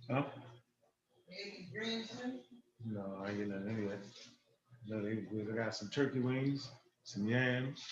Huh? No, I ain't getting none of that. No, they good. I got some turkey wings, some yams.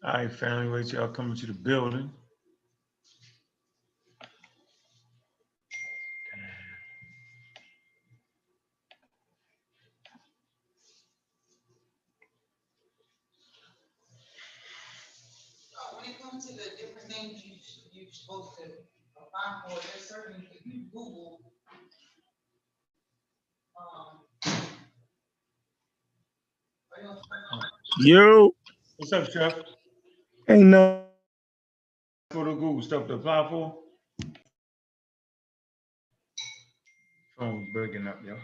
All right, family, wait y'all coming to the building. Yo, What's up, Chef? ain't no. For the Google stuff to apply for? Phone's breaking up, yo.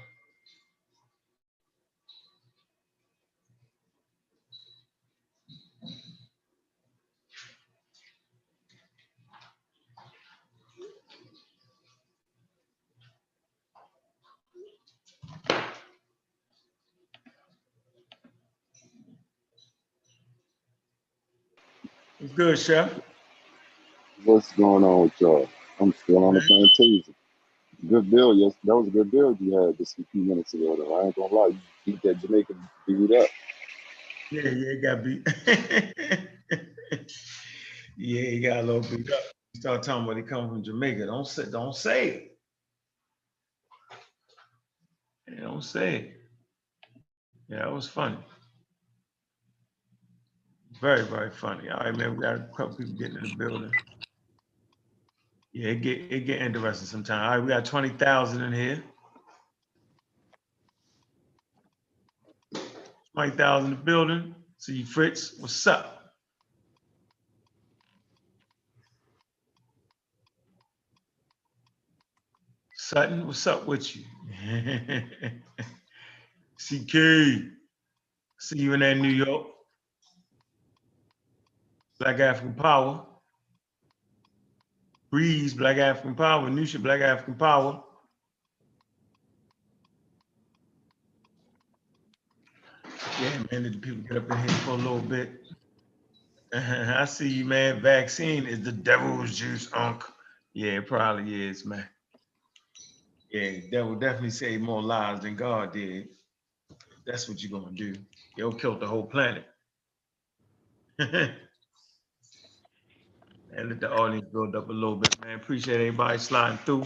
What's good, Chef? What's going on with y'all? I'm still on the same team. Good build, yes. That was a good build you had just a few minutes ago, though. I ain't gonna lie. You beat that Jamaican beat up. Yeah, it got beat. Yeah, he got a little beat up. He started talking about he come from Jamaica. Don't say it. Yeah, don't say it. Yeah, it was funny. Very, very funny. All right, man. We got a couple people getting in the building. Yeah, it get interesting sometimes. All right, we got 20,000 in here. 20,000 in the building. See, Fritz, what's up? Sutton, what's up with you? CK, see you in there, New York. Black African Power. Breeze, Black African Power. Nusha, Black African Power. Yeah, man, did the people get up in here for a little bit? I see you, man. Vaccine is the devil's juice, Unc. Yeah, it probably is, man. Yeah, devil definitely saved more lives than God did. That's what you're gonna do. You'll kill the whole planet. And let the audience build up a little bit, man. Appreciate everybody sliding through.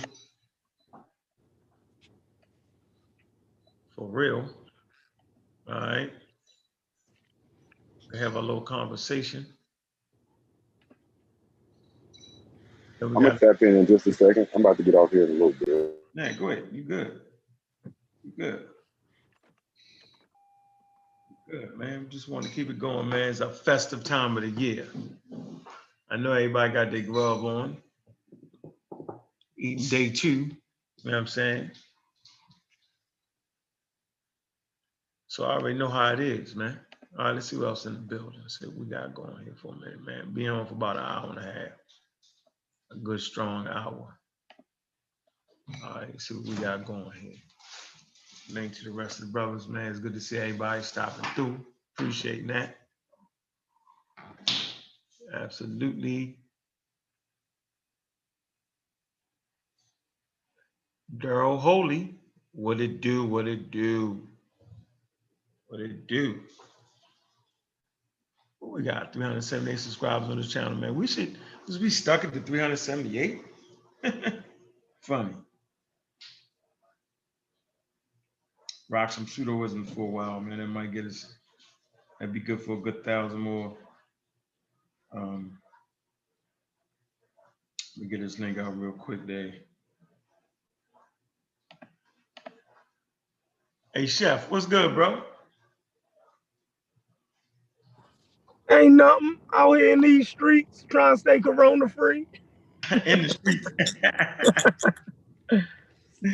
For real. All right. We have a little conversation. I'm gonna tap in just a second. I'm about to get off here in a little bit. Nah, go ahead. You good. You good. Good, man. Just want to keep it going, man. It's a festive time of the year. I know everybody got their grub on. Eating day 2. You know what I'm saying? So I already know how it is, man. All right, let's see what else in the building. Let's see what we got going here for a minute, man. Be on for about an hour and a half. A good, strong hour. All right, let's see what we got going here. Link to the rest of the brothers, man. It's good to see everybody stopping through. Appreciate that. Absolutely. Daryl Holy, what it do, what it do, what it do. We got 378 subscribers on this channel, man. We should be stuck at the 378. Funny. rock some pseudoisms for a while, man. That might get us. That'd be good for a good 1,000 more. Um, Let me get this link out real quick there. Hey, Chef, what's good, bro? Ain't nothing out here in these streets trying to stay corona free. In the streets.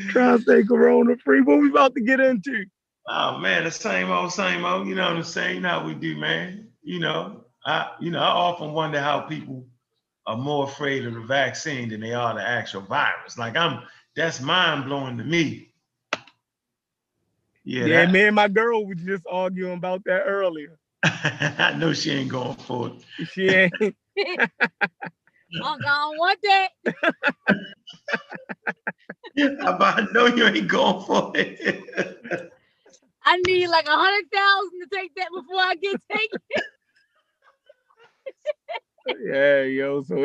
Trying to stay corona free. What we about to get into? Oh man, the same old, same old. You know what I'm saying? You know how we do, man. I often wonder how people are more afraid of the vaccine than they are the actual virus. Like that's mind blowing to me. Yeah, me and my girl was just arguing about that earlier. I know she ain't going for it. She ain't. I'm gonna want that. I know you ain't going for it. I need like 100,000 to take that before I get taken. Yeah, yo. So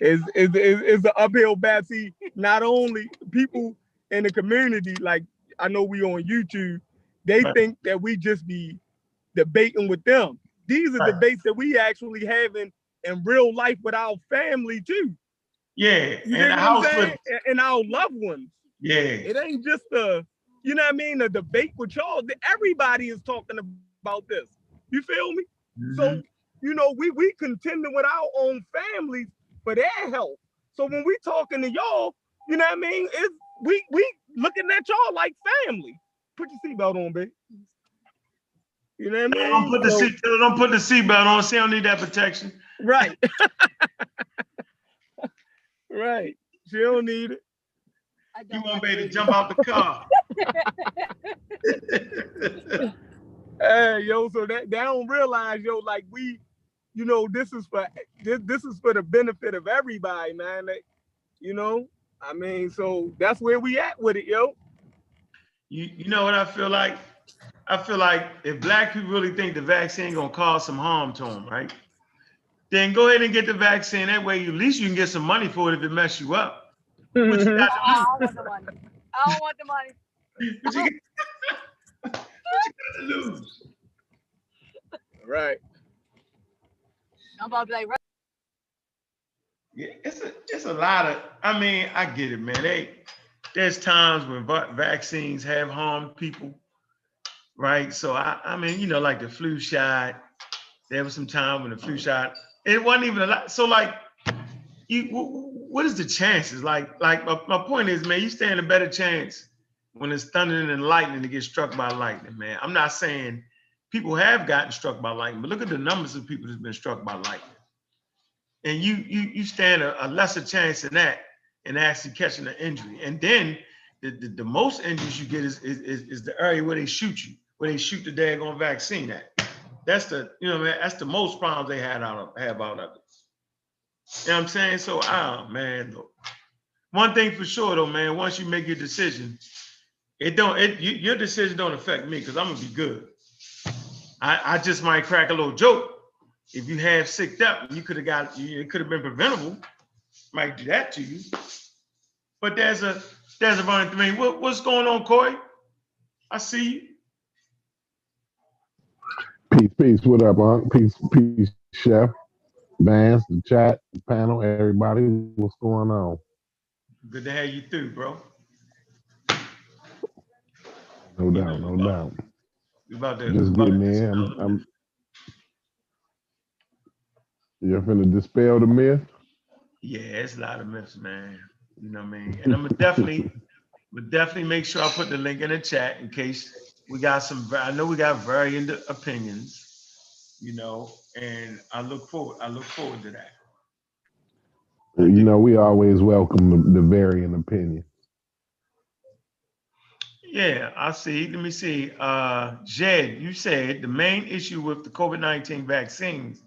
it's an uphill battle. See, not only people in the community, like I know we on YouTube, they think that we just be debating with them. These are debates that we actually having in real life with our family too. Yeah, you know what I'm saying? And our loved ones. Yeah, it ain't just a, you know what I mean, a debate with y'all. Everybody is talking about this. You feel me? Mm-hmm. So we contending with our own families for their health. So when we talking to y'all, you know what I mean, it's we looking at y'all like family. Put your seatbelt on, babe. You know what I mean? Don't put the seatbelt on. She don't need that protection. Right. Right. She don't need it. You want baby to jump out the car. Hey, yo, so they don't realize, yo, like we, this is for the benefit of everybody, man. I mean, so that's where we at with it, yo. You know what I feel like? I feel like if black people really think the vaccine gonna cause some harm to them, right? Then go ahead and get the vaccine. That way, at least you can get some money for it if it mess you up. I don't want the money. I don't want the money. What you got to lose? Right. I'm about to be like, right. Yeah, it's a lot of. I mean, I get it, man. There's times when vaccines have harmed people, right? So I mean, like the flu shot. There was some time when the flu shot, it wasn't even a lot. So like, what is the chances? Like my point is, man, you stand a better chance when it's thundering and lightning to get struck by lightning, man. I'm not saying people have gotten struck by lightning, but look at the numbers of people that's been struck by lightning. And you stand a lesser chance in that and actually catching an injury. And then the most injuries you get is the area where they shoot you, where they shoot the daggone vaccine at. That's that's the most problems they have out of it. You know what I'm saying? So, man, look. One thing for sure though, man, once you make your decision, your decision don't affect me because I'm gonna be good. I just might crack a little joke. If you have sicked up, it could have been preventable. Might do that to you. But there's a running through me. What's going on, Corey? I see you. Peace. What up, Unc? Peace, Chef, Vance, the chat, the panel, everybody. What's going on? Good to have you through, bro. No doubt. We about to just getting in. I'm You're finna dispel the myth? Yeah, it's a lot of myths, man. You know what I mean? And I'm gonna definitely make sure I put the link in the chat in case we got I know we got varying opinions, and I look forward to that. We always welcome the varying opinion. Yeah, I see. Let me see. Jed, you said the main issue with the COVID-19 vaccines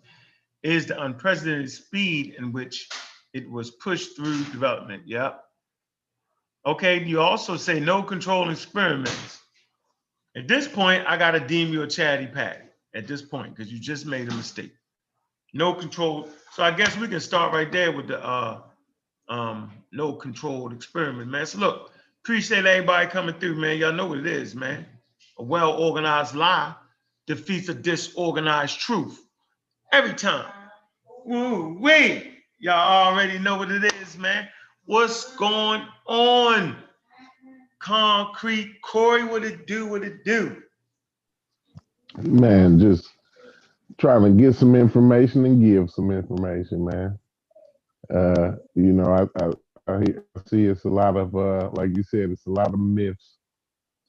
is the unprecedented speed in which it was pushed through development. Yep. Okay, you also say no control experiments. At this point, I gotta deem you a chatty patty at this point, because you just made a mistake. No control. So I guess we can start right there with the no controlled experiment, man. So look, Appreciate everybody coming through, man. Y'all know what it is, man. A well-organized lie defeats a disorganized truth. Every time. Woo wait. Y'all already know what it is, man. What's going on? Concrete Corey, what it do? Man, just trying to get some information and give some information, man. You know, I see it's a lot of like you said, it's a lot of myths.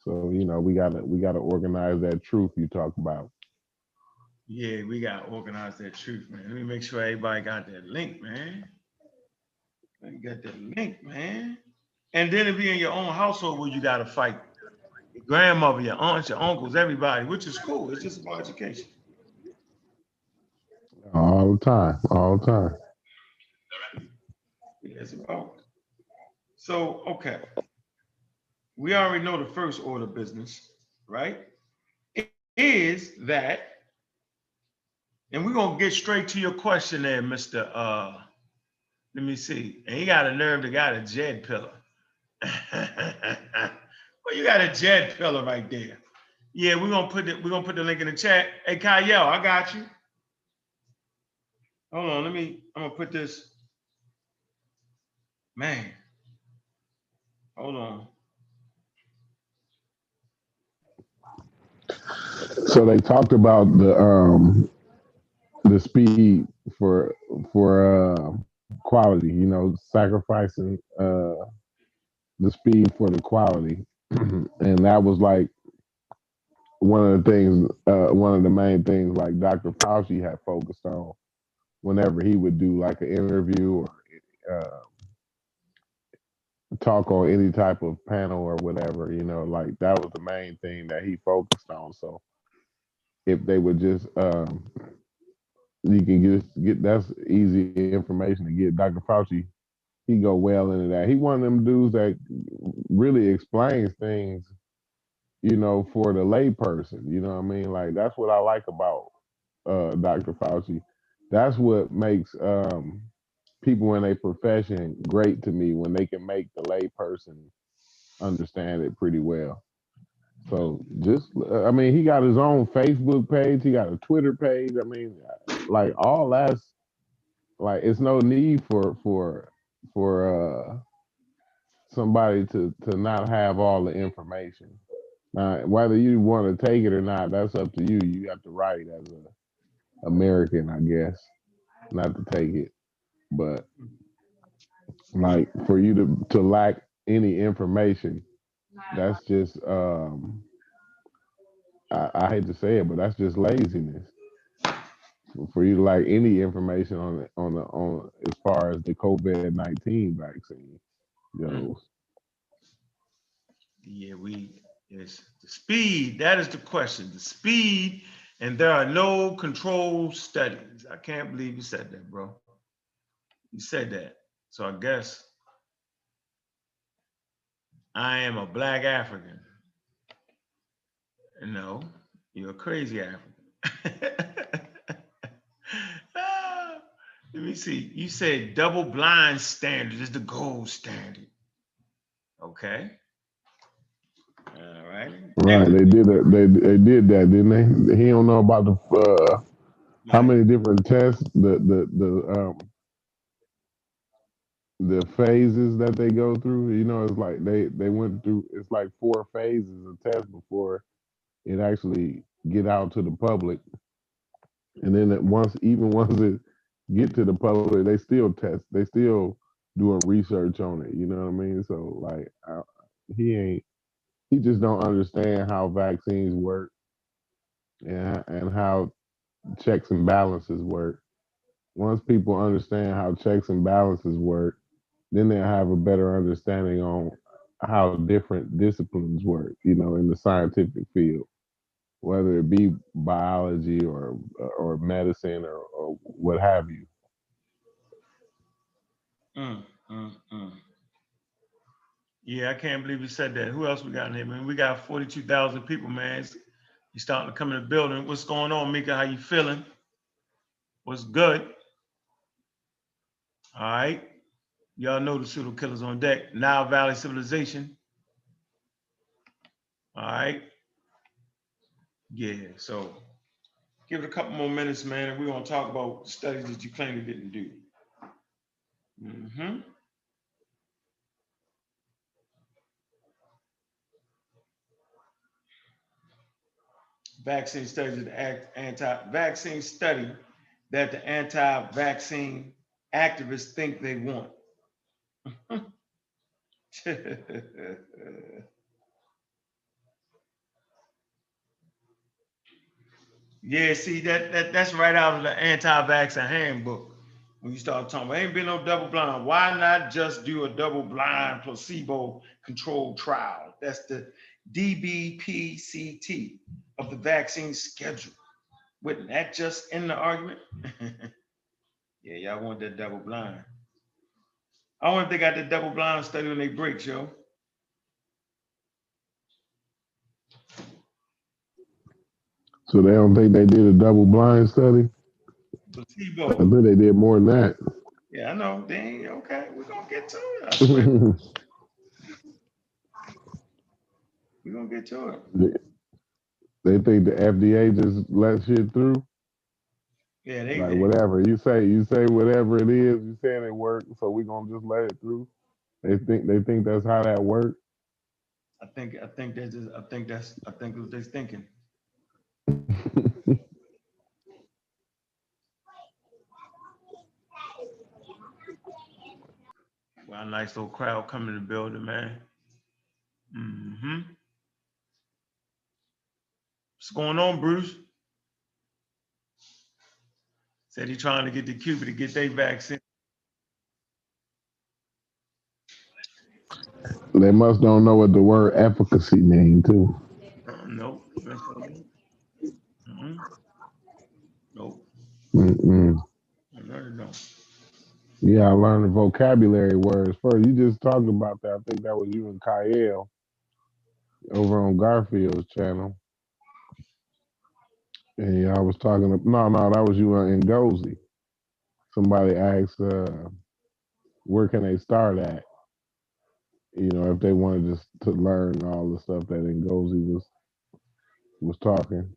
So, you know, we gotta organize that truth you talk about. Yeah, we gotta organize that truth, man. Let me make sure everybody got that link, man. You got that link, man. And then if you're in your own household where you gotta fight your grandmother, your aunts, your uncles, everybody, which is cool. It's just about education. All the time, all the time. It's about. So, okay. We already know the first order of business, right? It is that, and we're gonna get straight to your question there, Mr. Let me see. And he got a nerve to got a Jed pillar. Well, you got a Jed pillar right there. Yeah, we're gonna put the link in the chat. Hey Kyle, I got you. Hold on, I'm gonna put this. Man, hold on. So they talked about the speed for quality, you know, sacrificing the speed for the quality. And that was like one of the things, one of the main things like Dr. Fauci had focused on whenever he would do like an interview or talk on any type of panel or whatever, you know, like that was the main thing that he focused on. So if they would just you can get that's easy information to get. Dr. Fauci, he go well into that. He one of them dudes that really explains things, you know, for the lay person. You know what I mean? Like that's what I like about Dr. Fauci. That's what makes people in a profession great to me, when they can make the lay person understand it pretty well. So just, I mean, he got his own Facebook page. He got a Twitter page. I mean, like all that's like, it's no need for somebody to not have all the information. Now, whether you want to take it or not, that's up to you. You got the right as an American, I guess, not to take it. But like for you to lack any information, that's just I hate to say it, but that's just laziness. For you to lack any information on as far as the COVID-19 vaccine goes. Yeah, it's the speed. That is the question. The speed, and there are no control studies. I can't believe you said that, bro. You said that. So I guess I am a black African. No, you're a crazy African. Let me see. You said double blind standard is the gold standard. Okay. All right. Right. They did that. They did that, didn't they? He don't know about the how many different tests, the phases that they go through. You know, it's like they went through. It's like 4 phases of test before it actually get out to the public. And then once it get to the public, they still test. They still doing research on it. You know what I mean? So like, he just don't understand how vaccines work and how checks and balances work. Once people understand how checks and balances work, then they'll have a better understanding on how different disciplines work, you know, in the scientific field, whether it be biology or medicine or what have you. Yeah, I can't believe you said that. Who else we got in here, man? We got 42,000 people, man. You starting to come in the building. What's going on, Mika? How you feeling? What's good? All right. Y'all know the pseudo killers on deck. Nile Valley Civilization. All right. Yeah. So give it a couple more minutes, man, and we're gonna talk about the studies that you claim you didn't do. Mm-hmm. Vaccine studies that anti-vaccine study that the anti-vaccine activists think they want. Yeah, see that's right out of the anti-vaccine handbook. When you start talking, ain't been no double blind. Why not just do a double blind placebo controlled trial? That's the DBPCT of the vaccine schedule. Wouldn't that just end the argument? Yeah, y'all want that double blind. I wonder if they got the double blind study when they break, yo. So they don't think they did a double blind study? I Placebo. think they did more than that. Yeah, I know. They ain't okay. We're gonna get to it. I swear. We're gonna get to it. They think the FDA just let shit through. Yeah, Like whatever you say whatever it is, you saying it works, so we gonna just let it through. They think that's how that works. I think that's what they're thinking. Well, a nice little crowd coming to the building, man. Mm-hmm. What's going on, Bruce? Said he's trying to get the Cuba to get their vaccine. They must don't know what the word efficacy means too. Nope. Mm-hmm. Nope. Mm-mm. No. Yeah, I learned the vocabulary words first. You just talked about that. I think that was you and Kyle over on Garfield's channel. And y'all was talking. No, that was you and Ngozi. Somebody asked, where can they start at? You know, if they wanted to learn all the stuff that Ngozi was talking.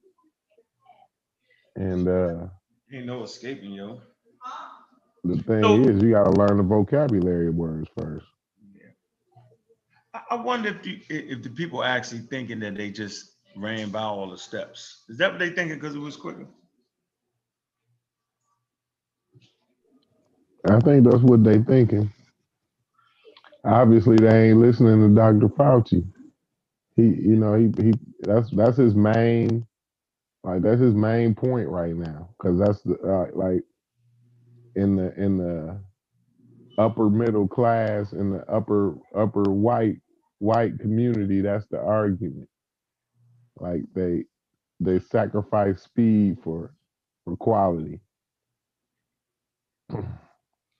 And Ain't no escaping, yo. the thing is, you got to learn the vocabulary words first. Yeah. I wonder if the people actually thinking that they just ran by all the steps. Is that what they thinking because it was quicker? I think that's what they thinking. Obviously, they ain't listening to Dr. Fauci. He that's his main, like that's his main point right now, because that's the like in the upper middle class, in the upper white community, that's the argument. Like they sacrifice speed for quality.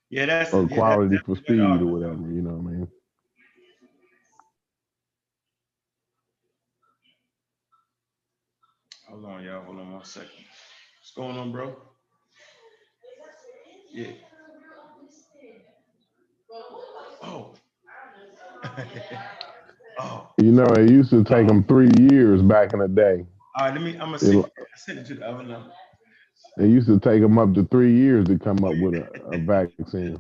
Yeah, that's or quality that's for the right speed or argument. whatever, you know what I mean? Hold on, y'all. Hold on 1 second. What's going on, bro? Yeah. Oh. Oh. You know, it used to take them 3 years back in the day. All right, I'm gonna send it to the other number. It used to take them up to 3 years to come up with a vaccine,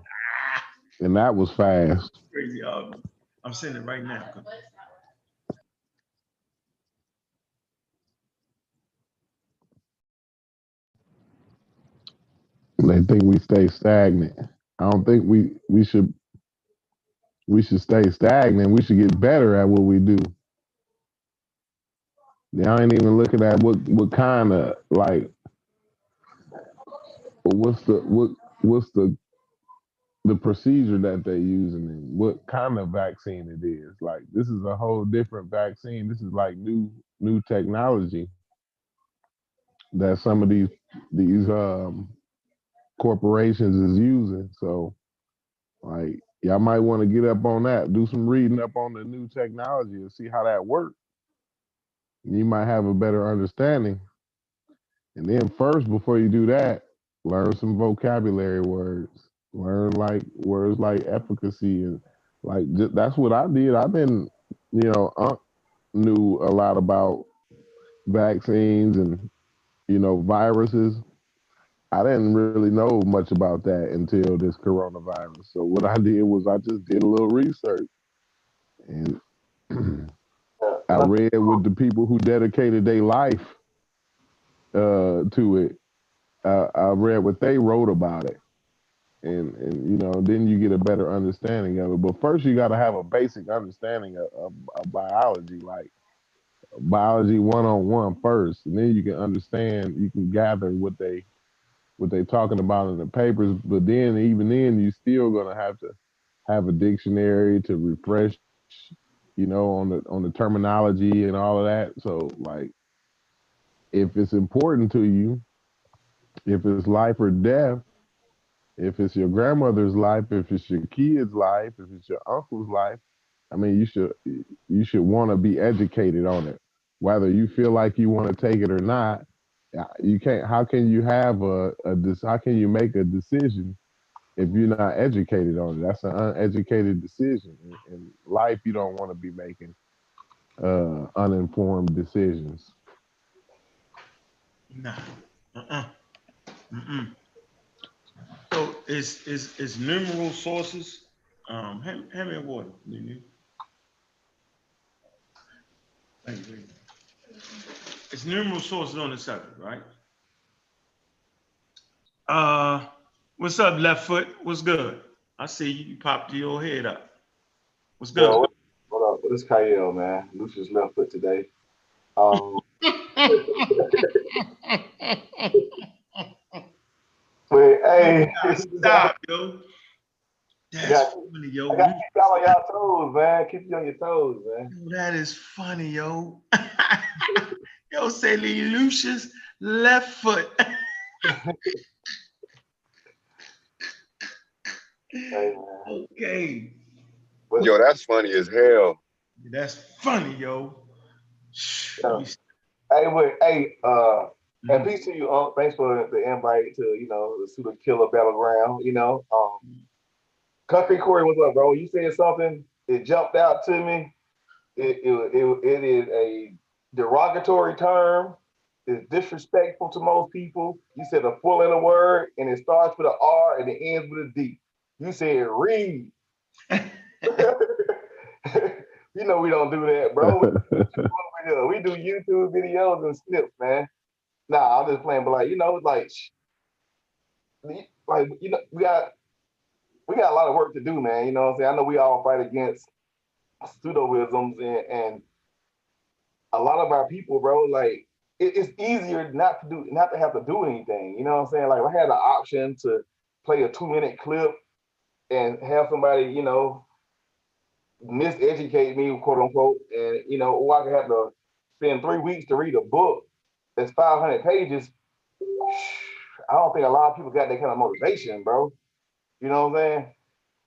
and that was fast. Crazy. I'm sending it right now. They think we stay stagnant. I don't think we should stay stagnant. We should get better at what we do. Y'all ain't even looking at what kind of, like, what's the procedure that they're using and what kind of vaccine it is. Like, this is a whole different vaccine. This is like new technology that some of these corporations is using. So, like, y'all might want to get up on that, do some reading up on the new technology and see how that works. You might have a better understanding. And then first, before you do that, learn some vocabulary words. Learn like words like efficacy and like that's what I did. I've been, knew a lot about vaccines and viruses. I didn't really know much about that until this coronavirus. So what I did was I just did a little research and I Nothing read with the people who dedicated their life to it. I read what they wrote about it, and then you get a better understanding of it. But first, you got to have a basic understanding of biology, like biology 101 first, and then you can understand. You can gather what they talking about in the papers. But then, even then, you still gonna have to have a dictionary to refresh, on the terminology and all of that. So, like, if it's important to you, if it's life or death, if it's your grandmother's life, if it's your kid's life, if it's your uncle's life, I mean, you should want to be educated on it, whether you feel like you want to take it or not. You can't. How can you have How can you make a decision if you're not educated on it? That's an uneducated decision. In life, you don't want to be making uninformed decisions. Nah. Uh-uh. Mm-mm. So it's numeral sources. Hand me a water, Nunu. Thank you. It's numeral sources on the subject, right? Uh, what's up, left foot? What's good? I see you popped your head up. What's Yo, good? what up? This is Kyle, man. Lucius left foot today. Um, but You hey, gotta stop, yo. I That's got funny, yo. I got to keep y'all on y'all toes, man. Keep you on your toes, man. That is funny, yo. Yo, say Lee Lucius left foot. Hey, man. Okay. But Yo, that's funny as hell. That's funny, yo. Shh, let uh, me. and Mhm. peace to you. Thanks for the invite to the Super Killer Battleground. Country Corey, what's up, bro? You said something. It jumped out to me. It is a derogatory term. It's disrespectful to most people. You said a full letter word and it starts with an R and it ends with a D. You said read. We don't do that, bro. We do YouTube videos and snips, man. Nah, I'm just playing, but we got a lot of work to do, man. You know what I'm saying? I know we all fight against pseudoisms and a lot of our people, bro, like it's easier not to have to do anything. You know what I'm saying? Like I had the option to play a 2 minute clip and have somebody, miseducate me, quote unquote, and or I could have to spend 3 weeks to read a book that's 500 pages. I don't think a lot of people got that kind of motivation, bro. You know what I'm saying?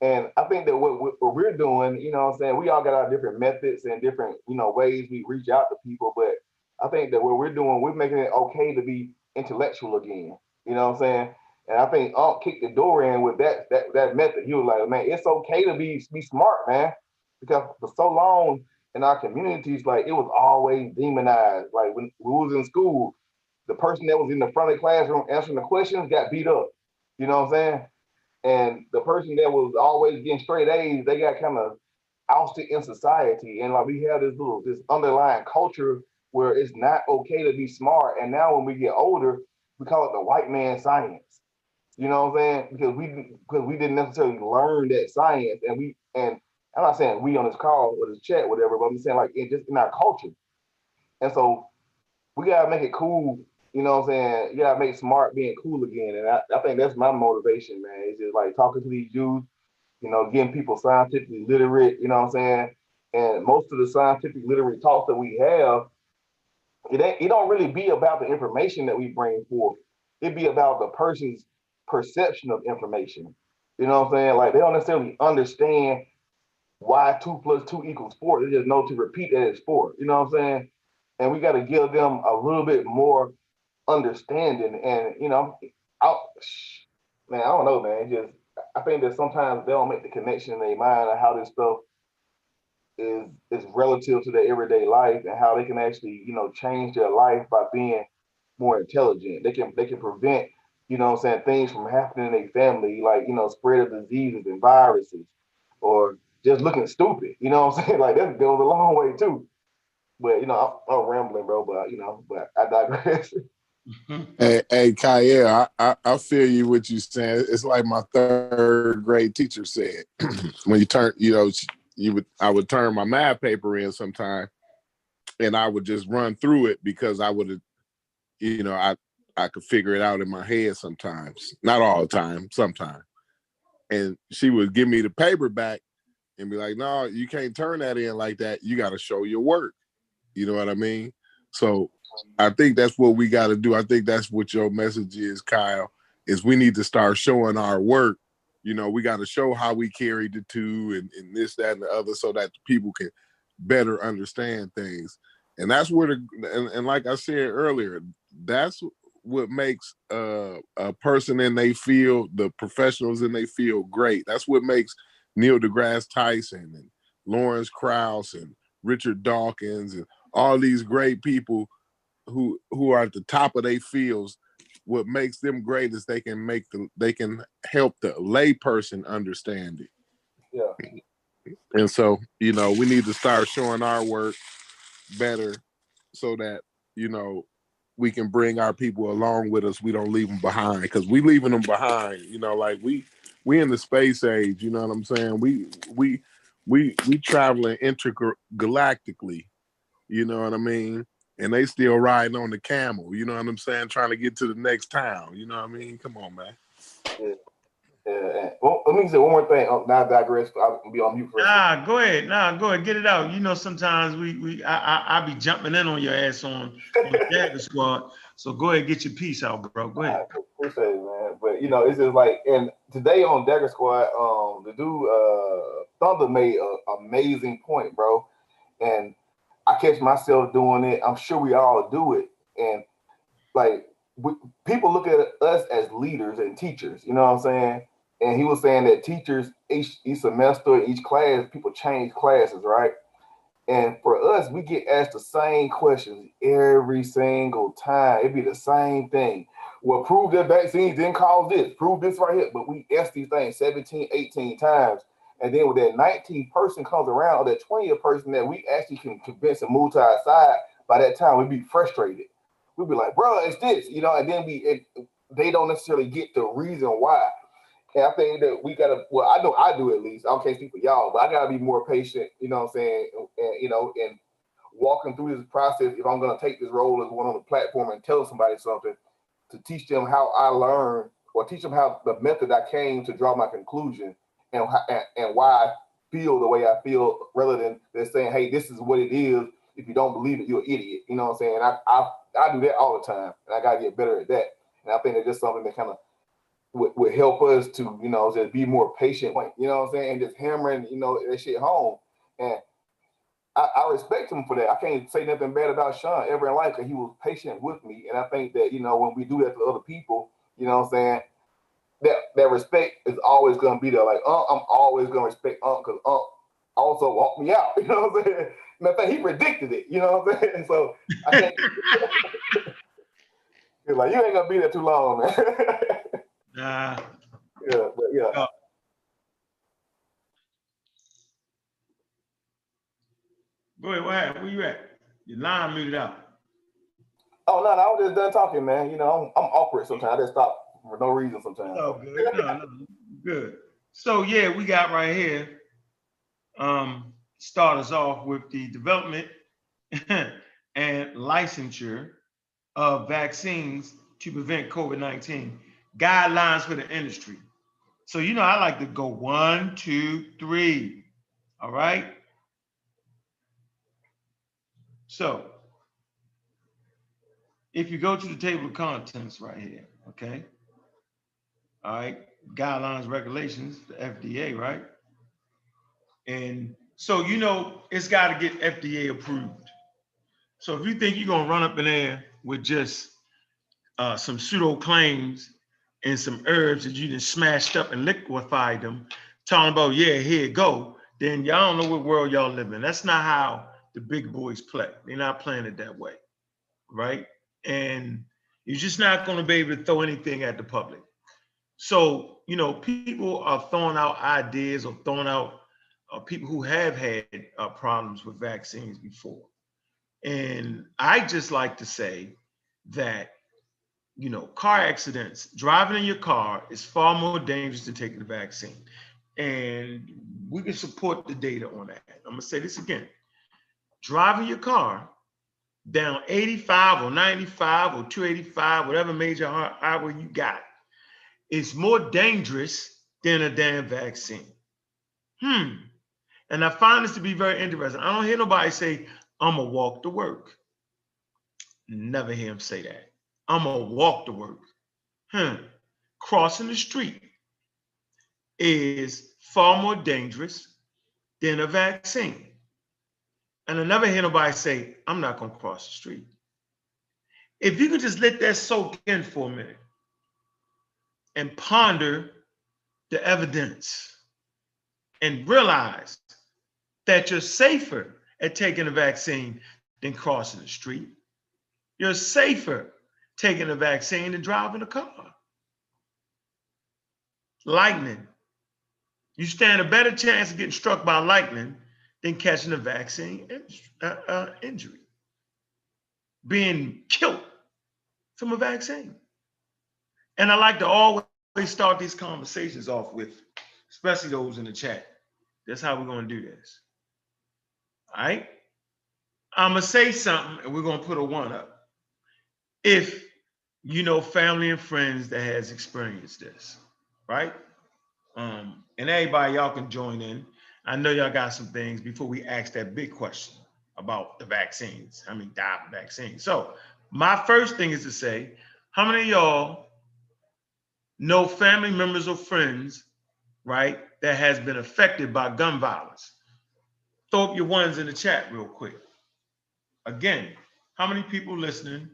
And I think that what we're doing, what I'm saying, we all got our different methods and different, ways we reach out to people. But I think that what we're doing, we're making it okay to be intellectual again. You know what I'm saying? And I think Unc kicked the door in with that method. He was like, man, it's okay to be smart, man. Because for so long in our communities, like it was always demonized. Like when we was in school, the person that was in the front of the classroom answering the questions got beat up. You know what I'm saying? And the person that was always getting straight A's, they got kind of ousted in society. And like we have this underlying culture where it's not okay to be smart. And now when we get older, we call it the white man science. You know what I'm saying? Because we didn't necessarily learn that science, and I'm not saying we on this call or this chat, whatever, but I'm saying like just in our culture. And so we gotta make it cool. You know what I'm saying? You gotta make smart being cool again. And I think that's my motivation, man. It's just like talking to these youth, getting people scientifically literate, you know what I'm saying? And most of the scientific literate talks that we have, it don't really be about the information that we bring forth. It be about the person's perception of information. You know what I'm saying? Like they don't necessarily understand why 2 + 2 = 4. They just know to repeat that it's 4. You know what I'm saying? And we got to give them a little bit more understanding. And I, man, I don't know, man. Just I think that sometimes they don't make the connection in their mind of how this stuff is relative to their everyday life and how they can actually, change their life by being more intelligent. They can prevent, what I'm saying, things from happening in their family, like, spread of diseases and viruses, or just looking stupid. You know what I'm saying? Like that goes a long way too. But I'm rambling, bro. But but I digress. Kyle, I feel you what you saying. It's like my third grade teacher said. When you turn, I would turn my math paper in sometime, and I would just run through it because I would, I could figure it out in my head sometimes. Not all the time, sometimes. And she would give me the paper back and be like, "No, you can't turn that in like that. You got to show your work." You know what I mean? So I think that's what we got to do. I think that's what your message is, Kyle, is we need to start showing our work. We got to show how we carried the two and this, that, and the other so that the people can better understand things. And that's where and like I said earlier, that's what makes a person in their field, the professionals in their field, great. That's what makes Neil deGrasse Tyson and Lawrence Krauss and Richard Dawkins and all these great people who are at the top of their fields. What makes them great is they can help the lay person understand it. Yeah. And so, we need to start showing our work better so that, we can bring our people along with us. We don't leave them behind, because we leaving them behind, like we in the space age, you know what I'm saying? We traveling intergalactically, you know what I mean? And they still riding on the camel, you know what I'm saying? Trying to get to the next town, you know what I mean? Come on, man. Yeah. Well, let me say one more thing. Now I digress. I'll be on mute for a second. Go ahead. Go ahead. Get it out. Sometimes I be jumping in on your ass on Dagger Squad. So go ahead, get your piece out, bro. Go ahead. I appreciate it, man. But it's just like, and today on Dagger Squad, the dude Thunder made an amazing point, bro. And I catch myself doing it. I'm sure we all do it. And like people look at us as leaders and teachers, you know what I'm saying? And he was saying that teachers, each semester, each class, people change classes, right? And for us, we get asked the same questions every single time. It'd be the same thing. Well, prove that vaccines didn't cause this. Prove this right here. But we ask these things 17, 18 times. And then when that 19th person comes around, or that 20th person that we actually can convince and move to our side, by that time, we'd be frustrated. We'd be like, bro, it's this, and then they don't necessarily get the reason why. And I think that we gotta, well, I know I do at least. I can't speak for y'all, but I gotta be more patient, you know what I'm saying? And walking through this process, if I'm gonna take this role as one on the platform and tell somebody something, to teach them how I learned, or teach them how the method I came to draw my conclusion, and why I feel the way I feel, rather than they're saying, hey, this is what it is. If you don't believe it, you're an idiot. You know what I'm saying? I do that all the time, and I gotta get better at that. And I think that's just something that kind of would help us to, just be more patient, you know what I'm saying, and just hammering, that shit home. And I respect him for that. I can't say nothing bad about Sean ever in life, because he was patient with me. And I think that, when we do that to other people, you know what I'm saying, that respect is always going to be there. Like, I'm always going to respect because also walked me out. You know what I'm saying? Matter of fact, he predicted it. You know what I'm saying? So I can't. He's like, you ain't going to be there too long, man. Nah. Yeah, but yeah. Go ahead. What happened? Where you at? Your line muted out. Oh, no, I was just done talking, man. I'm awkward sometimes. I just stop for no reason sometimes. Oh, good. No, good. So yeah, we got right here. Start us off with the development and licensure of vaccines to prevent COVID-19. Guidelines for the industry. So I like to go 1, 2, 3. All right. So if you go to the table of contents right here, okay. All right, guidelines, regulations, the FDA, right? And so, it's got to get FDA approved. So if you think you're going to run up in there with just some pseudo claims and some herbs that you just smashed up and liquefied them, talking about, yeah, here you go, then y'all don't know what world y'all live in. That's not how the big boys play. They're not playing it that way, right? And you're just not going to be able to throw anything at the public. So, you know, people are throwing out ideas or throwing out people who have had problems with vaccines before. And I just like to say that, you know, car accidents, driving in your car is far more dangerous than taking the vaccine. And we can support the data on that. I'm gonna say this again. Driving your car down 85 or 95 or 285, whatever major highway you got, is more dangerous than a damn vaccine. And I find this to be very interesting. I don't hear nobody say, I'm gonna walk to work. Never hear him say that. I'm gonna walk to work. Crossing the street is far more dangerous than a vaccine. And I never hear nobody say, I'm not gonna cross the street. If you could just let that soak in for a minute and ponder the evidence and realize that you're safer at taking a vaccine than crossing the street. You're safer taking a vaccine than driving a car. Lightning. You stand a better chance of getting struck by lightning than catching a vaccine injury. Being killed from a vaccine. And I like to always start these conversations off with, especially those in the chat. That's how we're going to do this. All right? I'm going to say something and we're going to put a 1 up. If you know family and friends that has experienced this, right? And everybody, y'all can join in. I know y'all got some things before we ask that big question about the vaccines. I mean, die of vaccines. So my first thing is to say, how many of y'all know family members or friends, right, that has been affected by gun violence? Throw up your ones in the chat real quick. Again, how many people listening?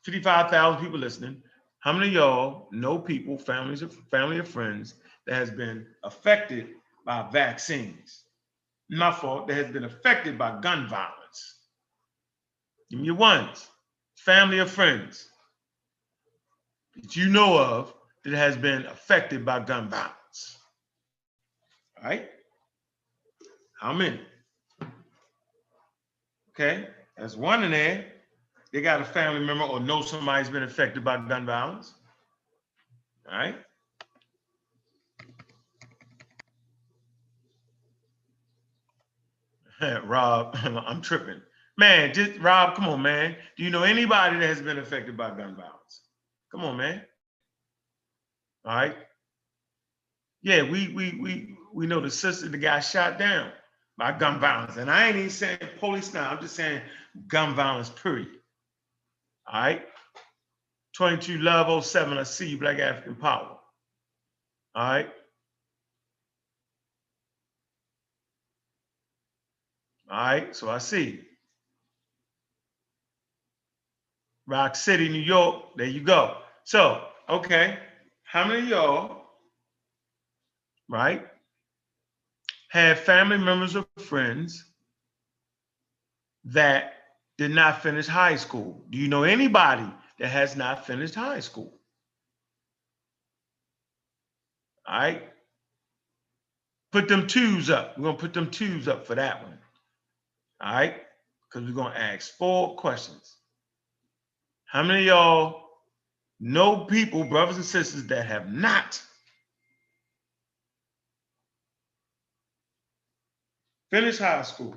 55,000 people listening. How many of y'all know people, family or friends that has been affected by vaccines? My fault, that has been affected by gun violence. Give me your ones. Family or friends that you know of that has been affected by gun violence. All right? How many? Okay, that's 1 in there. They got a family member or know somebody's been affected by gun violence. All right. Rob, I'm tripping. Man, just Rob, come on, man. Do you know anybody that has been affected by gun violence? Come on, man. All right. Yeah, we know the sister that got shot down by gun violence. And I ain't even saying police now, I'm just saying gun violence, period. All right. 22 Love 07, I see you, Black African Power. All right. All right, so I see. Rock City, New York, there you go. So, okay, how many of y'all, right, have family members or friends that did not finish high school? Do you know anybody that has not finished high school? All right. Put them 2s up. We're going to put them 2s up for that one. All right. Because we're going to ask 4 questions. How many of y'all know people, brothers and sisters, that have not finished high school?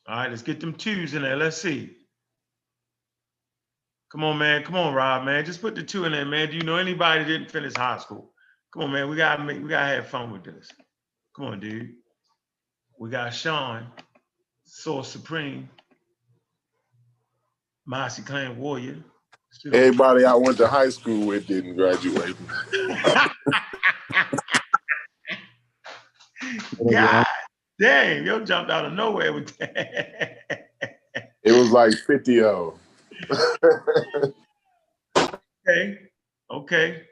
All right, let's get them 2s in there. Let's see. Come on, man. Come on, Rob, man. Just put the 2 in there, man. Do you know anybody that didn't finish high school? Come on, man. We gotta have fun with this. Come on, dude. We got Sean, Source Supreme, Mossy Clan Warrior. Everybody I went to high school with didn't graduate. God damn, you jumped out of nowhere with that. It was like 50 of them. Okay.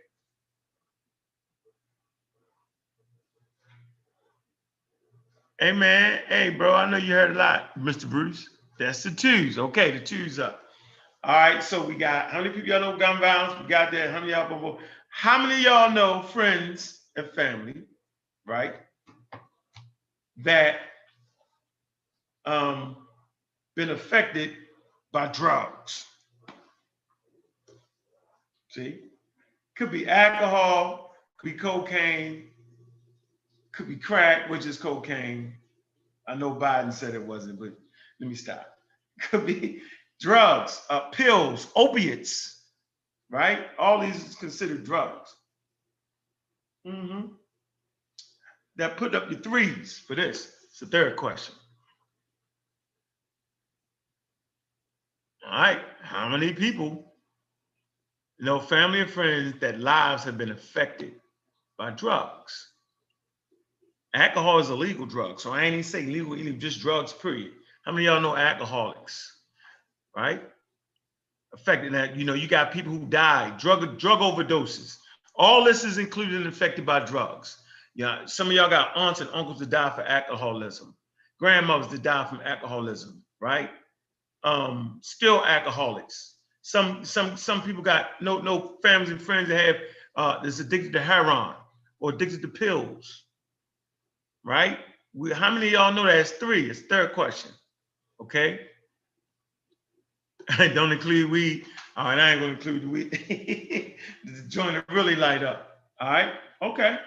Hey man, hey bro, I know you heard a lot, Mr. Bruce. That's the twos. Okay, the twos up. All right, so we got how many people y'all know gun violence? We got that. How many y'all before? How many of y'all know friends and family, right? That been affected by drugs. See, could be alcohol, could be cocaine, could be crack, which is cocaine. I know Biden said it wasn't, but let me stop. Could be drugs, pills, opiates, right? All these is considered drugs. That put up your threes for this. It's the third question. All right, how many people, family and friends that lives have been affected by drugs? Alcohol is a legal drug, so I ain't even say legal, just drugs, period. How many of y'all know alcoholics, right? Affected that, you got people who died, drug overdoses. All this is included and affected by drugs. Yeah, some of y'all got aunts and uncles that die for alcoholism, grandmothers that die from alcoholism, right? Still alcoholics. Some people got no families and friends that have that's addicted to heroin or addicted to pills, right? How many of y'all know that's three? It's third question. Okay. Don't include weed. All right, I ain't gonna include the weed. The joint will really light up. All right. Okay.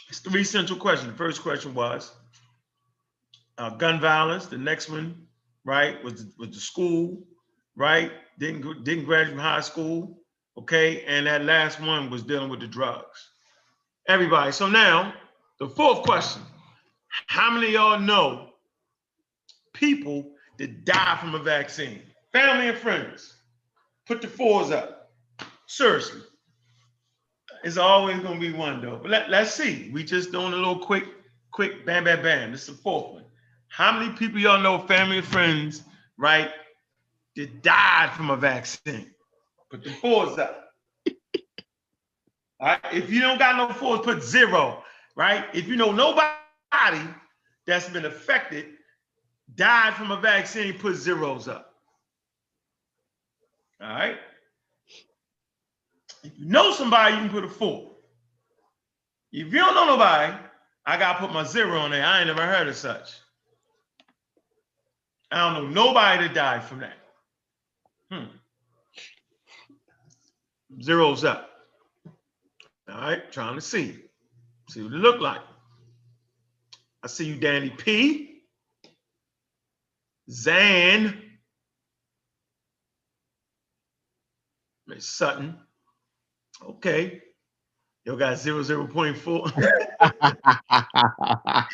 It's three central questions. The first question was gun violence. The next one, right, was the school, right? Didn't graduate from high school. Okay, and that last one was dealing with the drugs. Everybody. So now the fourth question: how many of y'all know people that die from a vaccine? Family and friends. Put the fours up. Seriously. It's always gonna be one though. But let's see. We just doing a little quick, bam, bam, bam. This is the fourth one. How many people y'all know, family and friends, right, that died from a vaccine? Put the fours up. All right. If you don't got no fours, put zero. Right. If you know nobody that's been affected, died from a vaccine, put zeros up. All right. If you know somebody, you can put a 4. If you don't know nobody, I gotta put my 0 on there. I ain't never heard of such. I don't know nobody that died from that. Zeros up. All right, trying to see what it look like. I see you, Danny P. Zan. Miss Sutton. Okay. You got 0.4.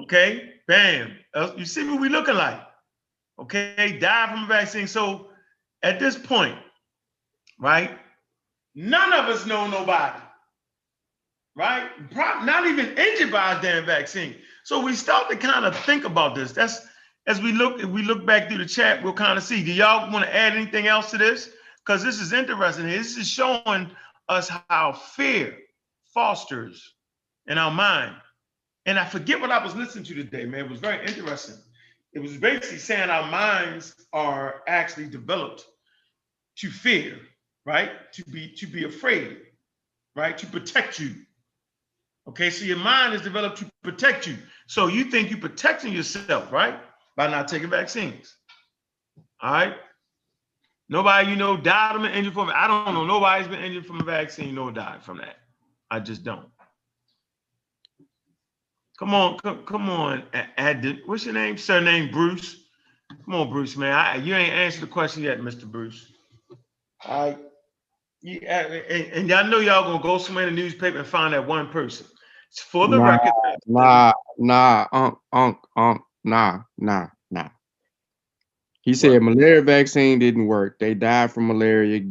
Okay, bam. You see what we looking like. Okay, died from a vaccine. So at this point, right, none of us know nobody, right? Not even injured by a damn vaccine. So we start to kind of think about this. That's as we look back through the chat, we'll kind of see. Do y'all want to add anything else to this? Because this is interesting. This is showing us how fear fosters in our mind. And I forget what I was listening to today, man. It was very interesting. It was basically saying our minds are actually developed to fear, right? To be afraid, right? To protect you. Okay, so your mind is developed to protect you. So you think you're protecting yourself, right? By not taking vaccines. All right. Nobody died from an injury from it. I don't know. Nobody's been injured from a vaccine nor died from that. I just don't. Come on. What's your name? Surname Bruce. Come on, Bruce, man. You ain't answered the question yet, Mr. Bruce. All right. And y'all know y'all gonna go somewhere in the newspaper and find that one person. It's for the record. Nah. He said malaria vaccine didn't work. They died from malaria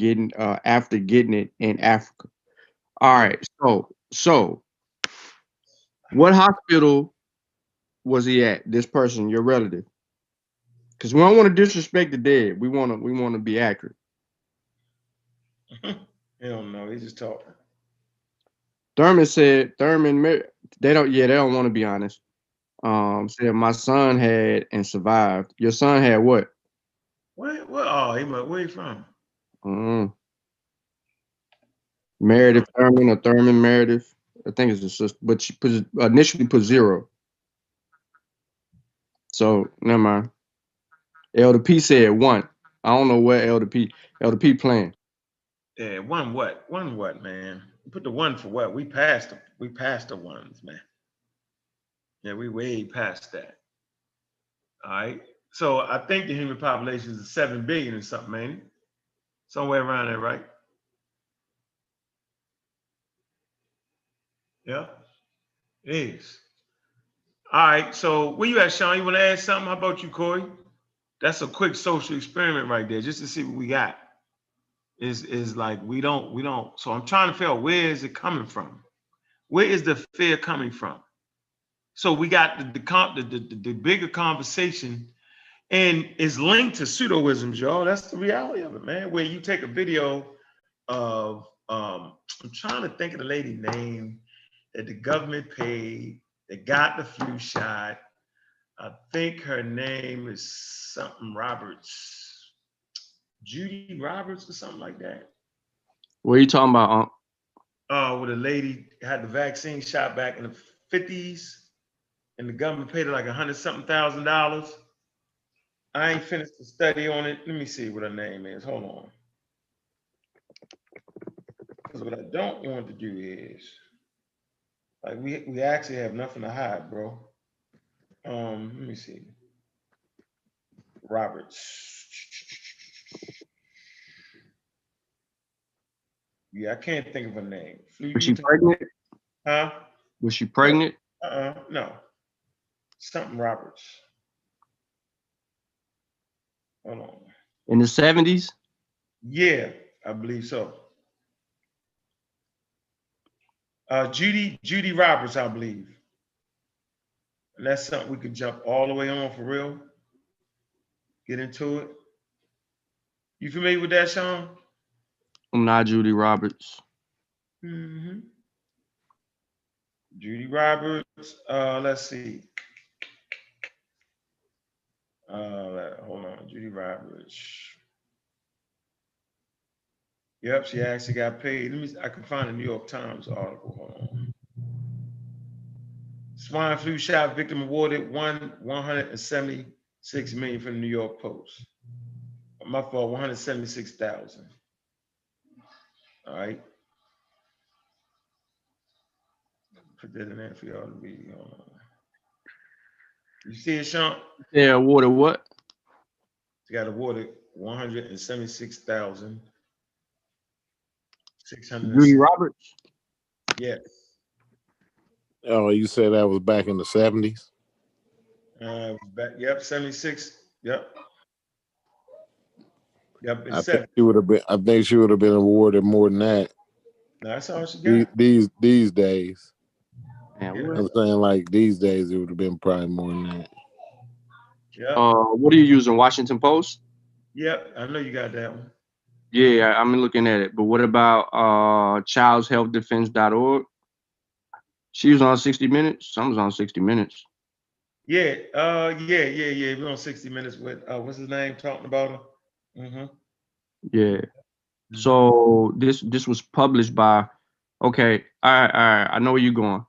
after getting it in Africa. All right. So what hospital was he at? This person, your relative? Because we don't want to disrespect the dead. We want to be accurate. Hell no, he's just talking. Thurman said they don't want to be honest. Said my son had and survived. Your son had what? Where he from? Meredith Thurman or Thurman Meredith. I think it's a sister, but she initially put 0. So never mind. Elder P said 1. I don't know what Elder P playing. Yeah, 1 what? 1 what, man? Put the 1 for what? We passed the ones, man. Yeah, we way past that. All right. So I think the human population is 7 billion or something, man. Somewhere around there, right? Yeah, it is. All right. So where you at, Sean? You want to add something? How about you, Corey? That's a quick social experiment right there, just to see what we got. Is like we don't. So I'm trying to figure out where is it coming from? Where is the fear coming from? So we got the bigger conversation, and it's linked to pseudoisms, y'all. That's the reality of it, man. Where you take a video of I'm trying to think of the lady name that the government paid that got the flu shot. I think her name is something Roberts, Judy Roberts or something like that. What are you talking about, Where the lady had the vaccine shot back in the 50s, and the government paid her like $100,000. I ain't finished the study on it. Let me see what her name is. Hold on. Because what I don't want to do is, like, we actually have nothing to hide, bro. Let me see. Roberts. Yeah, I can't think of her name. Was she pregnant? Huh? Was she pregnant? No. Something Roberts. Hold on. In the 70s? Yeah, I believe so. Judy Roberts, I believe. And that's something we could jump all the way on for real. Get into it. You familiar with that, Sean? I'm not Judy Roberts. Mm-hmm. Judy Roberts. Let's see. Hold on, Judy Roberts. Yep, she actually got paid. I can find a New York Times article. Hold on. Swine flu shot victim awarded $176 million from the New York Post. My fault, 176,000. All right. Put that in there for y'all to read. You see it, Sean? Yeah, awarded what? She got awarded 176,000. Judy Roberts? Yeah. Oh, you said that was back in the 70s? Yep, 76. Yep. Yep, I think she would have been awarded more than that. No, that's all she got. These days. Man, Yeah. I'm saying like these days it would have been probably more than that. Yeah. What are you using? Washington Post? Yep, I know you got that one. Yeah, I'm looking at it. But what about childshealthdefense.org? She was on 60 Minutes. Someone's on 60 Minutes. Yeah, yeah. We're on 60 Minutes with what's his name talking about her. Mm-hmm. Yeah. So this was published by. Okay, all right. I know where you're going.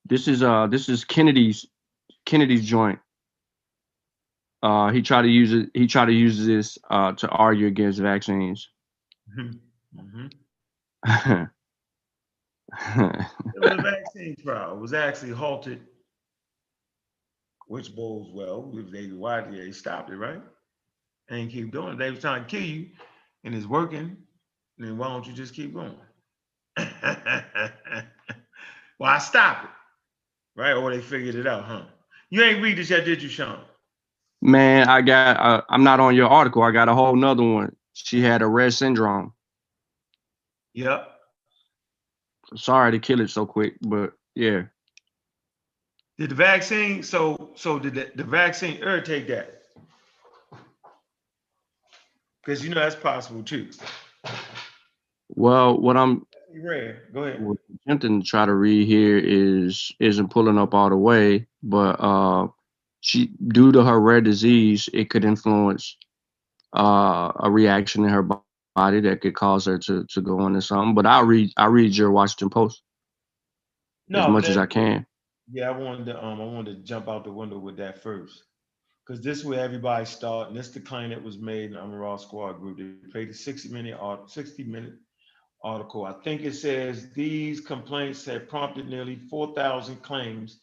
This is Kennedy's joint. He tried to use it. He tried to use this to argue against vaccines. Mm-hmm. The vaccine trial was actually halted, which bodes well. They stopped it, right? And keep doing it. They was trying to kill you, and it's working. Then why don't you just keep going? Why stop it? Right? Or they figured it out, huh? You ain't read this yet, did you, Sean? Man, I got. I'm not on your article. I got a whole nother one. She had a Rett syndrome. Yep. Sorry to kill it so quick, but yeah. Did the vaccine? So did the vaccine irritate that? Because that's possible too. Well, what I'm You read. Go ahead. What I'm attempting to try to read here isn't pulling up all the way, but she, due to her rare disease, it could influence a reaction in her body that could cause her to go into something. But I read your Washington Post as No, much as I can. yeah, I wanted to jump out the window with that first. Because this is where everybody started, and this is the claim that was made in the Raw Squad group. They played a 60-minute article. I think it says these complaints have prompted nearly 4,000 claims,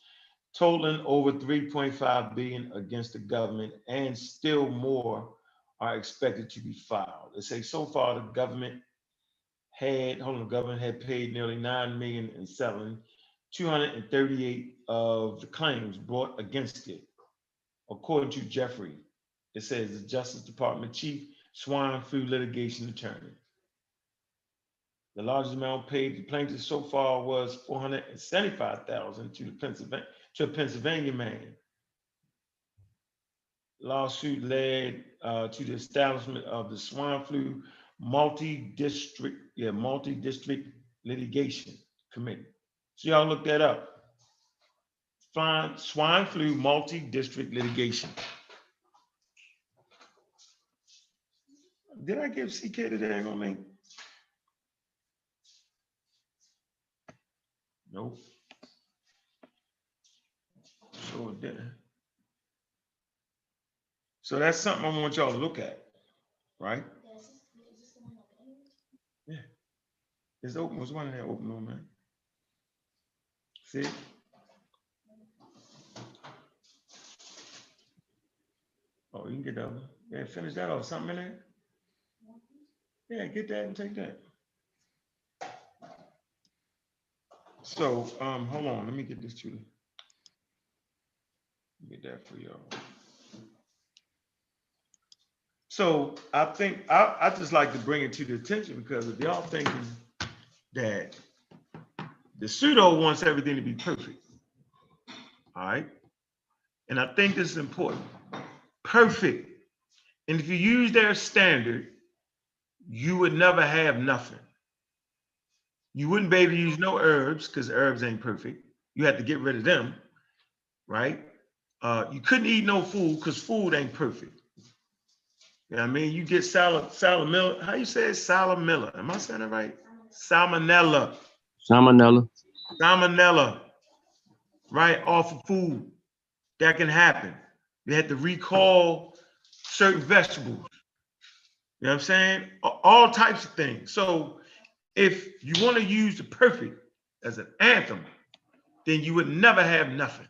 totaling over 3.5 billion against the government, and still more are expected to be filed. They say so far the government had paid nearly 9 million in settling 238 of the claims brought against it. According to Jeffrey, it says the Justice Department Chief Swine Flu Litigation Attorney. The largest amount paid to plaintiffs so far was $475,000 to a Pennsylvania man. Lawsuit led to the establishment of the Swine Flu multi-district litigation committee. So y'all look that up. Swine flu multi-district litigation. Did I give CK the dang on me? Nope. So it didn't. So that's something I want y'all to look at, right? Yeah. It's open. What's one of that open on, man? See? Oh, you can get that one. Yeah, finish that off. Something in there? Yeah, get that and take that. So, hold on. Let me get this to you. Get that for y'all. So I think I just like to bring it to the attention, because if y'all thinking that the pseudo wants everything to be perfect, all right? And I think this is important. Perfect. And if you use their standard, you would never have nothing. You wouldn't be able to use no herbs, because herbs ain't perfect. You have to get rid of them, right? You couldn't eat no food, because food ain't perfect. You know what I mean? You get salmonella. How you say it? Salmonella. Am I saying it right? Salmonella. Salmonella. Right? Off of food. That can happen. You have to recall certain vegetables. You know what I'm saying? All types of things. So if you want to use the perfect as an anthem, then you would never have nothing.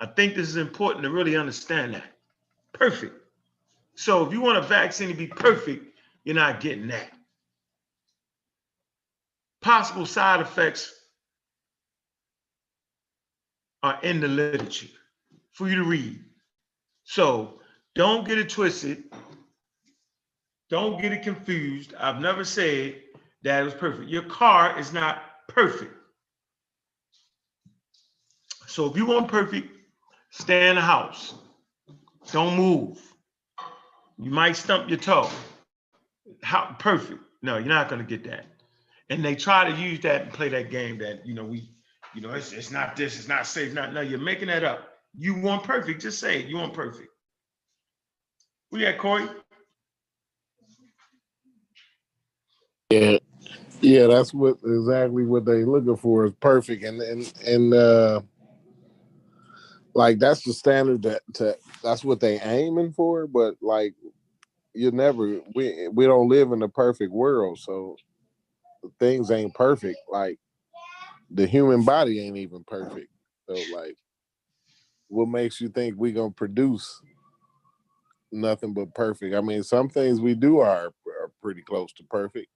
I think this is important to really understand that. Perfect. So if you want a vaccine to be perfect, you're not getting that. Possible side effects are in the literature for you to read. So don't get it twisted. Don't get it confused. I've never said that it was perfect. Your car is not perfect. So if you want perfect, stay in the house. Don't move. You might stump your toe. How perfect? No, you're not going to get that. And they try to use that and play that game that, it's not this, it's not safe. No, you're making that up. You want perfect, just say it. You want perfect. Where you at, Corey? Yeah, that's exactly what they looking for is perfect, and like that's the standard that's what they aiming for. But like we don't live in a perfect world, so things ain't perfect. Like the human body ain't even perfect. So like, what makes you think we gonna produce nothing but perfect? I mean, some things we do are pretty close to perfect,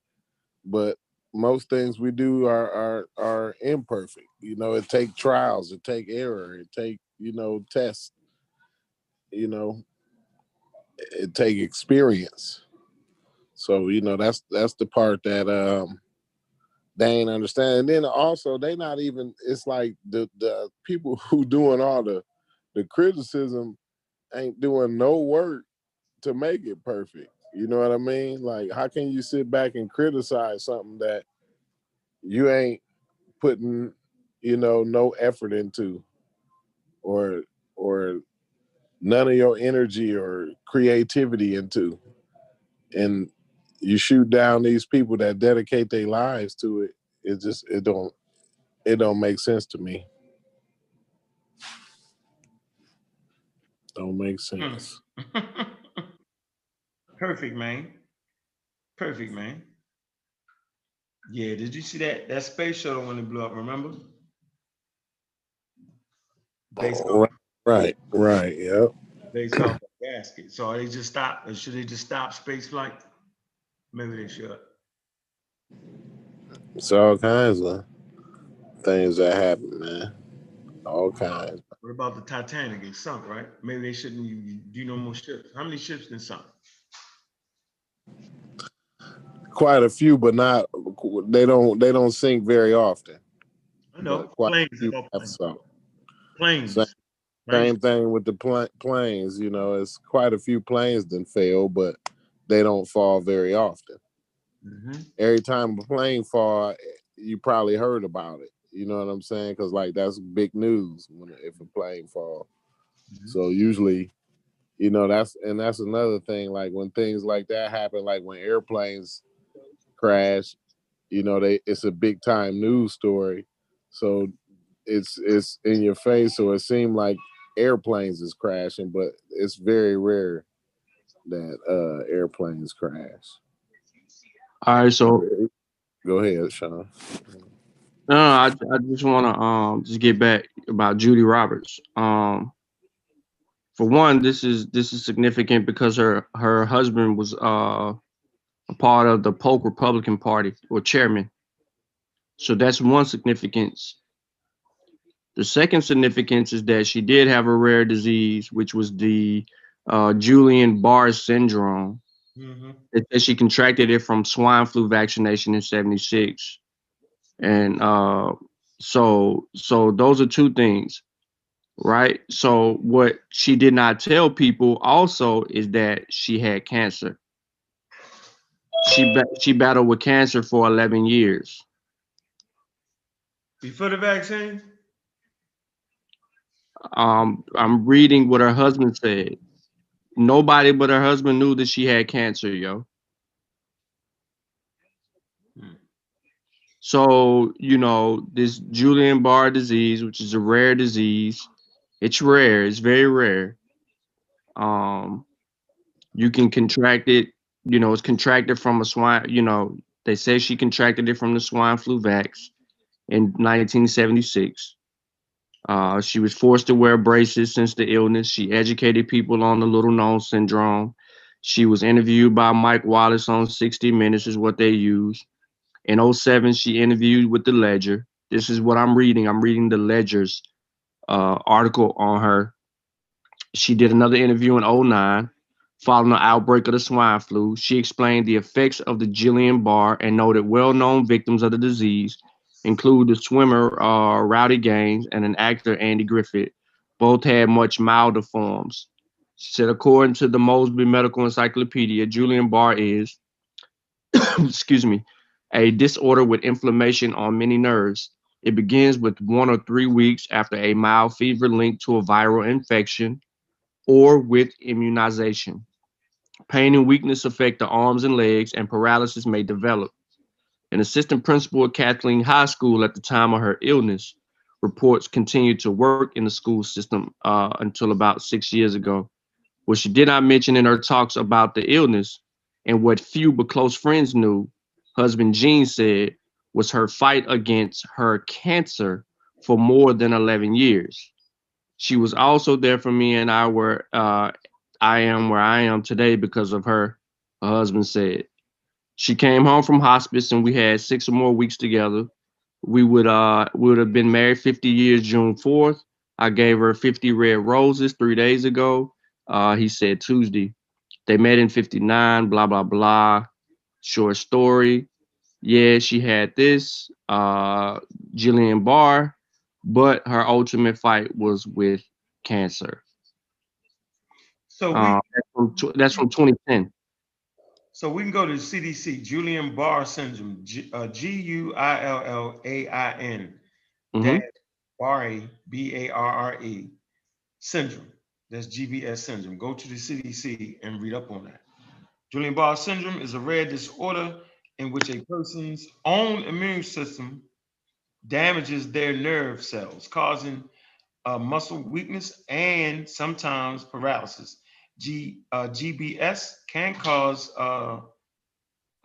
but most things we do are imperfect. It take trials, it take error, it take tests. It take experience. So that's the part that they ain't understand. And then also they not even. It's like the people who doing all the criticism ain't doing no work to make it perfect. You know what I mean? Like, how can you sit back and criticize something that you ain't putting, no effort into, or none of your energy or creativity into, and you shoot down these people that dedicate their lives to it? It don't make sense to me. Don't make sense. Perfect, man. Perfect, man. Yeah, did you see that space shuttle when it blew up? Remember? Based off, Right. Yep. based off the gasket. So are they just stop, or should they just stop space flight? Maybe they should. It's all kinds of things that happen, man. All kinds. What about the Titanic? It sunk, right? Maybe they shouldn't do no more ships. How many ships been sunk? Quite a few, but not. They don't sink very often. I know. But quite Planes. a few About have planes. sunk. Planes. Same, Right? same thing with the planes. It's quite a few planes that fail, but they don't fall very often. Mm-hmm. Every time a plane fall, you probably heard about it. You know what I'm saying? Because like that's big news if a plane fall. Mm-hmm. So usually, that's another thing. Like when things like that happen, like when airplanes crash, it's a big time news story. So it's in your face. So it seemed like airplanes is crashing, but it's very rare that airplanes crash. All right, so Go ahead, Sean. no, I just want to just get back about Judy Roberts. For one, this is significant because her husband was a part of the Polk Republican Party or chairman. So that's one significance. The second significance is that she did have a rare disease, which was the Guillain-Barré syndrome. Mm-hmm. It says she contracted it from swine flu vaccination in '76, and so those are two things, right? So what she did not tell people also is that she had cancer. She battled with cancer for 11 years. Before the vaccine? I'm reading what her husband said. Nobody but her husband knew that she had cancer, yo. So, this Guillain-Barré disease, which is a rare disease, it's rare, it's very rare. You can contract it, it's contracted from a swine, they say she contracted it from the swine flu vax in 1976. She was forced to wear braces since the illness. She educated people on the little known syndrome. She was interviewed by Mike Wallace on 60 Minutes, is what they use. In 2007, she interviewed with the Ledger. This is what I'm reading. I'm reading the Ledger's article on her. She did another interview in 2009 following the outbreak of the swine flu. She explained the effects of the Guillain-Barré and noted well-known victims of the disease include the swimmer Rowdy Gaines and an actor Andy Griffith. Both had much milder forms. She said, according to the Mosby Medical Encyclopedia, Guillain-Barré is, excuse me, a disorder with inflammation on many nerves. It begins with 1 or 3 weeks after a mild fever linked to a viral infection or with immunization. Pain and weakness affect the arms and legs, and paralysis may develop. An assistant principal at Kathleen High School at the time of her illness reports continued to work in the school system until about 6 years ago. What she did not mention in her talks about the illness, and what few but close friends knew, husband Gene said, was her fight against her cancer for more than 11 years. She was also there for me, and I am where I am today because of her husband said. She came home from hospice and we had 6 or more weeks together. We would have been married 50 years June 4th. I gave her 50 red roses 3 days ago. He said Tuesday. They met in 59, blah, blah, blah. Short story. Yeah, she had this, Guillain-Barré, but her ultimate fight was with cancer. So That's from 2010. So we can go to the CDC, Guillain-Barré syndrome, Guillain Mm-hmm. Barré, Barre syndrome. That's GBS syndrome. Go to the CDC and read up on that. Guillain-Barré syndrome is a rare disorder in which a person's own immune system damages their nerve cells, causing muscle weakness and sometimes paralysis. GBS can cause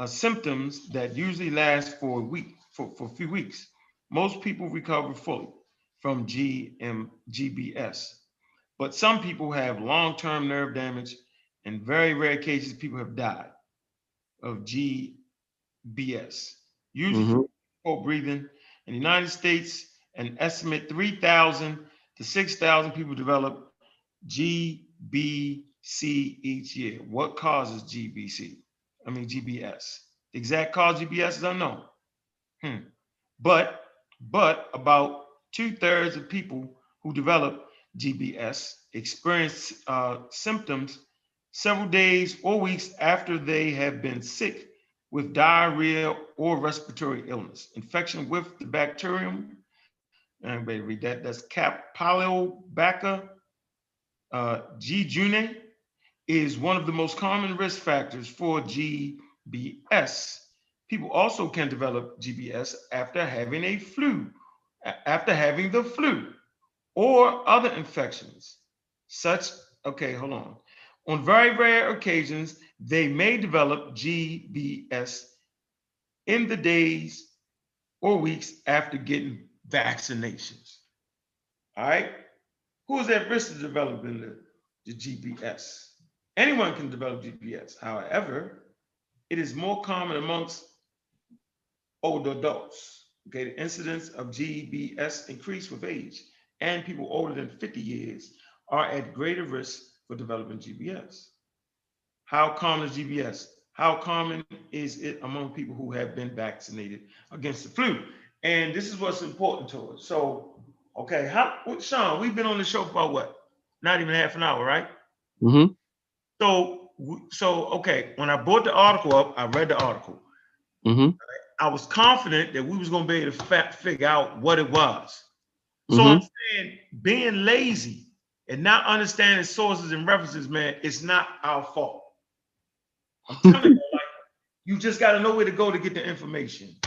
symptoms that usually last for a week, for a few weeks. Most people recover fully from GBS, but some people have long-term nerve damage. In very rare cases, people have died of GBS, usually Mm-hmm. from difficult breathing. In the United States, an estimate 3,000 to 6,000 people develop GBC each year. What causes GBS? The exact cause of GBS is unknown. But about 2/3 of people who develop GBS experience symptoms several days or weeks after they have been sick with diarrhea or respiratory illness. Infection with the bacterium, everybody read that, that's Campylobacter jejuni, is one of the most common risk factors for GBS. People also can develop GBS after having the flu or other infections, such, okay, hold on. On very rare occasions, they may develop GBS in the days or weeks after getting vaccinations. All right? Who is at risk of developing the GBS? Anyone can develop GBS. However, it is more common amongst older adults. Okay, the incidence of GBS increase with age, and people older than 50 years are at greater risk for developing GBS. How common is GBS? How common is it among people who have been vaccinated against the flu? And this is what's important to us. So, okay, Sean, we've been on the show for what? Not even half an hour, right? Mm-hmm. So okay, when I brought the article up, I read the article. Mm-hmm. I was confident that we was gonna be able to figure out what it was. So Mm-hmm. I'm saying being lazy and not understanding sources and references, man, it's not our fault. I'm telling you, like, you just got to know where to go to get the information.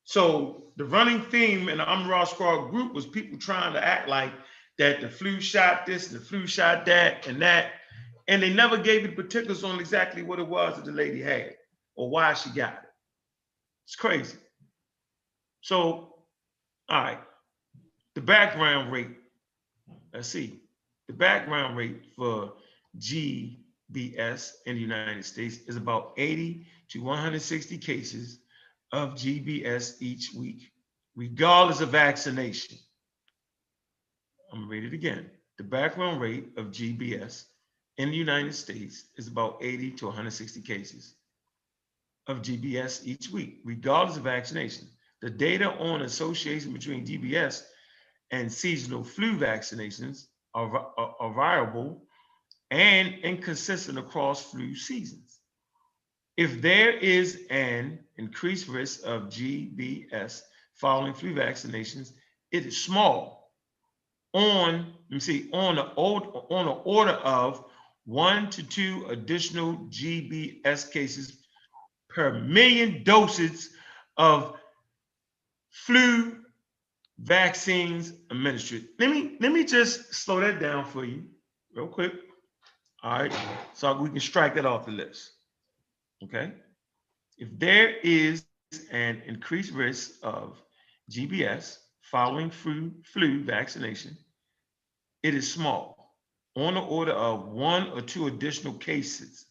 So the running theme in the I'm Raw Squad group was people trying to act like that the flu shot this, the flu shot that, and that, and they never gave you the particulars on exactly what it was that the lady had or why she got it. It's crazy. So, all right, the background rate. Let's see. The background rate for GBS in the United States is about 80 to 160 cases of GBS each week, regardless of vaccination. I'm gonna read it again. The background rate of GBS in the United States is about 80 to 160 cases of GBS each week, regardless of vaccination. The data on association between GBS and seasonal flu vaccinations are variable and inconsistent across flu seasons. If there is an increased risk of GBS following flu vaccinations, it is small. On the order of 1 to 2 additional GBS cases per million doses of flu vaccines administered. Let me just slow that down for you real quick. All right, so we can strike that off the list. Okay, if there is an increased risk of GBS following flu vaccination, it is small, on the order of 1 or 2 additional cases,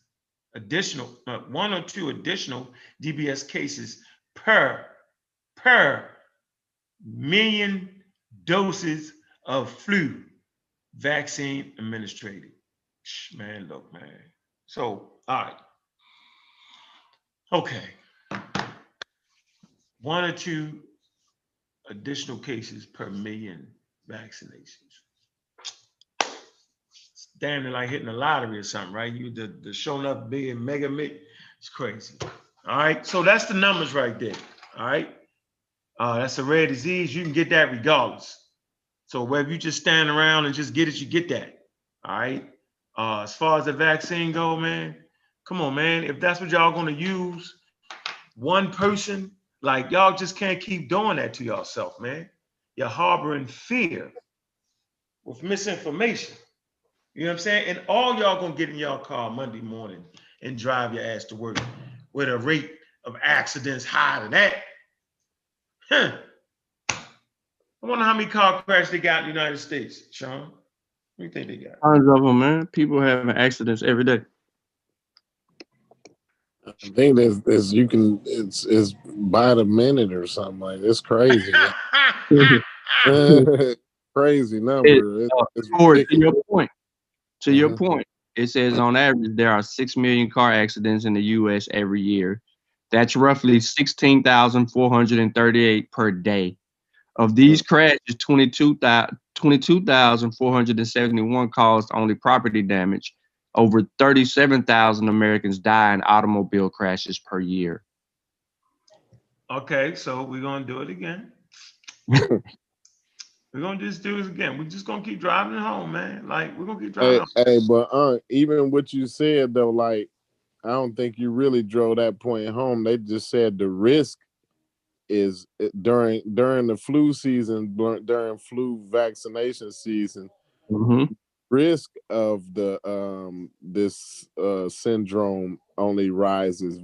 one or two additional GBS cases per million doses of flu vaccine administered. Man, look, man. So, all right. Okay. 1 or 2 additional cases per million vaccinations. It's damn near like hitting the lottery or something, right? You the showing up big and mega It's crazy. All right, so that's the numbers right there. All right, that's a rare disease. You can get that regardless. So whether you just stand around and just get it, you get that. All right. As far as the vaccine go, man, come on, man. If that's what y'all gonna use, one person, like y'all just can't keep doing that to yourself, man. You're harboring fear with misinformation. You know what I'm saying? And all y'all gonna get in y'all car Monday morning and drive your ass to work with a rate of accidents higher than that. Huh. I wonder how many car crashes they got in the United States, Sean. What do you think they got? Tons of them, man. People having accidents every day. I think there's you can it's by the minute or something like it's crazy. Crazy number. It's Corey, to ridiculous. your point. To your point, it says on average there are 6 million car accidents in the U.S. every year. That's roughly 16,438 per day. Of these crashes, 22,471 caused only property damage. Over 37,000 Americans die in automobile crashes per year. Okay, so we're gonna do it again. We're gonna just do this again. We're just gonna keep driving it home, man. Like we're gonna keep driving Hey, it home. but even what you said though, like I don't think you really drove that point home. They just said the risk is during the flu season, during flu vaccination season, risk of the this syndrome only rises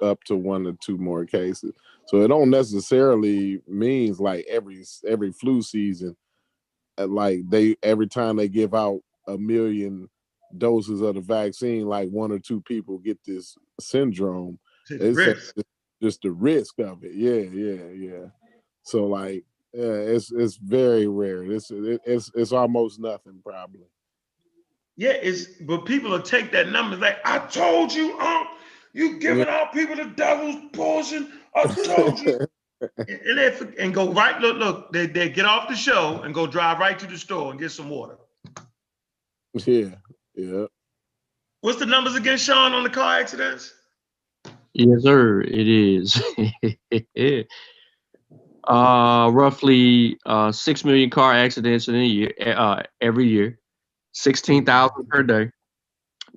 up to 1 to 2 more cases. So it don't necessarily means like every flu season, like every time they give out 1 million doses of the vaccine, like 1 or 2 people get this syndrome. It's just the risk of it. Yeah. So like, it's very rare. It's almost nothing probably. Yeah, but people will take that number like, I told you, you giving out people the devil's poison. I told you. and go right, look, they get off the show and go drive right to the store and get some water. Yeah. What's the numbers again, Sean, on the car accidents? Yes, sir, it is. Roughly 6 million car accidents in a year, every year, 16,000 per day.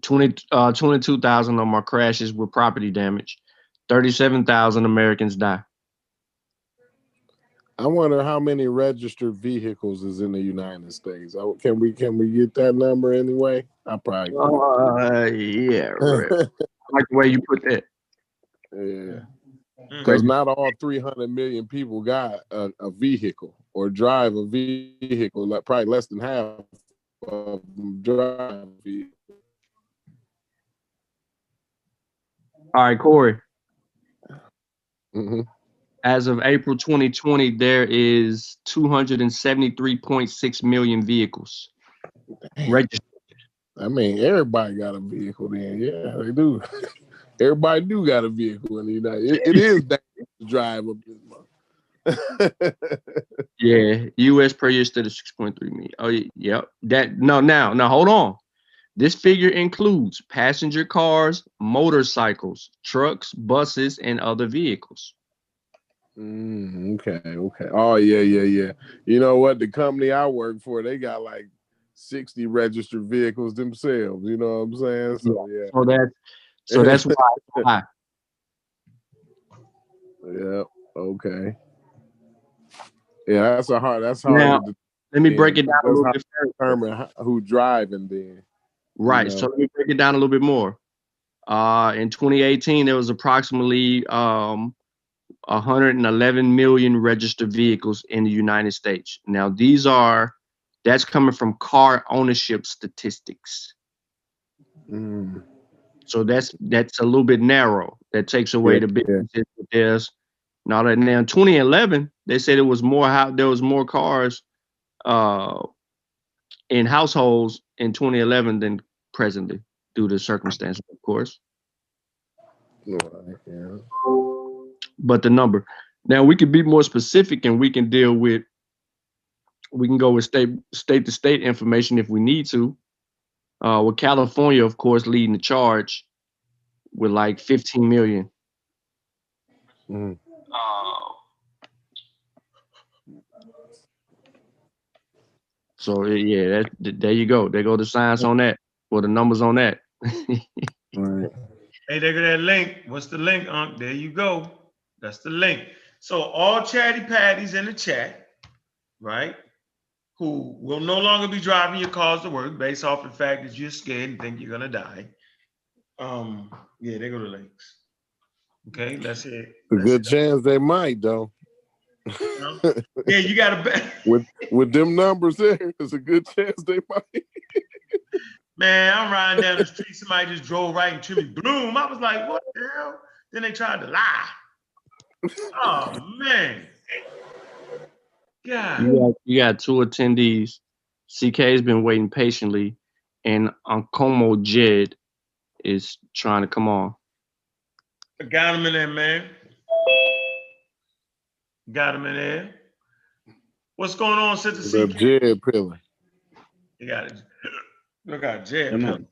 22,000 of my crashes with property damage. 37,000 Americans die. I wonder how many registered vehicles is in the United States. Can we get that number anyway? I probably yeah, right. I like the way you put that. Yeah, because not all 300 million people got a vehicle or drive a vehicle. Like probably less than half of them drive a vehicle. All right, Corey. As of April 2020, there is 273.6 million vehicles registered. I mean, everybody got a vehicle then. Yeah, they do. Everybody do got a vehicle in the United. It is dangerous to drive up this month. Yeah, U.S. per year stood at 6.3 million. Oh, yeah. Now, hold on. This figure includes passenger cars, motorcycles, trucks, buses, and other vehicles. Okay. Oh, yeah. You know what? The company I work for, they got like 60 registered vehicles themselves. You know what I'm saying? So yeah. So that's why. Yeah. Okay. Yeah, that's hard. Now, let me break it down a little bit further. Determine who driving then. Right. You know? So let me break it down a little bit more. In 2018, there was approximately 111 million registered vehicles in the United States. Now, that's coming from car ownership statistics. So that's a little bit narrow. That takes away the businesses. There's now that now in 2011, they said there was more cars in households in 2011 than presently, due to circumstances, of course. But the number. Now we can be more specific and we can go with state to state information if we need to. With California, of course, leading the charge with like 15 million. Mm. So yeah, there you go. There go the science on that, or the numbers on that. Right. Hey, there go that link. What's the link, Unc? There you go. That's the link. So all chatty patties in the chat, right? Who will no longer be driving your cars to work based off the fact that you're scared and think you're gonna die. Yeah, there go the links. Okay, let's hear it. A Let's good hear chance they might though. it. Yeah, you gotta bet. With them numbers there, there's a good chance they might. Man, I'm riding down the street. Somebody just drove right into me. Bloom. I was like, what the hell? Then they tried to lie. Oh man. Yeah. You got two attendees. CK has been waiting patiently, and Ankomo Jed is trying to come on. I got him in there, man. Got him in there. What's going on, Sister The CK? Jed Pillar. You got it. Look out, Jed. Come on.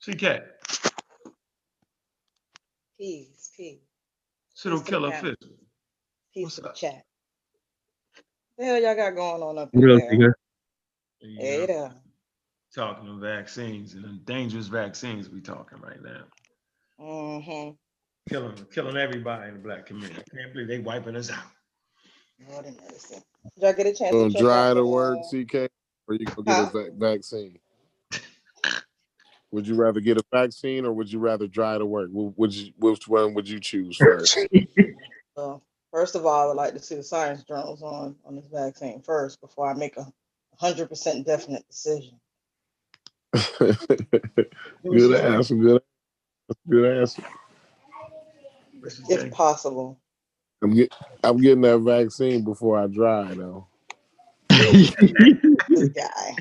CK. Peace. Pseudo Peace to the Killer panel. Official. Peace What's to the up? chat. The hell y'all got going on up in What else there? you got? You Hey know, there. talking of vaccines and the dangerous vaccines we talking right now. Killing everybody in the black community. I can't believe they wiping us out. Lord have mercy. Did y'all get a chance to Gonna check out drive the to work, CK, or you gonna get a vaccine? Would you rather get a vaccine or would you rather drive to work? Which one would you choose first? First of all, I would like to see the science journals on this vaccine first before I make a 100% definite decision. Good answer. Good answer. If possible. I'm getting that vaccine before I drive though. This guy.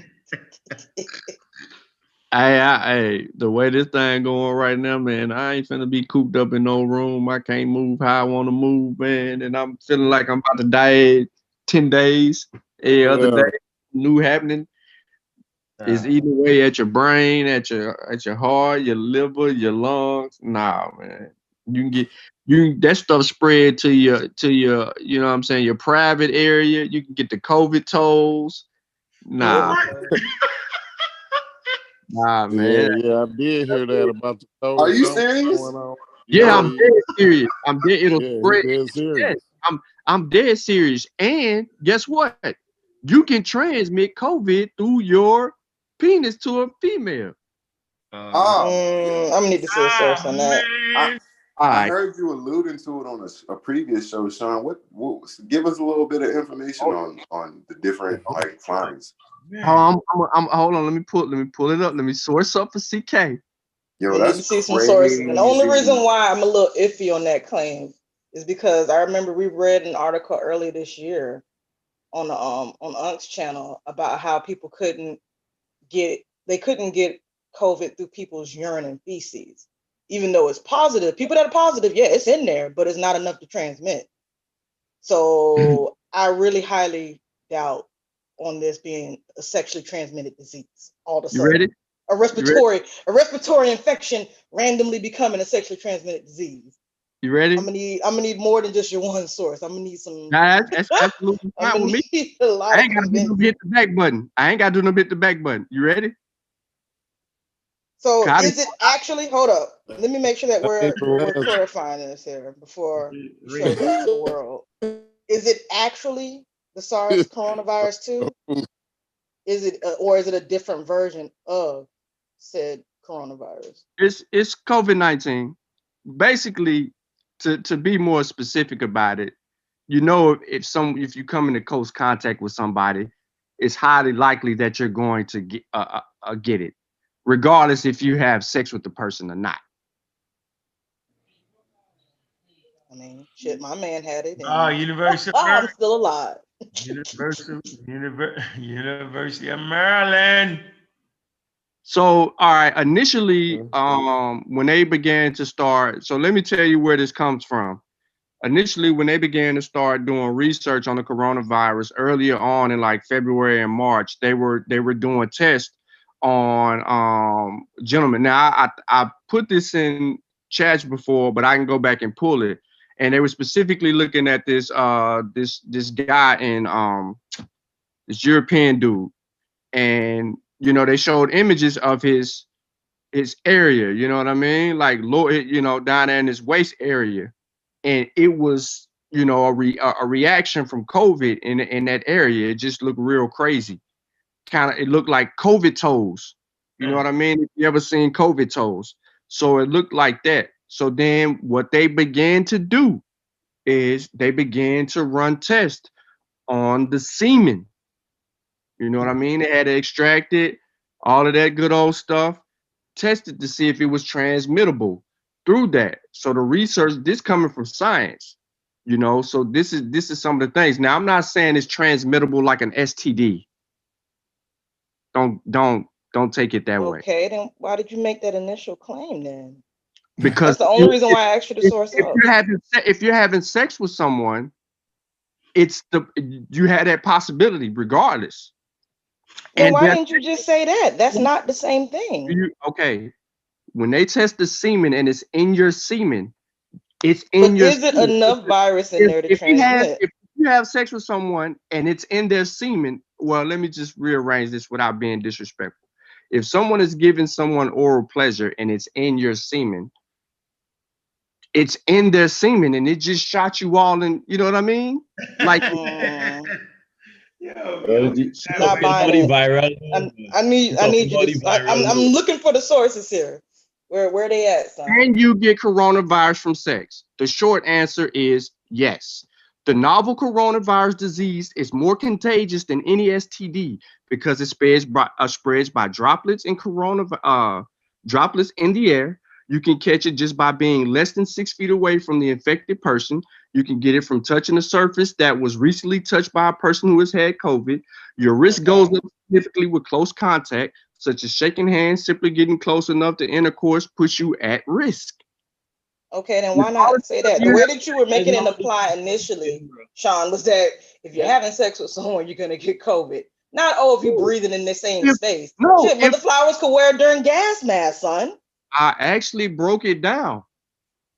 Hey, the way this thing going right now, man, I ain't finna be cooped up in no room. I can't move how I want to move, man, and I'm feeling like I'm about to die 10 days. Every other day, new happening. It's eating away at your brain, at your heart, your liver, your lungs. Nah, man. You can get that stuff spread to your, you know what I'm saying, your private area. You can get the COVID tolls. Nah. Nah, man. Yeah, I did hear that about the COVID. Are you serious? Going on. Yeah, I'm dead serious. I'm dead. It'll spread. Dead serious. Yes, I'm dead serious. And guess what? You can transmit COVID through your penis to a female. I'm gonna need to see a source on that. I heard you alluding to it on a previous show, Sean. What give us a little bit of information on the different like clients. I'm hold on. Let me pull it up. Let me source up for CK. Yo, We need to see some sources. And the only reason why I'm a little iffy on that claim is because I remember we read an article earlier this year on Unc's channel about how people couldn't get COVID through people's urine and feces, even though it's positive. People that are positive, yeah, it's in there, but it's not enough to transmit. So I really highly doubt on this being a sexually transmitted disease all of a sudden. You ready? A respiratory infection randomly becoming a sexually transmitted disease. You ready? I'm gonna need more than just your one source. I'm gonna need some. That's absolutely fine with me. I ain't gotta do no hit the back button. Hit the back button. You ready? So is it actually? Hold up. Let me make sure that we're clarifying this here before we show this to the world. Is it actually the SARS coronavirus 2? Is it or is it a different version of said coronavirus? It's COVID-19. Basically, to be more specific about it, you know, if you come into close contact with somebody, it's highly likely that you're going to get it, regardless if you have sex with the person or not. I mean, shit, my man had it. University of I'm Maryland. still alive. University of Maryland. So, all right, initially, when they began to start, so let me tell you where this comes from. Initially, when they began to start doing research on the coronavirus earlier on in like February and March, they were doing tests on gentlemen. Now, I put this in chats before, but I can go back and pull it. And they were specifically looking at this this guy in this European dude, and you know they showed images of his area. You know what I mean? Like low, you know, down there in his waist area, and it was you know a reaction from COVID in that area. It just looked real crazy. Kind of, it looked like COVID toes. You know what I mean? If you ever seen COVID toes, so it looked like that. So then what they began to do is they began to run tests on the semen. You know what I mean? They had to extract it, all of that good old stuff, tested to see if it was transmittable through that. So the research, this coming from science, you know, so this is some of the things. Now I'm not saying it's transmittable like an STD. Don't take it that way. Okay, then why did you make that initial claim then? Because that's the only reason why I asked you to source up. If you're having sex with someone, you had that possibility regardless. Then And why didn't you just say that? That's not the same thing. Okay, when they test the semen and it's in your semen, it's in your. Is it enough virus in there to transmit? If you have sex with someone and it's in their semen, well, let me just rearrange this without being disrespectful. If someone is giving someone oral pleasure and it's in your semen, it's in their semen and it just shot you all in, you know what I mean? Like not buying it. I need you to I'm looking for the sources here. Where they at, son? Can you get coronavirus from sex? The short answer is yes. The novel coronavirus disease is more contagious than any STD because it spreads by droplets in droplets in the air. You can catch it just by being less than 6 feet away from the infected person. You can get it from touching a surface that was recently touched by a person who has had COVID. Your risk goes up significantly with close contact, such as shaking hands. Simply getting close enough to intercourse puts you at risk. Okay, then why not say that? The way that you were making it apply initially, Sean, was that if you're having sex with someone, you're gonna get COVID. Not if you're breathing in the same space. Shit, but the flowers could wear during gas masks, son. I actually broke it down.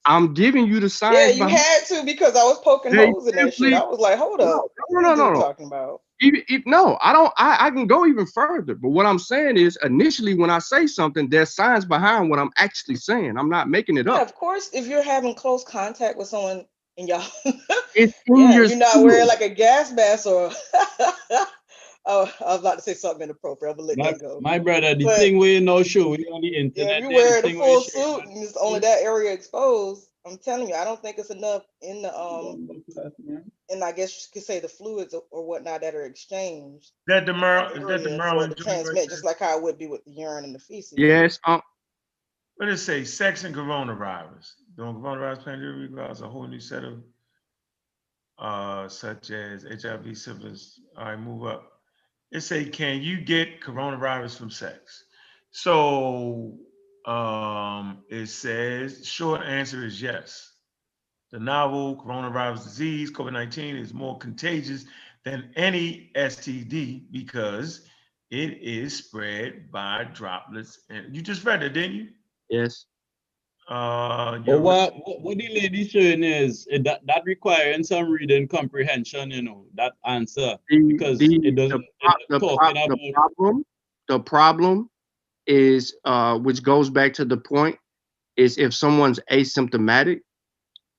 I'm giving you the science. Yeah, you had to because I was poking holes in that shit. I was like, hold up. No. Talking about? No, I don't. I can go even further. But what I'm saying is, initially, when I say something, there's science behind what I'm actually saying. I'm not making it up. Yeah, of course, if you're having close contact with someone and y'all, it's you're not wearing like a gas mask or. Oh, I was about to say something inappropriate, but let that go. My brother, the thing we know show we on the internet. Yeah, if you wear the full suit and it's only that area exposed, I'm telling you, I don't think it's enough in the and I guess you could say the fluids or whatnot that are exchanged. Is that the Maryland transmit just like how it would be with the urine and the feces? Yes. What does it say? Sex and coronavirus. During coronavirus pandemic requires a whole new set of such as HIV, syphilis. All right, move up. It say, can you get coronavirus from sex? So it says, short answer is yes. The novel coronavirus disease, COVID-19, is more contagious than any STD because it is spread by droplets. And you just read it, didn't you? Yes. But what the lady showing is that requiring some reading comprehension, you know, that answer, because it doesn't. The problem is, which goes back to the point, is if someone's asymptomatic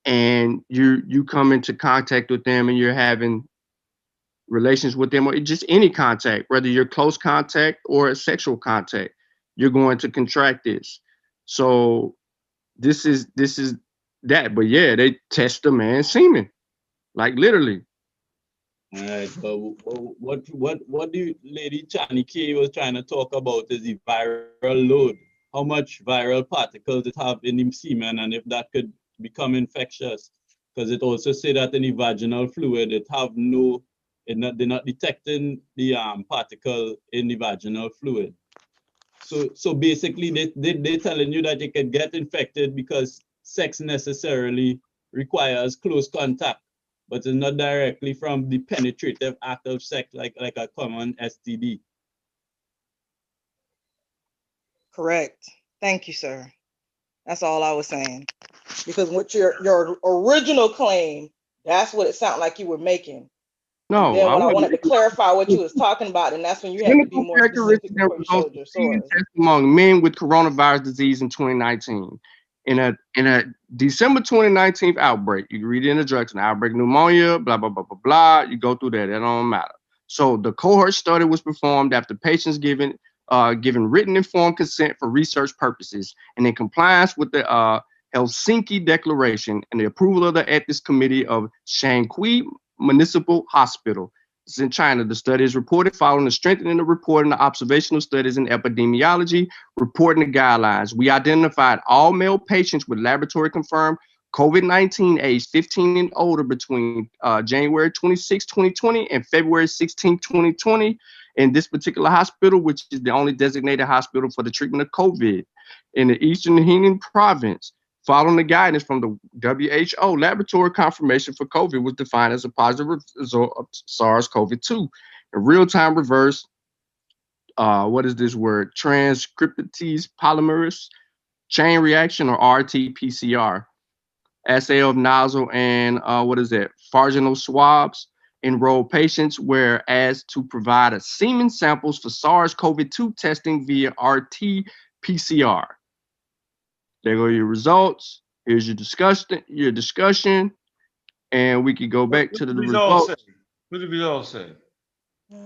and you come into contact with them and you're having relations with them, or just any contact, whether you're close contact or a sexual contact, you're going to contract this. So this is that. But yeah, they test the man's semen, like literally. All right, but what the lady Chani K was trying to talk about is the viral load. How much viral particles it have in the semen, and if that could become infectious. Because it also say that in the vaginal fluid, it have they're not detecting the particle in the vaginal fluid. So basically, they're telling you that you can get infected because sex necessarily requires close contact, but it's not directly from the penetrative act of sex like a common STD. Correct. Thank you, sir. That's all I was saying. Because what your original claim, that's what it sounded like you were making. And No, then I when I wasn't. wanted to clarify what you was talking about, and that's when you had to be Clinical more specific characteristics and before you results showed your of semen source. tests among men with coronavirus disease in 2019. In a December 2019 outbreak, you can read it in the drugs, an outbreak of pneumonia, blah, blah, blah, blah, blah. You go through that, it don't matter. So the cohort study was performed after patients given written informed consent for research purposes and in compliance with the Helsinki Declaration and the approval of the Ethics Committee of Shaanxi Municipal Hospital. This is in China. The study is reported following the strengthening of reporting the observational studies in epidemiology, reporting the guidelines. We identified all male patients with laboratory confirmed COVID-19 age 15 and older between January 26, 2020 and February 16, 2020 in this particular hospital, which is the only designated hospital for the treatment of COVID in the Eastern Henan province. Following the guidance from the WHO, laboratory confirmation for COVID was defined as a positive result of SARS-CoV-2. A real-time reverse, what is this word? Transcriptase polymerase chain reaction, or RT-PCR. Assay of nozzle and pharyngeal swabs enrolled patients, whereas to provide a semen samples for SARS-CoV-2 testing via RT-PCR. There go your results. Here's your discussion, and we could go back to the results. What did the results say?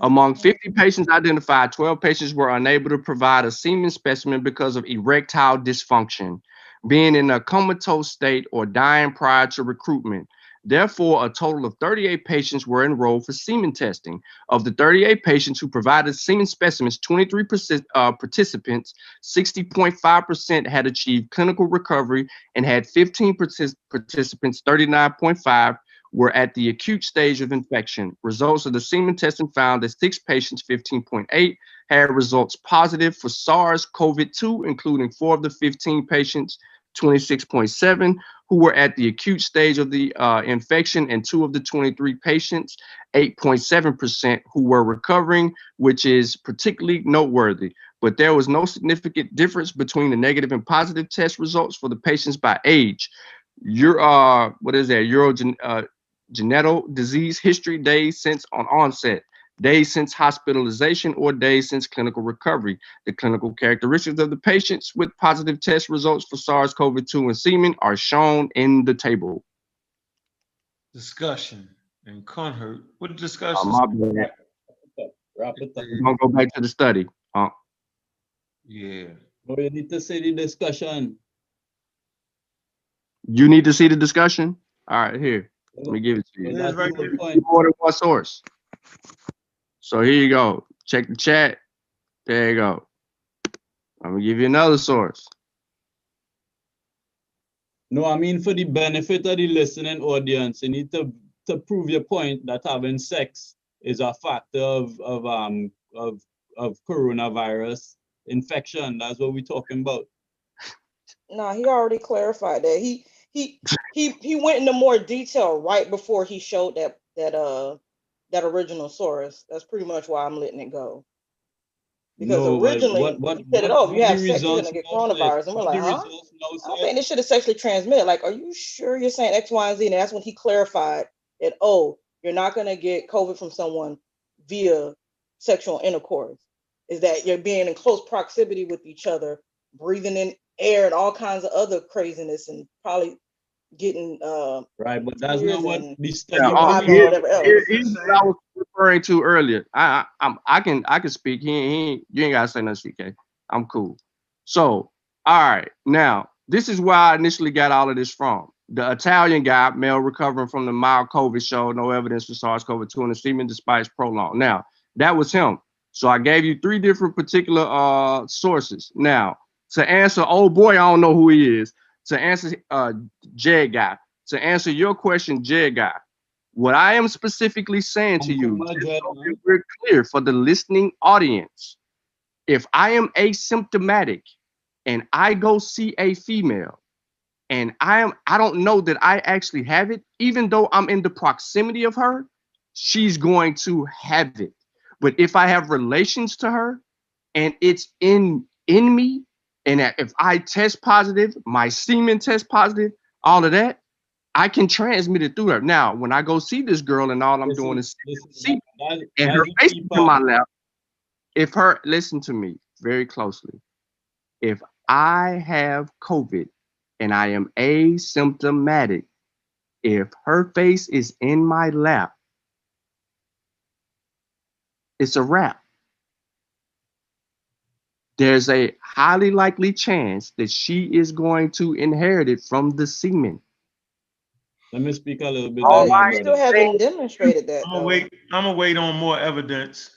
Among 50 patients identified, 12 patients were unable to provide a semen specimen because of erectile dysfunction, being in a comatose state, or dying prior to recruitment. Therefore, a total of 38 patients were enrolled for semen testing. Of the 38 patients who provided semen specimens, 23 participants, 60.5% had achieved clinical recovery, and had 15 participants, 39.5%, were at the acute stage of infection. Results of the semen testing found that 6 patients, 15.8%, had results positive for SARS-CoV-2, including 4 of the 15 patients, 26.7%, who were at the acute stage of the infection, and 2 of the 23 patients, 8.7%, who were recovering, which is particularly noteworthy. But there was no significant difference between the negative and positive test results for the patients by age. Genital disease history, days since onset, days since hospitalization, or days since clinical recovery. The clinical characteristics of the patients with positive test results for SARS-CoV-2 and semen are shown in the table. Discussion and Conhert. What discussion? My bad. Wrap it up. We're gonna go back to the study. Yeah. No, you need to say the discussion. You need to see the discussion? All right, here. Let me give it to you. That's right the there. point. More than one source. So here you go. Check the chat. There you go. I'm gonna give you another source. No, I mean, for the benefit of the listening audience, you need to prove your point that having sex is a factor of coronavirus infection. That's what we're talking about. No, he already clarified that. He went into more detail right before he showed that original source. That's pretty much why I'm letting it go. Because No, originally what he said it, oh, if you have the sex, you're results gonna get now say? coronavirus. And we're What like, the huh? results now I don't say? think this shit is sexually transmitted. Like, are you sure you're saying X, Y, and Z? And that's when he clarified that, oh, you're not gonna get COVID from someone via sexual intercourse. Is that you're being in close proximity with each other, breathing in air and all kinds of other craziness, and probably getting Right, but that's tears not what and the study saliva was or about. whatever else. Here's what I was referring to earlier. I can speak. You ain't gotta say nothing, CK. I'm cool. So, all right, now this is where I initially got all of this from. The Italian guy, male recovering from the mild COVID, showed no evidence for SARS-CoV-2 in the semen despite its prolonged. Now, that was him. So I gave you 3 different particular sources. Now, to answer, oh boy, I don't know who he is. To answer Jed guy. To answer your question, Jed guy. What I am specifically saying to you, just so that we're clear for the listening audience, if I am asymptomatic and I go see a female and I don't know that I actually have it, even though I'm in the proximity of her, she's going to have it. But if I have relations to her and it's in me And if I test positive, my semen test positive, all of that, I can transmit it through her. Now, when I go see this girl and all I'm doing is see, and her face is in my lap. If her, listen to me very closely. If I have COVID and I am asymptomatic, if her face is in my lap, it's a wrap. There's a highly likely chance that she is going to inherit it from the semen. Let me speak a little bit. You still haven't demonstrated that. I'm gonna wait on more evidence.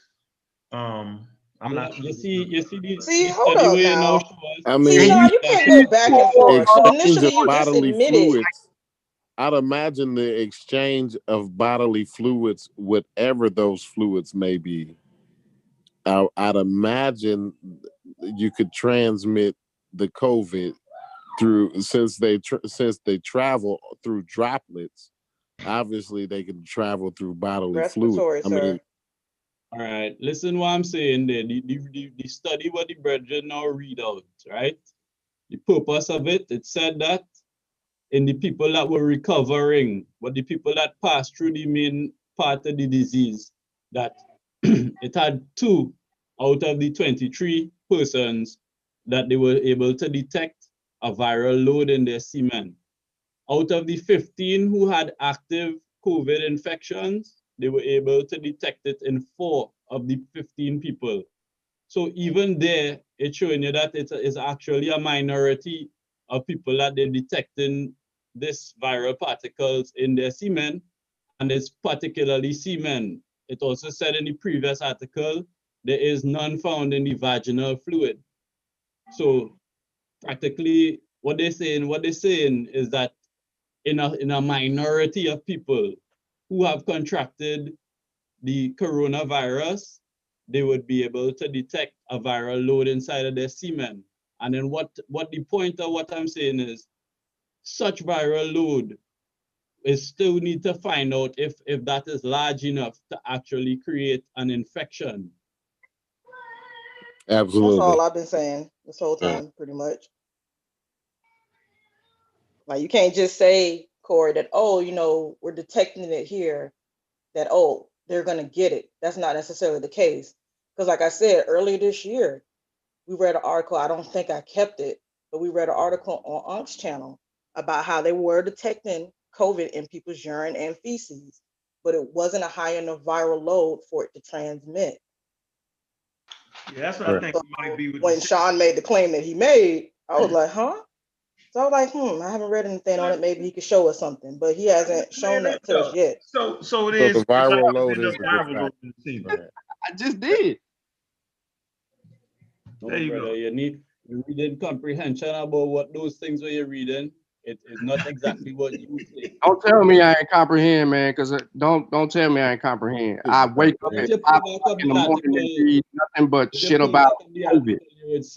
I'm not. You see See, the hold study up where now. show us. I See, mean, Sean, you can't go back and forth. So initially, you just admitted. I'd imagine the exchange of bodily fluids, whatever those fluids may be, I'd imagine you could transmit the COVID through, since they travel through droplets. Obviously, they can travel through bodily fluid. I mean, all right, listen what I'm saying there. The study what the brethren now read out, right? The purpose of it, it said that in the people that were recovering, but the people that passed through the main part of the disease, that it had 2 out of the 23 persons that they were able to detect a viral load in their semen. Out of the 15 who had active COVID infections, they were able to detect it in 4 of the 15 people. So even there, it's showing you that it is actually a minority of people that they're detecting this viral particles in their semen, and it's particularly semen. It also said in the previous article, there is none found in the vaginal fluid. So practically what they're saying is that in a minority of people who have contracted the coronavirus, they would be able to detect a viral load inside of their semen. And then what the point of what I'm saying is, such viral load is still need to find out if that is large enough to actually create an infection. Absolutely. That's all I've been saying this whole time, pretty much. Like, you can't just say, Corey, that, oh, you know, we're detecting it here, that, oh, they're going to get it. That's not necessarily the case. Because like I said, earlier this year, we read an article, I don't think I kept it, but we read an article on Unc's channel about how they were detecting COVID in people's urine and feces, but it wasn't a high enough viral load for it to transmit. Yeah, that's what I think it might be with when Sean made the claim that he made, I was like, huh? So I was like, I haven't read anything on it. Maybe he could show us something, but he hasn't shown that to us yet. So it So is. the viral load the is a viral good load fact. in the semen. I just did. There you go. You need reading comprehension about what those things where you're reading. It is not exactly what you say. Don't tell me I ain't comprehend, man, because don't tell me I ain't comprehend. I wake up at 5 o'clock in the morning and read nothing but shit about COVID.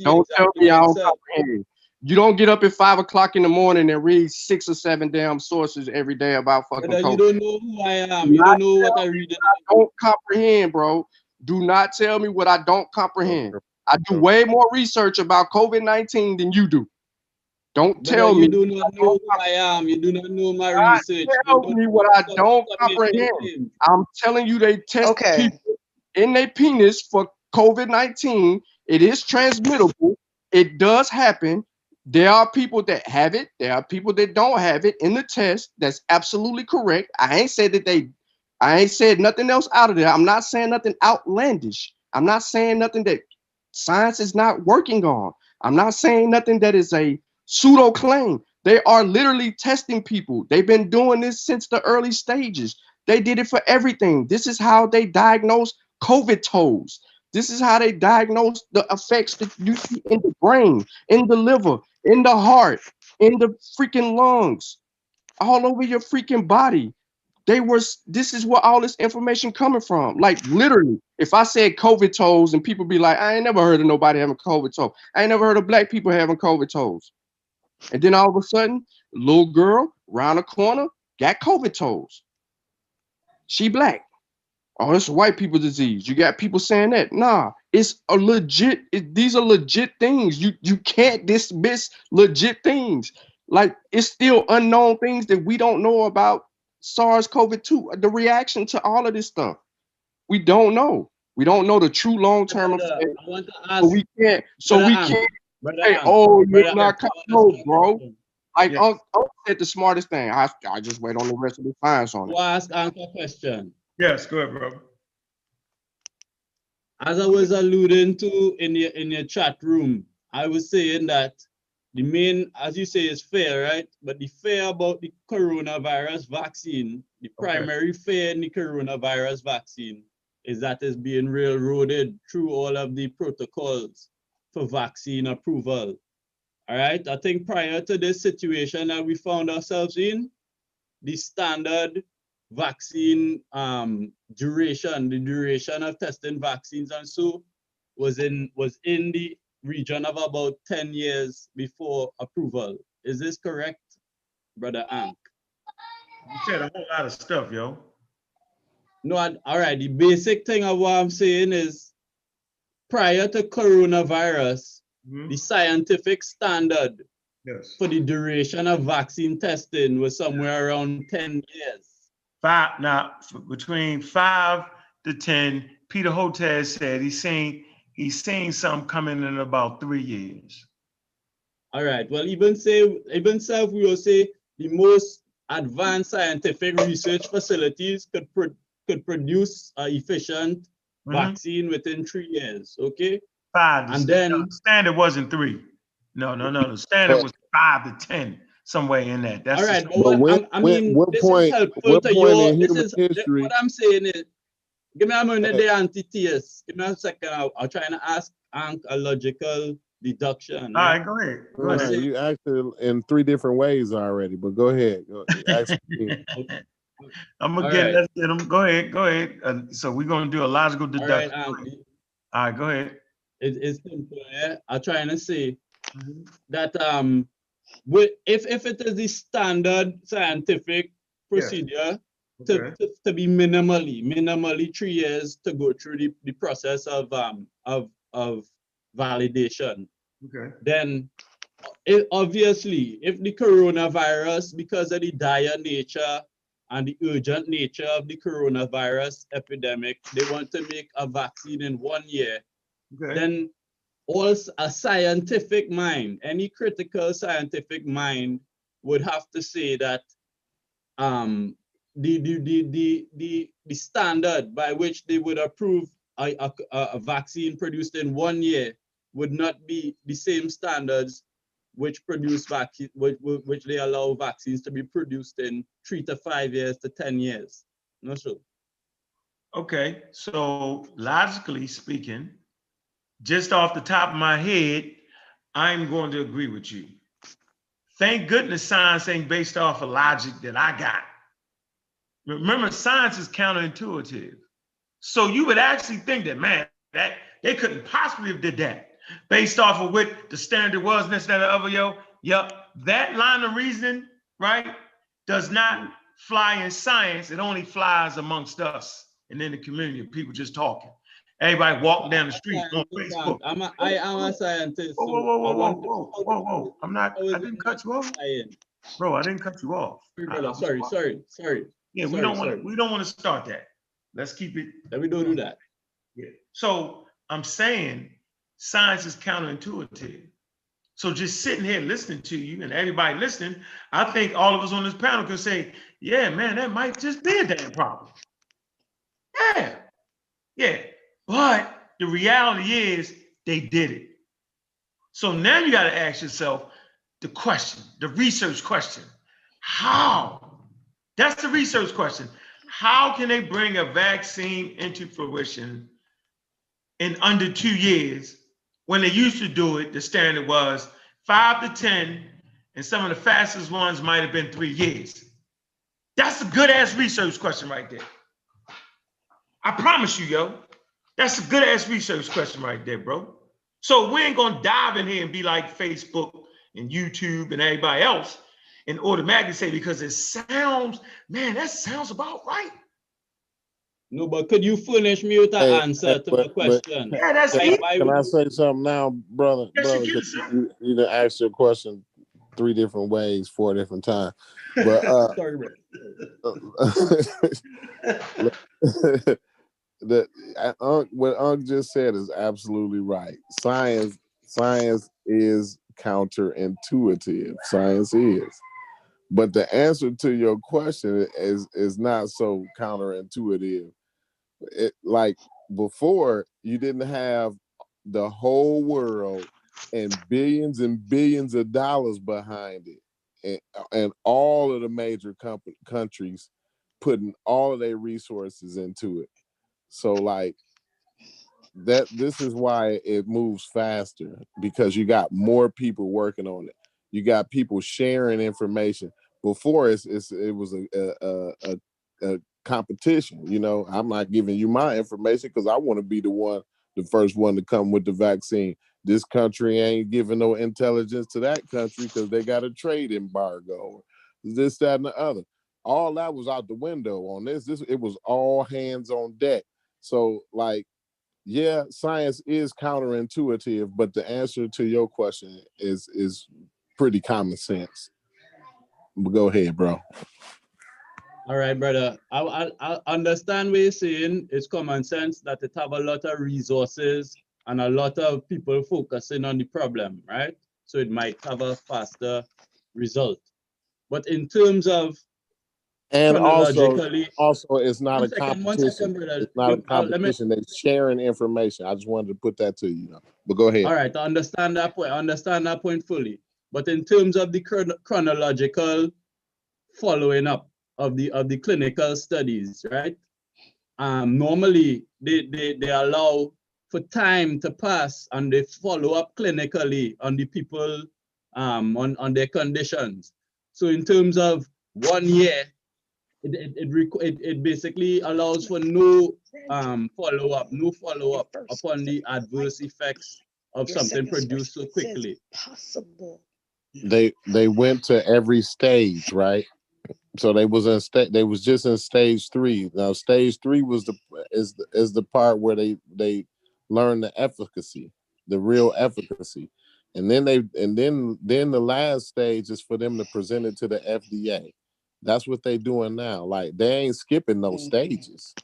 Don't tell me I don't comprehend. You don't get up at 5 o'clock in the morning and read 6 or 7 damn sources every day about fucking COVID. You don't know who I am. You don't know what I read. I don't comprehend, bro. Do not tell me what I don't comprehend. I do way more research about COVID-19 than you do. Don't tell me. You do not know who I am. You do not know my research. Tell me what I don't comprehend. I'm telling you, they test people in their penis for COVID-19. It is transmittable. It does happen. There are people that have it. There are people that don't have it in the test. That's absolutely correct. I ain't said nothing else out of there. I'm not saying nothing outlandish. I'm not saying nothing that science is not working on. I'm not saying nothing that is a pseudo claim. They are literally testing people. They've been doing this since the early stages. They did it for everything. This is how they diagnose COVID toes. This is how they diagnose the effects that you see in the brain, in the liver, in the heart, in the freaking lungs, all over your freaking body. This is where all this information coming from. Like, literally, if I said COVID toes and people be like, I ain't never heard of nobody having COVID toes. I ain't never heard of black people having COVID toes. And then all of a sudden, little girl round the corner got COVID toes. She black. Oh, it's a white people disease. You got people saying that. Nah, It's a legit. These are legit things. You can't dismiss legit things. Like it's still unknown things that we don't know about SARS-CoV-2. The reaction to all of this stuff, we don't know. We don't know the true long-term Brother, effect. I want to So ask we can't. So Brother we Ang, can't Brother say, Ang, "Oh, you're Brother not Ang, no, I bro." Like Yes. Unc said the smartest thing. I just wait on the rest of the science on it. want to ask Ang a question. Yes, go ahead, bro. As I was alluding to in your chat room, I was saying that the main, as you say, is fear, right? But the fear about the coronavirus vaccine, the primary fear in the coronavirus vaccine is that it's being railroaded through all of the protocols for vaccine approval. All right. I think prior to this situation that we found ourselves in, the standard vaccine duration, the duration of testing vaccines and so was in the region of about 10 years before approval. Is this correct, Brother Ank? You said a whole lot of stuff, yo. No, all right. The basic thing of what I'm saying is prior to coronavirus, the scientific standard for the duration of vaccine testing was somewhere around 10 years. Between 5 to 10, Peter Hotez said he's seen some coming in about 3 years. All right. Well, even self, we will say the most advanced scientific research facilities could produce an efficient vaccine within 3 years. Okay. 5. And then the standard wasn't 3. No. The standard was 5 to 10, somewhere in that. That's all right. But I mean, what this point? is helpful What to point your. in This human is history? what I'm saying is. Give me a minute, the anti-theist. Give me a second. I'll try to ask Ank a logical deduction. All right, go ahead. Go ahead. You asked it in 3 different ways already, but go ahead. Ask me. I'm gonna let's get them. Go ahead. So we're gonna do a logical deduction. All right, all right, go ahead. It's simple. Yeah, I'm trying to say that if it is the standard scientific procedure to be minimally 3 years to go through the process of validation. Okay. Then obviously, if the coronavirus, because of the dire nature and the urgent nature of the coronavirus epidemic, they want to make a vaccine in 1 year, then also a scientific mind, any critical scientific mind would have to say that the standard by which they would approve a vaccine produced in 1 year would not be the same standards which produce vaccine, which they allow vaccines to be produced in 3 to 5 years to 10 years. No, sure. Okay, so logically speaking, just off the top of my head, I'm going to agree with you. Thank goodness science ain't based off of logic that I got. Remember, science is counterintuitive. So you would actually think that, man, that they couldn't possibly have did that based off of what the standard was, this, that, or other, yo. Yep, that line of reasoning, right, does not fly in science. It only flies amongst us and in the community of people just talking. Everybody walking down the street on Facebook. I am a scientist. Whoa. I didn't cut you off. Bro, I didn't cut you off. Sorry. Yeah, we don't want to start that. Let's keep it. We don't do that. Yeah. So I'm saying science is counterintuitive. So just sitting here listening to you and everybody listening, I think all of us on this panel can say, yeah, man, that might just be a damn problem. Yeah. But the reality is they did it. So now you got to ask yourself the question, the research question. How? That's the research question. How can they bring a vaccine into fruition in under 2 years when they used to do it? The standard was 5 to 10, and some of the fastest ones might have been 3 years. That's a good ass research question right there. I promise you, yo. That's a good ass research question right there, bro. So we ain't gonna dive in here and be like Facebook and YouTube and everybody else and automatically say, because it sounds, man, that sounds about right. No, but could you furnish me with an Hey, answer to the question? Yeah, that's Why, easy. why can would I you? say something now, brother? Yes, Brother, you can, 'cause sir. you done asked your question 3 different ways, 4 different times. But Sorry, bro. what Unc just said is absolutely right. Science is counterintuitive. Science is. But the answer to your question is not so counterintuitive. Like before, you didn't have the whole world and billions of dollars behind it, and all of the major countries putting all of their resources into it. So like this is why it moves faster, because you got more people working on it. You got people sharing information. Before it was a competition. You know, I'm not giving you my information because I want to be the first one to come with the vaccine. This country ain't giving no intelligence to that country because they got a trade embargo. This, that, and the other. All that was out the window on this. It was all hands on deck. So like, yeah, science is counterintuitive, but the answer to your question is pretty common sense. But go ahead, bro. All right, brother. I understand what you're saying. It's common sense that it have a lot of resources and a lot of people focusing on the problem, right? So it might have a faster result. But in terms of And chronologically, it's not a one second, competition. brother. It's not a Let me. competition. They're sharing information. I just wanted to put that to you. But go ahead. All right, I understand that point. I understand that point fully. But in terms of the chronological following up of the clinical studies, right? Normally they allow for time to pass and they follow up clinically on the people on their conditions. So in terms of 1 year, it basically allows for no follow up upon the adverse effects of something produced so quickly. Possible. They went to every stage, right? So they was just in stage 3. Now stage 3 was the part where they learn the efficacy, the real efficacy. And then the last stage is for them to present it to the FDA. That's what they doing now. Like they ain't skipping those stages.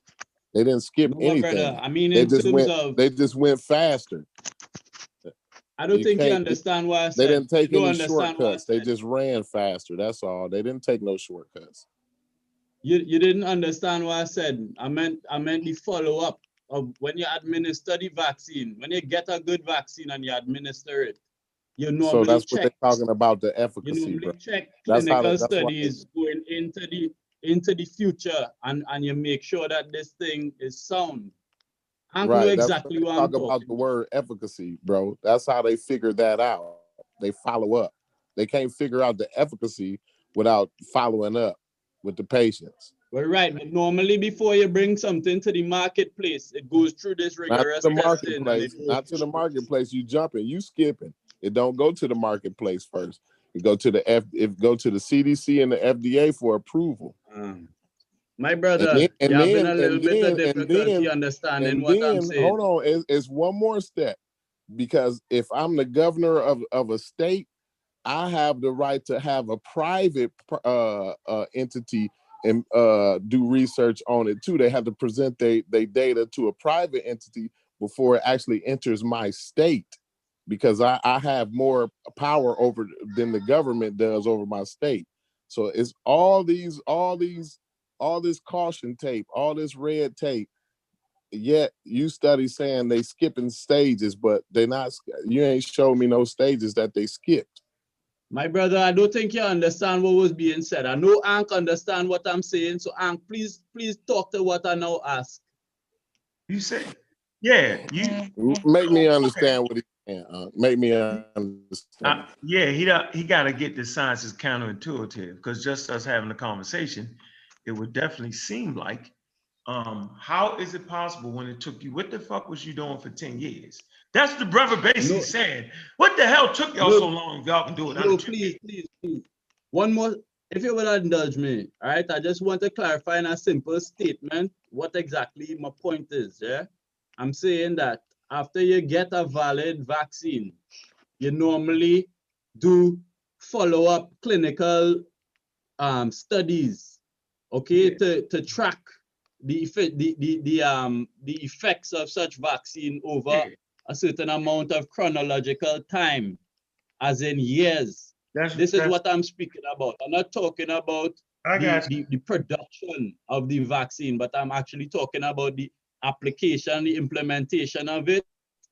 They didn't skip anything. Brother, I mean, they just went faster. I don't think you understand what I said. They didn't take any shortcuts. They just ran faster. That's all. They didn't take no shortcuts. You didn't understand what I said. I meant the follow-up of when you administer the vaccine. When you get a good vaccine and you administer it, you normally so that's check. What they're talking about, the efficacy. You normally bro. check That's clinical studies going into the future, and you make sure that this thing is sound. I know exactly what I'm talking about. The word efficacy, bro. That's how they figure that out. They follow up. They can't figure out the efficacy without following up with the patients. Well, right, but normally before you bring something to the marketplace, it goes through this rigorous testing. Not to the marketplace. You jumping, you skipping. It don't go to the marketplace first. It go to the CDC and the FDA for approval. My brother, you're having a little bit of difficulty understanding what I'm saying. Hold on, it's one more step. Because if I'm the governor of a state, I have the right to have a private entity and do research on it too. They have to present their data to a private entity before it actually enters my state, because I have more power over than the government does over my state. So it's all this caution tape, all this red tape. Yet you study saying they skipping stages, but they're not. You ain't showing me no stages that they skipped. My brother, I don't think you understand what was being said. I know Ank understand what I'm saying. So Ank, please talk to what I now ask. You said, yeah, you make me understand what he's saying. Make me understand. Yeah, he got to get the science is counterintuitive, because just us having a conversation, it would definitely seem like, how is it possible when it took you? What the fuck was you doing for 10 years? That's the brother basically saying. What the hell took y'all so long if y'all can do it? No, please. One more. if you will indulge me, all right, I just want to clarify in a simple statement what exactly my point is. Yeah, I'm saying that after you get a valid vaccine, you normally do follow-up clinical studies, okay, to track the effects of such vaccine over a certain amount of chronological time, as in years. This is what I'm speaking about. I'm not talking about the production of the vaccine, but I'm actually talking about the application, the implementation of it,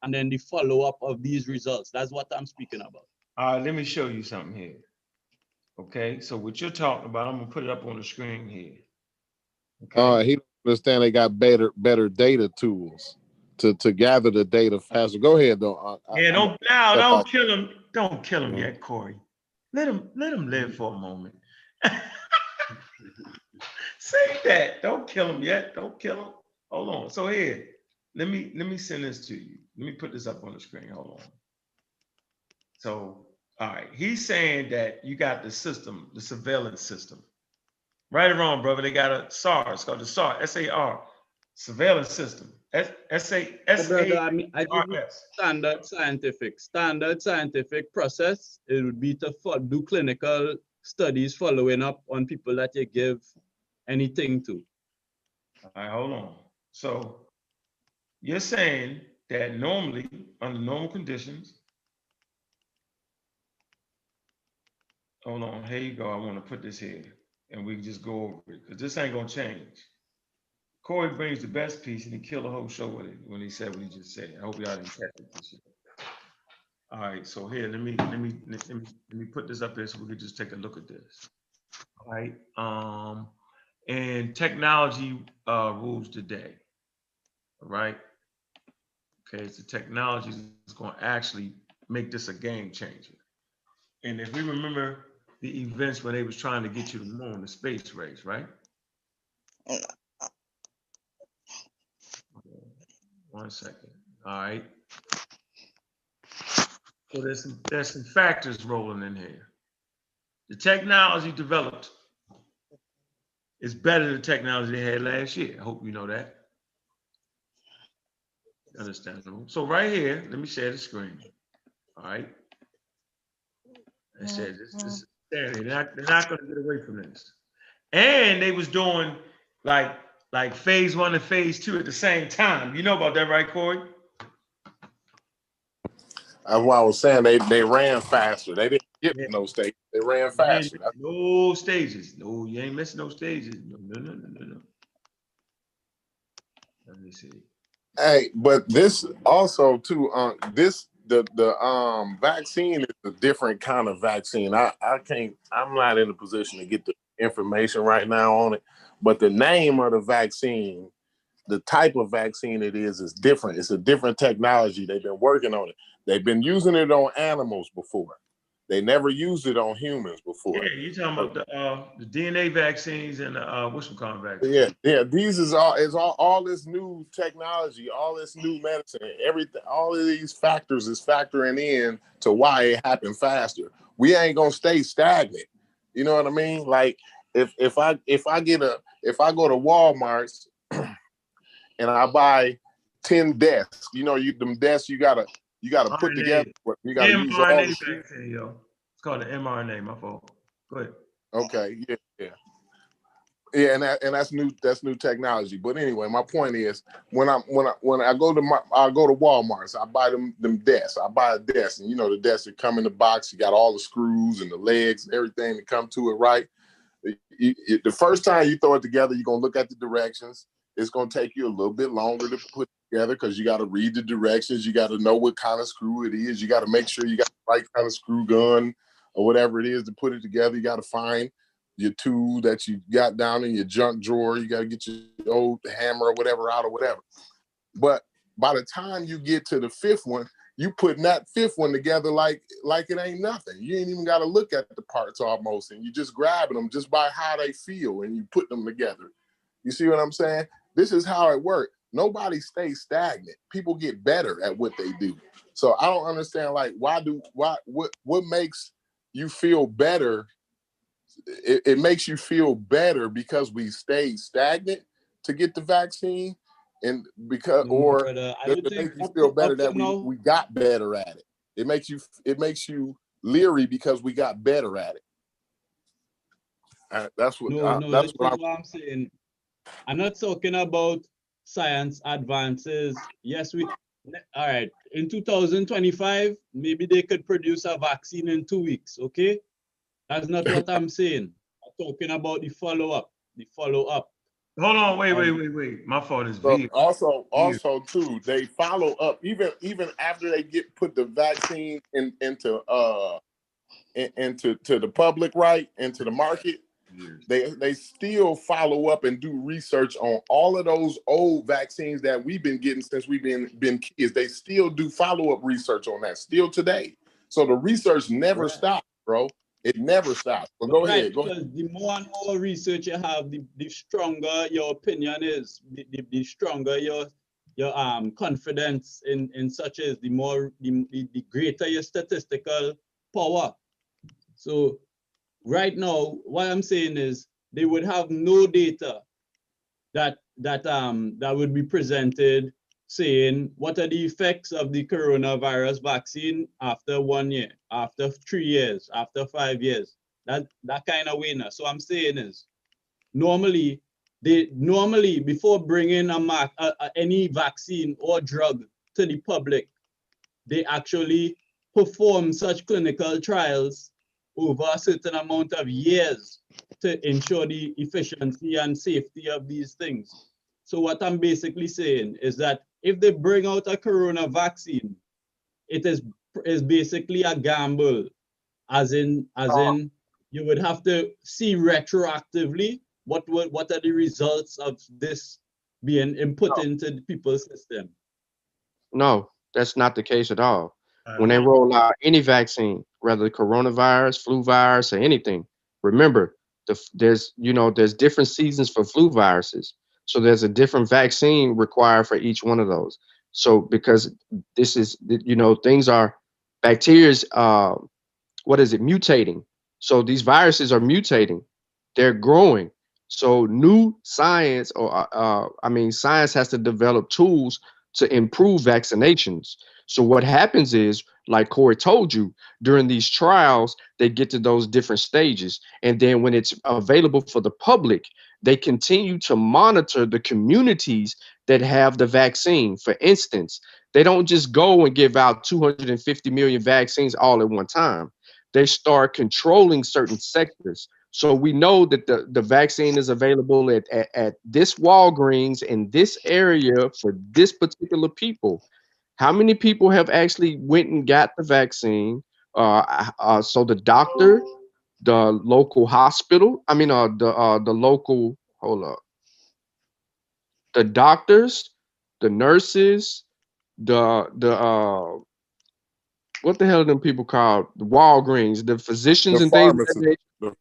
and then the follow-up of these results. That's what I'm speaking about. All right, let me show you something here. Okay, so what you're talking about, I'm gonna put it up on the screen here. Okay. He don't understand they got better data tools to gather the data faster. Go ahead though. Yeah, don't kill him. Don't kill him yet, Corey. Let him live for a moment. Say that. Don't kill him yet. Don't kill him. Hold on. So here, let me send this to you. Let me put this up on the screen. Hold on. So, all right, he's saying that you got the system, the surveillance system. Right or wrong, brother? They got a SAR. It's called the SAR, SAR, surveillance system. Brother, I mean, I think standard scientific process. It would be to do clinical studies following up on people that you give anything to. All right, hold on. So you're saying that normally, under normal conditions, hold on, here you go. I want to put this here and we can just go over it because this ain't gonna change. Corey brings the best piece and he killed the whole show with it when he said what he just said. I hope y'all didn't catch it this year. All right, so here, let me put this up there so we can just take a look at this. All right. And technology rules the day. All right. Okay, so technology is going to actually make this a game changer. And if we remember the events when they was trying to get you to the moon, the space race, right? One second. All right. So there's some factors rolling in here. The technology developed is better than the technology they had last year. I hope you know that. Understandable. So right here, let me share the screen. All right. I said this they're not going to get away from this. And they was doing like phase 1 and phase 2 at the same time. You know about that, right, Corey? That's why I was saying they ran faster. They didn't get no stages. They ran faster. No stages. No, you ain't missing no stages. No. Let me see. Hey, but this also too, the vaccine is a different kind of vaccine. I'm not in a position to get the information right now on it, but the name of the vaccine, the type of vaccine it is different. It's a different technology. They've been working on it. They've been using it on animals before. They never used it on humans before. Yeah, you're talking about the DNA vaccines and the whatchamacallit vaccines. Yeah. These is all this new technology, all this new medicine, everything. All of these factors is factoring in to why it happened faster. We ain't gonna stay stagnant. You know what I mean? Like if I go to Walmart's and I buy 10 desks, them desks you gotta put together. You gotta use all the vaccine, yo. It's called the mRNA. My fault. Go ahead. Okay. Yeah, and that's new technology. But anyway, my point is when I go to Walmart, so I buy them desks. I buy a desk, and the desks that come in the box. You got all the screws and the legs and everything that come to it, right? The first time you throw it together, you're gonna look at the directions. It's gonna take you a little bit longer to put together because you got to read the directions. You got to know what kind of screw it is. You got to make sure you got the right kind of screw gun or whatever it is to put it together. You got to find your tool that you got down in your junk drawer. You got to get your old hammer or whatever out or whatever. But by the time you get to the fifth one, you putting that fifth one together like it ain't nothing. You ain't even got to look at the parts almost, and you just grabbing them just by how they feel, and you put them together. You see what I'm saying? This is how it works. Nobody stays stagnant. People get better at what they do. So I don't understand, like, what makes you feel better it makes you feel better because we stayed stagnant to get the vaccine, and because No, or brother. I does would it think make you feel better up to that now. we got better at it? It makes you leery because we got better at it. That's what No, that's this what is what I'm saying. I'm not talking about science advances. Yes, all right. In 2025, maybe they could produce a vaccine in 2 weeks. Okay, that's not what I'm saying. I'm talking about the follow-up. The follow-up. Hold on, wait. My fault is So V. also too, they follow up even after they put the vaccine into the public, right, into the market. They still follow up and do research on all of those old vaccines that we've been getting since we've been kids. They still do follow-up research on that still today. So the research never stops, bro. It never stops. But go ahead. Because the more and more research you have, the stronger your opinion is. The stronger your confidence in such as the greater your statistical power. So right now, what I'm saying is they would have no data that would be presented saying what are the effects of the coronavirus vaccine after 1 year, after 3 years, after 5 years. That kind of winner. So I'm saying is normally before bringing any vaccine or drug to the public, they actually perform such clinical trials over a certain amount of years to ensure the efficiency and safety of these things. So what I'm basically saying is that if they bring out a corona vaccine, it is basically a gamble, as in you would have to see retroactively what are the results of this being input into the people's system. No, that's not the case at all. When they roll out any vaccine, whether coronavirus, flu virus, or anything, remember there's different seasons for flu viruses. So there's a different vaccine required for each one of those. So because this is things are bacteria's mutating. So these viruses are mutating. They're growing. So new science science has to develop tools to improve vaccinations. So what happens is, like Corey told you, during these trials, they get to those different stages. And then when it's available for the public, they continue to monitor the communities that have the vaccine. For instance, they don't just go and give out 250 million vaccines all at one time. They start controlling certain sectors. So we know that the vaccine is available at this Walgreens in this area for this particular people. How many people have actually went and got the vaccine? So the doctor, the local hospital, the local, hold up, the doctors, the nurses, the what the hell are them people called? The Walgreens, the physicians The and things.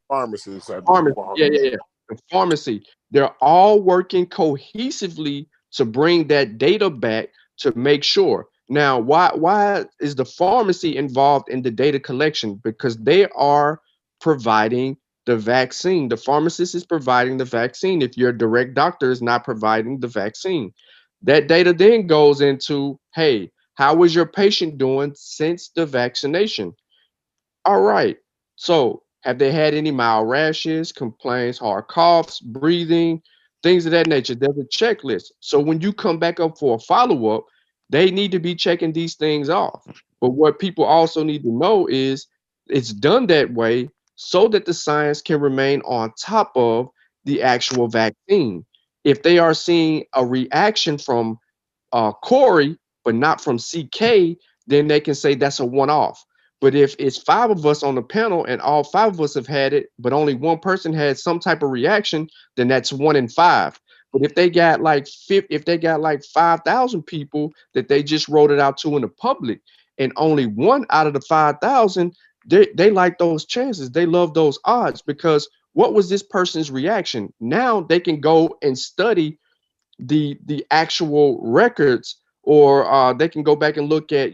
pharmacists at Pharmacy, the yeah. The pharmacy. They're all working cohesively to bring that data back to make sure. Now, why is the pharmacy involved in the data collection? Because they are providing the vaccine. The pharmacist is providing the vaccine. If your direct doctor is not providing the vaccine, that data then goes into, hey, how was your patient doing since the vaccination? All right. So, have they had any mild rashes, complaints, hard coughs, breathing, things of that nature? There's a checklist. So, when you come back up for a follow up, they need to be checking these things off. But what people also need to know is it's done that way so that the science can remain on top of the actual vaccine. If they are seeing a reaction from Corey, but not from CK, then they can say that's a one-off. But if it's 5 of us on the panel and all 5 of us have had it, but only one person had some type of reaction, then that's 1 in 5. But if they got like 5,000 people that they just rolled it out to in the public, and only 1 out of the 5,000, they like those chances. They love those odds because what was this person's reaction? Now they can go and study the actual records, or they can go back and look at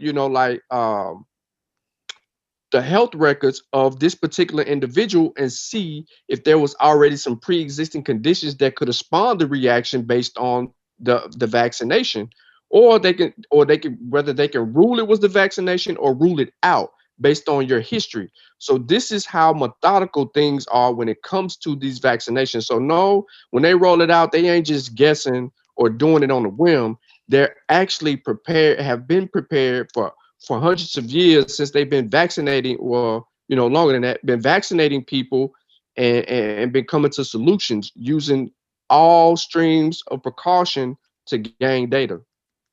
the the health records of this particular individual and see if there was already some pre-existing conditions that could have spawned the reaction based on the vaccination, or they can whether they can rule it was the vaccination or rule it out based on your history. So this is how methodical things are when it comes to these vaccinations. So no, when they roll it out, they ain't just guessing or doing it on a whim. They're actually prepared, have been prepared for hundreds of years since they've been vaccinating, or longer than that, been vaccinating people and been coming to solutions using all streams of precaution to gain data.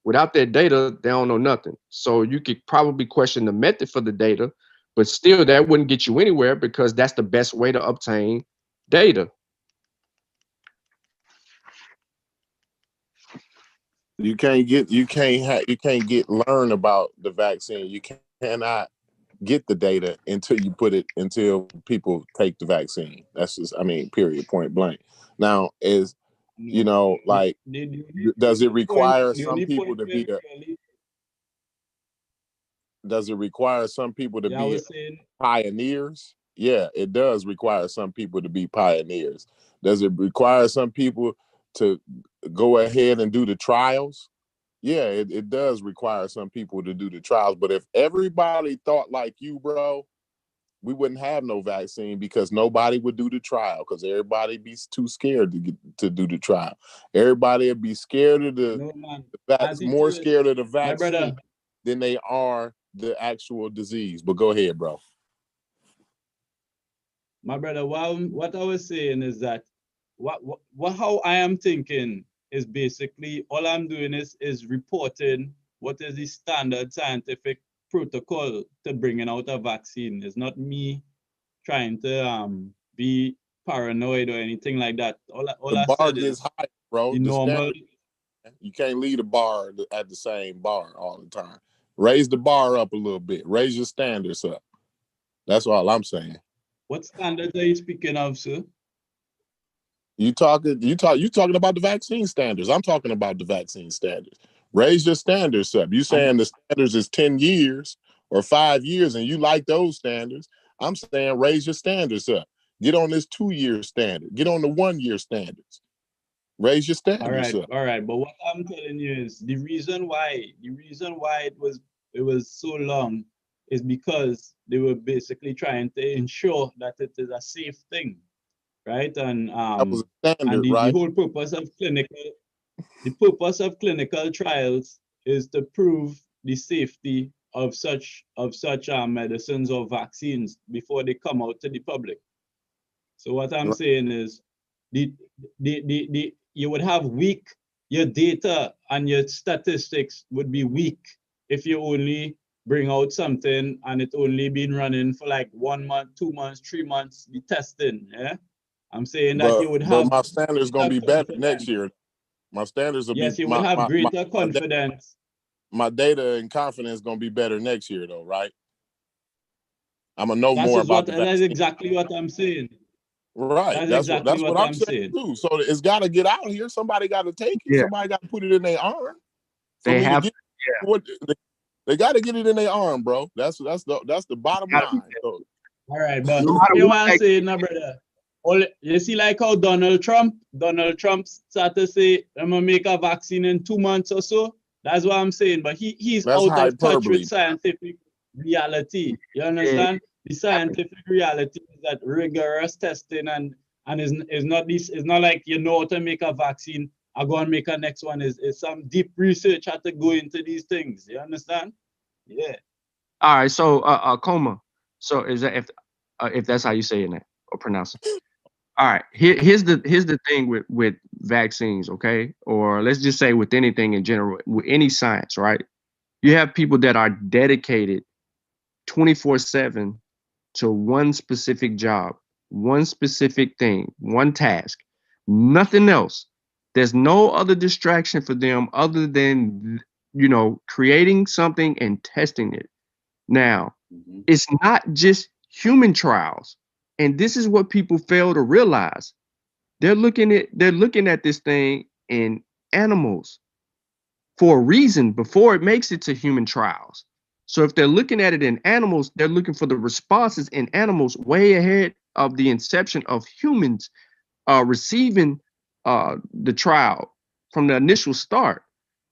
Without that data, they don't know nothing. So you could probably question the method for the data, but still that wouldn't get you anywhere because that's the best way to obtain data. You can't learn about the vaccine. You cannot get the data until people take the vaccine. That's just, period, point blank. Now, like, does it require some people to be pioneers? Yeah, it does require some people to be pioneers. Does it require some people to go ahead and do the trials? Yeah, it does require some people to do the trials. But if everybody thought like you, bro, we wouldn't have no vaccine because nobody would do the trial because everybody be too scared to do the trial. Everybody would be scared of more scared of the vaccine than they are the actual disease. But go ahead, bro. My brother, what I was saying is that how I am thinking is basically all I'm doing is reporting what is the standard scientific protocol to bringing out a vaccine. It's not me trying to be paranoid or anything like that. All I said is high, bro. Normal. You can't leave the bar at the same bar all the time. Raise the bar up a little bit. Raise your standards up. That's all I'm saying. What standards are you speaking of, sir? You talking about the vaccine standards. I'm talking about the vaccine standards. Raise your standards up. You saying the standards is 10 years or 5 years and you like those standards. I'm saying raise your standards up. Get on this 2-year standard. Get on the 1-year standards. Raise your standards up. All right. But what I'm telling you is the reason why it was so long is because they were basically trying to ensure that it is a safe thing, right? And that was a standard, the whole purpose of clinical trials is to prove the safety of such medicines or vaccines before they come out to the public. So what I'm saying is you would have your data and your statistics would be weak if you only bring out something and it only been running for like 1 month, 2 months, 3 months, the testing. Yeah, I'm saying that you would have. But my standards gonna be better next year. My standards will you would have greater confidence. My data and confidence gonna be better next year, though, right? I'm gonna know more about the vaccine. That's exactly what I'm saying. Right. That's what I'm saying too. So it's got to get out here. Somebody got to take it. Yeah. Somebody got to put it in their arm. They got to get it in their arm, bro. That's the bottom line. So, all right, but you want to say, no, brother. You see, like how Donald Trump started to say, I'm gonna make a vaccine in 2 months or so. That's what I'm saying. But he's out of touch with scientific reality. You understand? The scientific reality is that rigorous testing and is not like you know how to make a vaccine. I go and make a next one. Is some deep research had to go into these things. You understand? Yeah. All right. So Coma. So is that if that's how you say it or pronounce it? All right. Here's the thing with vaccines, okay? Or let's just say with anything in general, with any science, right? You have people that are dedicated 24/7 to one specific job, one specific thing, one task, nothing else. There's no other distraction for them other than, creating something and testing it. Now, it's not just human trials. And this is what people fail to realize. They're looking at this thing in animals for a reason before it makes it to human trials. So if they're looking at it in animals, they're looking for the responses in animals way ahead of the inception of humans receiving the trial from the initial start.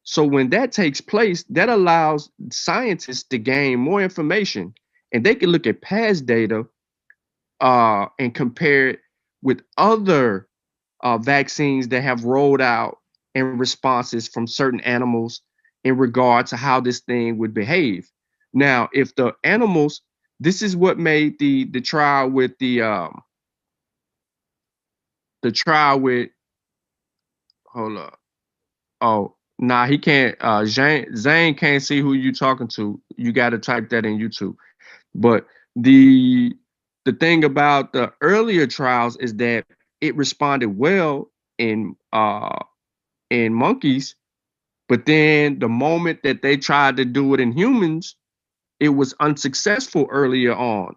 So when that takes place, that allows scientists to gain more information, and they can look at past data and compare it with other vaccines that have rolled out and responses from certain animals in regard to how this thing would behave. Now, if the animals, this is what made the trial with hold up. Oh, nah, he can't. Zane can't see who you talking to. You got to type that in YouTube. But the thing about the earlier trials is that it responded well in monkeys, but then the moment that they tried to do it in humans, it was unsuccessful earlier on.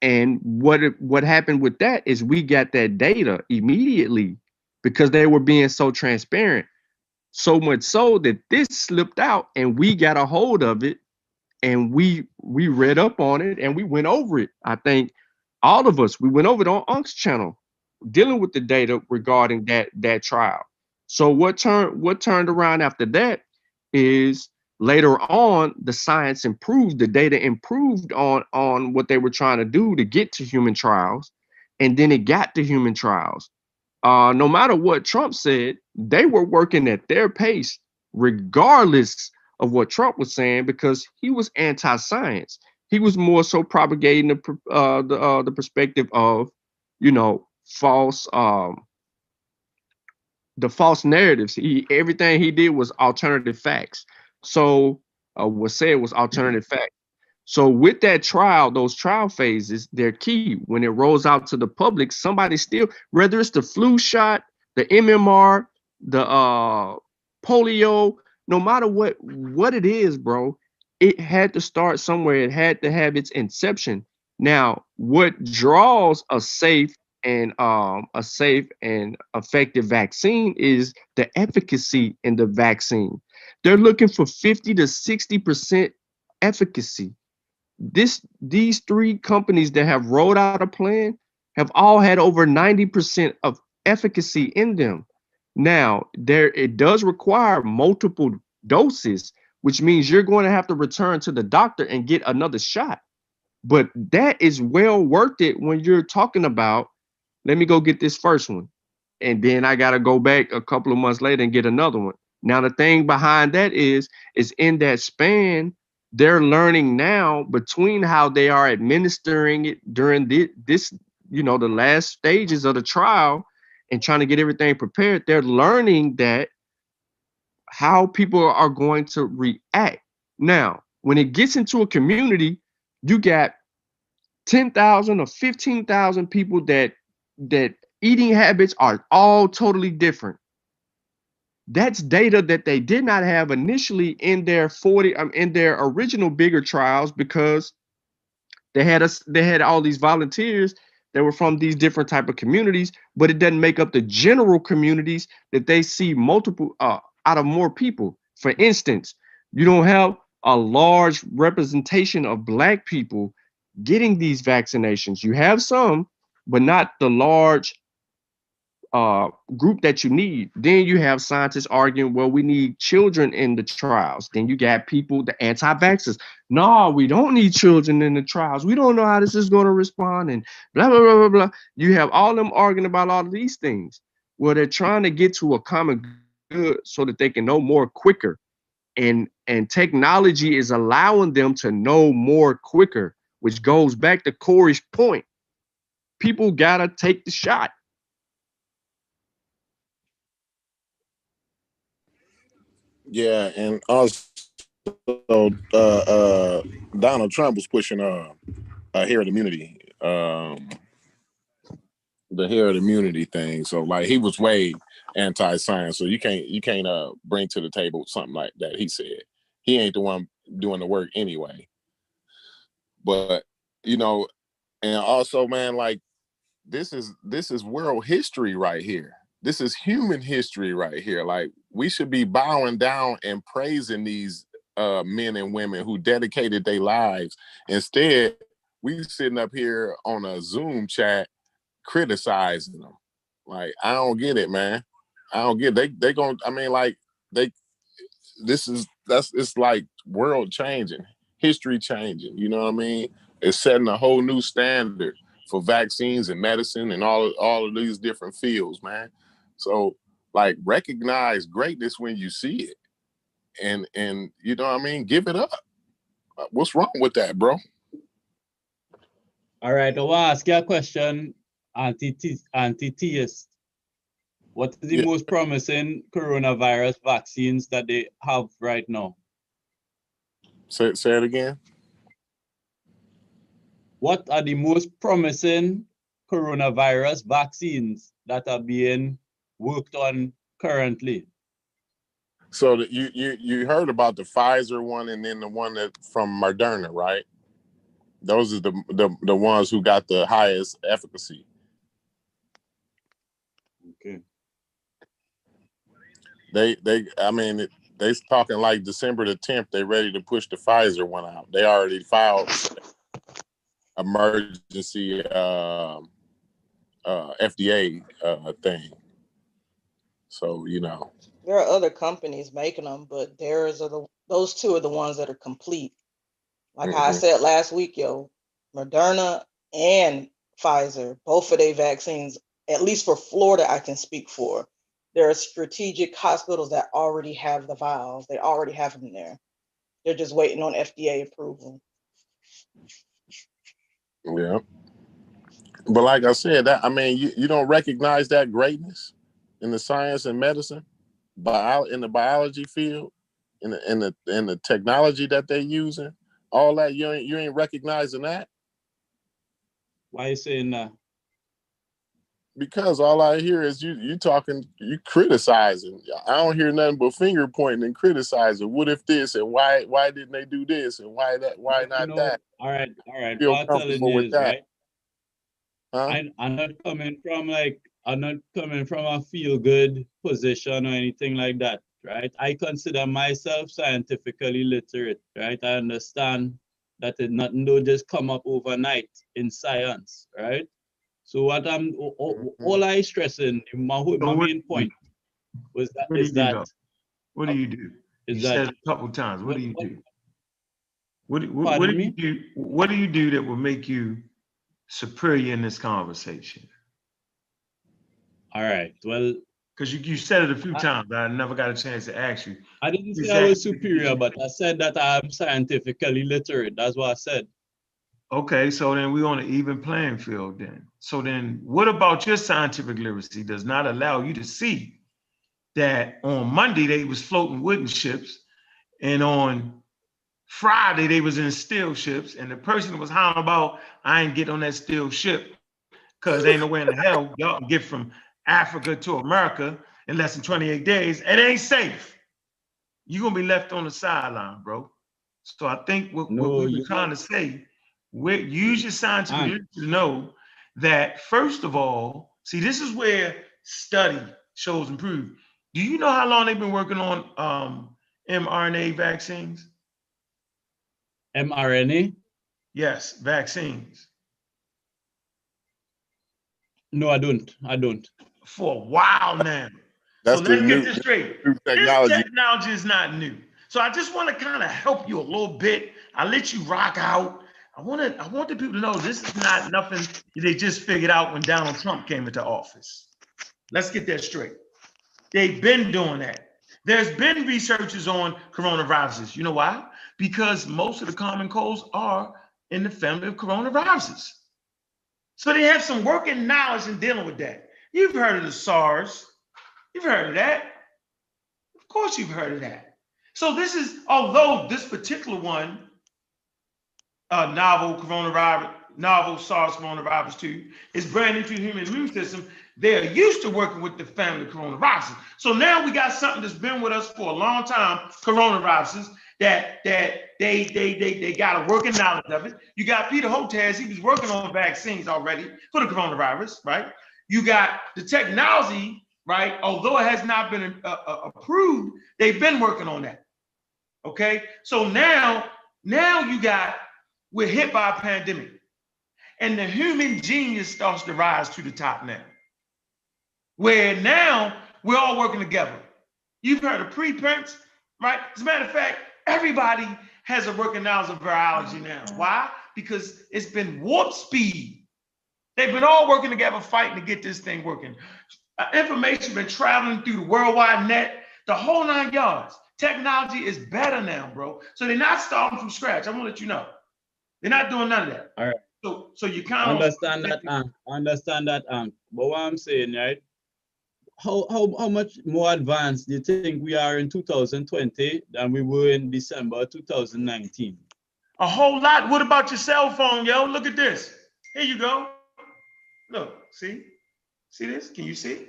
And what happened with that is we got that data immediately because they were being so transparent. So much so that this slipped out and we got a hold of it and we read up on it and we went over it. I think all of us, we went over it on Unc's channel, dealing with the data regarding that trial. So what turned around after that is later on the science improved, the data improved on what they were trying to do to get to human trials, and then it got to human trials. No matter what Trump said, they were working at their pace, regardless of what Trump was saying, because he was anti-science. He was more so propagating the perspective of, you know, the false narratives. Everything he did was alternative facts. So was said was alternative facts. So with that trial, those trial phases, they're key. When it rolls out to the public, somebody still, whether it's the flu shot, the MMR, the polio, no matter what it is, bro, it had to start somewhere. It had to have its inception. Now, what draws a safe and effective vaccine is the efficacy in the vaccine. They're looking for 50 to 60% efficacy. These three companies that have rolled out a plan have all had over 90% of efficacy in them. Now, it does require multiple doses, which means you're going to have to return to the doctor and get another shot. But that is well worth it when you're talking about, let me go get this first one, and then I got to go back a couple of months later and get another one. Now, the thing behind that is in that span, they're learning now between how they are administering it during this, you know, the last stages of the trial and trying to get everything prepared. They're learning that how people are going to react. Now, when it gets into a community, you got 10,000 or 15,000 people that eating habits are all totally different. That's data that they did not have initially in their in their original bigger trials, because they had all these volunteers that were from these different type of communities, but it doesn't make up the general communities that they see multiple out of more people. For instance, you don't have a large representation of Black people getting these vaccinations. You have some, but not the large group that you need. Then you have scientists arguing, well, we need children in the trials. Then you got people, the anti-vaxxers. No, we don't need children in the trials. We don't know how this is going to respond, and blah, blah, blah, blah, blah. You have all them arguing about all of these things. Well, they're trying to get to a common good so that they can know more quicker. And technology is allowing them to know more quicker, which goes back to Corey's point. People got to take the shot. Yeah, and also Donald Trump was pushing herd immunity, the herd immunity thing. So like he was way anti-science. So you can't bring to the table something like that. He said he ain't the one doing the work anyway. But you know, and also, man, like this is world history right here. This is human history right here. Like we should be bowing down and praising these men and women who dedicated their lives. Instead, we sitting up here on a Zoom chat criticizing them. Like, I don't get it, man. I don't get it. They gonna, I mean, like, it's like world changing, history changing, you know what I mean? It's setting a whole new standard for vaccines and medicine and all of these different fields, man. So, like, recognize greatness when you see it. And you know what I mean? Give it up. What's wrong with that, bro? All right, I want to ask you a question, anti-theist. What is the most promising coronavirus vaccines that they have right now? Say it again. What are the most promising coronavirus vaccines that are being worked on currently? So you heard about the Pfizer one and then the one that from Moderna, right? Those are the ones who got the highest efficacy. Okay. I mean, they talking like December the 10th, they ready to push the Pfizer one out. They already filed emergency FDA thing. So, you know. There are other companies making them, but those two are the ones that are complete. Like I said last week, Moderna and Pfizer, both of their vaccines, at least for Florida, I can speak for. There are strategic hospitals that already have the vials. They already have them there. They're just waiting on FDA approval. Yeah. But like I said, that I mean, you don't recognize that greatness in the science and medicine, in the biology field, in the technology that they're using, all that you ain't recognizing that. Why are you saying that? Because all I hear is you talking, you criticizing. I don't hear nothing but finger pointing and criticizing. What if this and why didn't they do this and why not that? All right. Feel What I'm telling you is, right? Huh? I'm not coming from a feel-good position or anything like that, right? I consider myself scientifically literate, right? I understand that nothing don't just come up overnight in science, right? So what all I stressing, my main point was that what do you do? You said it a couple times. What do you do? What do you do? What do you do that will make you superior in this conversation? All right. Well, because you said it a few times, I never got a chance to ask you. I didn't say I was superior, but I said that I'm scientifically literate. That's what I said. Okay, so then we're on an even playing field then. So then what about your scientific literacy does not allow you to see that on Monday they was floating wooden ships and on Friday they was in steel ships and the person that was hollering about, I ain't get on that steel ship because ain't nowhere in the hell y'all can get from Africa to America in less than 28 days. It ain't safe. You're gonna be left on the sideline, bro. So I think what we were trying to say, use your scientific to know that, first of all, see, this is where study shows and prove. Do you know how long they've been working on mRNA vaccines? mRNA? Yes, vaccines. No, I don't. For a while now. That's so let's get this straight. Technology. This technology is not new. So I just want to kind of help you a little bit. I let you rock out. I want the people to know this is not nothing they just figured out when Donald Trump came into office. Let's get that straight. They've been doing that. There's been researches on coronaviruses. You know why? Because most of the common colds are in the family of coronaviruses. So they have some working knowledge in dealing with that. You've heard of the SARS. You've heard of that. Of course you've heard of that. So this is, although this particular one, novel SARS coronavirus 2 is brand new to the human immune system, they're used to working with the family of coronaviruses. So now we got something that's been with us for a long time, coronaviruses, that they got a working knowledge of it. You got Peter Hotez, he was working on vaccines already for the coronavirus, right? You got the technology, right? Although it has not been approved, they've been working on that. Okay, so now we're hit by a pandemic, and the human genius starts to rise to the top now, where now we're all working together. You've heard of preprints, right? As a matter of fact, everybody has a working knowledge of virology now. Why? Because it's been warp speed. They've been all working together, fighting to get this thing working. Information been traveling through the worldwide net, the whole 9 yards. Technology is better now, bro. So they're not starting from scratch. I'm gonna let you know. They're not doing none of that. All right. So you kind of Understand that, understand that, but what I'm saying, right? How much more advanced do you think we are in 2020 than we were in December 2019? A whole lot. What about your cell phone, yo? Look at this. Here you go. Look, see this? Can you see it?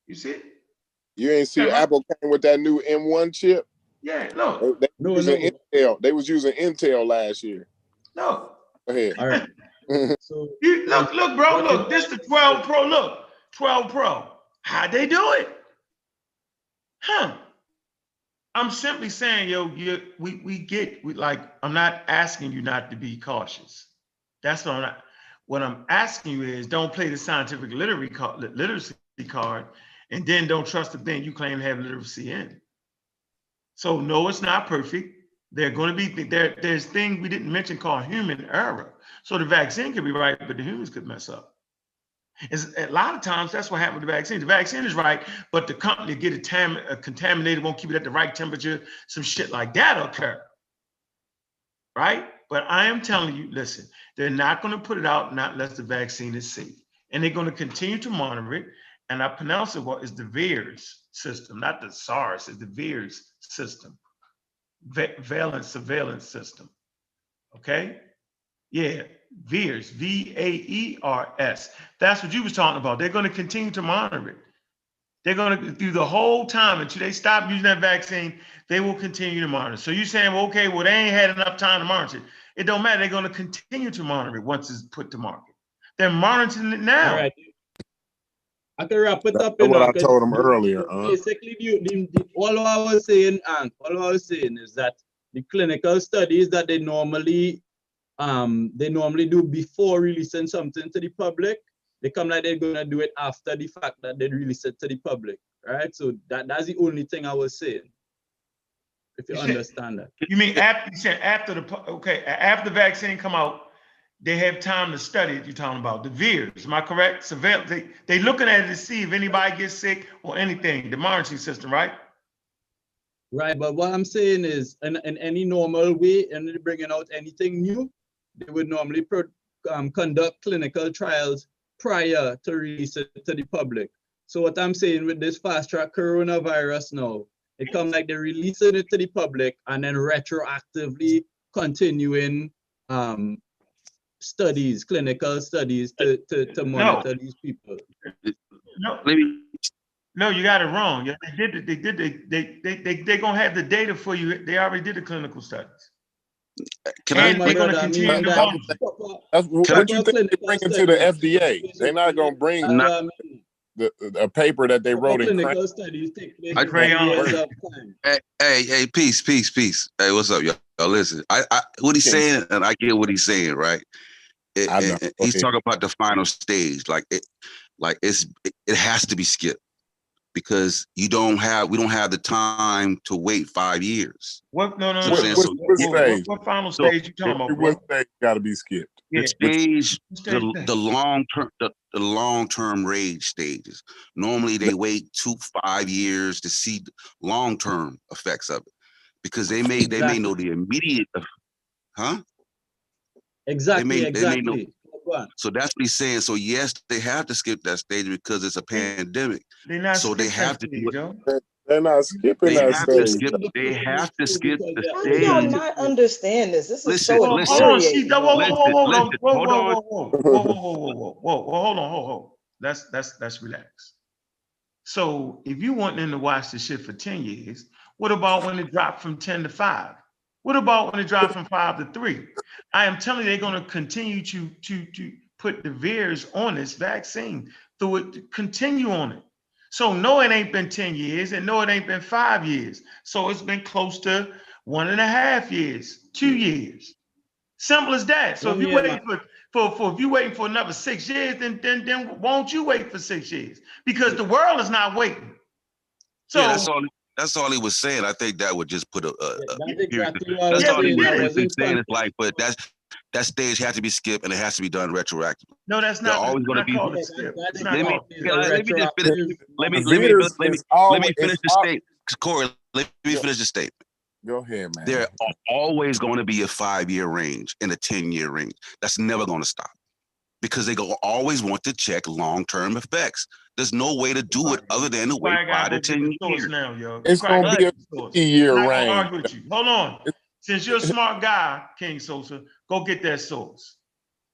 You see it? You ain't see Apple came with that new M1 chip? Yeah, look. Intel. They was using Intel last year. No. Go ahead. All right. So look, bro. Look, this the 12 Pro. Look, 12 Pro. How'd they do it? Huh? I'm simply saying, yo, I'm not asking you not to be cautious. That's what I'm not. What I'm asking you is, don't play the scientific literacy card, and then don't trust the thing you claim to have literacy in. So no, it's not perfect. They're going to be there's things we didn't mention called human error. So the vaccine could be right, but the humans could mess up. A lot of times that's what happened with the vaccine. The vaccine is right, but the company get it contaminated, won't keep it at the right temperature. Some shit like that occur, right? But I am telling you, listen, they're not going to put it out not unless the vaccine is safe, and they're going to continue to monitor it. And I pronounce it what is the VAERS system, not the SARS, it's the VAERS system, valence surveillance system. Okay, yeah. VAERS, VAERS. That's what you was talking about. They're going to continue to monitor it. They're going to, through the whole time until they stop using that vaccine, they will continue to monitor. So you're saying, well, okay, well, they ain't had enough time to monitor it. It don't matter. They're going to continue to monitor it once it's put to market. They're monitoring it now. All right. I can wrap it up. That's what I told them earlier. Basically, all I was saying is that the clinical studies that they normally do before releasing something to the public, they come like they're gonna do it after the fact that they release it to the public, right? So that's the only thing I was saying. If you understand that. You mean after the vaccine come out, they have time to study it. You're talking about the VAERS, am I correct? Surveillance. They looking at it to see if anybody gets sick or anything. The monitoring system, right? Right, but what I'm saying is, in any normal way, and they're bringing out anything new, they would normally conduct clinical trials prior to release it to the public. So what I'm saying with this fast track coronavirus now, it comes like they're releasing it to the public and then retroactively continuing studies, clinical studies to monitor these people. No, you got it wrong. Yeah, they're gonna have the data for you. They already did the clinical studies. They're gonna continue to monitor. That's what you think they bring into the FDA. They're not gonna bring a paper that they wrote in clinical studies take place. Hey, peace. Hey, what's up, y'all? Listen, I what he's saying, and I get what he's saying, right? He's talking about the final stage, it has to be skipped because we don't have the time to wait 5 years. What? No. What final stage you talking about? What stage got to be skipped? The stage, the long-term rage stages. Normally they wait 5 years to see long-term effects of it because they may know the immediate, Exactly. So that's what he's saying. So yes, they have to skip that stage because it's a pandemic. So they have to do it. They're not skipping that stage. They have to skip the How stage. do y'all not understand this? This is so Hold on. Let's relax. So if you want them to watch this shit for 10 years, what about when it dropped from 10 to 5? What about when it dropped from 5 to 3? I am telling you, they're going to continue to put the VAERS on this vaccine, through it, to continue on it. So no, it ain't been 10 years, and no, it ain't been 5 years. So it's been close to 1.5 years, 2 years. Simple as that. So if you're waiting if you're waiting for another 6 years, then won't you wait for 6 years? Because the world is not waiting. So yeah, that's all he was saying. I think that would just put a That's period. exactly what I That's was all he saying. was I basically wasn't saying. It's like, but that stage has to be skipped and it has to be done retroactively. no, that's They're not. always going to be. Called a skip. It's not Let me called. just finish. Let me Veers is always finish the statement. Corey, let me finish the statement. Go ahead, man. There are always going to be a 5-year range and a 10-year range. That's never going to stop because they always want to check long-term effects. There's no way to do it other than to wait 5 to 10 years. Now, yo. It's going to be a 50-year range. range. With you. Hold on. Since you're a smart guy, King Sosa, go get that source.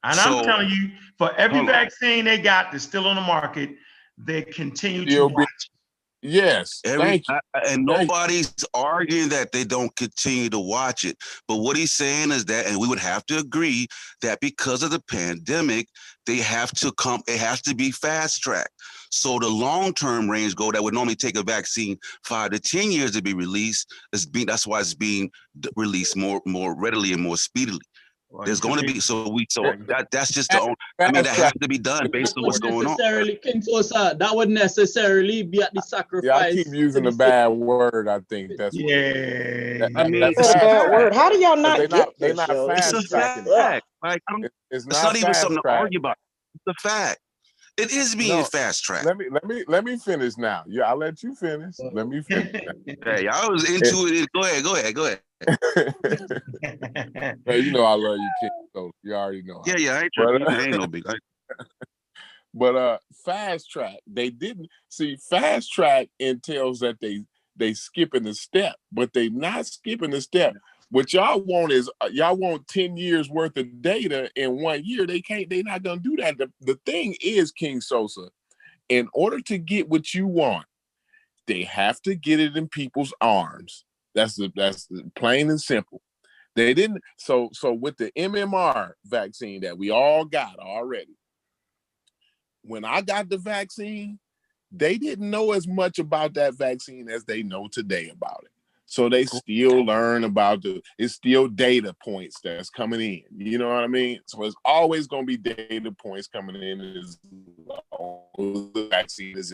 And I'm telling you, for every vaccine they got that's still on the market, they continue to watch. Yes, thank you. And nobody's arguing that they don't continue to watch it. But what he's saying is that, and we would have to agree that because of the pandemic, it has to be fast tracked. So the long-term range goal that would normally take a vaccine 5 to 10 years to be released, that's why it's being released more readily and more speedily. There's going to be that's just the only. I mean, that has to be done based on what's going on. King Sosa, that would necessarily be at the sacrifice. Yeah, I keep using a bad word. I think that's I mean, it's a bad word. How do y'all not get they're this, not yo? fast It's a tracking. fact. Like, it's not even something to argue about. It's a fact. It is being fast tracked. Let me finish now. Yeah, I'll let you finish. Let me finish. Hey, I was into it. Go ahead. Hey, you know I love you, King. So you already know. Yeah, I ain't tripping. I ain't no big. But fast track, they didn't see. Fast track entails that they skipping the step, but they not skipping the step. What y'all want is y'all want 10 years worth of data in 1 year. They're not gonna do that. The thing is, King Sosa, in order to get what you want, they have to get it in people's arms. That's plain and simple. They didn't. So with the MMR vaccine that we all got already, when I got the vaccine, they didn't know as much about that vaccine as they know today about it. So they still learn about it's still data points that's coming in. You know what I mean? So it's always going to be data points coming in as the vaccine is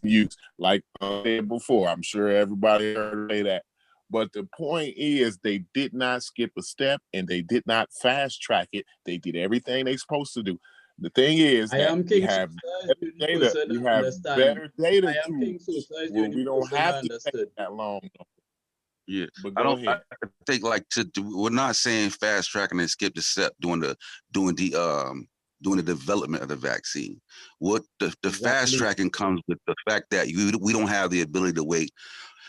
used. Like I said before, I'm sure everybody heard me say that. But the point is they did not skip a step and they did not fast track it. They did everything they're supposed to do. The thing is that we have better data. We have better data tools where we don't have to take that long. Yeah, but I think we're not saying fast tracking and skip the step doing the development of the vaccine. What the fast tracking comes with the fact that we don't have the ability to wait.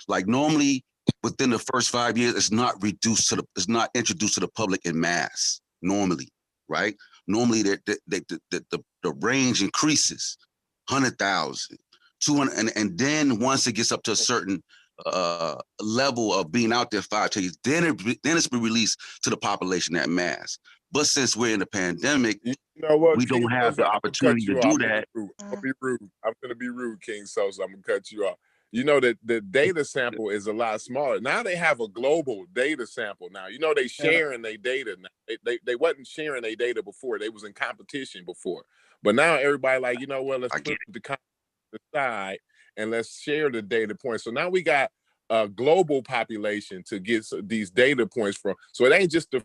Like normally within the first 5 years, it's not introduced to the public in mass. Normally, right? Normally the range increases 100,000, 200, and then once it gets up to a certain level of being out there 5 years, then it's been released to the population at mass. But since we're in a pandemic, you know what, we don't have the opportunity to do that. I'm gonna be rude, King Sosa. I'm gonna cut you off. You know that the data sample is a lot smaller. Now they have a global data sample now. You know they sharing their data now. They wasn't sharing their data before. They was in competition before. But now everybody like, you know what, let's put the competition aside and let's share the data points. So now we got a global population to get these data points from. So it ain't just the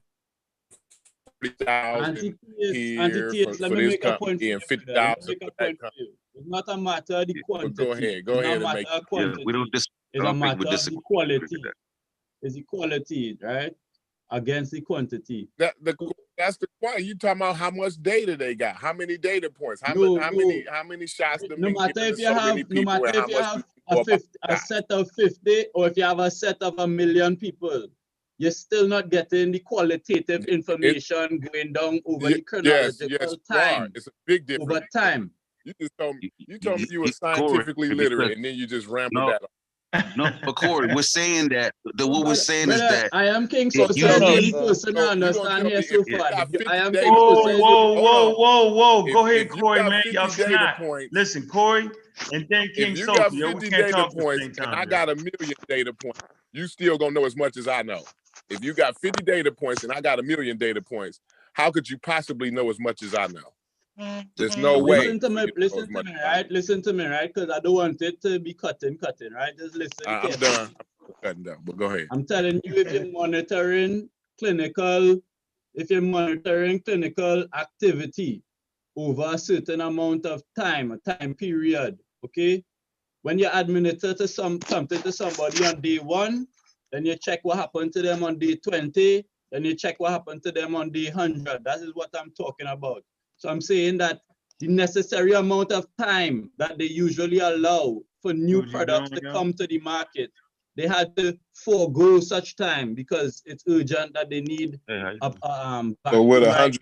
40,000 here for this company and 50,000 for that company. It's not a matter of the quantity. Go ahead and make it. We don't It's a matter of the quality. It's the quality, right? Against the quantity. That's the quality. You talking about how much data they got, how many data points, how many shots. No matter if you have a set of 50 or if you have a set of 1 million people, you're still not getting the qualitative information going down over the chronological time. It's a big difference. Over time. You just told me you were scientifically literate, and then you just rambled that up. No, but Corey, we're saying that what we're saying is that I am King Sosa. You're the only person I understand here so far. I am King Sosa. Whoa. Go ahead, Corey, man. Y'all cannot. Listen, Corey, and then King Sosa. If you got 50 data points, and I got 1 million data points, you still gonna know as much as I know. If you got 50 data points and I got 1 million data points, how could you possibly know as much as I know? There's no way. Listen to me, right? Listen to me, right? Because I don't want it to be cutting, right? Just listen. I'm done. I'm cutting down, but go ahead. I'm telling you, if you're monitoring clinical activity over a certain amount of time, a time period, okay? When you administer to something to somebody on day 1, then you check what happened to them on day 20, then you check what happened to them on day 100. That is what I'm talking about. So I'm saying that the necessary amount of time that they usually allow for new products to come to the market, they had to forego such time because it's urgent that they need so would 100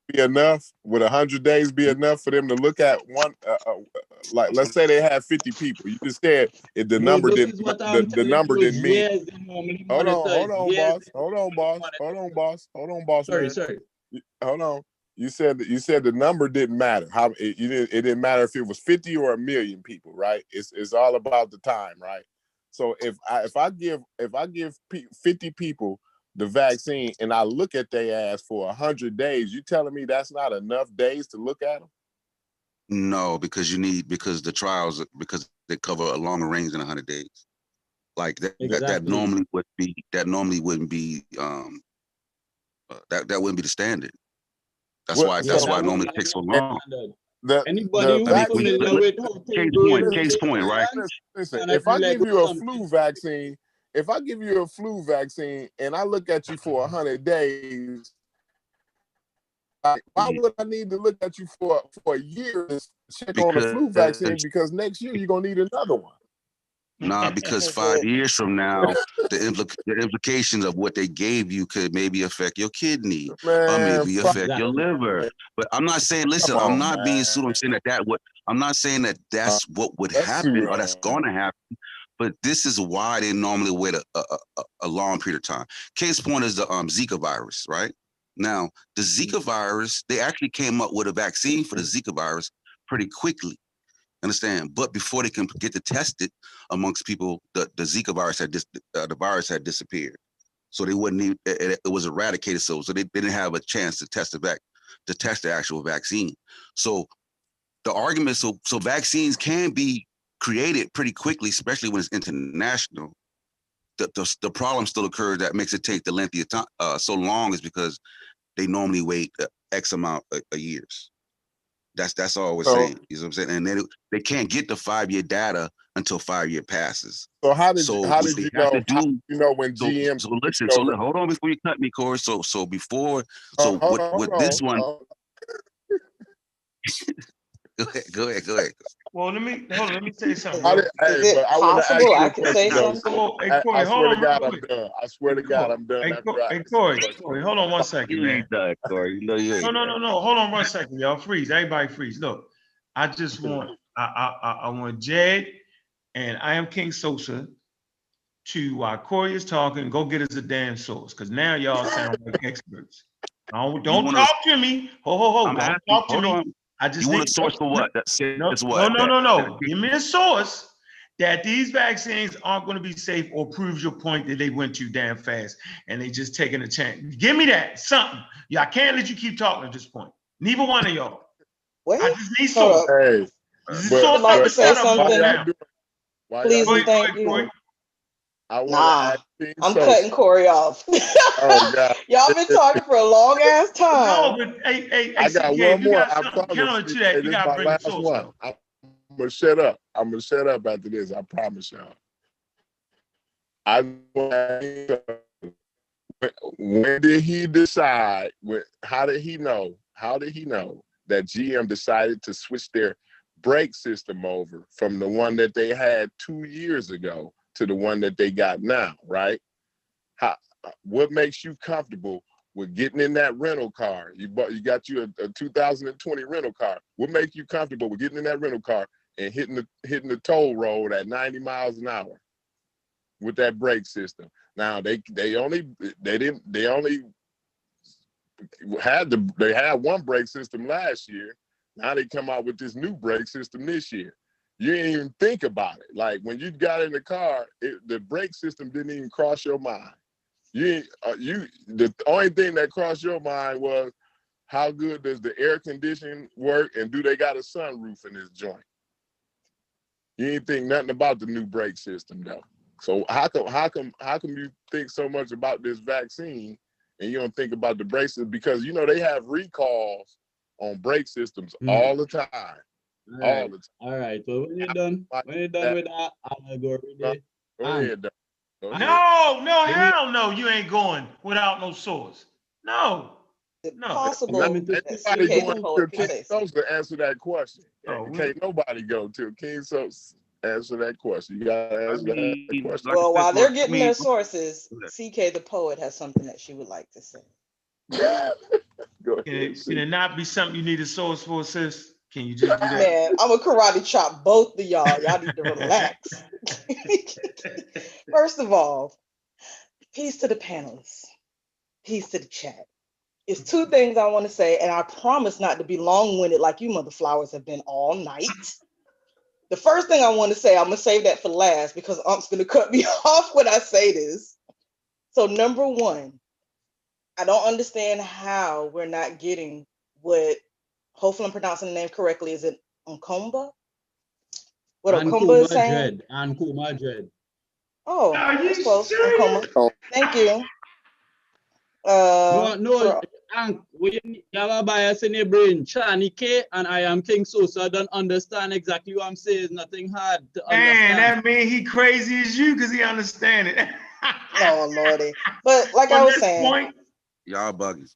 be enough? Would 100 days be enough for them to look at one? Like, let's say they have 50 people. You just said if the number didn't the number didn't mean. Hold on, boss. Sorry. Hold on. You said the number didn't matter. How it didn't matter if it was 50 or 1 million people, right? It's all about the time, right? So if I give 50 people the vaccine and I look at their ass for 100 days, you telling me that's not enough days to look at them? No, because the trials, because they cover a longer range than 100 days. Like that normally wouldn't be that wouldn't be the standard. That's why it normally takes so long. Anybody who's familiar with case point, right? Listen, if I give you a flu vaccine, and I look at you for 100 days, like, why would I need to look at you for a year to check on the flu vaccine? Because next year you're gonna need another one. Nah, because 5 years from now, the implications of what they gave you could maybe affect your kidney, or maybe affect your liver. But I'm not saying, listen, I'm not being sued. I'm saying I'm not saying that that's what would happen or that's going to happen. But this is why they normally wait a long period of time. Case point is the Zika virus, right? Now, the Zika virus, they actually came up with a vaccine for the Zika virus pretty quickly. Understand? But before they can get to test it amongst people, the Zika virus had disappeared. So they wouldn't need it was eradicated. So they didn't have a chance to test the actual vaccine. So the argument, so vaccines can be created pretty quickly, especially when it's international. The problem still occurs that makes it take the lengthy time so long is because they normally wait X amount of years. That's all we're saying. You know what I'm saying? And then they can't get the 5-year data until 5 year passes. So how did you know when GM? So listen. Hold on before you cut me, Corey. With this one. Go ahead. Well, let me say something. Is it possible I can say something? Hey, Corey, hold on. I swear to God, I'm done. Hey, Corey, hold on 1 second, man. Done, Corey. You know you ain't. No. Hold on 1 second, y'all. Freeze. Everybody freeze. Look, I just want I want Jed and I am King Sosa to, while Corey is talking, go get us a damn source, because now y'all sound like experts. Don't talk to me. Don't talk to me. I just want a source for what? No. Give me a source that these vaccines aren't going to be safe or proves your point that they went too damn fast and they just taking a chance. Give me that, something. Yeah, I can't let you keep talking at this point. Neither one of y'all. What? I just need source. I'd like to say something. Please and thank you. Nah, I'm cutting Corey off. Oh God, y'all been talking for a long ass time. No, but hey, I got one more. I promise. You gotta bring the source up. I'm gonna shut up. I'm gonna shut up after this. I promise y'all. When did he decide? How did he know? How did he know that GM decided to switch their brake system over from the one that they had 2 years ago to the one that they got now, right? What makes you comfortable with getting in that rental car? You got you a 2020 rental car. What makes you comfortable with getting in that rental car and hitting the toll road at 90 miles an hour with that brake system? Now they only had one brake system last year. Now they come out with this new brake system this year. you didn't even think about it. Like when you got in the car, the brake system didn't even cross your mind. The only thing that crossed your mind was how good does the air conditioning work, and do they got a sunroof in this joint? You ain't think nothing about the new brake system though. So how come you think so much about this vaccine and you don't think about the brake system? Because you know they have recalls on brake systems all the time. All the time. All right. So when you're done with that allegory there. Go ahead, Doug. Go ahead. No, hell no, you ain't going without no source. No. Possible that Everybody CK the going poet to could King say Sosa to answer that question. Oh, Can't nobody go to King Sosa answer that question. You gotta answer that question. Well, while they're getting their sources, CK the poet has something that she would like to say. Go ahead. Can it not be something you need a source for, sis? Can you just do that? Man, I'm a karate chop both of y'all. Y'all need to relax. First of all, peace to the panelists. Peace to the chat. It's two things I want to say, and I promise not to be long-winded like you mother flowers have been all night. The first thing I want to say, I'm going to save that for last because Ump's going to cut me off when I say this. So number one, I don't understand how we're not getting what, hopefully I'm pronouncing the name correctly, is it Nkomba? What Nkomba is saying? Nkomba Dread. Oh, that's close. Nkomba. Thank you. No, you have a bias in your brain. Chani K and I am King Sosa. I don't understand exactly what I'm saying. It's nothing hard to understand. That mean he crazy as you because he understand it. Oh Lordy. But like I was saying, y'all buggies.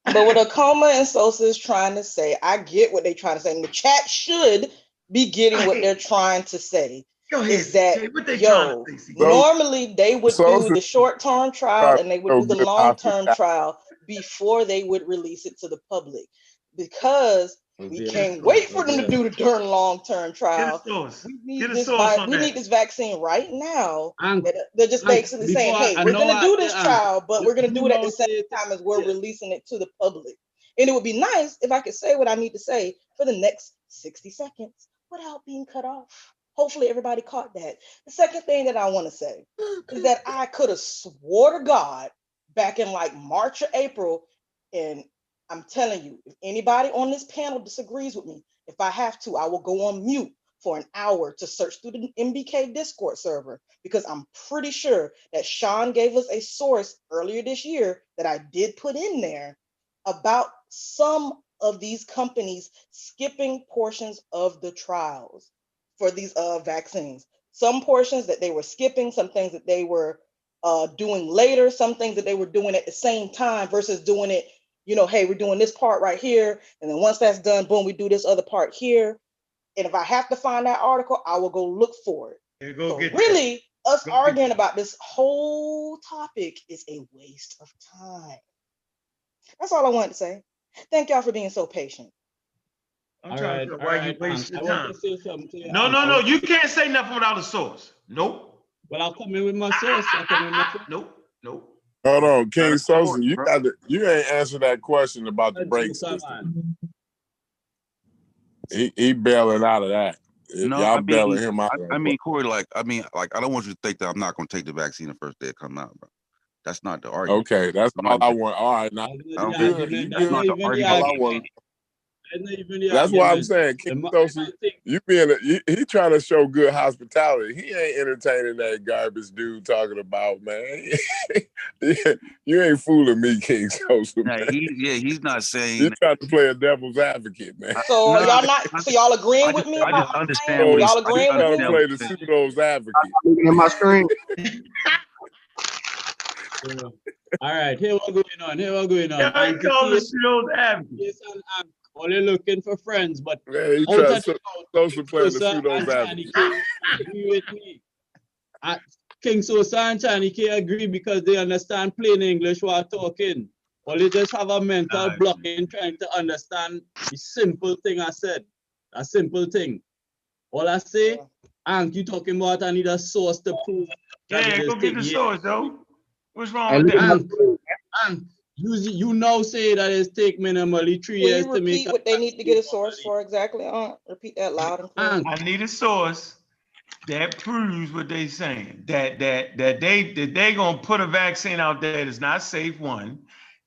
But what Akoma and Sosa is trying to say, I get what they're trying to say. And the chat should be getting what they're trying to say. Go ahead, is that, yo, normally they would do the short-term trial and they would do the long-term trial before they would release it to the public. Because we can't wait for them to do the darn long-term trial. We need this vaccine right now. They're just basically saying, hey, we're going to do this trial, but we're going to do it at the same time as we're releasing it to the public. And it would be nice if I could say what I need to say for the next 60 seconds without being cut off. Hopefully everybody caught that. The second thing that I want to say is that I could have swore to God back in like March or April, and I'm telling you, if anybody on this panel disagrees with me, if I have to, I will go on mute for an hour to search through the MBK Discord server, because I'm pretty sure that Sean gave us a source earlier this year that I did put in there about some of these companies skipping portions of the trials for these vaccines. Some portions that they were skipping, some things that they were doing later, some things that they were doing at the same time versus doing it, you know, hey, we're doing this part right here. And then once that's done, boom, we do this other part here. And if I have to find that article, I will go look for it. So really, us arguing about this whole topic is a waste of time. That's all I wanted to say. Thank y'all for being so patient. I'm trying to figure out why you waste your time. No, you can't say nothing without a source. Nope. Well, I'll come in with my source. Nope. Hold on, King Sosa, you ain't answered that question about the brake system. He bailing out of that. Y'all bailing him out. I mean, Corey, I don't want you to think that I'm not going to take the vaccine the first day it come out, bro. That's not the argument. Okay, that's all I want. All right, now that's not the argument. That's why I'm saying, King Sosa, he trying to show good hospitality. He ain't entertaining that garbage dude talking about, man. You ain't fooling me, King Sosa. Man. He's not saying. He's trying to play a devil's advocate, man. So y'all not? So y'all agreeing with me? I just understand. Y'all agreeing with me? Trying to play the pseudo's advocate. Looking at my screen. All right, here we're going on. I call the pseudo's advocate. Only looking for friends, but he tries to play the pseudo's advocate. Agree with me. King Sosa and Chani K agree because they understand plain English while talking. Or they just have a mental block in trying to understand the simple thing I said. A simple thing. All I say, Hank, you talking about I need a source to prove. Yeah, go get the source, though. What's wrong with that? Hank, You now say that it's take minimally 3 Will years you to make repeat what they need to get a source for exactly? Repeat that loud and clear. I need a source that proves what they saying. That they gonna put a vaccine out there that's not safe. One,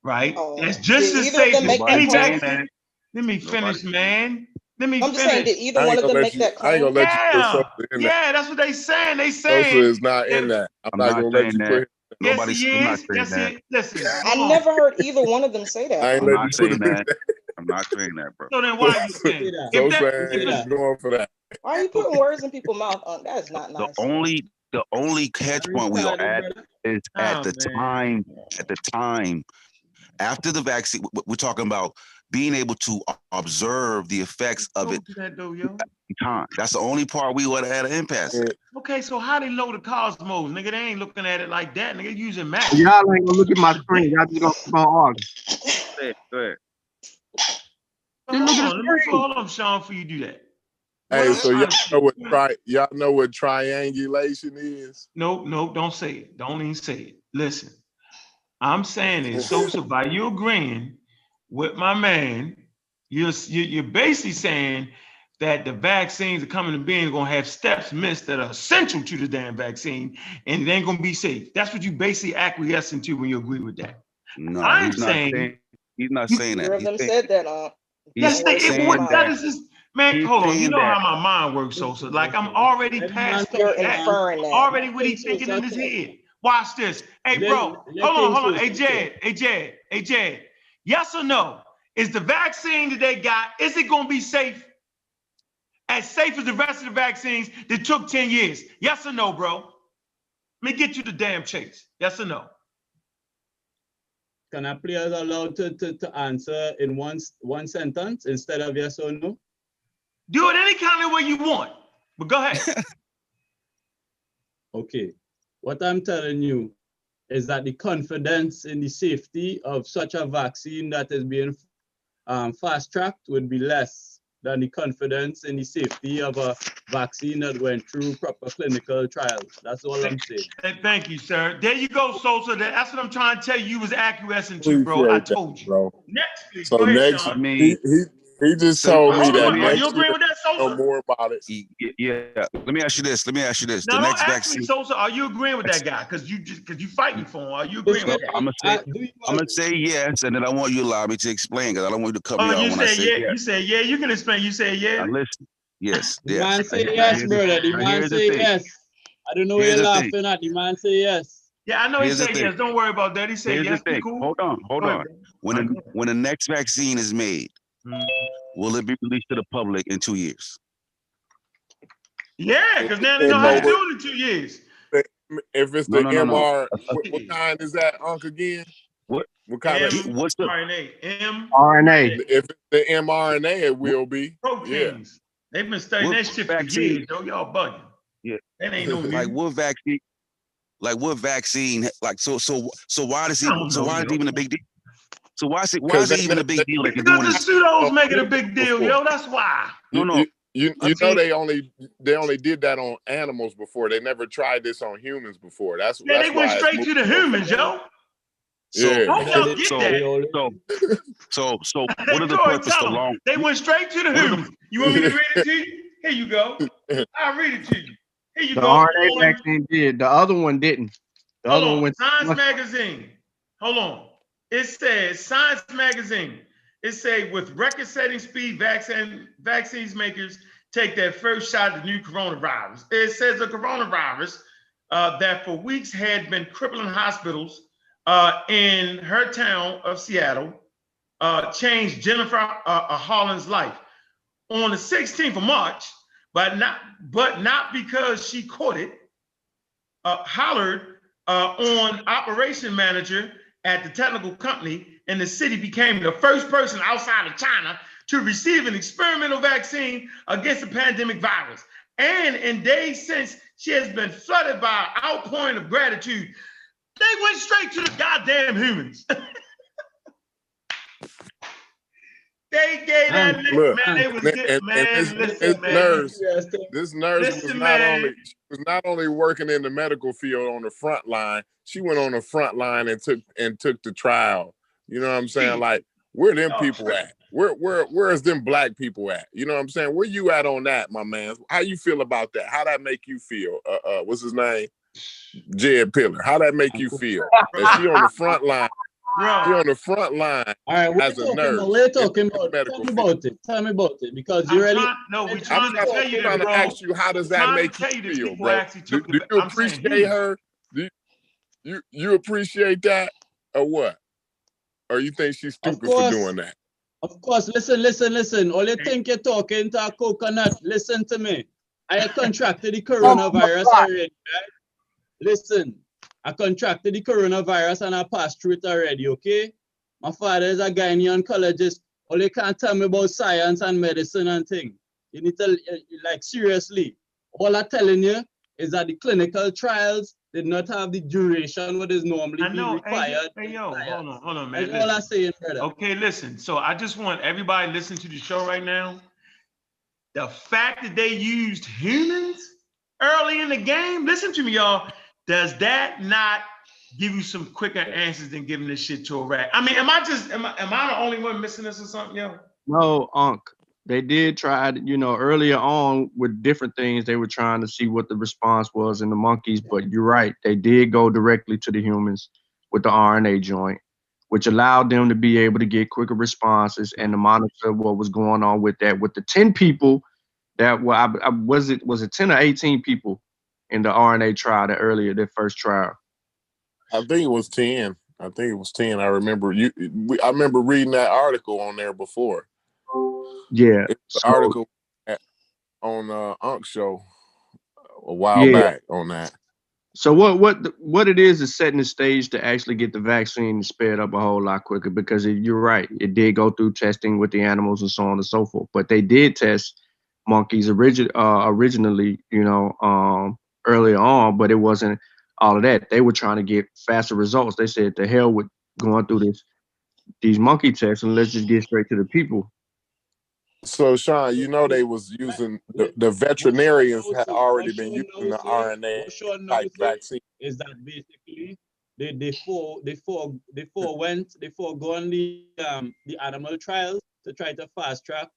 right? That's just as safe as any vaccine. Let me finish, man. Let me finish. I'm just saying, did either one of them make that claim? I ain't gonna let you put Yeah, something in that. yeah, that's what they saying. They Sosa saying is not in that. I'm not gonna let you put. yes, he is. Yes, he is. Listen, I never heard either one of them say that. I ain't I'm letting not you put saying it in that. that. I'm not saying that, bro. So then why are you saying that? So If that, saying if he's it's, going for that. Why are you putting words in people's mouth? That is not nice. The only catch point we are at is at the time after the vaccine. We're talking about being able to observe the effects of it. Time. That's the only part we would have had an impasse. Okay, so how they know the cosmos, nigga? They ain't looking at it like that, nigga. Using math. Y'all ain't gonna look at my screen. Y'all just gonna keep on arguing. Go ahead. Hold on, Sean, before you do that. Hey, so y'all know what triangulation is? Nope, don't say it. Don't even say it. Listen, I'm saying is Sosa, by you agreeing with my man, you're basically saying that the vaccines are coming to being going to have steps missed that are essential to the damn vaccine, and it ain't going to be safe. That's what you basically acquiescing to when you agree with that. No, I'm he's not saying. He's not saying that. Neither of them said that. Yes, that is just, man. Hold on, you know that. how my mind works, Sosa. Like I'm already past You're that. inferring that. Already what he's thinking in his head. Watch this. Hey, bro, hold on. Hey, Jad. Yes or no? Is the vaccine that they got, is it going to be safe? As safe as the rest of the vaccines that took 10 years? Yes or no, bro? Let me get you the damn chase. Yes or no? Can our players allowed to answer in one sentence instead of yes or no? Do it any kind of way you want, but go ahead. Okay. What I'm telling you is that the confidence in the safety of such a vaccine that is being fast-tracked would be less than the confidence in the safety of a vaccine that went through proper clinical trials. That's all I'm saying. Thank you, sir. There you go, Sosa. That's what I'm trying to tell you. You was acquiescing to, bro. I told you. Bro. Next, please. So Go ahead, next, Sean. he just told me that Are you next agreeing year with that, Sosa? know more about it. Yeah. Let me ask you this. Now, don't ask me, Sosa. Are you agreeing with that guy? Because you fighting for him. Are you agreeing with that? I'm gonna say yes, and then I want you to allow me to explain because I don't want you to cut me off when I say yes. You say yeah. You can explain. You say yeah. Now listen. Yes. The man say yes, brother. The man say yes. I don't know why you're laughing at. The man say yes. Yeah, I know he said yes. Don't worry about that. He said yes. Be cool. Hold on. When the next vaccine is made, will it be released to the public in 2 years? Yeah, because now they know how to do it in 2 years. If it's the MR, what kind is that, Unc, again? What kind of what's the RNA? RNA. If it's the mRNA, it will be proteins. Yeah. They've been studying that shit for years, though. Y'all bugging. Yeah, that ain't no like what vaccine? Like what vaccine? Like so why does it? So why is it even a big deal? So why is it even a big deal? Because the pseudos make it a big deal, yo. That's why. No. You know they only did that on animals before. They never tried this on humans before. That's they went straight to the humans, yo. So what are the purpose for long? They went straight to the humans. You want me to read it to you? Here you go. I'll read it to you. Here you the go. RNA vaccine did. The other one didn't. The other one went. Science Magazine. Hold on. It says Science Magazine. It says with record-setting speed, vaccines makers take their first shot at the new coronavirus. It says the coronavirus that for weeks had been crippling hospitals in her town of Seattle changed Jennifer Holland's life on the 16th of March, but not because she caught it. Hollered on operation manager at the technical company, and the city became the first person outside of China to receive an experimental vaccine against the pandemic virus. And in days since, she has been flooded by an outpouring of gratitude. They went straight to the goddamn humans. They gave that man. They was getting, man. Listen, man. This nurse was not only working in the medical field on the front line. She went on the front line and took the trial You know what I'm saying? Like, where them people at? Where is them black people at? You know what I'm saying? Where you at on that, my man? How you feel about that? How that make you feel? What's his name? Jed Pillar. How that make you feel? Is she on the front line? Bro. She on the front line All right, as a nurse. we're talking about. Tell me about it, because you already. We're trying to tell you I'm trying that, to bro. ask you, how does that make you feel, bro? Do you appreciate her? Do you appreciate that, or what? Or you think she's stupid for doing that? Of course, listen. All you think you're talking to a coconut. Listen to me. I contracted the coronavirus already, right? Listen, I contracted the coronavirus and I passed through it already, okay? My father is a gynecologist. All you can't tell me about science and medicine and things. You need to, like, seriously. All I'm telling you is that the clinical trials did not have the duration what is normally required. Hey, yo, hold on, man. That's all I'm saying, brother. Okay, listen. So I just want everybody listening to the show right now. The fact that they used humans early in the game, listen to me, y'all. Does that not give you some quicker answers than giving this shit to a rat? I mean, am I the only one missing this or something, yo? No, Unc. They did try, earlier on with different things. They were trying to see what the response was in the monkeys, but you're right. They did go directly to the humans with the RNA joint, which allowed them to be able to get quicker responses and to monitor what was going on with that. With the 10 people that were, was it 10 or 18 people in the RNA trial, the first trial? I think it was 10. I remember I remember reading that article on there before. Yeah, it's the article on Unc show a while back on that. So what it is setting the stage to actually get the vaccine sped up a whole lot quicker, because you're right, it did go through testing with the animals and so on and so forth. But they did test monkeys originally, earlier on, but it wasn't all of that. They were trying to get faster results. They said, to hell with going through these monkey tests, and let's just get straight to the people. So, Sean, they was using the veterinarians had already been using the RNA type vaccine. Is that basically they forego the animal trials to try to fast track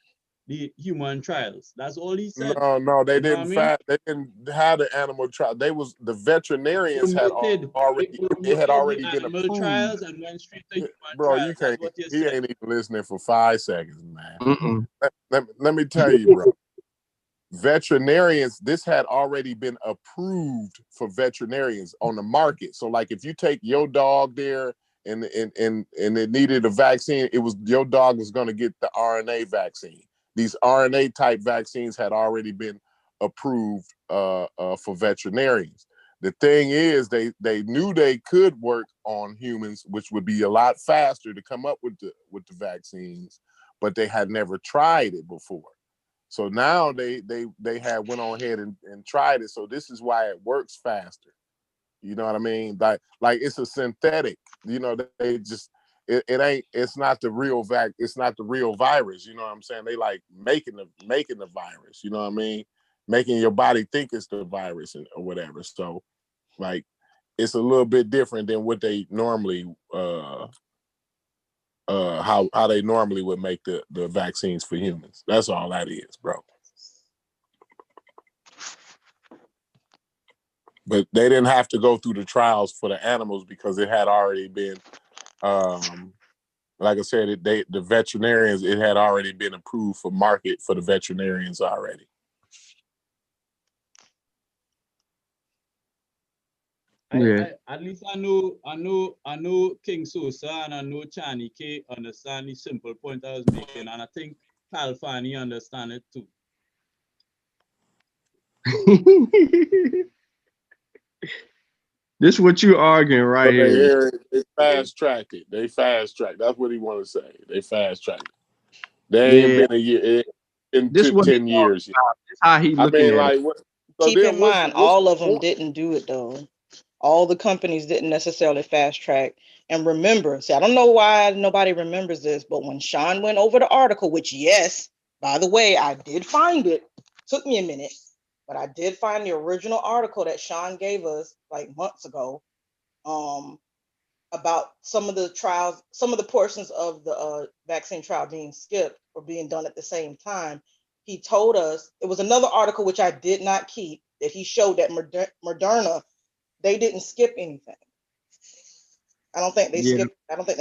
the human trials? That's all he said. No, they didn't. They didn't have the animal trial. The veterinarians had already. It had already been approved. Trials and went straight to human bro, trials. you can't. He ain't even listening for 5 seconds, man. Let me tell you, bro. Veterinarians, this had already been approved for veterinarians on the market. So, like, if you take your dog there and it needed a vaccine, your dog was going to get the RNA vaccine. These RNA type vaccines had already been approved for veterinarians. The thing is, they knew they could work on humans, which would be a lot faster to come up with the vaccines, but they had never tried it before. So now they had went on ahead and tried it. So this is why it works faster. You know what I mean? Like it's a synthetic. They just it's not the real it's not the real virus. You know what I'm saying? They like making the virus. You know what I mean? Making your body think it's the virus or whatever. So, like, it's a little bit different than what they normally how they normally would make the vaccines for humans. That's all that is, bro. But they didn't have to go through the trials for the animals because it had already been, like I said, the veterinarians, it had already been approved for market for the veterinarians already. At least I know King Sosa and I know Chani K understand the simple point I was making, and I think Calfani understand it too. This is what you arguing right here. They fast tracked it. That's what he want to say. They fast tracked it. They ain't been a year. In 10 years. That's how he looking at it. Keep in mind, all of them didn't do it though. All the companies didn't necessarily fast track. And remember, I don't know why nobody remembers this, but when Sean went over the article, which, yes, by the way, I did find it. Took me a minute, but I did find the original article that Sean gave us like months ago, about some of the trials, some of the portions of the vaccine trial being skipped or being done at the same time. He told us, it was another article which I did not keep, that he showed that Moderna, they didn't skip anything. I don't think they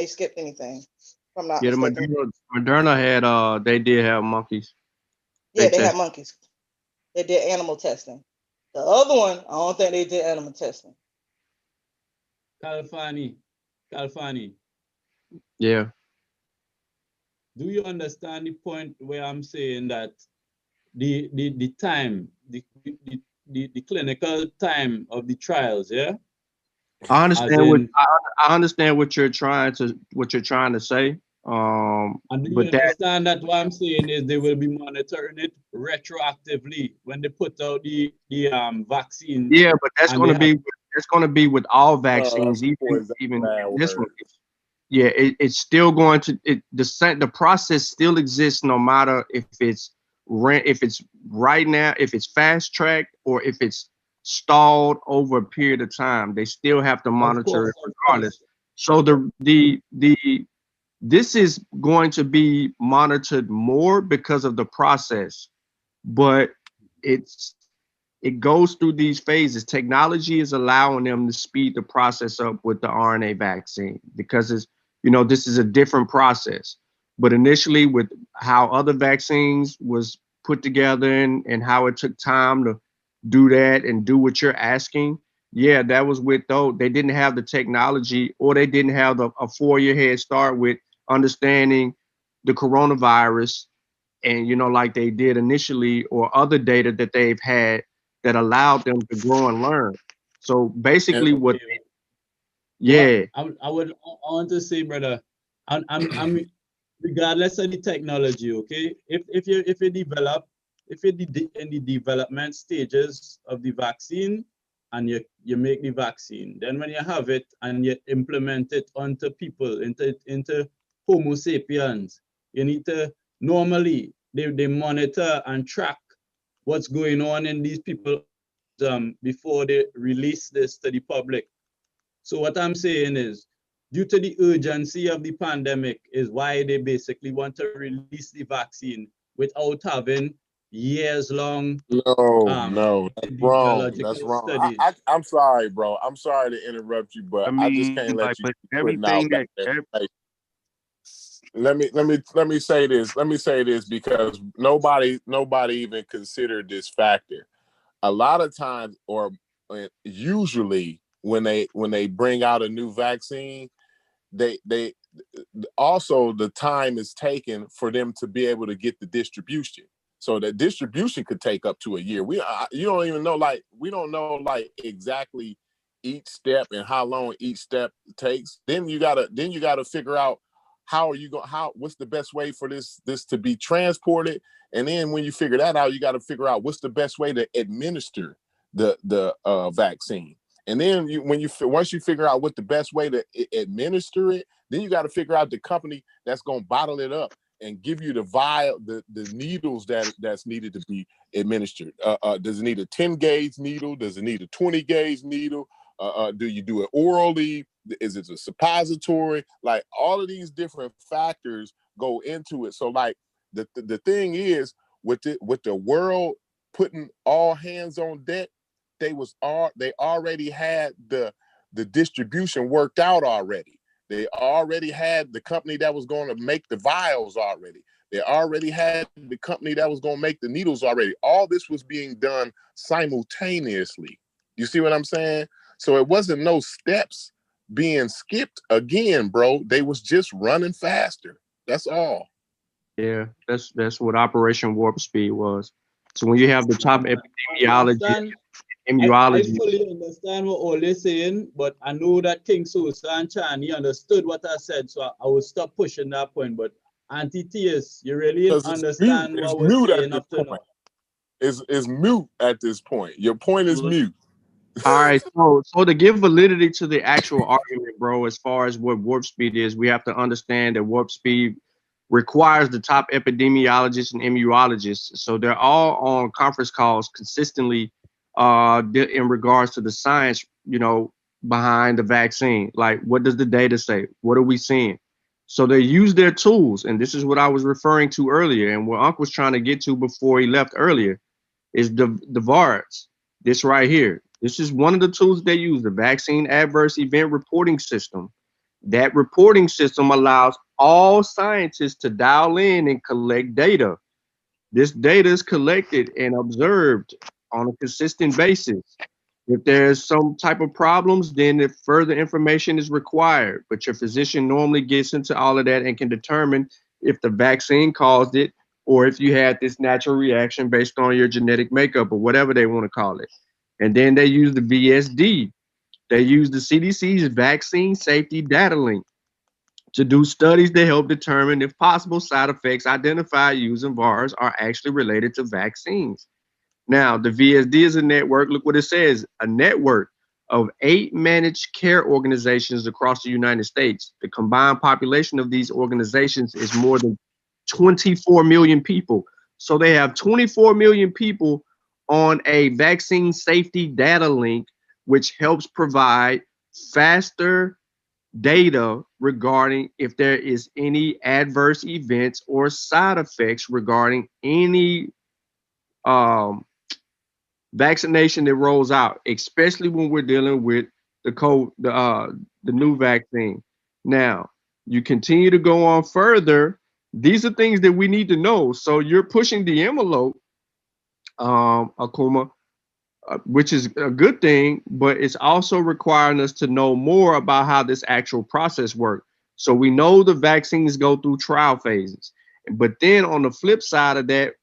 skipped anything, if I'm not Yeah, the mistaken. Moderna had they did have monkeys. Yeah, they had tested. monkeys. They did animal testing. The other one, I don't think they did animal testing. Calfani, Yeah. do you understand the point where I'm saying that the time, the clinical time of the trials, yeah? I understand what I understand what you're trying to say. And do you But that understand that what I'm saying is they will be monitoring it retroactively when they put out the vaccine. yeah, but that's and going they to have be with all That's vaccines, poison even bad this one. words. Yeah, it's still going to the process still exists no matter if it's right now, if it's fast tracked or if it's stalled over a period of time. They still have to monitor it regardless. So this is going to be monitored more because of the process, but it goes through these phases. Technology is allowing them to speed the process up with the RNA vaccine because this is a different process. But initially, with how other vaccines was put together and how it took time to do that and do what you're asking, yeah, that was with those. They didn't have the technology, or they didn't have a 4-year head start with understanding the coronavirus, and like they did initially, or other data that they've had that allowed them to grow and learn. So basically, I want to say, brother, I'm regardless of the technology, okay? If you in the development stages of the vaccine and you make the vaccine, then when you have it and you implement it onto people, into Homo sapiens, you need to normally they monitor and track what's going on in these people before they release this to the public. So what I'm saying is, due to the urgency of the pandemic, is why they basically want to release the vaccine without having years-long No, that's wrong. That's epidemiological wrong. studies. I'm sorry, bro. I'm sorry to interrupt you, but I just can't let you but keep putting out everything bad that information. Let me say this. Let me say this because nobody even considered this factor. A lot of times, or usually, when they bring out a new vaccine, they also, the time is taken for them to be able to get the distribution. So the distribution could take up to a year. You don't even know, like, we don't know like exactly each step and how long each step takes. Then you gotta figure out what's the best way for this to be transported. And then when you figure that out, you got to figure out what's the best way to administer the vaccine. And then once you figure out what the best way to administer it, then you got to figure out the company that's going to bottle it up and give you the vial, the needles that's needed to be administered. Does it need a 10 gauge needle? Does it need a 20 gauge needle? Do you do it orally? Is it a suppository? Like, all of these different factors go into it. So like the thing is, with the world putting all hands on deck, they already had the distribution worked out already. They already had the company that was going to make the vials already. They already had the company that was going to make the needles already. All this was being done simultaneously. You see what I'm saying? So it wasn't no steps being skipped again, bro. They was just running faster. That's all. Yeah, that's what Operation Warp Speed was. So when you have the top epidemiology, I fully understand what Ole's saying, but I know that King Sosa and Chani understood what I said, so I will stop pushing that point. But Auntie T.S., you really understand what we're saying up to now? It's mute at this point. Your point is mute. All right, so to give validity to the actual argument, bro, as far as what warp speed is, we have to understand that warp speed requires the top epidemiologists and immunologists. So they're all on conference calls consistently in regards to the science, behind the vaccine. Like, what does the data say? What are we seeing? So they use their tools, and this is what I was referring to earlier, and what Unc was trying to get to before he left earlier, is the VARS. This right here. This is one of the tools they use, the Vaccine Adverse Event Reporting System. That reporting system allows all scientists to dial in and collect data. This data is collected and observed on a consistent basis. If there's some type of problems, then if further information is required, but your physician normally gets into all of that and can determine if the vaccine caused it or if you had this natural reaction based on your genetic makeup or whatever they want to call it. And then they use the VSD. They use the CDC's Vaccine Safety Data Link to do studies that help determine if possible side effects identified using VARS are actually related to vaccines. Now, the VSD is a network. Look what it says, a network of 8 managed care organizations across the United States. The combined population of these organizations is more than 24 million people. So they have 24 million people on a vaccine safety data link, which helps provide faster data regarding if there is any adverse events or side effects regarding any vaccination that rolls out, especially when we're dealing with the new vaccine. Now, you continue to go on further. These are things that we need to know. So you're pushing the envelope, Akuma, which is a good thing, but it's also requiring us to know more about how this actual process works. So we know the vaccines go through trial phases, but then on the flip side of that,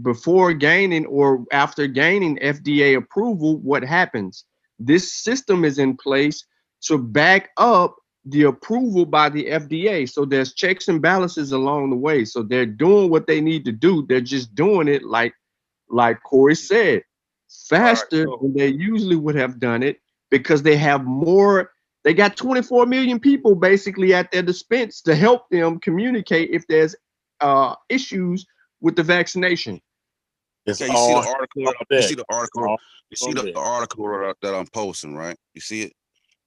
before gaining or after gaining FDA approval, what happens? This system is in place to back up the approval by the FDA. So there's checks and balances along the way. So they're doing what they need to do. They're just doing it like Corey said, faster than they usually would have done it because they have more. They got 24 million people basically at their dispense to help them communicate if there's issues with the vaccination. Okay, you see the article. You see the article. You see the article that I'm posting, right? You see it,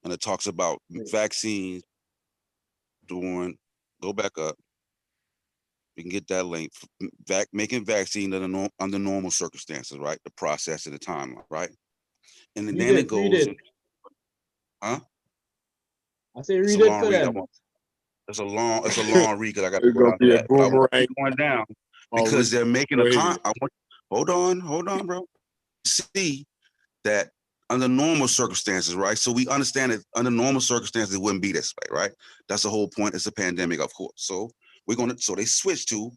and it talks about vaccines doing. Go back up. We can get that link. Making vaccine under normal circumstances, right? The process and the timeline, right? And then it goes. Huh? I say read it for them. It's a long read because I got to It's go gonna down be to a that. But I want to boomerang. keep going down because they're making a con. Hold on, bro. See that under normal circumstances, right? So we understand that under normal circumstances, it wouldn't be this way, right? That's the whole point. It's a pandemic, of course. So so they switch to,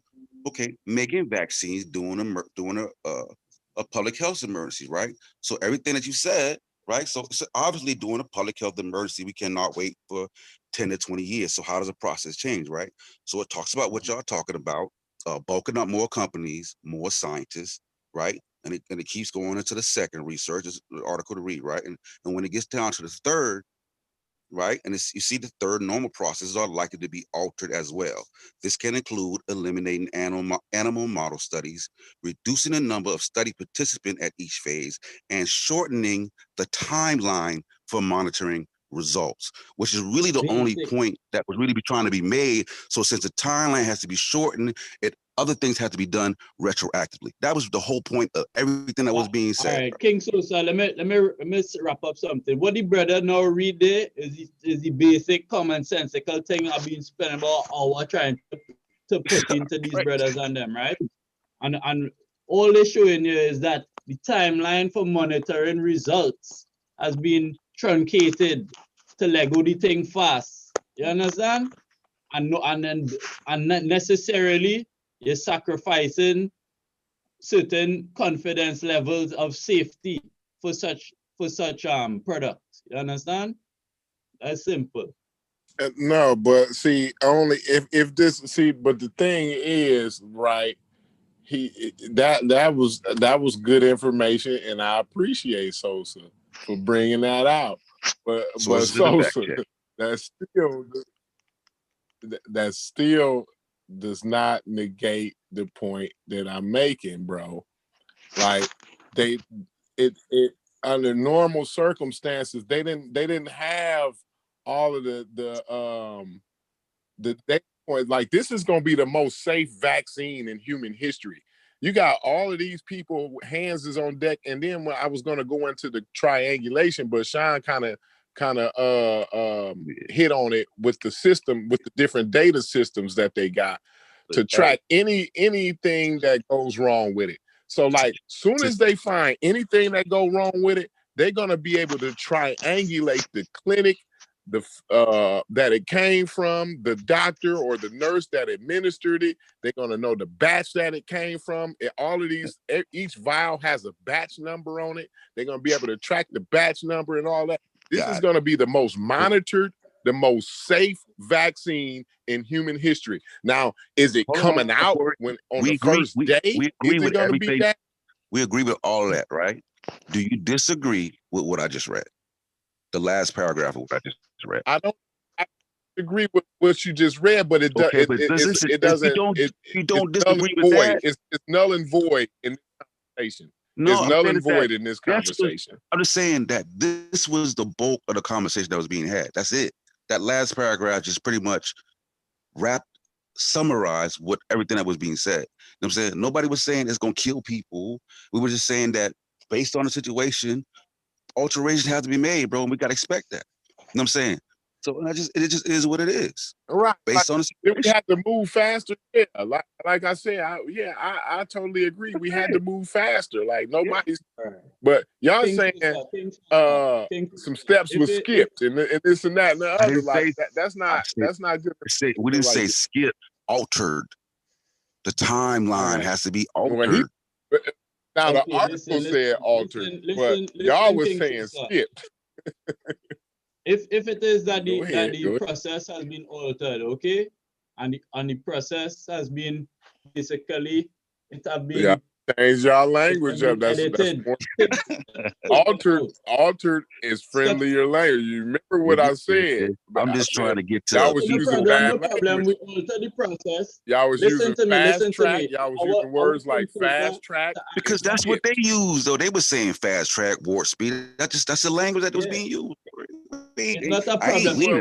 okay, making vaccines doing a public health emergency, right? So everything that you said, right? So obviously doing a public health emergency, we cannot wait for 10 to 20 years. So how does the process change, right? So it talks about what y'all talking about, bulking up more companies, more scientists, right? And it keeps going into the second research, is the article to read, right? And when it gets down to the third, right? And you see the third, normal processes are likely to be altered as well. This can include eliminating animal model studies, reducing the number of study participants at each phase, and shortening the timeline for monitoring results, which is really the only point that was really trying to be made. So since the timeline has to be shortened, other things have to be done retroactively. That was the whole point of everything that was being said. All right, King Sosa, let me wrap up something. What the brother now read there is the basic common sensical thing I've been spending about an hour trying to put into these brothers and them, right? And all they're showing you is that the timeline for monitoring results has been truncated to Lego the thing fast. You understand? And not necessarily you're sacrificing certain confidence levels of safety for such products. You understand? That's simple. No, but see, only if this but the thing is, right? That was good information, and I appreciate Sosa for bringing that out. But Sosa, that still does not negate the point that I'm making, bro. Like under normal circumstances, they didn't have all of the data points. Like, this is going to be the most safe vaccine in human history. You got all of these people, hands is on deck. And then when I was going to go into the triangulation, but Sean kind of hit on it with the system, with the different data systems that they got to track anything that goes wrong with it. So, like, soon as they find anything that go wrong with it, they're gonna be able to triangulate the clinic, that it came from, the doctor or the nurse that administered it. They're gonna know the batch that it came from. All of these, each vial has a batch number on it. They're gonna be able to track the batch number and all that. This is gonna be the most monitored, the most safe vaccine in human history. Now, is it coming out when on the first day? We agree with everything. That? We agree with all of that, right? Do you disagree with what I just read? The last paragraph of what I just read. I agree with what you just read, but it doesn't. Okay, but It doesn't. You don't disagree with that. It's null and void in this conversation. No, it's null and void in this conversation. I'm just saying that this was the bulk of the conversation that was being had. That's it. That last paragraph just pretty much summarized what everything that was being said. You know what I'm saying? Nobody was saying it's gonna kill people. We were just saying that based on the situation, alterations have to be made, bro, and we gotta expect that. You know what I'm saying? So it just is what it is. Right. Based on the situation. We had to move faster. Yeah. Like I said, I totally agree. We had to move faster. Like nobody's but y'all saying some steps were skipped and this and that and the other. Like that's not good. We didn't say skip, altered. The timeline has to be altered. Now the article said altered, but y'all was saying skipped. If it is that the process has been altered, okay, and the process has been basically change y'all language up. That's altered is friendlier language. You remember what I said? I'm just trying to get to. Y'all was using bad language. We alter the process. Y'all was using fast track. Y'all was using words like fast track. Because that's what they used, though. They were saying fast track, warp speed. That's the language that was being used. It's not a problem. You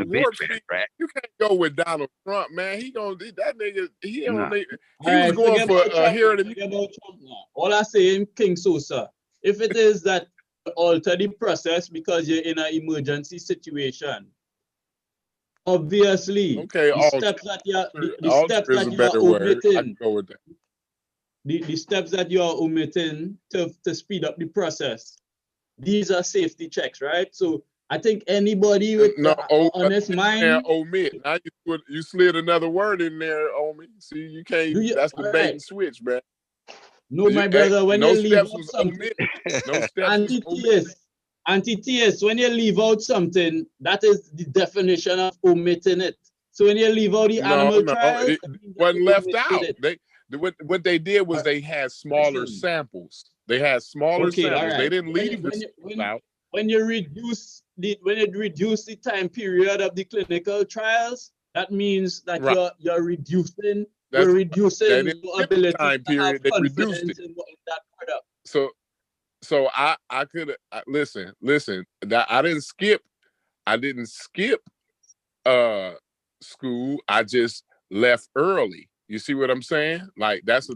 can't go with Donald Trump, man. He was going for hearing all I say in King Sosa, if it is that alter the process because you're in an emergency situation, obviously the steps that you're omitting, the steps that you are omitting to speed up the process, these are safety checks, right? So I think anybody with honest mind omit. Now you slid another word in there, Omi. See, you can't. That's the bait and switch, man. No, my brother. When you leave out something, anti-TS. When you leave out something, that is the definition of omitting it. So when you leave out the animal trials, it wasn't left out. What they did was they had smaller samples. They had smaller samples. Right. They didn't leave this out. When you reduce the time period of the clinical trials, that means that you're reducing your ability time period. They reduced it. in that product. So I could listen. That I didn't skip school. I just left early. You see what I'm saying? Like that's a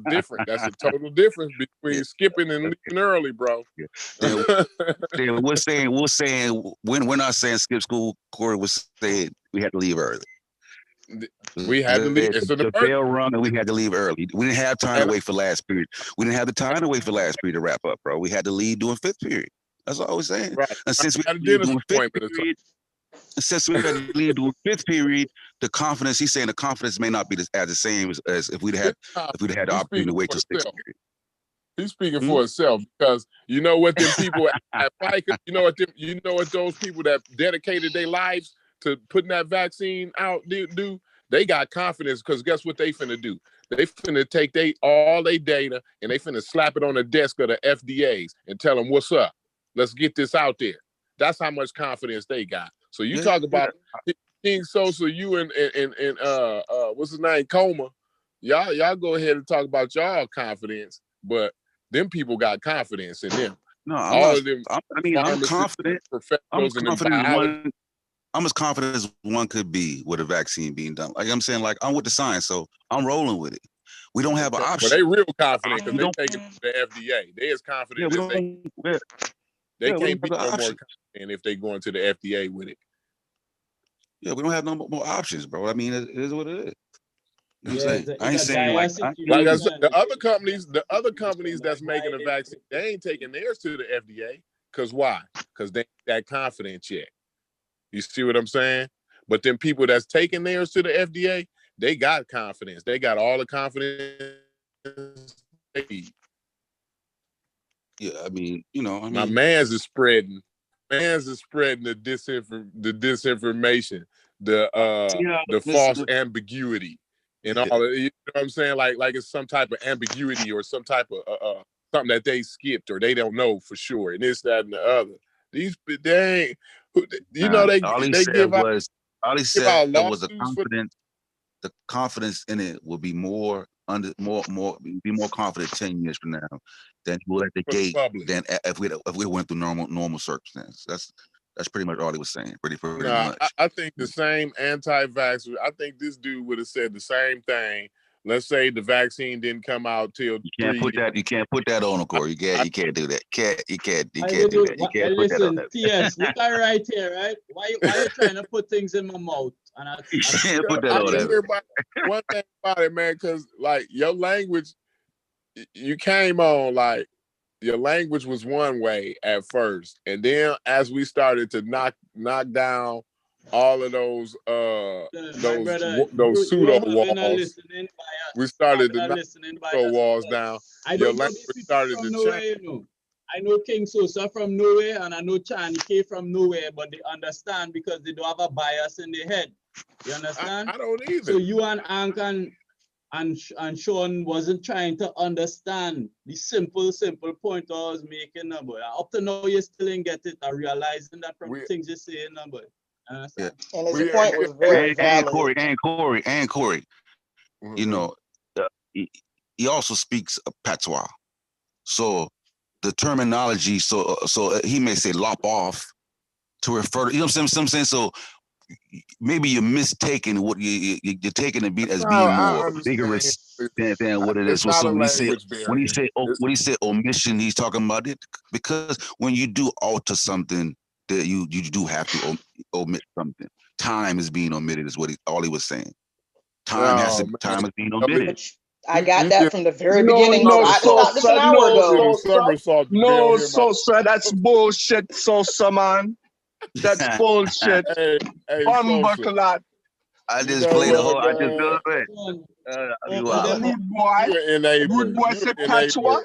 total difference between skipping and leaving early, bro. We're saying when we're not saying skip school, Corey was saying we had to leave early. We had to leave. The bell rung and we had to leave early. We didn't have time to wait for last period. We didn't have the time to wait for last period to wrap up, bro. We had to leave during fifth period. That's all I was saying. Right. And since we had to leave during fifth period, fifth period, the confidence, he's saying the confidence may not be as the same as if we'd had the opportunity to wait till sixth period. He's speaking for himself because you know what them people at FICA, you know what those people that dedicated their lives to putting that vaccine out do? They got confidence because guess what they finna do? They finna take all their data and they finna slap it on the desk of the FDAs and tell them what's up. Let's get this out there. That's how much confidence they got. So you talk about King Sosa, you and what's his name, Coma. Y'all go ahead and talk about y'all confidence, but them people got confidence in them. No, All of them I mean, I'm pharmacists, confident. I'm professionals, and them confident as biologists. one. I'm as confident as one could be with a vaccine being done. Like I'm saying, like I'm with the science, so I'm rolling with it. We don't have an But option. they real confident because We they don't. take it to the FDA. They as Yeah, confident we as they. don't. Yeah, They yeah, we can't don't be have no an more option. confident if they go into the FDA with it. Yeah, we don't have no more options, bro. I mean, it is what it is. You know what I'm Yeah, saying? I ain't it's a saying dire Like I said, situation. the other companies that's making the vaccine, they ain't taking theirs to the FDA. Cause why? Because they ain't that confident yet. You see what I'm saying? But then people that's taking theirs to the FDA, they got confidence. They got all the confidence they need. Yeah, I mean, you know, I My mean, man's is spreading. Man's is spreading the disinformation, the false ambiguity, and all. You know what I'm saying? Like it's some type of ambiguity or some type of something that they skipped or they don't know for sure, and this, that, and the other. These they ain't, you know, all he they said give out was lawsuits the confidence. The confidence in it will be more confident 10 years from now than he will at the gate than if we went through normal circumstances. That's pretty much all he was saying. Pretty No, much. I think the same anti-vaxxer. I think this dude would have said the same thing. Let's say the vaccine didn't come out till You can't put that on him, Corey. You can't do that. You can't do that. You can't put that on Listen, that. TS, look at right here, right? Why you trying to put things in my mouth? And You can't put that I on can that. hear about one thing about it, man, because like your language, you came on like your language was one way at first, and then as we started to knock down all of those pseudo walls, we started to knock pseudo walls down. I Your don't know language these people started from to nowhere, change. you know. I know King Sosa from nowhere, and I know Chani K from nowhere, but they understand because they don't have a bias in their head. You understand? I don't either. So you and Ank and Sean wasn't trying to understand the simple point I was making, boy. Up to now, you still didn't get it. I realizing that from the things you're saying, boy. Yeah. And his point was very valid. And Corey, you know, he also speaks patois. So the terminology, so he may say lop off to refer to, you know what I'm saying? So maybe you're mistaking what you're taking it as being more vigorous than what it is. So when he say omission, he's talking about it because when you do alter something, that you do have to omit something. Time is being omitted, is what all he was saying. Time is being omitted. I got that from the very beginning. I stopped this an hour ago. Sosa, that's bullshit, Sosa, man. That's bullshit. Bumbuckler. I just played the whole. I just do it. Rude boy said patois.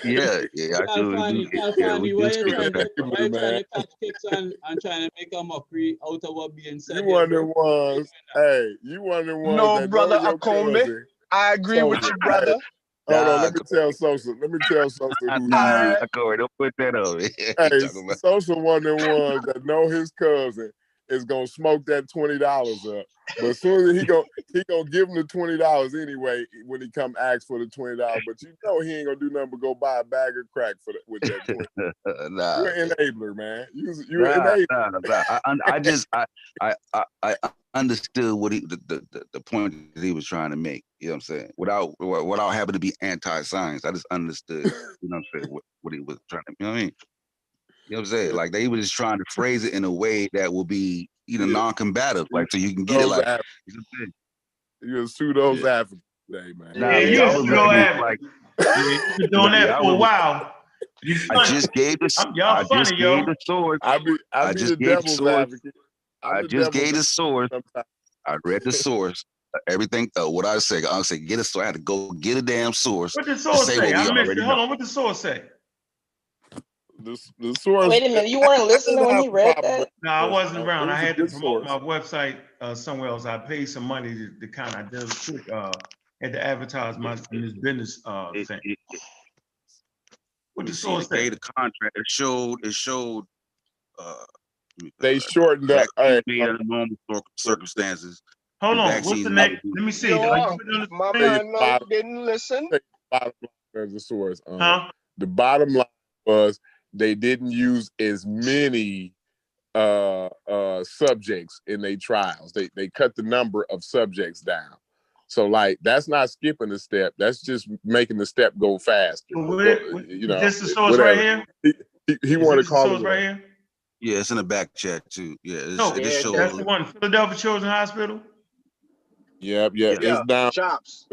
Yeah, I do. Why you trying to catch kicks and trying to make a mockery out of what being said? You one of them ones. Hey, you one of them ones. No, that brother know your Akome. cousin. I agree with you, brother. Hold on, let me tell Sosa. Nah, Corey, don't put that on me. Hey, Sosa one of them ones that know his cousin is gonna smoke that $20 up. But as soon as he gonna give him the $20 anyway when he come ask for the $20. But you know he ain't gonna do nothing but go buy a bag of crack with that 20. Nah, you're an enabler, man. You're an enabler. I understood what the point that he was trying to make. You know what I'm saying? Without having to be anti-science, I just understood. You know what I'm saying? What he was trying to. You know what I mean? You know what I'm saying? Like they were just trying to phrase it in a way that will be, non-combative, like so you can get it. Like you're a pseudo African today, man. Nah, you're a pseudo African. You've been doing that for a while. I just gave the source. I be the devil's advocate. I just gave the source. I read the source. Everything. What I say get a source. I had to go get a damn source. What the source say? I missed it. Hold on. What the source say? The source. Wait a minute, you weren't listening when he read that? No, I wasn't around. I had to promote my website somewhere else. I paid some money to kind of do a quick had to advertise my this business thing. What the source say? The contract. It showed. They shortened up. Made under normal circumstances. Hold on. What's the next? Let me see. My man didn't listen. bottom line of the source. Huh? The bottom line was they didn't use as many subjects in their trials. They cut the number of subjects down. So like that's not skipping a step. That's just making the step go faster. You know, is this the source right here? He wanted to call it right here. Yeah, it's in the back chat too. Yeah, No, it just shows. that's the one. Philadelphia Children's Hospital. Yep. It's down. Chops.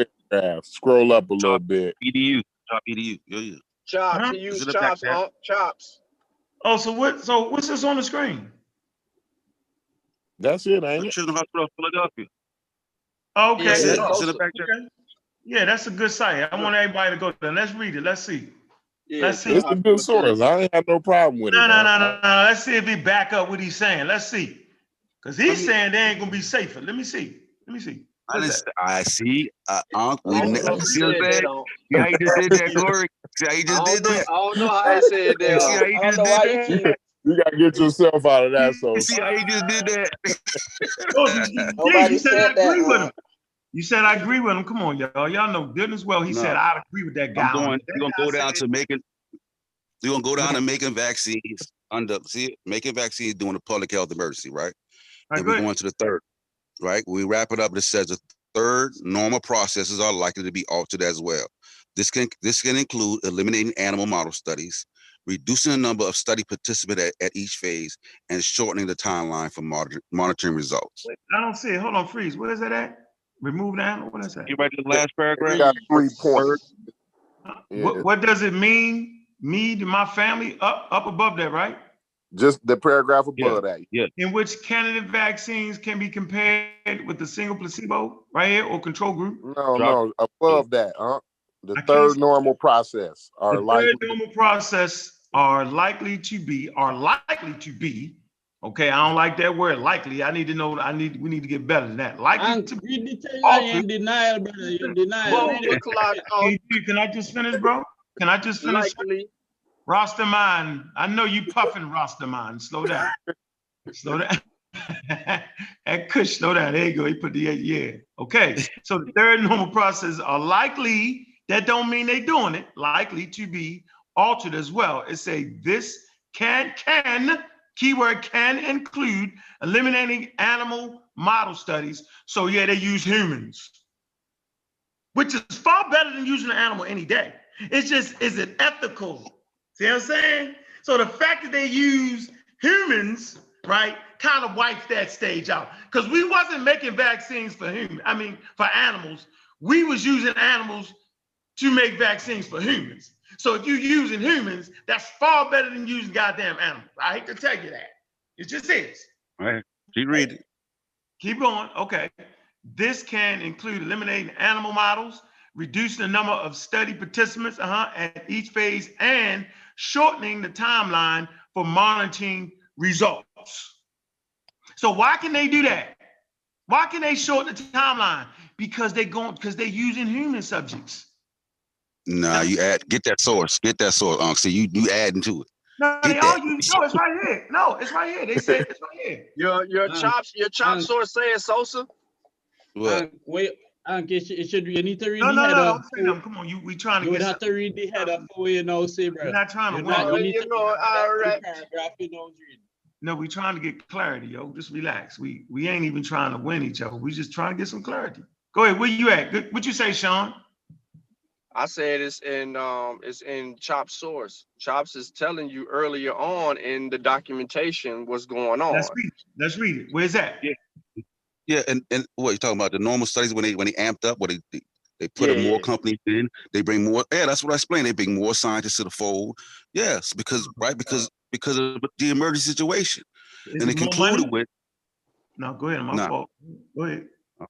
Scroll up a little bit. EDU. Top EDU. Yeah. Chops. He used chops. Chops. Oh, so what's this on the screen? That's it, ain't it? Children's Hospital of Philadelphia. Okay. That's it. It's in the back chat. Okay. Yeah, that's a good site. I want everybody to go there. Let's read it. Let's see. Yeah, Let's see. It's a good source. I ain't have no problem with it. No. Let's see if he back up what he's saying. Let's see. Because he's saying they ain't gonna be safer. Let me see. I see. Unc, see what I'm saying? See how he just did that, Corey? See how he just did that? I don't know how I said that. See how he just did that? You gotta get yourself out of that. So see how he just did that? You said I agree with him. You said I agree with him. Come on, y'all. Y'all know goodness well. He said I agree with that guy. We're gonna go down to making. We're gonna go down to making vaccines making vaccines during a public health emergency, right? And we're going to the third, right? We wrap it up. It says the third normal processes are likely to be altered as well. This can include eliminating animal model studies, reducing the number of study participants at each phase, and shortening the timeline for monitoring results. Wait, I don't see it. Hold on, freeze. Where is that at? Remove the animal. What is that? You read the last paragraph? We got 3 points. What does it mean? Me to my family up above that, right? Just the paragraph above that. Yeah. In which candidate vaccines can be compared with the single placebo, right here, or control group? No, above that, The third normal process are third normal process are likely to be. Okay, I don't like that word likely. I need to know. We need to get better than that. Likely to be. In denial, brother. You're in denial. Can I just finish, bro? Can I just finish? Likely. Rastaman, I know you puffing, Rastaman. Slow down. Slow down. That Kush, slow down. There you go. He put the yeah. Okay. So the third normal process are likely. That don't mean they doing it. Likely to be altered as well. It say this can keyword can include eliminating animal model studies. So yeah, they use humans, which is far better than using an animal any day. It's just, is it ethical? See what I'm saying? So the fact that they use humans, right, kind of wipes that stage out. Because we wasn't making vaccines for for animals. We was using animals to make vaccines for humans. So if you're using humans, that's far better than using goddamn animals. I hate to tell you that. It just is. All right, keep reading. Keep going. Okay. This can include eliminating animal models, reducing the number of study participants at each phase, and shortening the timeline for monitoring results. So why can they do that? Why can they shorten the timeline? Because they're using human subjects. Nah, get that source, Unc. So you adding to it. No, they all use. No, it's right here. No, it's right here. They said it's right here. Your chop source saying Sosa. What? Wait, it should be. You need to read no, the header. No, come on, we trying to. You would have to read the header for say, bro. We're not trying to win. All right. No, we trying to get clarity, yo. Just relax. We ain't even trying to win each other. We just trying to get some clarity. Go ahead. Where you at? What you say, Sean? I said it's in Chop's source. Chops is telling you earlier on in the documentation what's going on. Let's read it. Where's that? Yeah, and what you talking about? The normal studies when they amped up, they put more companies in, they bring more. Yeah, that's what I explained. They bring more scientists to the fold. Yes, because of the emergency situation. And they concluded with. No, go ahead. My fault. Go ahead.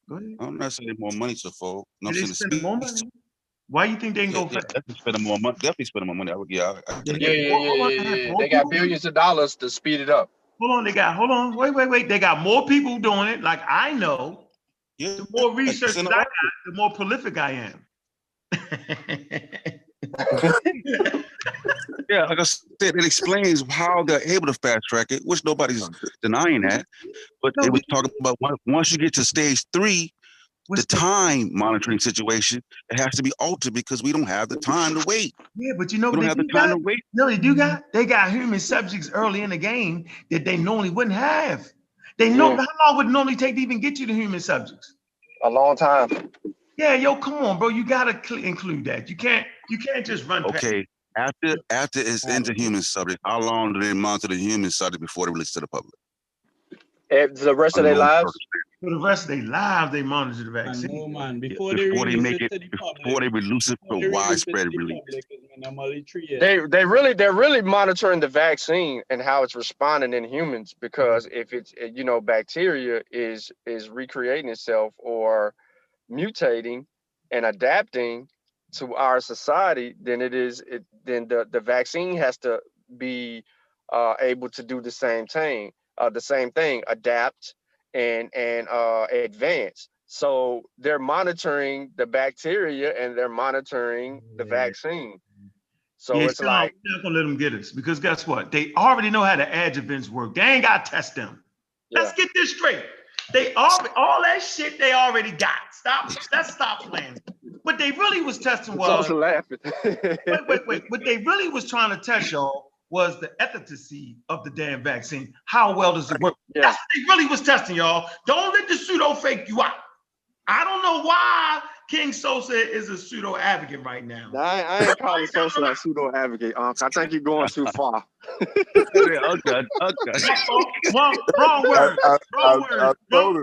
I'm not saying more money to the fold. No, I'm saying more money. Why you think they can go fast? Definitely spending more money. They got billions of dollars to speed it up. Hold on. Wait. They got more people doing it. Like I know. Yeah. The more research I got, the more prolific I am. Yeah, like I said, it explains how they're able to fast track it, which nobody's denying that. But they were talking about once you get to stage 3, the time monitoring situation, it has to be altered because we don't have the time to wait. Yeah, but you know We don't have the time to wait. No, they got human subjects early in the game that they normally wouldn't have. They know how long would it normally take to even get you the human subjects? A long time. Yeah, yo, come on, bro. You gotta include that. You can't just run past. Okay, after it's into human subject, how long do they monitor the human subject before they release to the public? The rest of their lives? For the rest of their lives, they monitor the vaccine. No, man. Before they release it for widespread release. They're really monitoring the vaccine and how it's responding in humans, because if it's, you know, bacteria is recreating itself or mutating and adapting to our society, then then the vaccine has to be able to do the same thing, adapt and advance. So they're monitoring the bacteria and they're monitoring the vaccine. So it's like, we're not gonna let them get us, because guess what? They already know how the adjuvants work. They ain't gotta test them. Let's get this straight. They all that shit they already got. Let's stop playing. What they really was testing was laughing. wait. What they really was trying to test, y'all, was the efficacy of the damn vaccine. How well does it work? Yeah. That's what they really was testing, y'all. Don't let the pseudo fake you out. I don't know why King Sosa is a pseudo advocate right now. I ain't calling Sosa a pseudo advocate, I think you're going too far. Okay. Wrong word. I told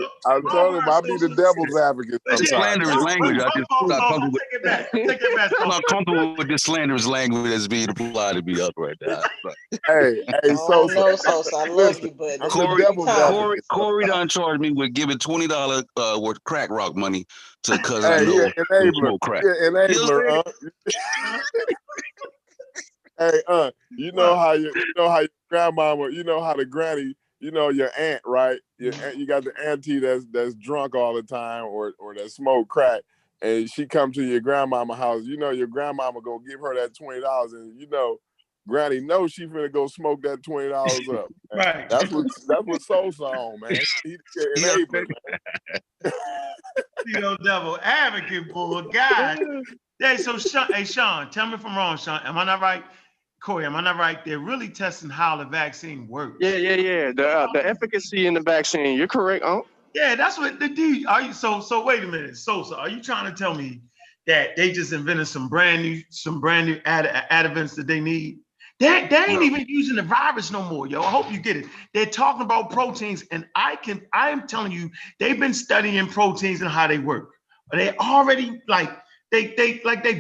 him I'll be the devil's advocate This sometimes. slanderous language. I just not comfortable Take it back. Take it back. I'm not comfortable with this slanderous language that's being applied to me up right now. Hey, Oh no, Sosa, I love you, but I'm the devil's advocate. Corey done charged me with giving $20 worth of crack rock money to because I Hey, know yeah, you smoke crack. Yeah, enabler, Hey, you know how your grandmama, you know how the granny, you know your aunt, right? Your aunt, you got the auntie that's drunk all the time or that smoke crack, and she come to your grandmama house. You know your grandmama gonna give her that $20, and you know granny knows she finna go smoke that $20 up. Right. That's what Sosa on, man. He's an enabler, man. You know, devil advocate, boy. God. Hey, so Sean, tell me if I'm wrong, Sean. Am I not right? Corey, am I not right? They're really testing how the vaccine works. Yeah. The efficacy in the vaccine. You're correct, Yeah, that's what the dude. Are you so? Wait a minute, Sosa. Are you trying to tell me that they just invented some brand new adjuvants that they need? They ain't even using the virus no more, yo. I hope you get it. They're talking about proteins, and I am telling you, they've been studying proteins and how they work. They already they've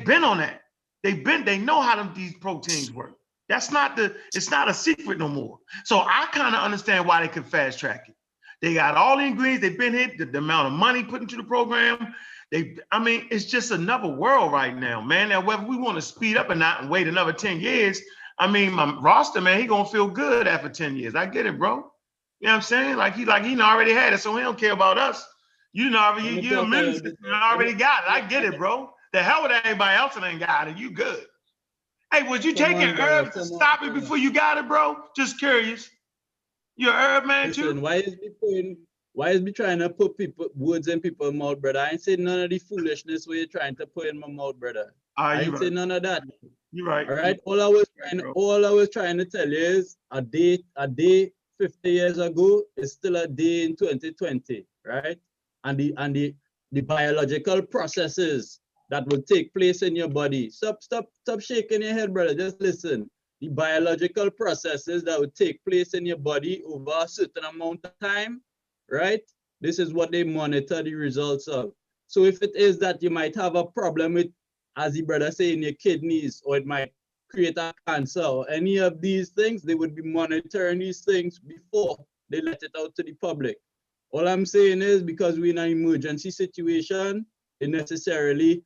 been on that. They know how these proteins work. It's not a secret no more. So I kind of understand why they could fast track it. They got all the ingredients, they've been hit, the amount of money put into the program. It's just another world right now, man. Now, whether we want to speed up or not and wait another 10 years, my roster, man, he gonna feel good after 10 years. I get it, bro. You know what I'm saying? Like he already had it, so he don't care about us. You already got it. I get it, bro. The hell with everybody else that ain't got it. You good. Hey, was you taking herbs to stop it before you got it, bro? Just curious. You a herb man too? Listen, why is me trying to put words in people's mouth, brother? I ain't saying none of the foolishness where you're trying to put in my mouth, brother. I ain't saying none of that. You're right. All right. All I was trying to tell you is a day 50 years ago is still a day in 2020, right? And the biological processes that will take place in your body. Stop shaking your head, brother. Just listen. The biological processes that will take place in your body over a certain amount of time, right? This is what they monitor the results of. So if it is that you might have a problem with, as the brother say, in your kidneys, or it might create a cancer or any of these things, they would be monitoring these things before they let it out to the public. All I'm saying is, because we're in an emergency situation, they necessarily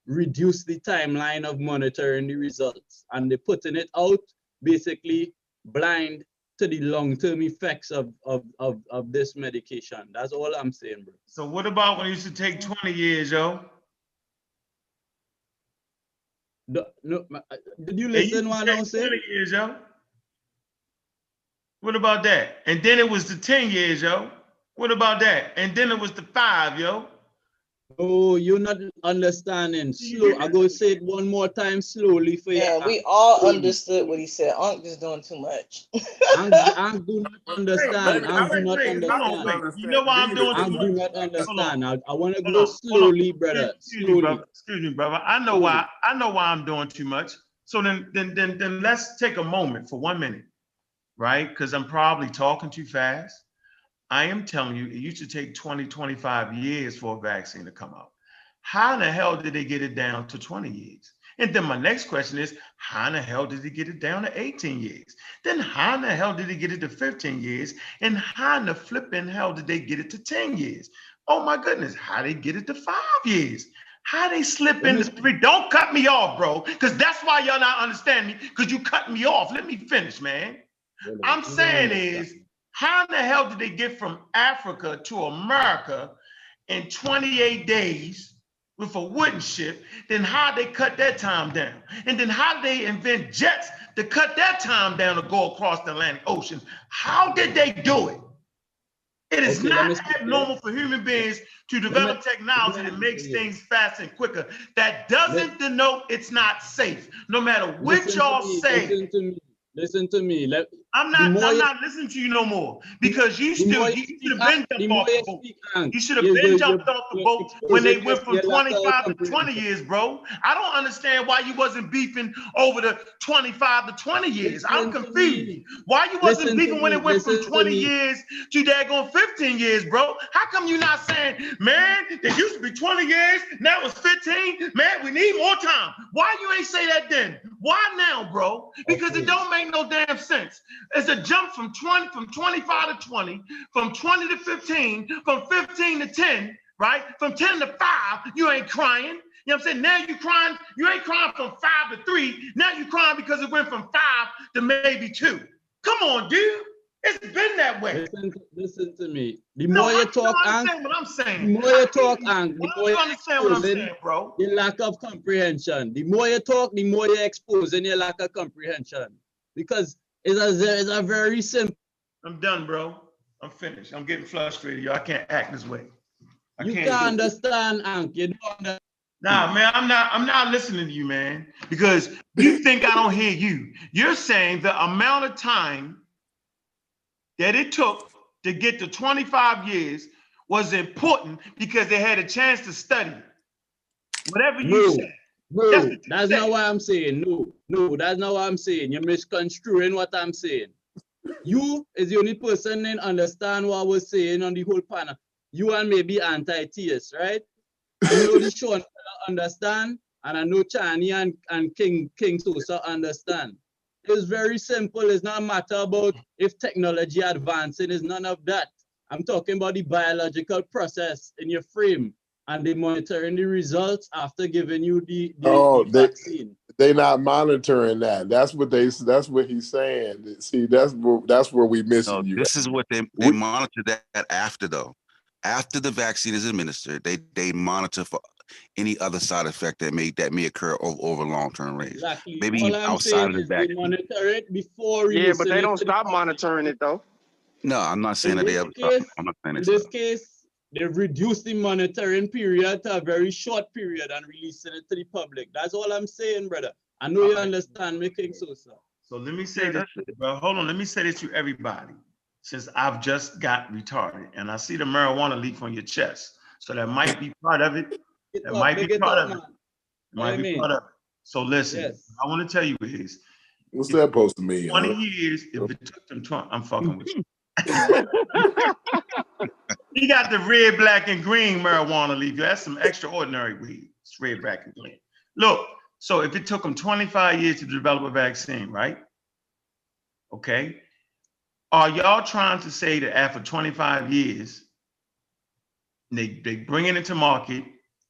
reduce the timeline of monitoring the results, and they're putting it out basically blind to the long-term effects of this medication. That's all I'm saying, bro. So what about when it used to take 20 years, yo? No, did you listen what I was saying? 20 years, yo. What about that? And then it was the 10 years, yo. What about that? And then it was the 5, yo. Oh, you're not understanding. Slow. I go say it one more time slowly for you. Yeah, we all understood what he said. Unc just doing too much. I do not understand. Hold I do not on, understand. wait. You know why I'm doing I too do much? not understand. I want to Hold go on. slowly, brother. Excuse me, Slowly. brother. Excuse me, brother. I know why I'm doing too much. So then let's take a moment for 1 minute, right? Because I'm probably talking too fast. I am telling you, it used to take 20, 25 years for a vaccine to come out. How in the hell did they get it down to 20 years? And then my next question is, how in the hell did they get it down to 18 years? Then how in the hell did they get it to 15 years? And how in the flipping hell did they get it to 10 years? Oh my goodness, how they get it to 5 years? How they slip into 3? Don't cut me off, bro, because that's why y'all not understand me, because you cut me off. Let me finish, man. I'm saying is, how in the hell did they get from Africa to America in 28 days with a wooden ship? Then how they cut that time down? And then how they invent jets to cut that time down to go across the Atlantic Ocean? How did they do it? It is not abnormal for human beings to develop technology that makes things faster and quicker. That doesn't denote it's not safe. No matter what y'all say. Listen to me. I'm not listening to you no more, because you should have been jumped off the boat. You should have been jumped off the boat when they went from 25 to 20 years, bro. I don't understand why you wasn't beefing over the 25 to 20 years. I'm confused. Why you wasn't beefing when it went from 20 years to daggone 15 years, bro? How come you not saying, man, it used to be 20 years, now it's 15? Man, we need more time. Why you ain't say that then? Why now, bro? Because it don't make no damn sense. It's a jump from 25 to 20, from 20 to 15, from 15 to 10, right? From 10 to 5, you ain't crying. You know what I'm saying? Now you crying, you ain't crying from 5 to 3. Now you crying because it went from 5 to maybe 2. Come on, dude. It's been that way. Listen to me. The more you talk, understand what I'm saying. The more you talk, the more you understand what I'm saying, bro. The lack of comprehension. The more you talk, the more you expose your lack of comprehension. Because it's a very simple. I'm done, bro. I'm finished. I'm getting frustrated, yo. I can't act this way. You can't understand, Hank. You don't understand. Nah, man, I'm not listening to you, man. Because you think I don't hear you. You're saying the amount of time that it took to get to 25 years was important because they had a chance to study. Whatever you said. No, that's not what I'm saying. No, that's not what I'm saying. You're misconstruing what I'm saying. You is the only person that understand what I was saying on the whole panel. You and maybe anti-theist, right? I know the Sean understand, and I know Chani and King Sosa understand. It's very simple. It's not a matter about if technology advancing. It's none of that. I'm talking about the biological process in your frame and they monitoring the results after giving you the vaccine. They're not monitoring that. That's what he's saying. See, that's where we missing you. This is what they monitor that after though. After the vaccine is administered, they monitor for any other side effect that may occur over long-term range. Exactly. Maybe all I'm outside of the vaccine. They monitor it before. Yeah, but they don't stop monitoring it though. No, I'm not saying that they ever. I'm not saying in this case, they've reduced the monitoring period to a very short period and releasing it to the public. That's all I'm saying, brother. I know you understand me, King Sosa. So let me say this, bro. Hold on. Let me say this to everybody. Since I've just got retarded and I see the marijuana leaf on your chest. So that might be part of it. That might be part of it. Might be part of it. So listen, what I want to tell you is, what's that supposed to mean? 20 years, if it took them 20, I'm fucking with you. He got the red, black, and green marijuana leaf. That's some extraordinary weed. It's red, black, and green. Look, so if it took them 25 years to develop a vaccine, right? Okay. Are y'all trying to say that after 25 years, they bring it into market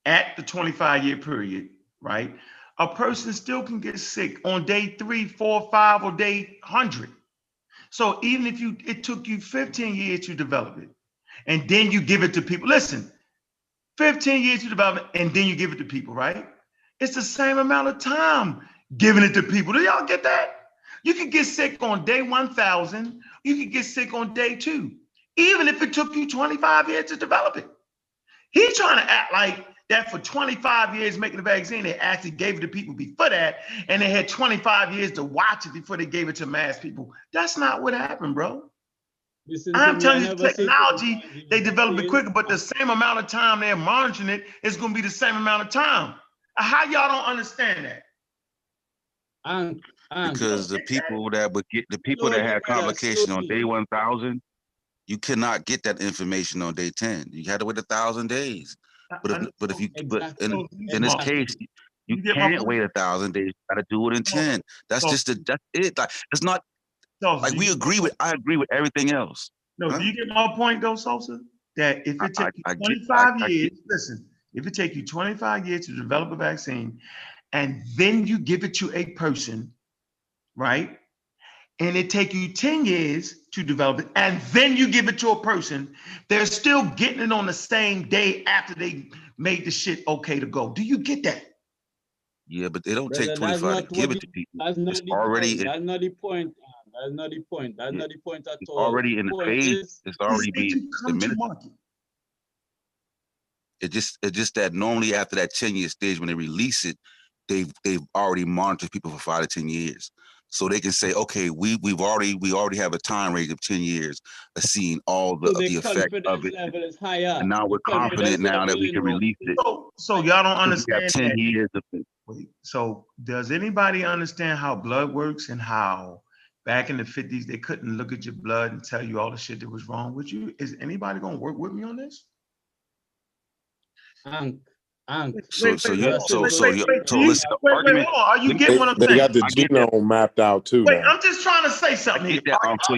at the 25-year period, right? A person still can get sick on day 3, 4, 5, or day 100. So even if it took you 15 years to develop it, and then you give it to people. Listen, 15 years to develop it, and then you give it to people, right? It's the same amount of time giving it to people. Do y'all get that? You could get sick on day 1,000. You could get sick on day 2, even if it took you 25 years to develop it. He's trying to act like that for 25 years making the vaccine, they actually gave it to people before that, and they had 25 years to watch it before they gave it to mass people. That's not what happened, bro. Listen to I'm me, telling I you, never say technology, they develop it 25 quicker, but the same amount of time they're monitoring it, it's going to be the same amount of time. How y'all don't understand that? Because the people that would get, the people that had complication on day 1,000, you cannot get that information on day 10. You had to wait 1,000 days. But if you, but in this case, you can't wait 1,000 days. You got to do it in 10. That's just that's it. Like it's not like I agree with everything else. No, do you get my point though, Sosa? That if it takes you 25 years, listen, if it takes you 25 years to develop a vaccine, and then you give it to a person, right? And it take you 10 years to develop it, and then you give it to a person, they're still getting it on the same day after they made the shit okay to go. Do you get that? Yeah, but they don't take 25 to give it to people. It's already that's not the point. That's not the point. That's not the point at all. Already in the phase. It's already being administered. It's just that normally after that 10-year stage, when they release it, they've already monitored people for 5 to 10 years. So they can say, okay, we already have a time range of 10 years of seeing all the effect of it. Level is higher. And now we're confident now that we can release it. So y'all don't understand. 10 years of it. So does anybody understand how blood works and how back in the 50s they couldn't look at your blood and tell you all the shit that was wrong with you? Is anybody gonna work with me on this? So listen, the argument. Are you getting what I'm saying? They got the genome mapped out too. Wait, now. I'm just trying to say something here. So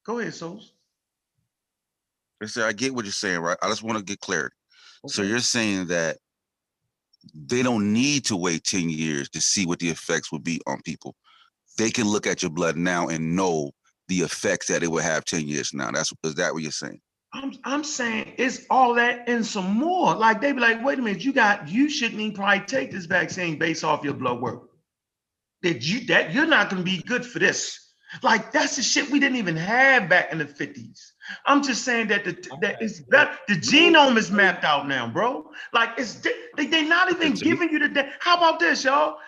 go ahead, Sos. I get what you're saying, right? I just want to get clarity. Okay. So you're saying that they don't need to wait 10 years to see what the effects would be on people. They can look at your blood now and know the effects that it would have 10 years from now. Is that what you're saying? I'm saying it's all that and some more. Like they be like, wait a minute, you shouldn't even probably take this vaccine based off your blood work. That you're not gonna be good for this. Like that's the shit we didn't even have back in the 50s. I'm just saying that the genome is mapped out now, bro. Like they're not even giving you the. How about this, y'all?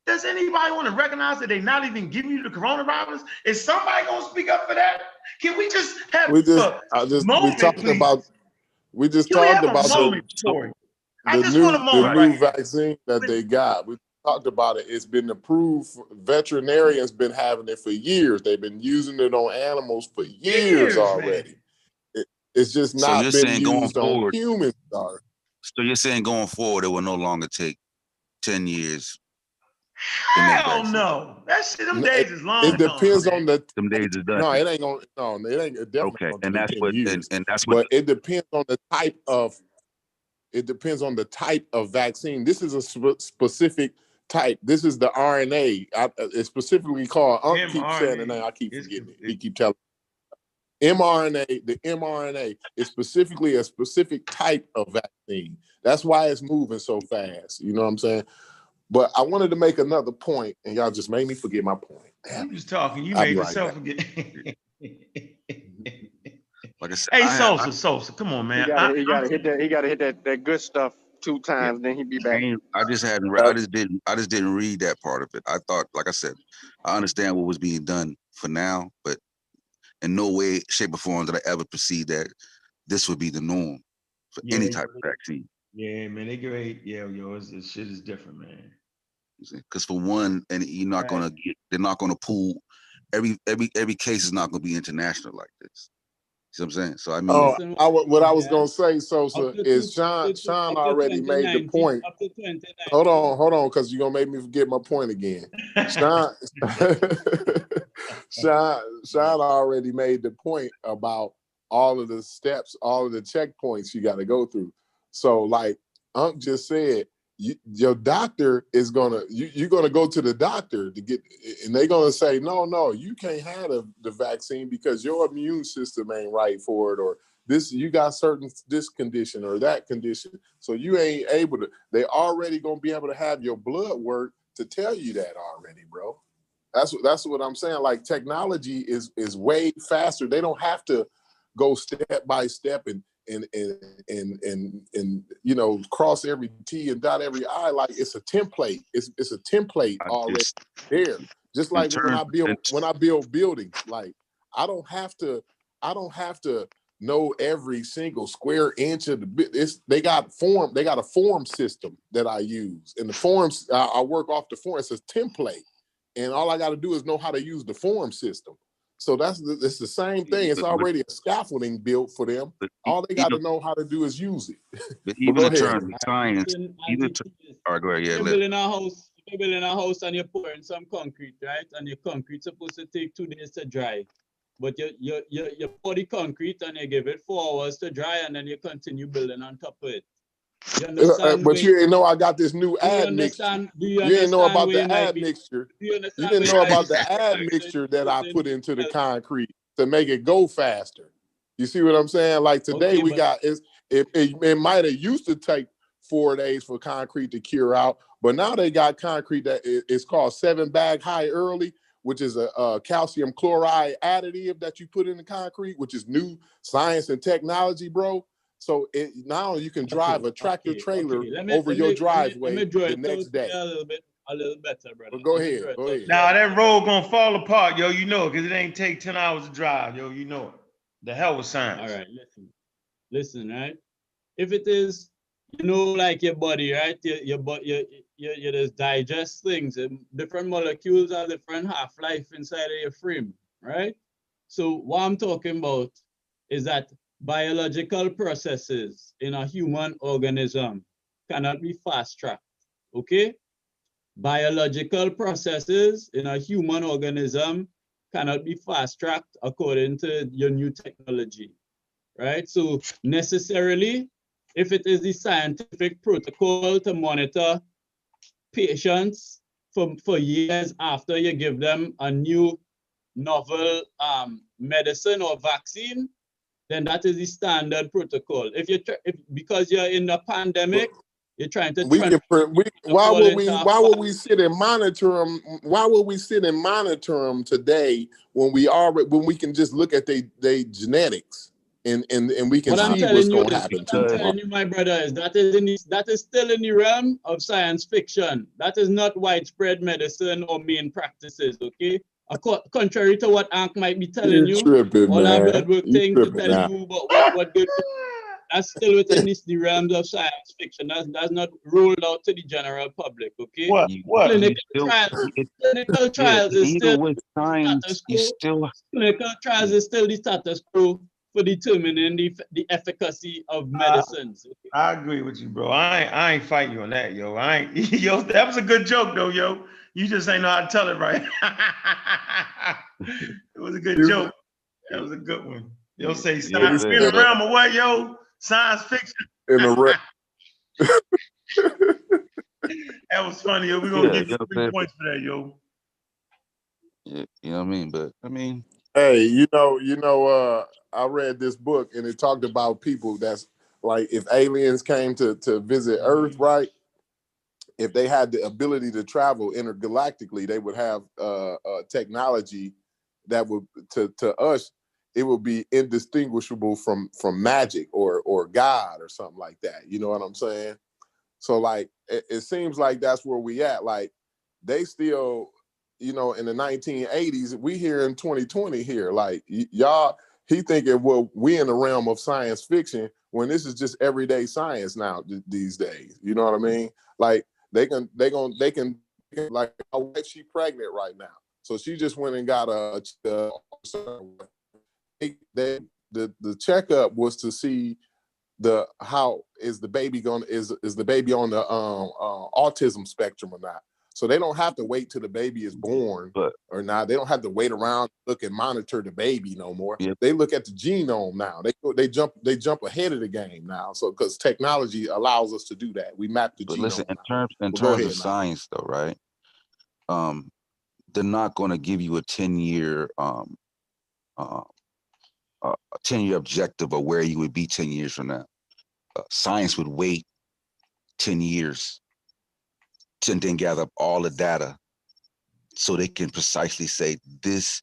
Does anybody want to recognize that they're not even giving you the coronavirus? Is somebody gonna speak up for that? Can we just have we talked about the new vaccine that they got. We talked about it. It's been approved. Veterinarians been having it for years. They've been using it on animals for years already. It's just not been used on humans. So you're saying going forward, it will no longer take 10 years. Hell no. That shit, them days is long. It depends on the. Them days is done. No, it ain't gonna. No, it ain't definitely. Okay, and that's what. And that's what. But it depends on the type of. It depends on the type of vaccine. This is a specific type. This is the RNA. It's specifically called. I keep saying the name. I keep forgetting it. He keep telling. mRNA. The mRNA is specifically a specific type of vaccine. That's why it's moving so fast. You know what I'm saying? But I wanted to make another point, and y'all just made me forget my point. You was talking. You made yourself forget. Like I said, hey, Sosa, come on, man. He gotta hit that good stuff 2 times, then he'd be back. I just didn't read that part of it. I thought, like I said, I understand what was being done for now, but in no way, shape, or form did I ever perceive that this would be the norm for any type of vaccine. Yeah, man, they great. Yeah, yours. This shit is different, man. Because for one, and you're not gonna get. They're not gonna pool. Every case is not gonna be international like this. See what I'm saying? So I mean, what I was gonna say, Sosa, is Sean already made the point. Hold on, because you're gonna make me forget my point again. Sean already made the point about all of the steps, all of the checkpoints you got to go through. So, like Unc just said, your doctor is you're gonna go to the doctor to get, and they're gonna say, no, you can't have the vaccine because your immune system ain't right for it, or you got this condition or that condition, so you ain't able to. They already gonna be able to have your blood work to tell you that already, bro. That's what I'm saying. Like technology is way faster. They don't have to go step by step and and you know, cross every T and dot every I. Like it's a template. It's a template already there. Just like when I build buildings, like I don't have to know every single square inch of the they got a form system that I use, and the forms I work off the form. It's a template, and all I got to do is know how to use the form system. So it's the same thing. It's already a scaffolding built for them. All they got to know how to do is use it. But even in terms of science, all right, go ahead. Yeah, you're building a house and you're pouring some concrete, right? And your concrete's supposed to take 2 days to dry. But you pour the concrete and you give it 4 hours to dry, and then you continue building on top of it. You understand? But you didn't know I got this new ad mixture. You didn't know about the ad mixture. You didn't know about the ad mixture that I put into the concrete to make it go faster. You see what I'm saying? Like today we got it might have used to take 4 days for concrete to cure out, but now they got concrete that is called 7-bag high early, which is a calcium chloride additive that you put in the concrete, which is new science and technology, bro. So now you can drive a tractor trailer over your driveway the next day. A little better, brother. But go ahead. Now that road gonna fall apart, yo. You know, because it ain't take 10 hours to drive, yo. You know it. The hell with science. All right, listen, right? If it is, you know, like your body, right? Your just digest things. Different molecules have different half-life inside of your frame, right? So what I'm talking about is that biological processes in a human organism cannot be fast-tracked, okay? Biological processes in a human organism cannot be fast-tracked according to your new technology, right? So necessarily, if it is the scientific protocol to monitor patients for years after you give them a new novel medicine or vaccine, then that is the standard protocol. Because you're in the pandemic, you're trying to. Why would we sit and monitor them? Why would we sit and monitor them today when we can just look at their genetics and we can see what's going to happen to them? What I'm telling you, my brother, is that is still in the realm of science fiction. That is not widespread medicine or main practices. Okay. Contrary to what Ankh might be telling you, all our blood work things to tell you about what good. That's still within the realms of science fiction. That's not rolled out to the general public. Okay. What? Clinical trials is still with science. Clinical trials is still the status quo for determining the efficacy of medicines. Okay? I agree with you, bro. I ain't fighting you on that, yo. Yo, that was a good joke though, yo. You just ain't know how to tell it right. It was a good joke. That was a good one. Yo, say science in the realm of what, yo? Science fiction. In the That was funny, yo. We're gonna give you 3 points for that, yo. Yeah, you know what I mean? But I mean, hey, you know, I read this book and it talked about people that's like, if aliens came to visit Earth, right? If they had the ability to travel intergalactically, they would have technology that would, to us, it would be indistinguishable from magic or God or something like that. You know what I'm saying? So like, it seems like that's where we at. Like they still, you know, in the 1980s, we here in 2020 here, like y'all, he thinking, well, we in the realm of science fiction when this is just everyday science now these days. You know what I mean? Like they can like, she pregnant right now. So she just went and got the checkup was to see how is the baby is the baby on the autism spectrum or not. So they don't have to wait till the baby is born or not. They don't have to wait around, look and monitor the baby no more. Yep. They look at the genome now. They jump ahead of the game now. So because technology allows us to do that, we map the genome. Listen, in terms of science, though, right? They're not going to give you a 10-year objective of where you would be 10 years from now. Science would wait 10 years to then gather up all the data so they can precisely say this,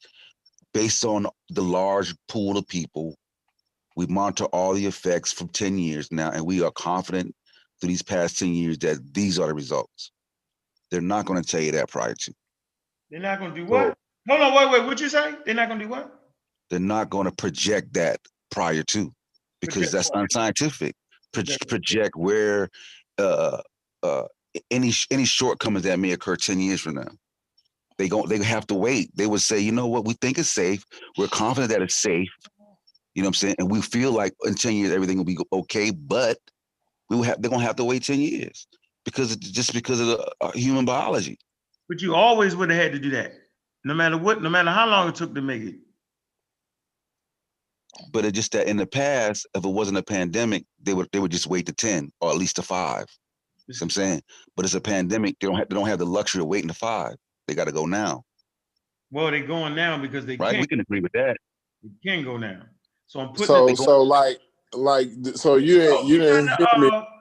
based on the large pool of people, We monitor all the effects from 10 years now, and we are confident through these past 10 years that these are the results. They're not going to tell you that prior to. They're not going to do what? Hold on, wait. What you say? They're not going to do what? They're not going to project that prior to, because that's unscientific. Project where any shortcomings that may occur 10 years from now. They have to wait. They would say, you know what, we think it's safe. We're confident that it's safe. You know what I'm saying? And we feel like in 10 years everything will be okay, but they're gonna have to wait 10 years because of the human biology. But you always would have had to do that, no matter what, no matter how long it took to make it. But it's just that in the past, if it wasn't a pandemic, they would just wait to 10 or at least to 5. You see what I'm saying? But it's a pandemic. They don't have the luxury of waiting to 5. They got to go now. Well, they're going now because they right. can. We can agree with that. They can go now. So I'm putting. So you didn't hear me.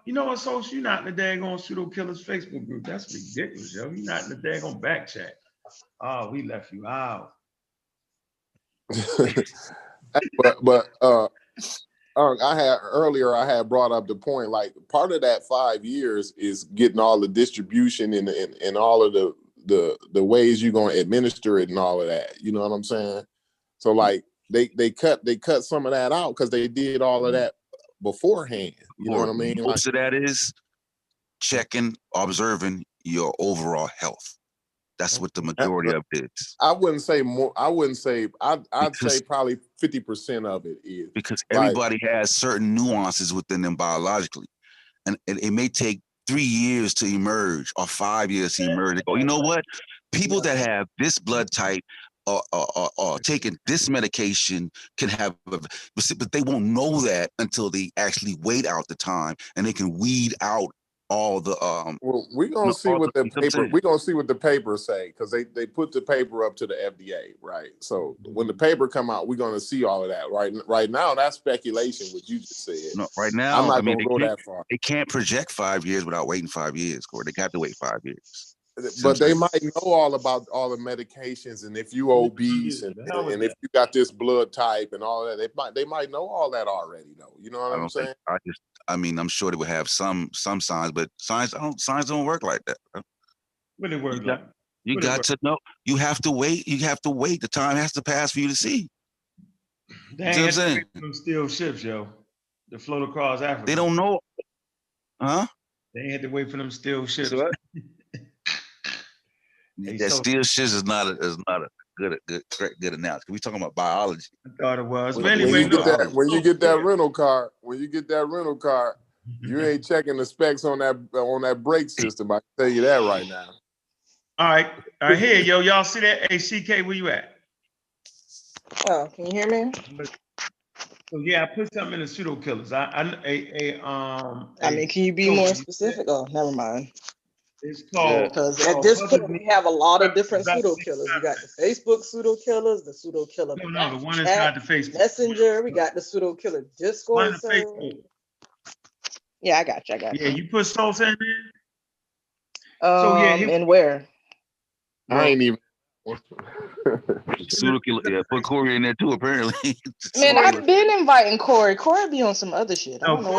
You know what, Social? You're not in the daggone Pseudo Killers Facebook group. That's ridiculous, yo. You're not in the daggone back chat. Oh, we left you out. but I had brought up the point, like part of that 5 years is getting all the distribution and all of the ways you're going to administer it and all of that. You know what I'm saying? So like they cut some of that out because they did all of that beforehand. You know what I mean? Most of that is checking, observing your overall health. That's what the majority of it is. I wouldn't say more. I'd say probably 50% of it is. Because everybody has certain nuances within them biologically. And it may take 3 years to emerge or 5 years to emerge. They go, you know what? People that have this blood type or taking this medication can have, but they won't know that until they actually wait out the time and they can weed out all the well, we're gonna see what the paper say, because they put the paper up to the FDA, right? So when the paper come out, we're gonna see all of that. Right now, that's speculation, what you just said. No, right now, I'm not gonna go that far. They can't project 5 years without waiting 5 years, Corey. They got to wait 5 years. But they might know all about all the medications, and if you obese and if you got this blood type and all that, they might know all that already, though. You know what I'm saying? I'm sure they would have some signs, but signs don't work like that. What it work like? You got to know. You have to wait. You have to wait. The time has to pass for you to see. They ain't have to wait for them steel ships, yo, to float across Africa. They don't know, huh? They ain't had to wait for them steel ships. That steel ships is not a good analogy. We talking about biology. I thought it was. When you get that rental car, you ain't checking the specs on that brake system. I can tell you that right now. All right, here, yo, y'all see that? Hey, CK, where you at? Oh, can you hear me? So yeah, I put something in the Pseudo Killers. Can you be more specific? Oh, never mind. It's called, because at this point we have a lot of different pseudo killers. We got the Facebook pseudo killers, the pseudo killer. No, the one is not the Facebook Messenger. We got the pseudo killer Discord. Yeah, I got you. Yeah, you put Sosa in there. And where? I ain't even. Pseudo killer. Yeah, put Corey in there too. Apparently. Man, I've been inviting Corey. Corey be on some other shit. I ain't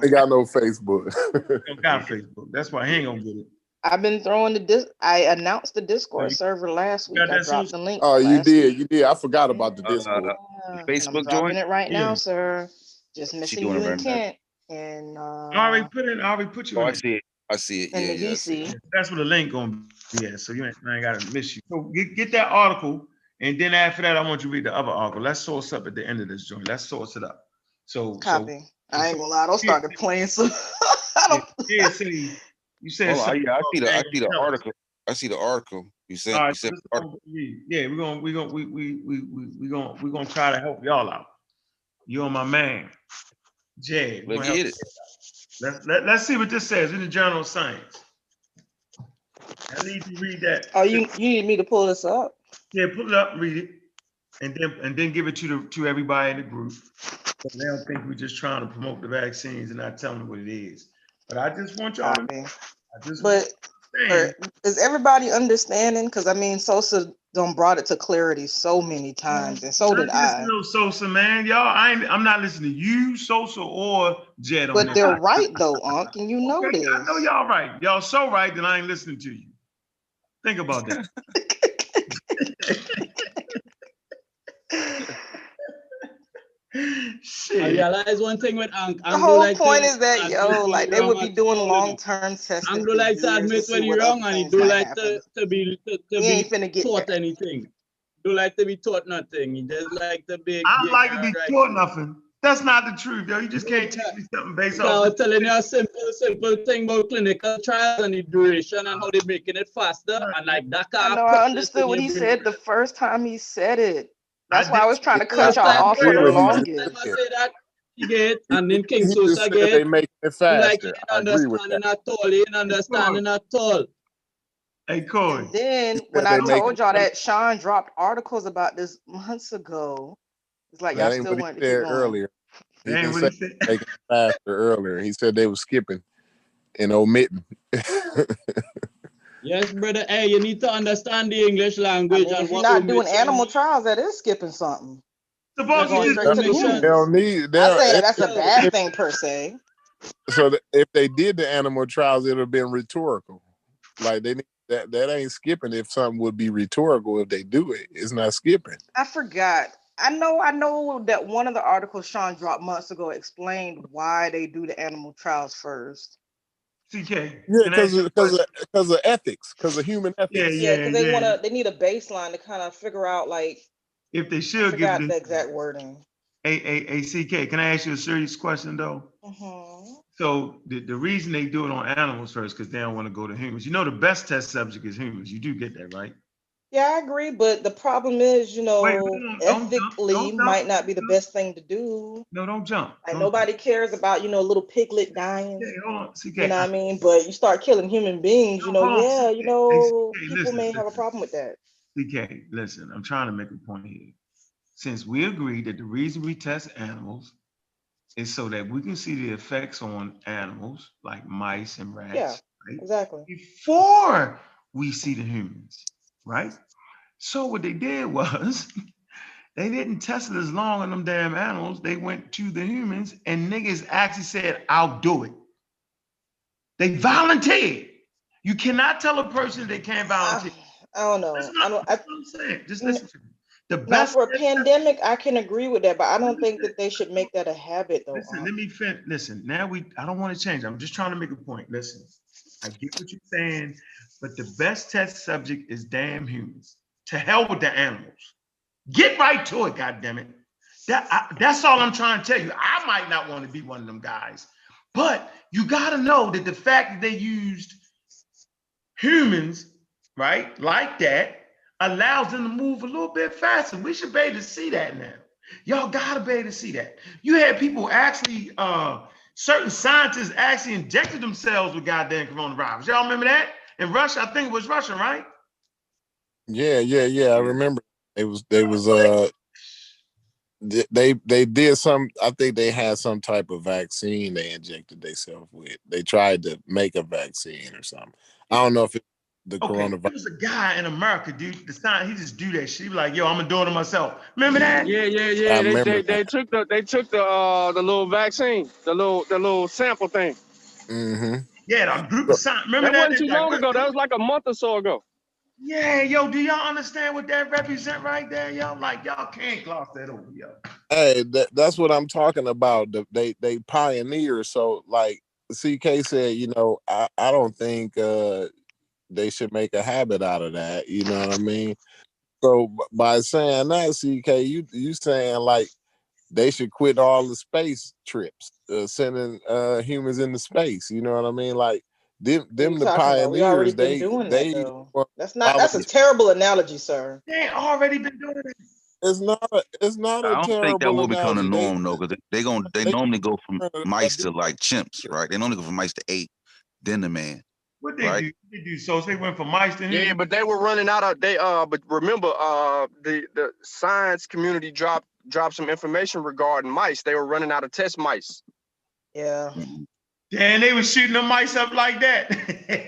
got no Facebook. Don't got Facebook. That's why he ain't gonna get it. I've been throwing I announced the Discord server last week. I dropped the link. Oh, you did. I forgot about the Discord. Facebook join it right now, sir. Just missing you in Kent. And I already put you in. I see it. And the DC. That's where the link gonna be at. So I ain't gotta miss you. So get that article, and then after that, I want you to read the other article. Let's source up at the end of this joint. Let's source it up. So copy. I ain't gonna lie, I don't start playing. So you said. Oh, yeah, I see the article. I see the article. You said. Right, yeah, we're gonna try to help y'all out. You're my man, Jay. Let's get it. Let's see what this says in the Journal of Science. I need to read that. Oh, you need me to pull this up? Yeah, pull it up, read it, and then give it to everybody in the group. So they don't think we're just trying to promote the vaccines and not telling them what it is. But I just want y'all to Or is everybody understanding? Because I mean, Sosa done brought it to clarity so many times, and so did I. No Sosa, man. Y'all, I'm not listening to you, Sosa, or Jet on But this. they're right though, Unc, and you know Okay, this. I know y'all right. Y'all so right that I ain't listening to you. Think about that. I realize one thing with Ankh. The whole point is that like they would be doing long-term testing. Ankh do like to admit when you're wrong, and he do like to be taught anything. Do like to be taught nothing. He just like to be. I don't like to be taught nothing. That's not the truth, yo. You just can't teach me something based So I off. was telling you a simple thing about clinical trials and the duration and how they're making it faster. And like that I know I understood what he said the first time he said it. That's why I was trying to cut y'all off for the longest. I say that he get, and then King He Sosa just said get. they make it Like he faster. didn't I agree with understanding that. at all. He didn't understanding at all. Hey, Corey. And then when I told y'all that Sean dropped articles about this months ago, it's like y'all That ain't still what he wanted to keep said going. earlier. He That ain't didn't what say he said. making it faster earlier. He said they were skipping and omitting. Yes, brother. Hey, you need to understand the English language. I mean, and if you're what not we doing mention. animal trials, that is skipping something. Suppose Going you straight just to the They humans. don't need. I say that that's a bad thing per se. So if they did the animal trials, it would have been rhetorical. Like they need, that ain't skipping. If something would be rhetorical, if they do it, it's not skipping. I forgot. I know that one of the articles Sean dropped months ago explained why they do the animal trials first. CK. Yeah, because of ethics, because of human ethics. Yeah, because they need a baseline to kind of figure out like if they I should forgot give the it. exact wording. CK, can I ask you a serious question though? So the reason they do it on animals first because they don't want to go to humans. You know, the best test subject is humans. You do get that, right? Yeah, I agree, but the problem is, ethically might not be the best thing to do. No, don't jump. Like nobody cares about, a little piglet dying. Hey, hold on, CK. You know what I mean? But you start killing human beings, hold on, people listen, may have a problem with that. CK, listen, I'm trying to make a point here. Since we agree that the reason we test animals is so that we can see the effects on animals like mice and rats, Yeah, right? exactly. Before we see the humans, right? So what they did was they didn't test it as long on them damn animals. They went to the humans and niggas actually said, I'll do it. They volunteered. You cannot tell a person they can't volunteer. I don't know. That's what I'm saying. Just listen to me. The Now, best for a pandemic, I can agree with that, but I don't think that they should make that a habit, though. Listen, let me finish. Listen, now I don't want to change. I'm just trying to make a point. Listen, I get what you're saying, but the best test subject is damn humans. To hell with the animals. Get right to it, goddammit. That's all I'm trying to tell you. I might not want to be one of them guys, but you got to know that the fact that they used humans, right, like that, allows them to move a little bit faster. We should be able to see that now. Y'all gotta be able to see that. You had people actually, certain scientists actually injected themselves with goddamn coronavirus. Y'all remember that? In Russia, I think it was Russia, right? Yeah. I remember they did some. I think they had some type of vaccine they injected themselves with. They tried to make a vaccine or something. I don't know if it's the coronavirus. There was a guy in America, dude. The sign, he just do that shit. He be like, yo, I'm gonna do it myself. Remember that? Yeah. I remember They took the little vaccine, the little sample thing. Mm-hmm. Yeah, the group of science. Remember That that? wasn't too long ago. That was like a month or so ago. Yeah, yo, do y'all understand what that represent right there, yo? Like, y'all can't gloss that over, yo. Hey, that's what I'm talking about. They pioneers. So like CK said, I don't think they should make a habit out of that. You know what I mean? So by saying that, CK, you saying like they should quit all the space trips, sending humans into space. You know what I mean? Like them the pioneers. We already been doing that though. That's a terrible analogy, sir. They already been doing it. It's not a I don't think that terrible will become the analogy. norm though, because they normally go from mice to like chimps, right? They normally go from mice to ape, then the man. What they do? They do so they went from mice to humans. Yeah, but they were running out of but remember the science community dropped some information regarding mice. They were running out of test mice. Yeah. Damn, they was shooting the mice up like that.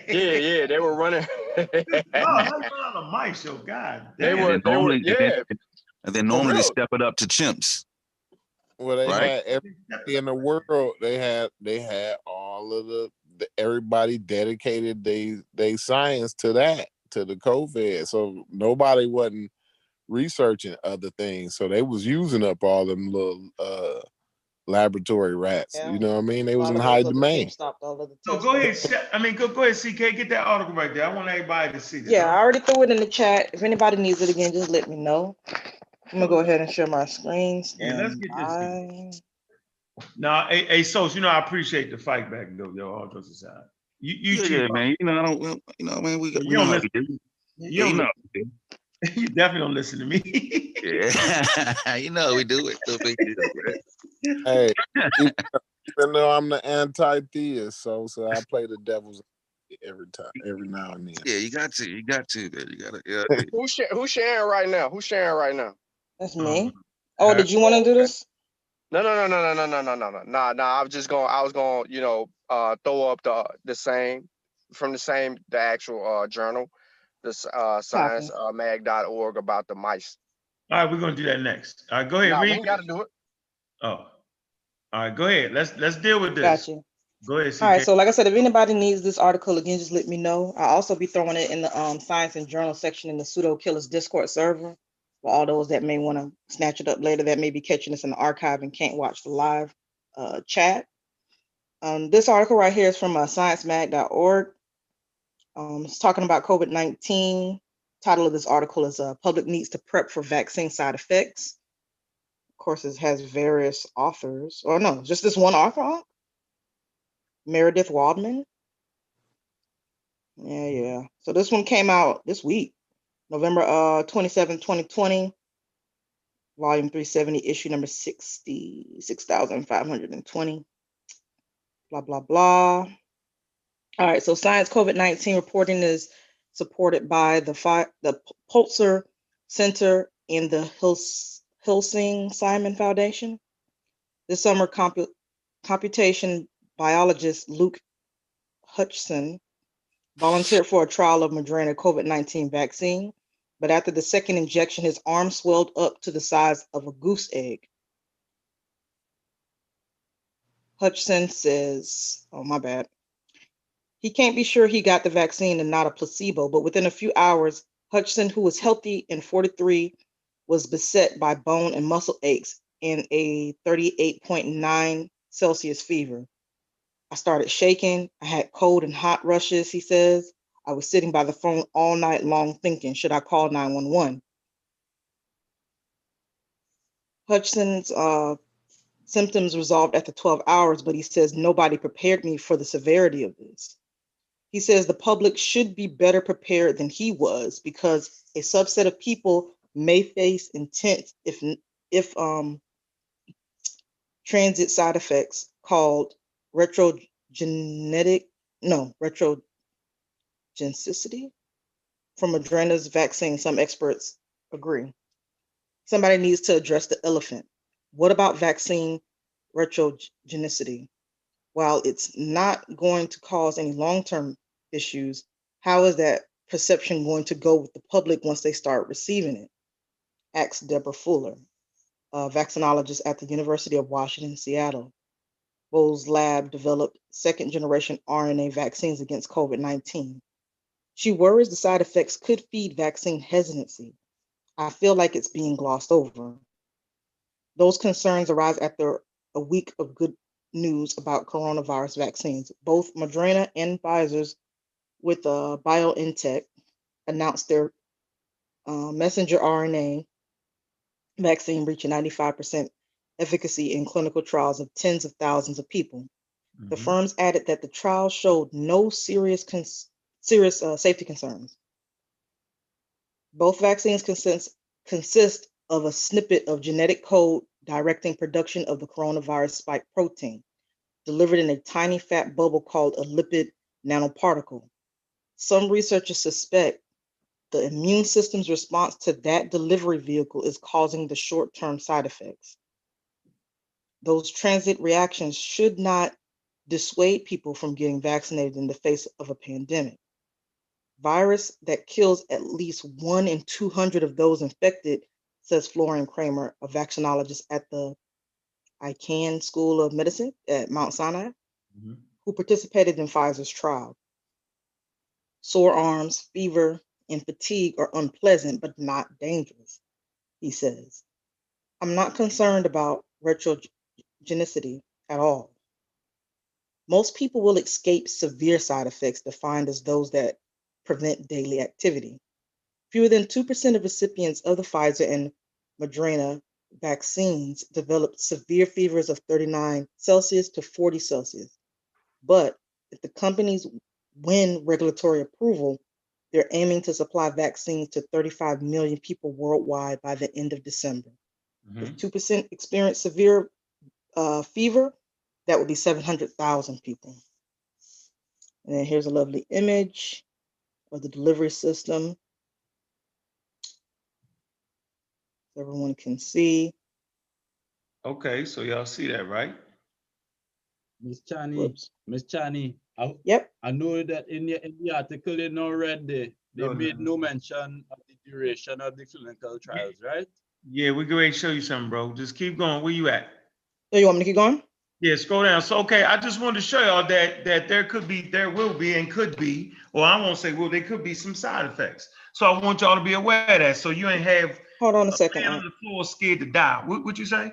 Yeah, they were running. Oh, how you run on a mice show? God They damn. were, and then For normally they real. step it up to chimps. Well, they Right. had everybody in the world. They had all of the everybody dedicated they science to that, to the COVID. So nobody wasn't researching other things. So they was using up all them little laboratory rats. Yeah. You know what I mean? They A was lot in of high those other teams demand. stopped all of the So tests. go ahead, go ahead, CK, get that article right there. I want everybody to see this. Yeah, I already threw it in the chat. If anybody needs it again, just let me know. I'm gonna go ahead and share my screen. Yeah, let's get this. Now, hey, Sos, I appreciate the fight back though, yo, all jokes aside. You too, Yeah, man. I don't. Man, we you know don't how listen. we do. You You know. you definitely don't listen to me. Yeah, you know we do it. No big deal, man. Hey, even though I'm the anti-theist, so I play the devil's every now and then. Yeah, you got to, man. You gotta. Yeah. Who's sharing right now? Who's sharing right now? That's me. Oh, did you want to do this? No. Nah. I was going, throw up the actual journal, this sciencemag.org about the mice. All right, we're gonna do that next. All right, go ahead, Nah, we read. ain't got to do it. Oh, all right, go ahead. Let's deal with this. Gotcha. Go ahead, CK. All right, so like I said, if anybody needs this article again, just let me know. I'll also be throwing it in the Science and Journal section in the Pseudo Killers Discord server for all those that may want to snatch it up later that may be catching this in the archive and can't watch the live chat. This article right here is from sciencemag.org. It's talking about COVID-19. Title of this article is Public Needs to Prep for Vaccine Side Effects. Of course, it has various authors, or no, just this one author, Meredith Waldman. Yeah. So this one came out this week, November 27, 2020, volume 370, issue number 66,520. Blah, blah, blah. All right, so Science COVID-19 reporting is supported by the Pulitzer Center and the Hillsing Simon Foundation. This summer, computation biologist Luke Hutchson volunteered for a trial of Moderna COVID-19 vaccine, but after the second injection, his arm swelled up to the size of a goose egg. Hutchson says, oh, my bad. He can't be sure he got the vaccine and not a placebo, but within a few hours, Hutchson, who was healthy and 43, was beset by bone and muscle aches and a 38.9 Celsius fever. I started shaking. I had cold and hot rushes, he says. I was sitting by the phone all night long thinking, should I call 911? Hutchson's symptoms resolved after 12 hours, but he says nobody prepared me for the severity of this. He says the public should be better prepared than he was because a subset of people may face intense, if transit side effects called retrogenicity from Moderna's vaccine. Some experts agree. Somebody needs to address the elephant. What about vaccine retrogenicity? While it's not going to cause any long-term issues, how is that perception going to go with the public once they start receiving it? Asked Deborah Fuller, a vaccinologist at the University of Washington, Seattle. Bo's lab developed second-generation RNA vaccines against COVID-19. She worries the side effects could feed vaccine hesitancy. I feel like it's being glossed over. Those concerns arise after a week of good news about coronavirus vaccines. Both Moderna and Pfizer's with BioNTech announced their messenger RNA vaccine reaching 95% efficacy in clinical trials of tens of thousands of people. Mm-hmm. The firms added that the trial showed no serious safety concerns. Both vaccines consist of a snippet of genetic code directing production of the coronavirus spike protein, delivered in a tiny fat bubble called a lipid nanoparticle. Some researchers suspect the immune system's response to that delivery vehicle is causing the short-term side effects. Those transient reactions should not dissuade people from getting vaccinated in the face of a pandemic. Virus that kills at least 1 in 200 of those infected, says Florian Kramer, a vaccinologist at the Icahn School of Medicine at Mount Sinai, who participated in Pfizer's trial. Sore arms, fever, and fatigue are unpleasant but not dangerous, he says. I'm not concerned about retrogenicity at all. Most people will escape severe side effects defined as those that prevent daily activity. Fewer than 2% of recipients of the Pfizer and Moderna vaccines developed severe fevers of 39 Celsius to 40 Celsius. But if the companies win regulatory approval, they're aiming to supply vaccines to 35 million people worldwide by the end of December. If 2% experience severe fever, that would be 700,000 people. And then here's a lovely image of the delivery system. Everyone can see. Okay, so y'all see that, right? Miss Chani, Miss Chani. Yep. I know that in the article you know read there, they No, made no mention of the duration of the clinical trials, right? Yeah, we're going to show you something, bro. Just keep going. Where you at? So you want me to keep going? Yeah, scroll down. So, okay, I just wanted to show y'all that there will be, and could be, or I won't say, well, there could be some side effects. So I want y'all to be aware of that. So you ain't have Hold on a second. man on the floor scared to die. What you say?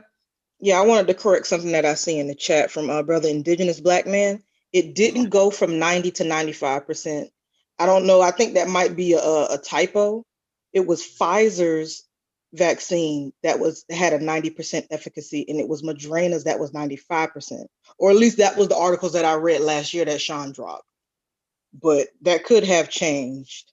Yeah, I wanted to correct something that I see in the chat from brother Indigenous Black Man. It didn't go from 90 to 95%. I don't know. I think that might be a typo. It was Pfizer's vaccine that had a 90% efficacy, and it was Moderna's that was 95%. Or at least that was the articles that I read last year that Sean dropped. But that could have changed.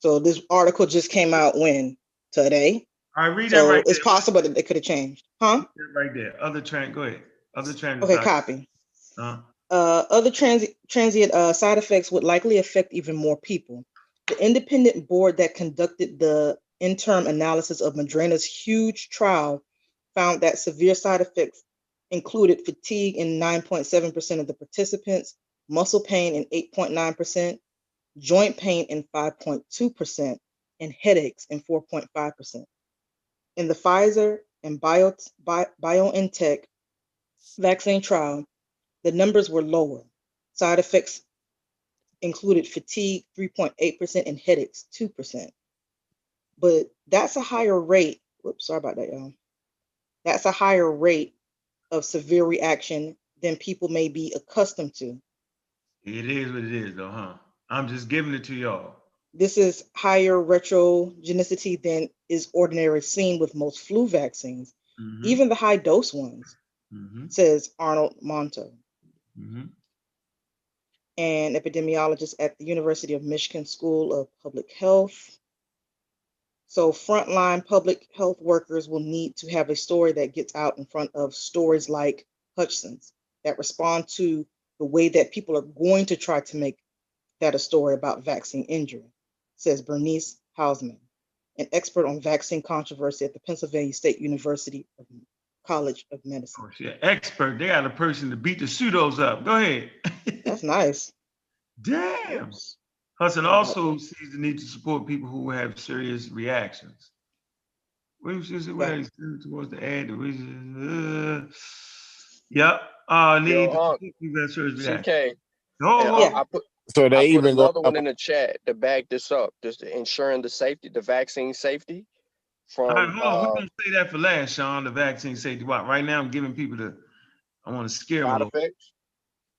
So this article just came out when? Today. All right, read So that right it's there. possible that they could have changed. Huh? Right there. Other trend. Go ahead. Other trend. Okay, copy. Uh, Other transient side effects would likely affect even more people. The independent board that conducted the interim analysis of Moderna's huge trial found that severe side effects included fatigue in 9.7% of the participants, muscle pain in 8.9%, joint pain in 5.2%, and headaches in 4.5%. In the Pfizer and BioNTech vaccine trial, the numbers were lower. Side effects included fatigue 3.8% and headaches 2%. But that's a higher rate. Whoops, sorry about that, y'all. That's a higher rate of severe reaction than people may be accustomed to. it is what it is, though, huh? I'm just giving it to y'all. This is higher retrogenicity than is ordinarily seen with most flu vaccines, even the high dose ones, says Arnold Monto, an epidemiologist at the University of Michigan School of Public Health. So frontline public health workers will need to have a story that gets out in front of stories like Hutchinson's that respond to the way that people are going to try to make that a story about vaccine injury, says Bernice Hausman, an expert on vaccine controversy at the Pennsylvania State University College of Medicine. Oh, shit. Expert. They got a person to beat the pseudos up. Go ahead. That's nice. Damn. Hudson also sees the need to support people who have serious reactions. What is it? What is it towards the ad? Yep. Need to support people who have serious reactions. CK. I put So they even another one in the chat to back this up, just ensuring the safety, the vaccine safety. From all right, hold on. We're gonna say that for last, Sean. The vaccine safety. What? Right now, I'm giving people I want to scare them a little. Effects?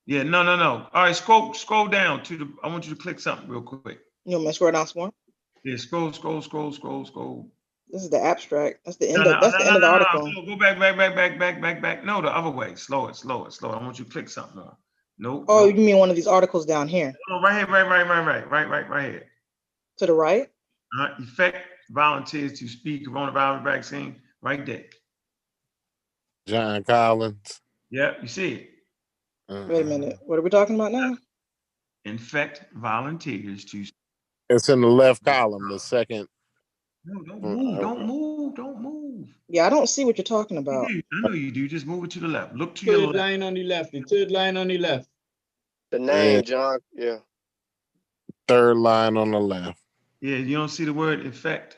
Yeah, no. All right, scroll down to the. I want you to click something real quick. You want me to scroll down some more? Yeah, scroll. This is the abstract. That's the end of the article. No, go back. No, the other way. Slow it. I want you to click something on. Nope. Oh, you mean one of these articles down here? Oh, right here. Right here. To the right? Effect volunteers to speak coronavirus vaccine. Right there. John Collins. Yep, you see it. Wait a minute. What are we talking about now? Infect volunteers to. It's in the left column, the second. No, don't move. Don't move. Yeah, I don't see what you're talking You about. do. I know you do. Just move it to the left. Look to your Third left. line on the left. The third line on the left. The name, John. Yeah. Third line on the left. Yeah, you don't see the word effect.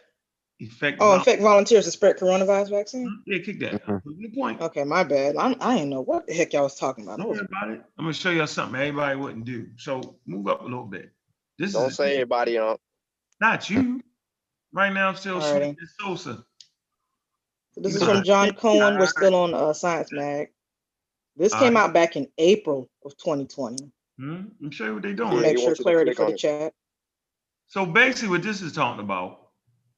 Oh, infect volunteers to spread coronavirus vaccine? Yeah, kick that. Good point. Okay, my bad. I didn't know what the heck y'all was talking about. Don't worry about it. I'm gonna show y'all something everybody wouldn't do. So move up a little bit. This Don't is say anybody on. not you. Right now I'm still Alrighty. sweet as Sosa. So this is from John Cohen. We're still on Science Mag. This came out back in April of 2020. I'm show you what they're doing. Make sure clarity for the chat. So basically what this is talking about,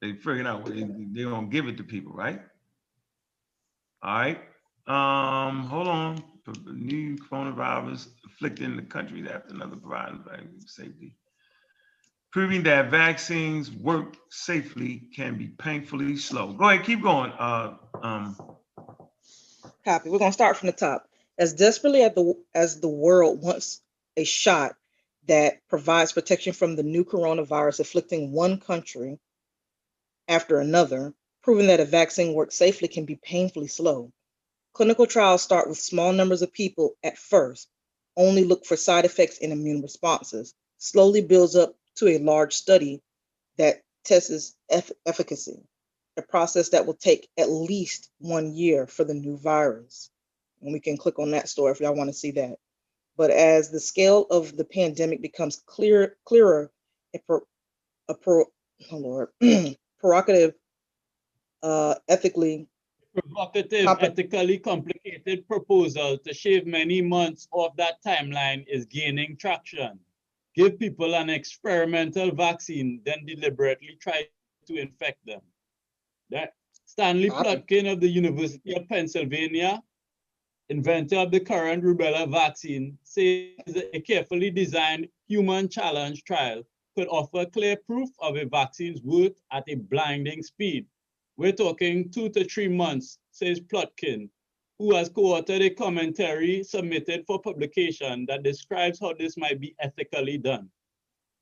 they figuring out what they're gonna give it to people, right? All right. Hold on. New coronavirus afflicting the country after another providing safety. Proving that vaccines work safely can be painfully slow. Go ahead, keep going. Copy. We're gonna start from the top. As desperately as the world wants a shot that provides protection from the new coronavirus afflicting one country after another, proving that a vaccine works safely can be painfully slow. Clinical trials start with small numbers of people at first, only look for side effects and immune responses, slowly builds up to a large study that tests efficacy, a process that will take at least 1 year for the new virus. And we can click on that story if y'all want to see that. But as the scale of the pandemic becomes clearer, provocative, ethically complicated proposal to shave many months off that timeline is gaining traction. Give people an experimental vaccine, then deliberately try to infect them. That Stanley Plotkin of the University of Pennsylvania, inventor of the current rubella vaccine, says a carefully designed human challenge trial could offer clear proof of a vaccine's worth at a blinding speed. We're talking 2 to 3 months, says Plotkin, who has co-authored a commentary submitted for publication that describes how this might be ethically done.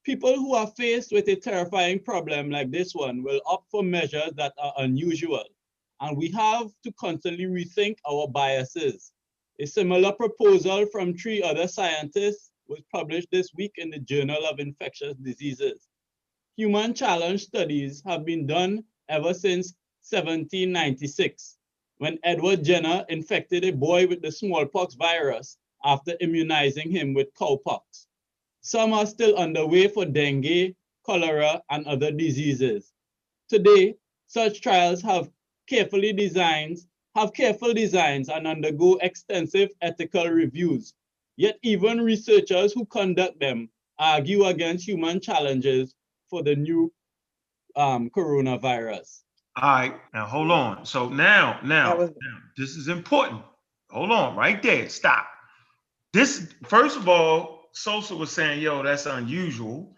People who are faced with a terrifying problem like this one will opt for measures that are unusual, and we have to constantly rethink our biases. A similar proposal from 3 other scientists was published this week in the Journal of Infectious Diseases. Human challenge studies have been done ever since 1796, when Edward Jenner infected a boy with the smallpox virus after immunizing him with cowpox. Some are still underway for dengue, cholera, and other diseases. Today, such trials have careful designs and undergo extensive ethical reviews. Yet even researchers who conduct them argue against human challenges for the new coronavirus. All right, now hold on. So now, this is important. Hold on, right there. Stop. This, first of all, Sosa was saying, "Yo, that's unusual,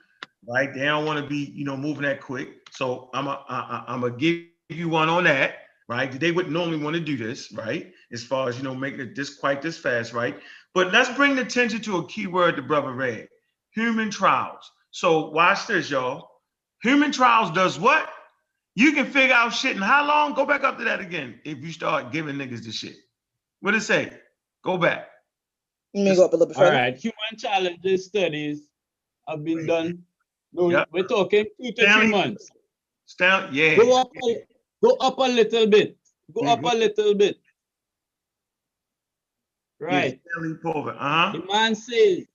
right? They don't want to be, moving that quick." So I'm gonna give you one on that, right? They wouldn't normally want to do this, right? As far as making it this fast, right? But let's bring the attention to a key word the brother read: human trials. So watch this, y'all. Human trials does what? You can figure out shit in how long? Go back up to that again. If you start giving niggas the shit. What it say? Go back. You may go up a little bit further. All right, human challenges studies have been done. No, we're talking 2 to 3 months. Yeah. Go up a little bit. Go up a little bit. Right. The man says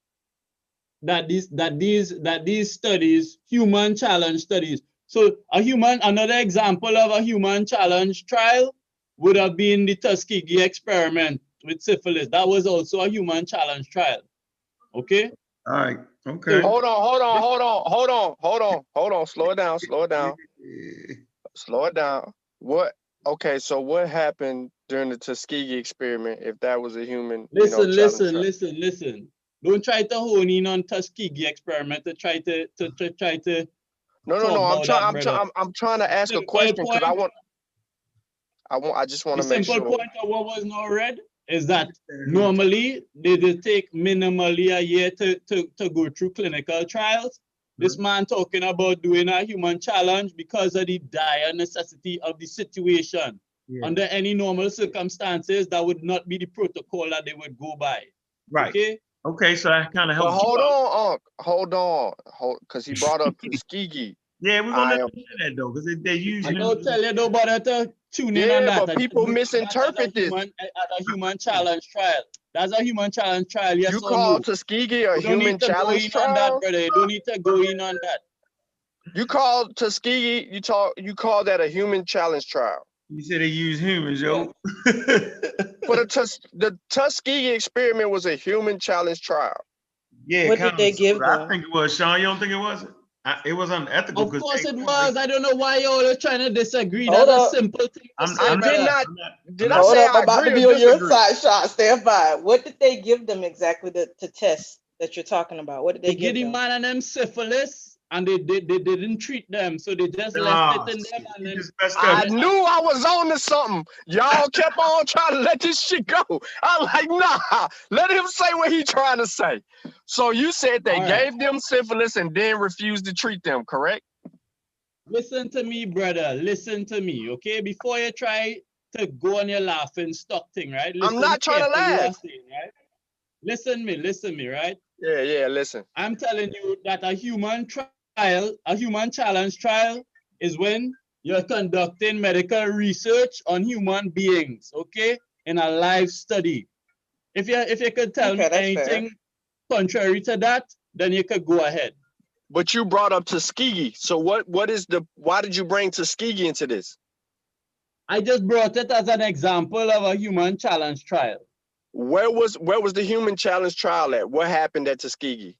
that these studies, human challenge studies. So another example of a human challenge trial would have been the Tuskegee experiment with syphilis. That was also a human challenge trial. Okay? All right. Okay. Hold on. Slow it down. What? Okay, so what happened during the Tuskegee experiment if that was a human? Listen. Don't try to hone in on Tuskegee experiment to try to. No. I'm trying to ask a question because I just want to make sure. The simple point of what was not read is that normally they take minimally a year to go through clinical trials. This man talking about doing a human challenge because of the dire necessity of the situation. under any normal circumstances, that would not be the protocol that they would go by. Right. Okay. Okay, so that kind of But helps. hold on, because he brought up Tuskegee. Yeah, we're gonna let them do that though, because they use. I don't tell you nobody to tune in on Yeah, that. but people misinterpret this. At a human challenge trial. That's a human challenge trial. Yes You or call no? Tuskegee a You don't human need to go challenge in on that, trial? brother. You don't need to go in on that. You call Tuskegee, you call that a human challenge trial. You said they use humans, yo. For the Tuskegee experiment was a human challenge trial. Yeah, What did they give I them? think it was. Sean, you don't think it was? It was unethical. Of course it was. I don't know why y'all are trying to disagree. Hold That's up. a simple thing to say, I brother. did not. Did I Hold say up, I I'm about agree to or be on your disagree? side, shot. Stand by. What did they give them exactly to test that you're talking about? What did They they give give the them? man and them syphilis, and they didn't treat them, so they just left it in them. And then I knew I was on to something. Y'all kept on trying to let this shit go. I'm like, nah, let him say what he trying to say. So you said they gave them syphilis and then refused to treat them, correct? Listen to me, brother. Listen to me, okay? Before you try to go on your laughing stock thing, right? Listen I'm not trying to carefully what I'm laugh. saying, right? Listen me, right? Yeah, listen. I'm telling you that a human challenge trial is when you're conducting medical research on human beings, okay? In a live study. If you could tell me anything contrary to that, then you could go ahead. But you brought up Tuskegee. So why did you bring Tuskegee into this? I just brought it as an example of a human challenge trial. Where was the human challenge trial at? What happened at Tuskegee?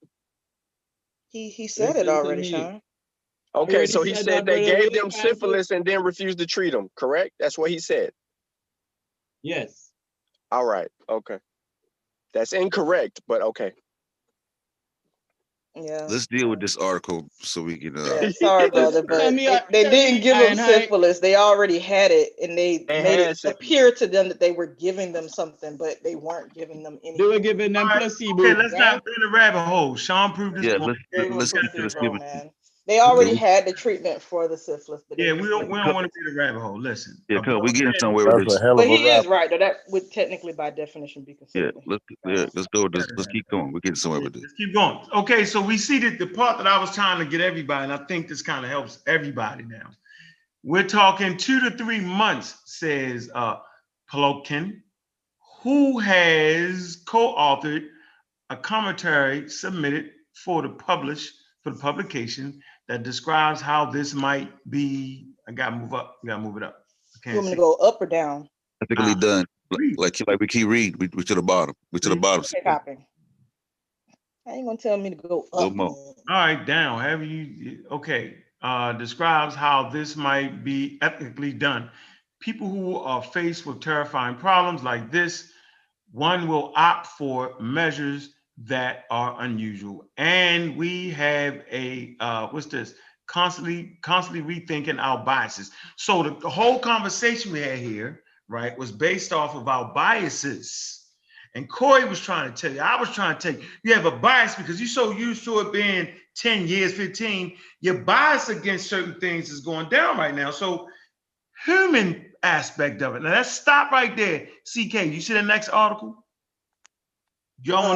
He said it already, Sean. Okay, so he said they gave them trying to- syphilis and then refused to treat them, correct? That's what he said. Yes. All right, okay. That's incorrect, but okay. Yeah. Let's deal with this article so we can. Yeah, sorry, brother, but Tell me, they didn't give them Ironhide. syphilis. They already had it, and they They made had it syphilis. appear to them that they were giving them something, but they weren't giving them anything. They were giving them placebo. Okay, let's right? not be in the rabbit hole. Sean proved this Yeah, point. let's get to the Placebo, stupid. man. They already had the treatment for the syphilis, but Yeah, we don't want to be in the rabbit hole. Listen. Yeah, cause we getting somewhere with That's a this. hell of But a he is rap. right, though. That would technically, by definition, be Yeah, considered. let's go with this. Let's keep going. We're getting somewhere with this. Let's keep going. Okay, so we see that the part that I was trying to get everybody, and I think this kind of helps everybody now. We're talking 2 to 3 months, says Plotkin, who has co-authored a commentary submitted for the publication that describes how this might be. I gotta move up. We gotta move it up. You want me to go up or down? Technically done. Like we keep reading. We to the bottom. We to the bottom. Okay, copy. I ain't gonna tell me to go A little up. more. All right, down. Have you? Okay. Describes how this might be ethically done. People who are faced with terrifying problems like this, one will opt for measures that are unusual. And we have a what's this? Constantly rethinking our biases. So the whole conversation we had here, right, was based off of our biases. And Corey was trying to tell you, I was trying to tell you, you have a bias because you're so used to it being 10 years, 15, your bias against certain things is going down right now. So human aspect of it. Now let's stop right there. CK, you see the next article? You want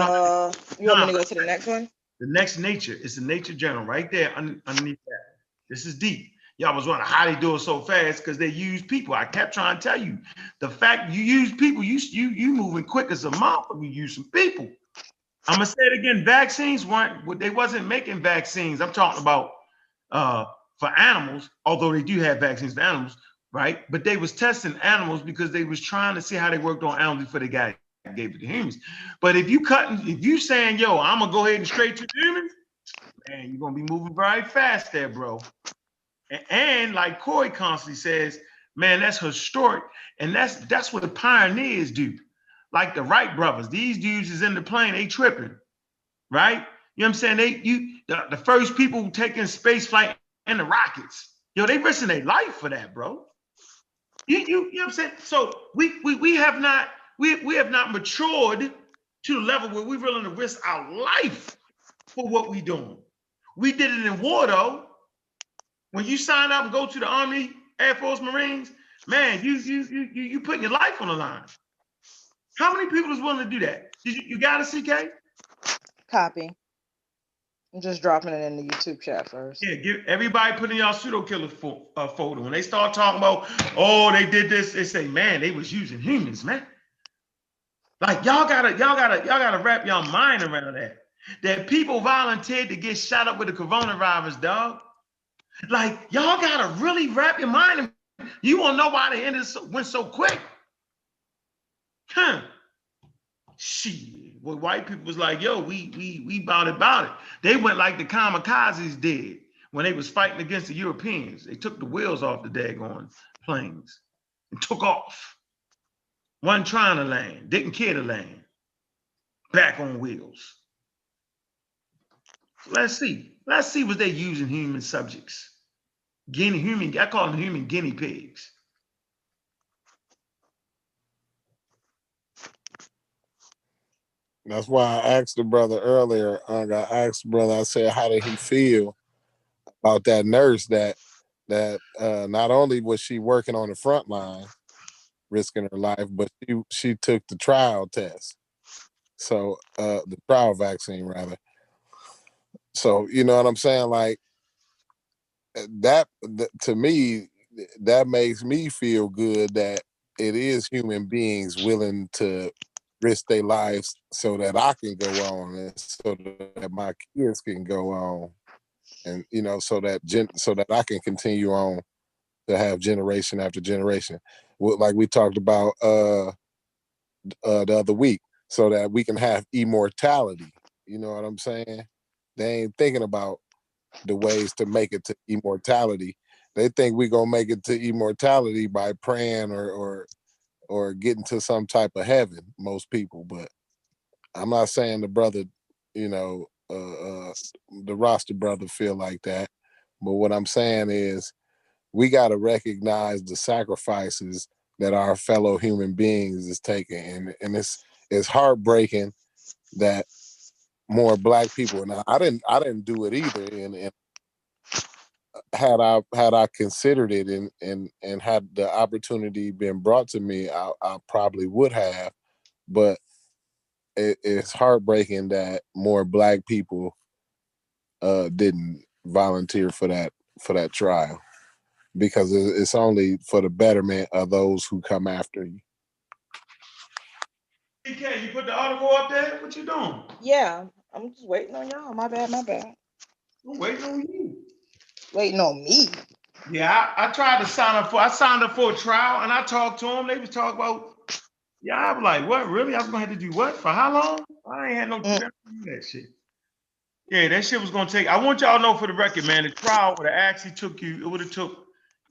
me to go to the next one? The next Nature. It's the Nature Journal right there underneath that. This is deep. Y'all was wondering how they do it so fast because they use people. I kept trying to tell you, the fact you use people, you moving quick as a mouse when you use some people. I'm gonna say it again. Vaccines they wasn't making vaccines. I'm talking about for animals, although they do have vaccines for animals, right? But they was testing animals because they was trying to see how they worked on animals before they gave it to humans. But if you saying, yo, I'm gonna go ahead and straight to humans, man, you're gonna be moving very fast there, bro. And like Corey constantly says, man, that's historic. And that's what the pioneers do. Like the Wright brothers, these dudes is in the plane, they tripping, right? You know what I'm saying? The first people taking space flight in the rockets, yo, they risking their life for that, bro. You know what I'm saying? So we have not matured to the level where we're willing to risk our life for what we doing. We did it in war though. When you sign up and go to the Army, Air Force, Marines, Man, you putting your life on the line. How many people is willing to do that? You got a CK? Copy. I'm just dropping it in the YouTube chat first. Yeah, give everybody put in y'all pseudo killer folder. When they start talking about, oh, they did this, they say, man, they was using humans, man. Like y'all gotta wrap your mind around that. That people volunteered to get shot up with the coronavirus, dog. Like y'all gotta really wrap your mind around. You won't know why the end went so quick. Huh. Shit. Well, white people was like, yo, we about it. They went like the kamikazes did when they was fighting against the Europeans. They took the wheels off the daggone planes and took off. Wasn't trying to land, didn't care to land. Back on wheels. Let's see what they using human subjects. I call them human guinea pigs. That's why I asked the brother earlier. I asked the brother, I said, how did he feel about that nurse that not only was she working on the front line, risking her life, but she took the trial test. So the trial vaccine rather. So you know what I'm saying? Like that to me, that makes me feel good that it is human beings willing to risk their lives so that I can go on and so that my kids can go on, and you know, so that I can continue on to have generation after generation, like we talked about the other week, so that we can have immortality. You know what I'm saying? They ain't thinking about the ways to make it to immortality. They think we gonna make it to immortality by praying or getting to some type of heaven, most people. But I'm not saying the brother, you know, the roster brother feel like that. But what I'm saying is we got to recognize the sacrifices that our fellow human beings is taking. And it's heartbreaking that more black people, now I didn't do it either. And had I considered it and had the opportunity been brought to me, I probably would have. But it's heartbreaking that more black people didn't volunteer for that trial, because it's only for the betterment of those who come after you. DK, you put the article up there? What you doing? Yeah, I'm just waiting on y'all. My bad. I'm waiting on you. Waiting on me. Yeah, I tried to sign up for a trial, and I talked to them. They was talking about, yeah, I was like, what, really? I was gonna have to do what? For how long? I ain't had no time to do that shit. Yeah, that shit was gonna take. I want y'all to know for the record, man, the trial would have actually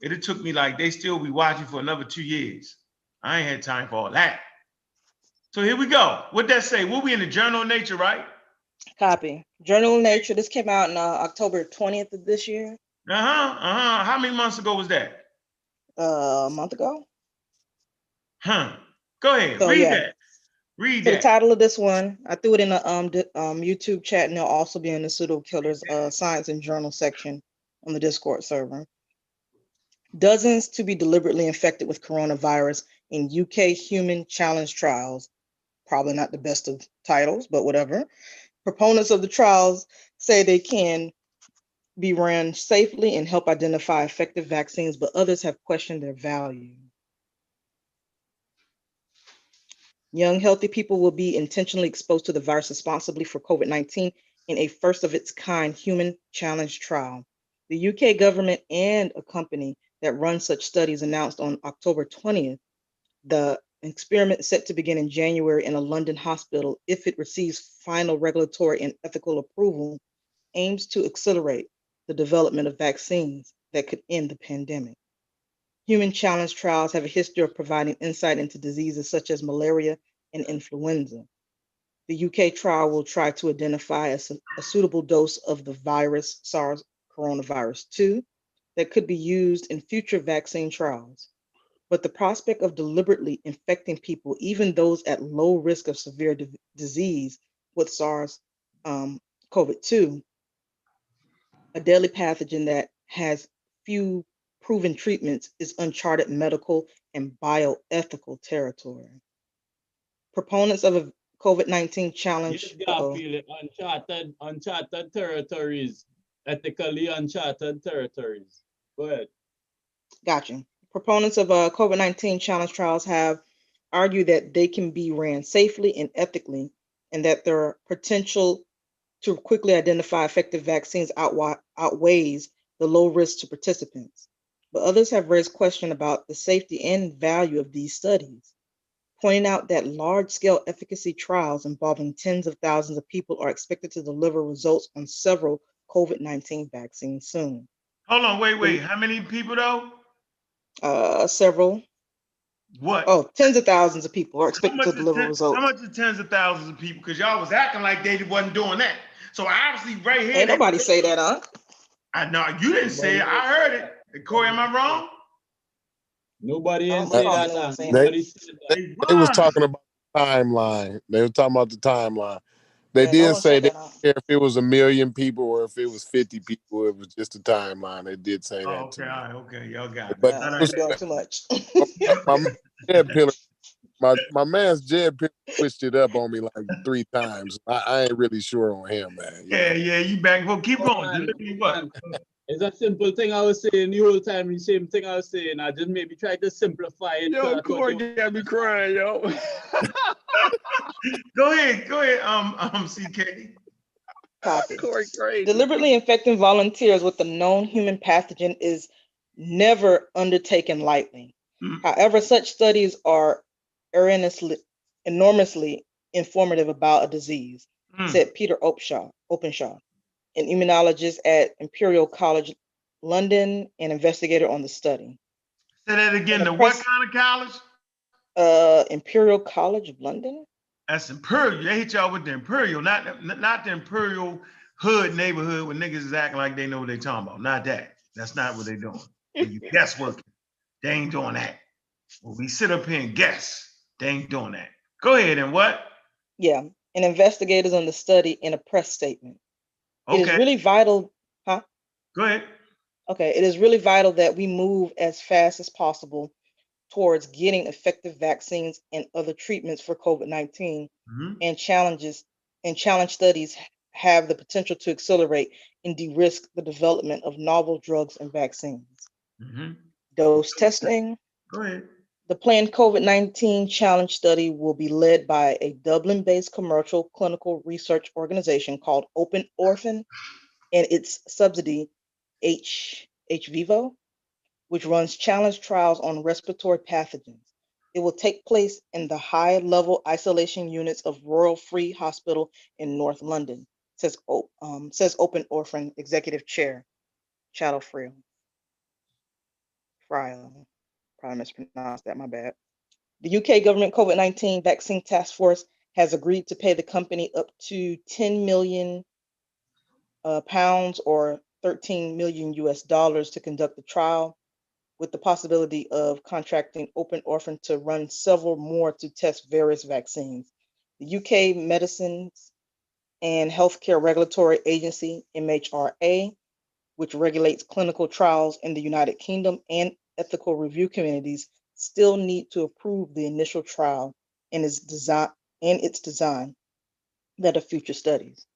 it'd took me like they still be watching for another 2 years. I ain't had time for all that. So here we go. What'd that say? We'll be in the Journal of Nature, right? Copy. Journal of Nature. This came out in October 20th of this year. How many months ago was that? A month ago. Go ahead. So, read yeah. that. Read So that. the title of this one, I threw it in the YouTube chat, and it'll also be in the Pseudo Killers Science and Journal section on the Discord server. Dozens to be deliberately infected with coronavirus in UK human challenge trials. Probably not the best of titles, but whatever. Proponents of the trials say they can be run safely and help identify effective vaccines, but others have questioned their value. Young, healthy people will be intentionally exposed to the virus responsibly for COVID-19 in a first of its kind human challenge trial. The UK government and a company that runs such studies announced on October 20th, the experiment is set to begin in January in a London hospital. If it receives final regulatory and ethical approval, aims to accelerate the development of vaccines that could end the pandemic. Human challenge trials have a history of providing insight into diseases such as malaria and influenza. The UK trial will try to identify a suitable dose of the virus SARS coronavirus 2 that could be used in future vaccine trials. But the prospect of deliberately infecting people, even those at low risk of severe disease with SARS COVID-2, a deadly pathogen that has few proven treatments is uncharted medical and bioethical territory. Proponents of a COVID-19 challenge. Yes, Garfield, uncharted territories, ethically uncharted territories. Go ahead. Gotcha. Proponents of COVID-19 challenge trials have argued that they can be ran safely and ethically, and that their potential to quickly identify effective vaccines outweighs the low risk to participants. But others have raised questions about the safety and value of these studies, pointing out that large-scale efficacy trials involving tens of thousands of people are expected to deliver results on several COVID-19 vaccines soon. Hold on, wait. How many people though? Several. What? Oh, tens of thousands of people are expected to deliver results. How much is tens of thousands of people? Because y'all was acting like they wasn't doing that. So obviously, right here. Ain't nobody say that, huh? I know you didn't say it. I heard it. Corey, am I wrong? Nobody ain't say that. They was talking about the timeline. They were talking about the timeline. They did say they didn't care if it was 1 million people or if it was 50 people. It was just a timeline. They did say that. Okay, all right, okay, y'all got it. But you're doing too much. my man's Jed Pillar switched it up on me like 3 times. I ain't really sure on him, man. Yeah, you back. Well, keep going. What? It's a simple thing I was saying the whole time, the same thing I was saying. I just maybe try to simplify it. Yo, Corey got me crying, yo. Go ahead, CK. Corey, great. Deliberately infecting volunteers with a known human pathogen is never undertaken lightly. However, such studies are enormously informative about a disease, said Peter Openshaw, an immunologist at Imperial College London and investigator on the study. Say that again. What kind of college? Imperial College of London. That's Imperial. They hit y'all with the Imperial, not the Imperial hood neighborhood where niggas is acting like they know what they talking about. Not that. That's not what they doing. When you guess working, they ain't doing that. When we sit up here and guess, they ain't doing that. Go ahead and what? Yeah, and investigators on the study in a press statement. Okay. It is really vital, huh? Go ahead. Okay, it is really vital that we move as fast as possible towards getting effective vaccines and other treatments for COVID-19, and challenge studies have the potential to accelerate and de-risk the development of novel drugs and vaccines. Dose testing. Go ahead. The planned COVID-19 challenge study will be led by a Dublin-based commercial clinical research organization called Open Orphan and its subsidiary hVIVO, which runs challenge trials on respiratory pathogens. It will take place in the high-level isolation units of Royal Free Hospital in North London, says Open Orphan Executive Chair, Chattel Friel. Probably mispronounced that, my bad. The UK government COVID-19 vaccine task force has agreed to pay the company up to 10 million pounds or $13 million to conduct the trial, with the possibility of contracting Open Orphan to run several more to test various vaccines. The UK Medicines and Healthcare Regulatory Agency, MHRA, which regulates clinical trials in the United Kingdom, and ethical review committees still need to approve the initial trial and its design that of future studies.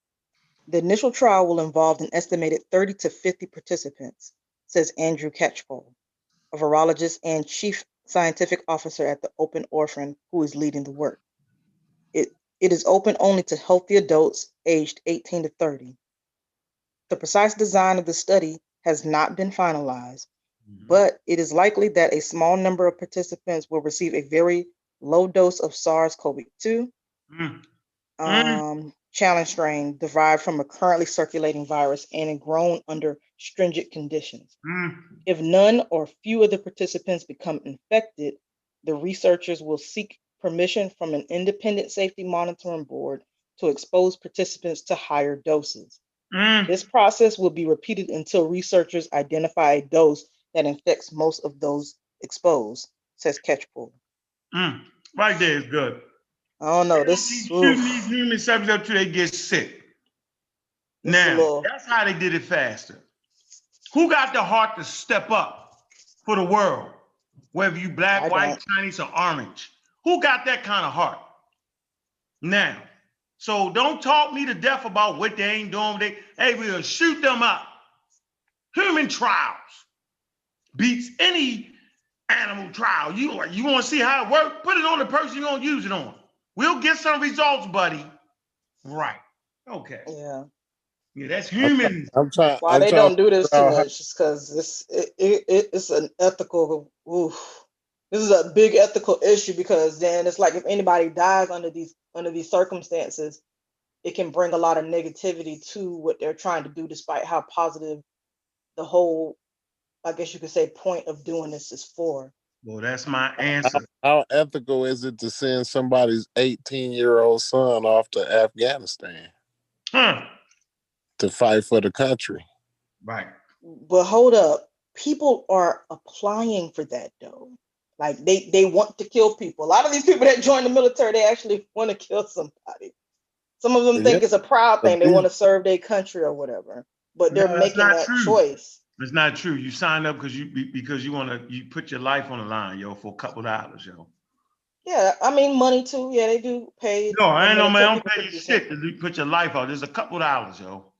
The initial trial will involve an estimated 30 to 50 participants, says Andrew Catchpole, a virologist and chief scientific officer at the Open Orphan, who is leading the work. It is open only to healthy adults aged 18 to 30. The precise design of the study has not been finalized, but it is likely that a small number of participants will receive a very low dose of SARS-CoV-2 challenge strain derived from a currently circulating virus and grown under stringent conditions. If none or few of the participants become infected, the researchers will seek permission from an independent safety monitoring board to expose participants to higher doses. This process will be repeated until researchers identify a dose that infects most of those exposed, says Catchpole. Right there is good. I don't know. Shooting these human subjects up till they get sick. Now, that's how they did it faster. Who got the heart to step up for the world, whether you black, I white, don't. Chinese, or orange. Who got that kind of heart? Now, so don't talk me to death about what they ain't doing. Hey, we'll shoot them up. Human trials beats any animal trial. You want to see how it works? Put it on the person you're going to use it on. We'll get some results, buddy. Right. Okay. Yeah. Yeah, that's human. Why they don't do this too much is because it's an ethical. Oof. This is a big ethical issue because then it's like if anybody dies under these circumstances, it can bring a lot of negativity to what they're trying to do, despite how positive the whole, I guess you could say, point of doing this is for. Well, that's my answer. How ethical is it to send somebody's 18-year-old son off to Afghanistan to fight for the country? Right. But hold up, people are applying for that though. Like they want to kill people. A lot of these people that join the military, they actually want to kill somebody. Some of them think it's a proud thing. They want to serve their country or whatever. But they're making that choice. It's not true. You sign up because you want to, you put your life on the line, yo, for a couple dollars, yo. Yeah, I mean money too. Yeah, they do pay. No, I ain't no man. I don't pay you shit to put your life out. There's a couple dollars, yo.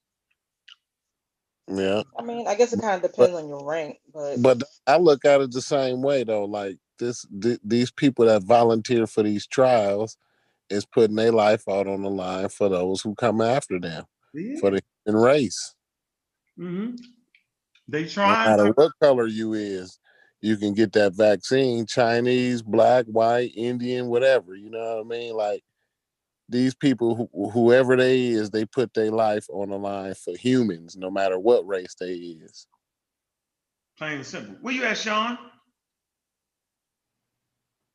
Yeah. I mean, I guess it kind of depends on your rank, but I look at it the same way though. Like these people that volunteer for these trials is putting their life out on the line for those who come after them, for the human race. Mm-hmm. They try. No matter what color you is, you can get that vaccine. Chinese, black, white, Indian, whatever. You know what I mean? Like these people, whoever they is, they put their life on the line for humans, no matter what race they is. Plain and simple. Where you at, Sean?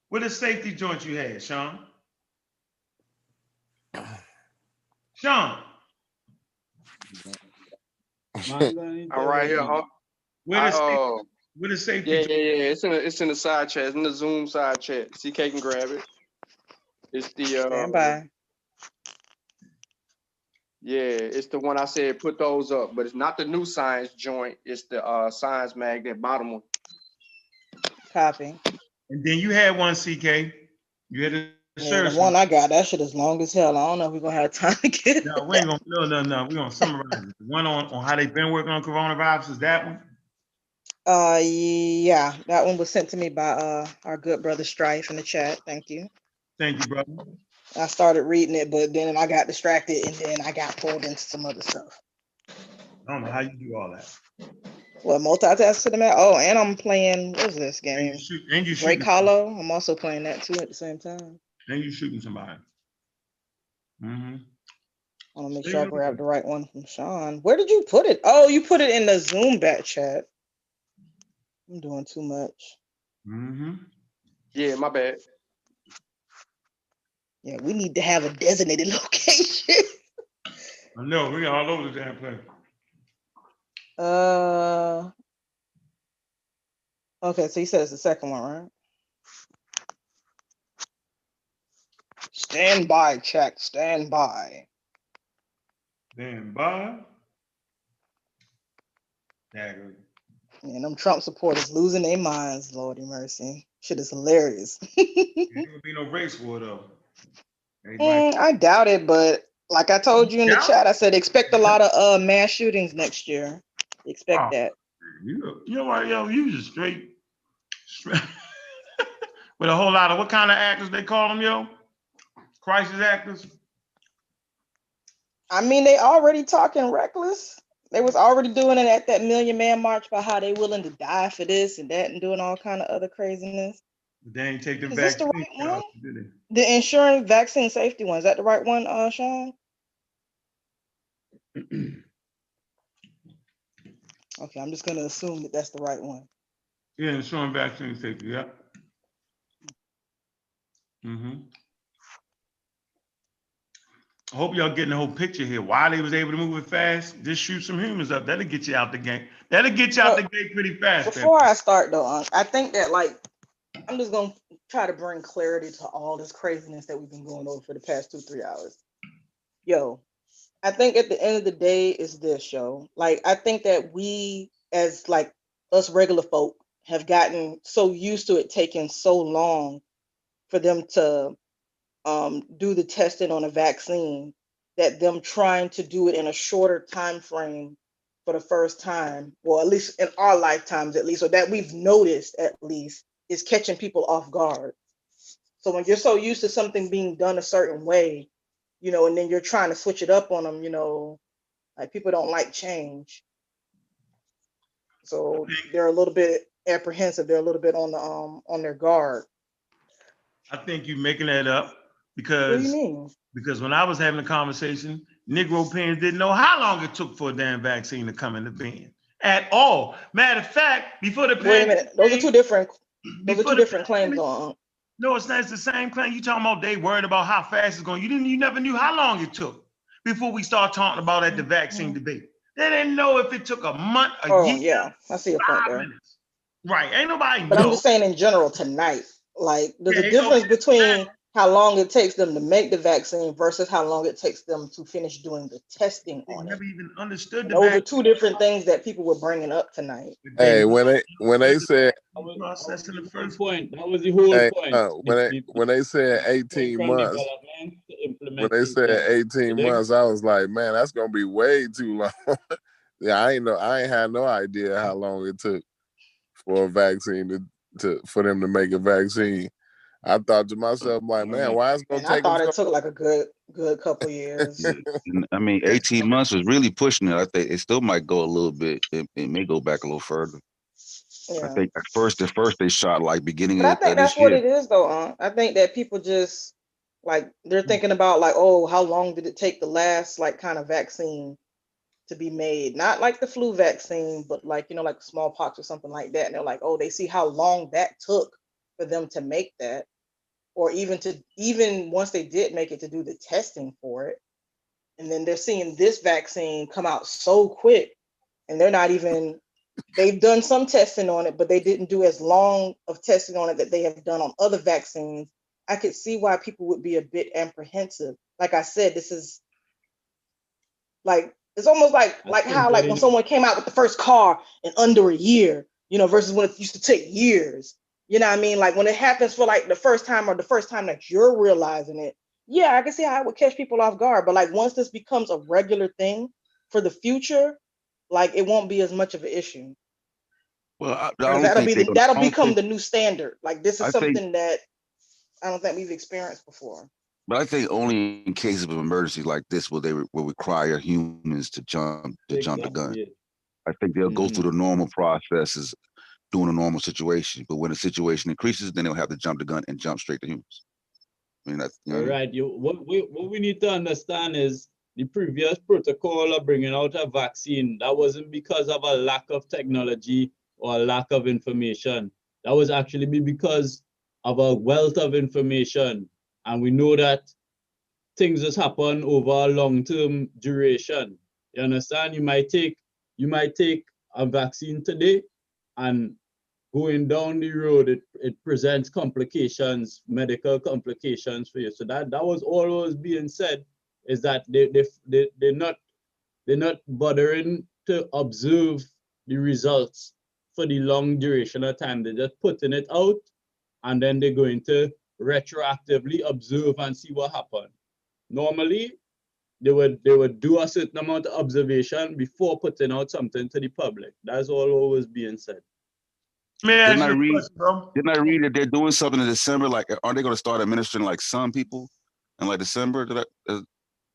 What is safety joint you had, Sean? Sean. I'm right here, huh? Where is safety? Yeah. It's in the side chat. It's in the Zoom side chat. CK can grab it. It's the Stand by. Yeah, it's the one I said put those up, but it's not the new science joint. It's the science mag, that bottom one. Copy. And then you had one, CK. You had the one I got, that shit is long as hell. I don't know if we're gonna have time to get it. No, we ain't gonna. No. We're gonna summarize it. The one on how they've been working on coronavirus is that one. Yeah, that one was sent to me by our good brother Strife in the chat. Thank you. Thank you, brother. I started reading it, but then I got distracted and then I got pulled into some other stuff. I don't know how you do all that. Well, multitask to the man. Oh, and I'm playing, what is this game? And you Drake Hollow. I'm also playing that too at the same time. And you shooting somebody. Mm-hmm. I want to make sure I grab the right one from Sean. Where did you put it? Oh, you put it in the Zoom back chat. I'm doing too much. Mm-hmm. Yeah, my bad. Yeah, we need to have a designated location. I know, we all over the damn place. Okay, so you said it's the second one, right? Stand by, check. Stand by. Stand by. Dagger. Man, them Trump supporters losing their minds, Lordy mercy. Shit is hilarious. Ain't gonna be no race war though. I doubt it, but like I told you in the chat, I said expect a lot of mass shootings next year. Expect that. You know what, yo, you just straight with a whole lot of what kind of actors they call them, yo? Crisis actors. I mean, they already talking reckless. They was already doing it at that Million Man March about how they willing to die for this and that and doing all kind of other craziness. But they ain't take the vaccine. Is this the right one? Did they? The insurance vaccine safety one. Is that the right one, Sean? Okay, I'm just gonna assume that that's the right one. Yeah, insurance vaccine safety, yeah. Mm-hmm. I hope y'all getting the whole picture here. Why they was able to move it fast, just shoot some humans up. That'll get you out the game. That'll get you out the gate pretty fast. Before I start though, I think that like, I'm just gonna try to bring clarity to all this craziness that we've been going over for the past 2-3 hours. Yo, I think at the end of the day is this, yo. Like, I think that we as like us regular folk have gotten so used to it taking so long for them to do the testing on a vaccine, that them trying to do it in a shorter time frame for the first time, or at least in our lifetimes at least, or that we've noticed at least, is catching people off guard. So when you're so used to something being done a certain way, you know, and then you're trying to switch it up on them, you know, like people don't like change. So they're a little bit apprehensive. They're a little bit on their guard. I think you're making that up What do you because mean? when I was having a conversation, Negro Pens didn't know how long it took for a damn vaccine to come into being at all. Matter of fact, before the Wait a pandemic, minute. Those are two different before the claims pandemic, on. no, it's not. It's the same claim. You talking about they worried about how fast it's going. You never knew how long it took before we start talking about at the vaccine debate. They didn't know if it took a month, a Oh year, yeah, I see your point 5 there. minutes. Right? Ain't nobody But I'm know. just saying in general tonight, like there's Yeah, a ain't nobody difference between how long it takes them to make the vaccine versus how long it takes them to finish doing the testing on it. never even understood And the those are vaccine. two different things that people were bringing up tonight. Hey, when they said Process in the first point. That was the whole hey, point. when they said 18 months, when they said 18 months, I was like, man, that's gonna be way too long. Yeah, I ain't had no idea how long it took for a vaccine for them to make a vaccine. I thought to myself, like, man, why is it gonna And I take them thought it so took like a good couple years. I mean, 18 months was really pushing it. I think it still might go a little bit. It may go back a little further. Yeah. I think at first they shot like beginning But I of think this that's what year. it is though, I think that people just like they're thinking about like, oh, how long did it take the last like kind of vaccine to be made? Not like the flu vaccine, but like, you know, like smallpox or something like that. And they're like, oh, they see how long that took for them to make that, or even once they did make it, to do the testing for it. And then they're seeing this vaccine come out so quick, and they're not even, they've done some testing on it, but they didn't do as long of testing on it that they have done on other vaccines. I could see why people would be a bit apprehensive. Like I said, this is like, it's almost like how like when someone came out with the first car in under a year, you know, versus when it used to take years. You know what I mean? Like when it happens for like the first time, or the first time that you're realizing it, yeah, I can see how it would catch people off guard. But like once this becomes a regular thing for the future, like it won't be as much of an issue. Well, I Because don't think that'll become the new standard. Like this is I think- something that I don't think we've experienced before. But I think only in cases of emergency like this will require humans to jump the gun. I think they'll go through the normal processes during a normal situation. But when the situation increases, then they'll have to jump the gun and jump straight to humans. I mean, that's right. What we need to understand is the previous protocol of bringing out a vaccine, that wasn't because of a lack of technology or a lack of information. That was actually because of a wealth of information. And we know that things just happen over a long-term duration. You understand? You might take a vaccine today, and going down the road, it presents complications, medical complications for you. So that was always being said, is that they're not bothering to observe the results for the long duration of time. They're just putting it out, and then they're going to retroactively observe and see what happened. Normally, they would do a certain amount of observation before putting out something to the public. That's all always being said. Didn't I read that they're doing something in December? Like, aren't they going to start administering like some people in like December?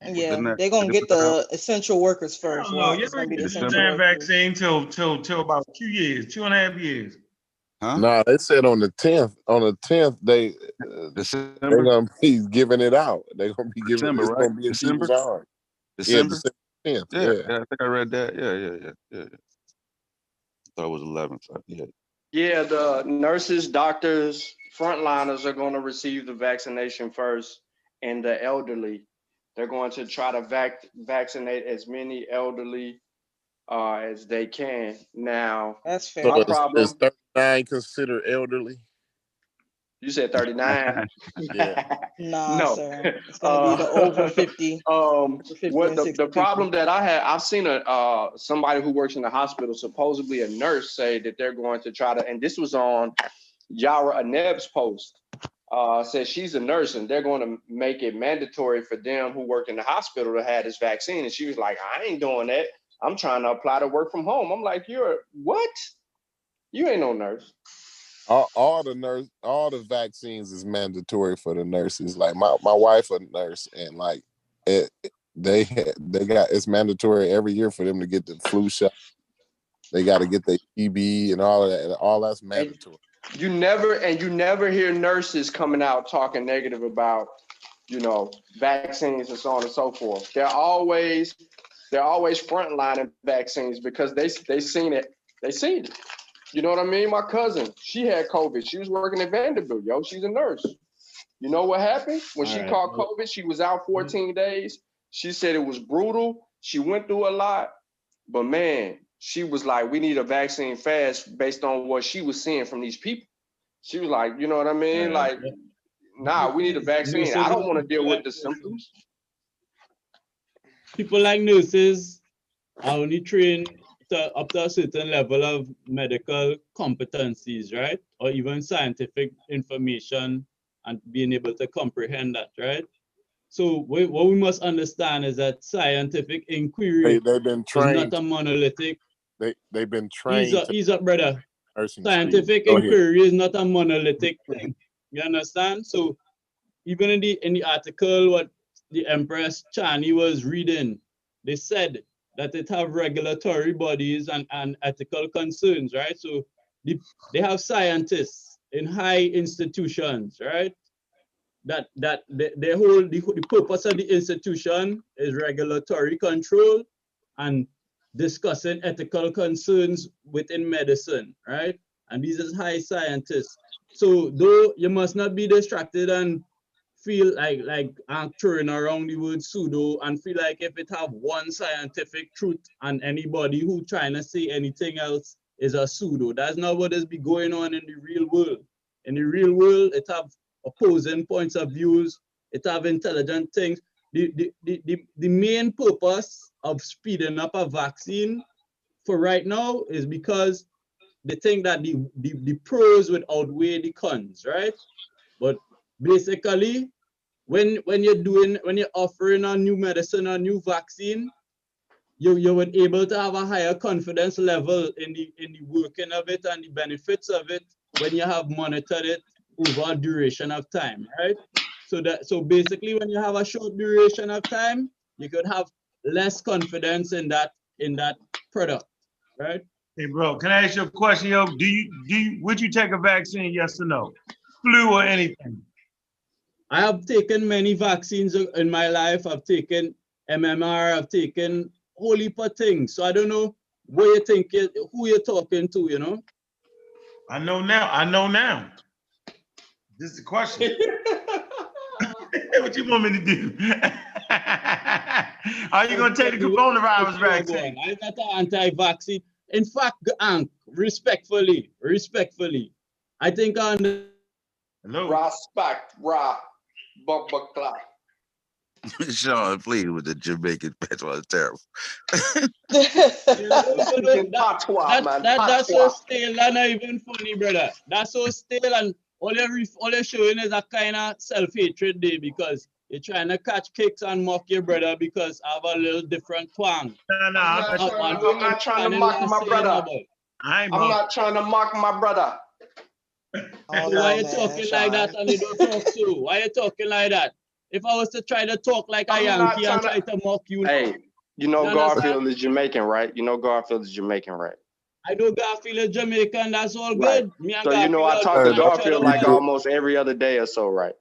Yeah, they're gonna get the essential workers first. No, It's gonna be the essential damn workers. vaccine till about 2 years, 2.5 years. Huh? No, they said on the 10th. On the 10th, they're gonna be giving it out. They're gonna be giving December, it's right? gonna be in December? people's arms. December? Yeah, December 10th. Yeah, I think I read that. Yeah. I thought it was 11th. Yeah. Yeah, the nurses, doctors, frontliners are going to receive the vaccination first, and the elderly. They're going to try to vaccinate as many elderly as they can. Now, that's fair. So my problem. is 39 considered elderly? You said 39. Yeah. Nah, No. sir. It's gonna be the over 50. What and the 60 problem people. that I had, I've seen somebody who works in the hospital, supposedly a nurse, say that they're going to try to, and this was on Yara Aneb's post, says she's a nurse and they're going to make it mandatory for them who work in the hospital to have this vaccine. And she was like, I ain't doing that. I'm trying to apply to work from home. I'm like, you're what? You ain't no nurse. All the vaccines is mandatory for the nurses. Like my wife a nurse, and like they got, it's mandatory every year for them to get the flu shot. They got to get the TB and all of that, and all that's mandatory. You never hear nurses coming out talking negative about, vaccines and so on and so forth. They're always frontlining vaccines because they seen it. They seen it. You know what I mean? My cousin, she had COVID. She was working at Vanderbilt, yo. She's a nurse. You know what happened? When she caught COVID, she was out 14 days. She said it was brutal. She went through a lot. But man, she was like, we need a vaccine fast based on what she was seeing from these people. She was like, you know what I mean? Like, nah, we need a vaccine. I don't want to deal with the symptoms. People like nurses are only trained up to a certain level of medical competencies, right? Or even scientific information and being able to comprehend that, right? So what we must understand is that scientific inquiry They've been trained. is not a monolithic. They've been trained. Ease up, brother. Scientific Go ahead. inquiry is not a monolithic thing. You understand? So even in the article, what the Empress Chani was reading, they said that it have regulatory bodies and ethical concerns, right? So they have scientists in high institutions, right? That the purpose of the institution is regulatory control and discussing ethical concerns within medicine, right? And these are high scientists. So though you must not be distracted and feel like I'm throwing around the word pseudo and feel like if it have one scientific truth and anybody who trying to say anything else is a pseudo. That's not what is be going on in the real world. In the real world, it have opposing points of views, it have intelligent things. The main purpose of speeding up a vaccine for right now is because they think that the pros would outweigh the cons, right? But basically, when you're offering a new medicine, a new vaccine, you would able to have a higher confidence level in the working of it and the benefits of it when you have monitored it over a duration of time, right? So basically, when you have a short duration of time, you could have less confidence in that product, right? Hey, bro, can I ask you a question, yo? Would you take a vaccine, yes or no? Flu or anything? I have taken many vaccines in my life. I've taken MMR, I've taken a whole heap of things. So I don't know where you think who you're talking to, you know? I know now. This is the question. What you want me to do? Are you going to take the coronavirus vaccine? I'm not an anti-vaccine. In fact, respectfully, I think Respect, Sean, please, with the Jamaican patois is terrible. That's so stale, that's not even funny, brother. That's so stale, and all you're showing is a kind of self-hatred there because you're trying to catch kicks and mock your brother because I have a little different twang. I'm not trying to mock my brother. I'm not trying to mock my brother. Why are you talking like that and you don't talk to? Why are you talking like that? If I was to try to talk like a Yankee and try to mock you. Hey, you know Garfield is Jamaican, right? You know Garfield is Jamaican, right? I know Garfield is Jamaican, that's all good. Me and so you know I talk to Garfield like almost every other day or so, right?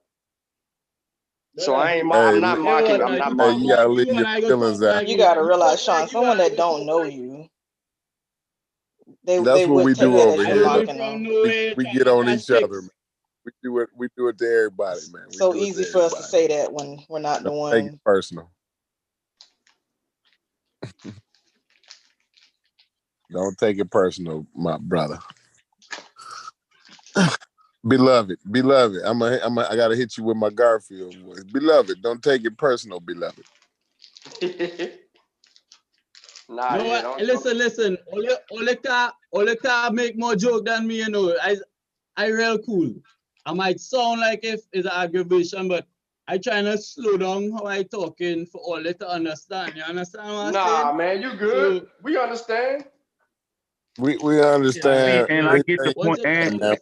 So I'm not mocking. I'm not mocking. You gotta leave your feelings out. You gotta realize, Sean, someone that don't know you, that's they what we would take do that over as here. you mocking them. We get on each other, man. We do it to everybody, man. So easy for us to say that when we're not the one. Take it personal. Don't take it personal, my brother. Beloved, I gotta hit you with my Garfield voice. Beloved, don't take it personal, beloved. Nah, No, yeah, don't. listen. Oleka make more joke than me, you know. I real cool. I might sound like if it's an aggravation, but I trying to slow down how I talking for all to understand. You understand what I'm saying? Nah, man, you good. So, We understand. We understand. And I get the point. And Man,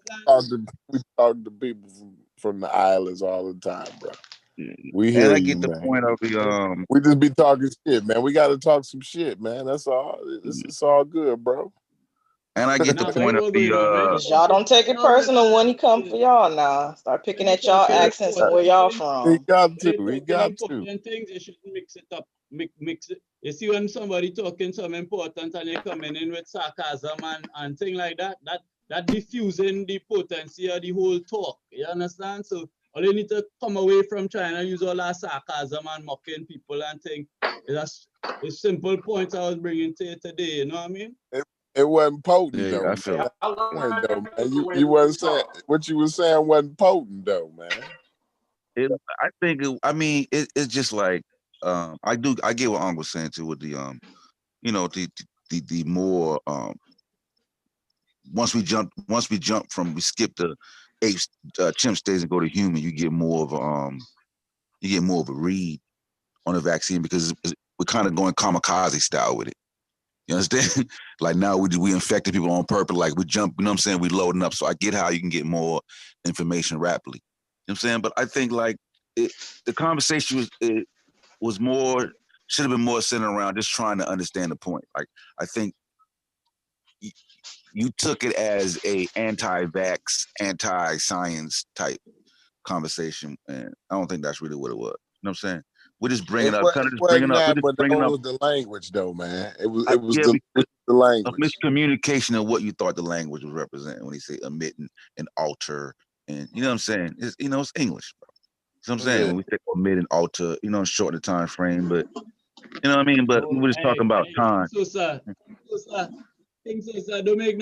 we talk to people from the islands all the time, bro. We hear I you, get the man. point of the We just be talking shit, man. We got to talk some shit, man. That's all. It's all good, bro. And I get the point of the y'all don't take it personal when he come for y'all now. Start picking at y'all accents and where y'all from. He got to. He got to. important things, you shouldn't mix it up. Mix it. You see, when somebody talking something important and you coming in with sarcasm and thing like that, that diffusing the potency of the whole talk. You understand? So all you need to come away from trying to use all that sarcasm and mocking people and thing. That's a simple point I was bringing to you today. You know what I mean? It wasn't potent though. I feel man. You wasn't saying what you were saying wasn't potent though, man. I think it's just like I get what Uncle was saying too with the you know the more once we jump from we skip the ape chimp stage and go to human, you get more of a read on the vaccine because we're kind of going kamikaze style with it. You understand? Like now we infected people on purpose, like we jump, you know what I'm saying? We loading up. So I get how you can get more information rapidly. You know what I'm saying? But I think like the conversation was more, should have been more centered around just trying to understand the point. Like I think you took it as a anti-vax, anti-science type conversation, and I don't think that's really what it was. You know what I'm saying? We're just bringing up, kind of just bringing up. But that was the language, though, man. It was the language. A miscommunication of what you thought the language was representing when he say omit and alter, and you know what I'm saying? It's it's English, bro. You know what I'm saying? When we say omit and alter, shorten the time frame, but you know what I mean? But we were just talking about time. So sir, don't make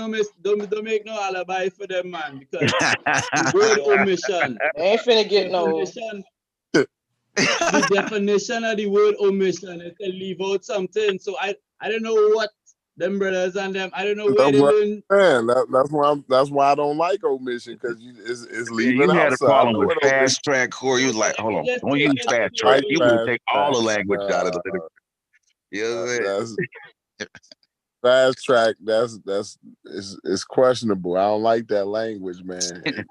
no alibi for them, man, because the word omission. They ain't finna get no. The definition of the word omission is to leave out something. So I don't know what them brothers and them. I don't know where they learn. That's why I don't like omission, because it's leaving you had outside. a problem with fast track, Corey. You was like, hold on, don't use fast track. You would take all the language out of the. That's fast track. It's questionable. I don't like that language, man. It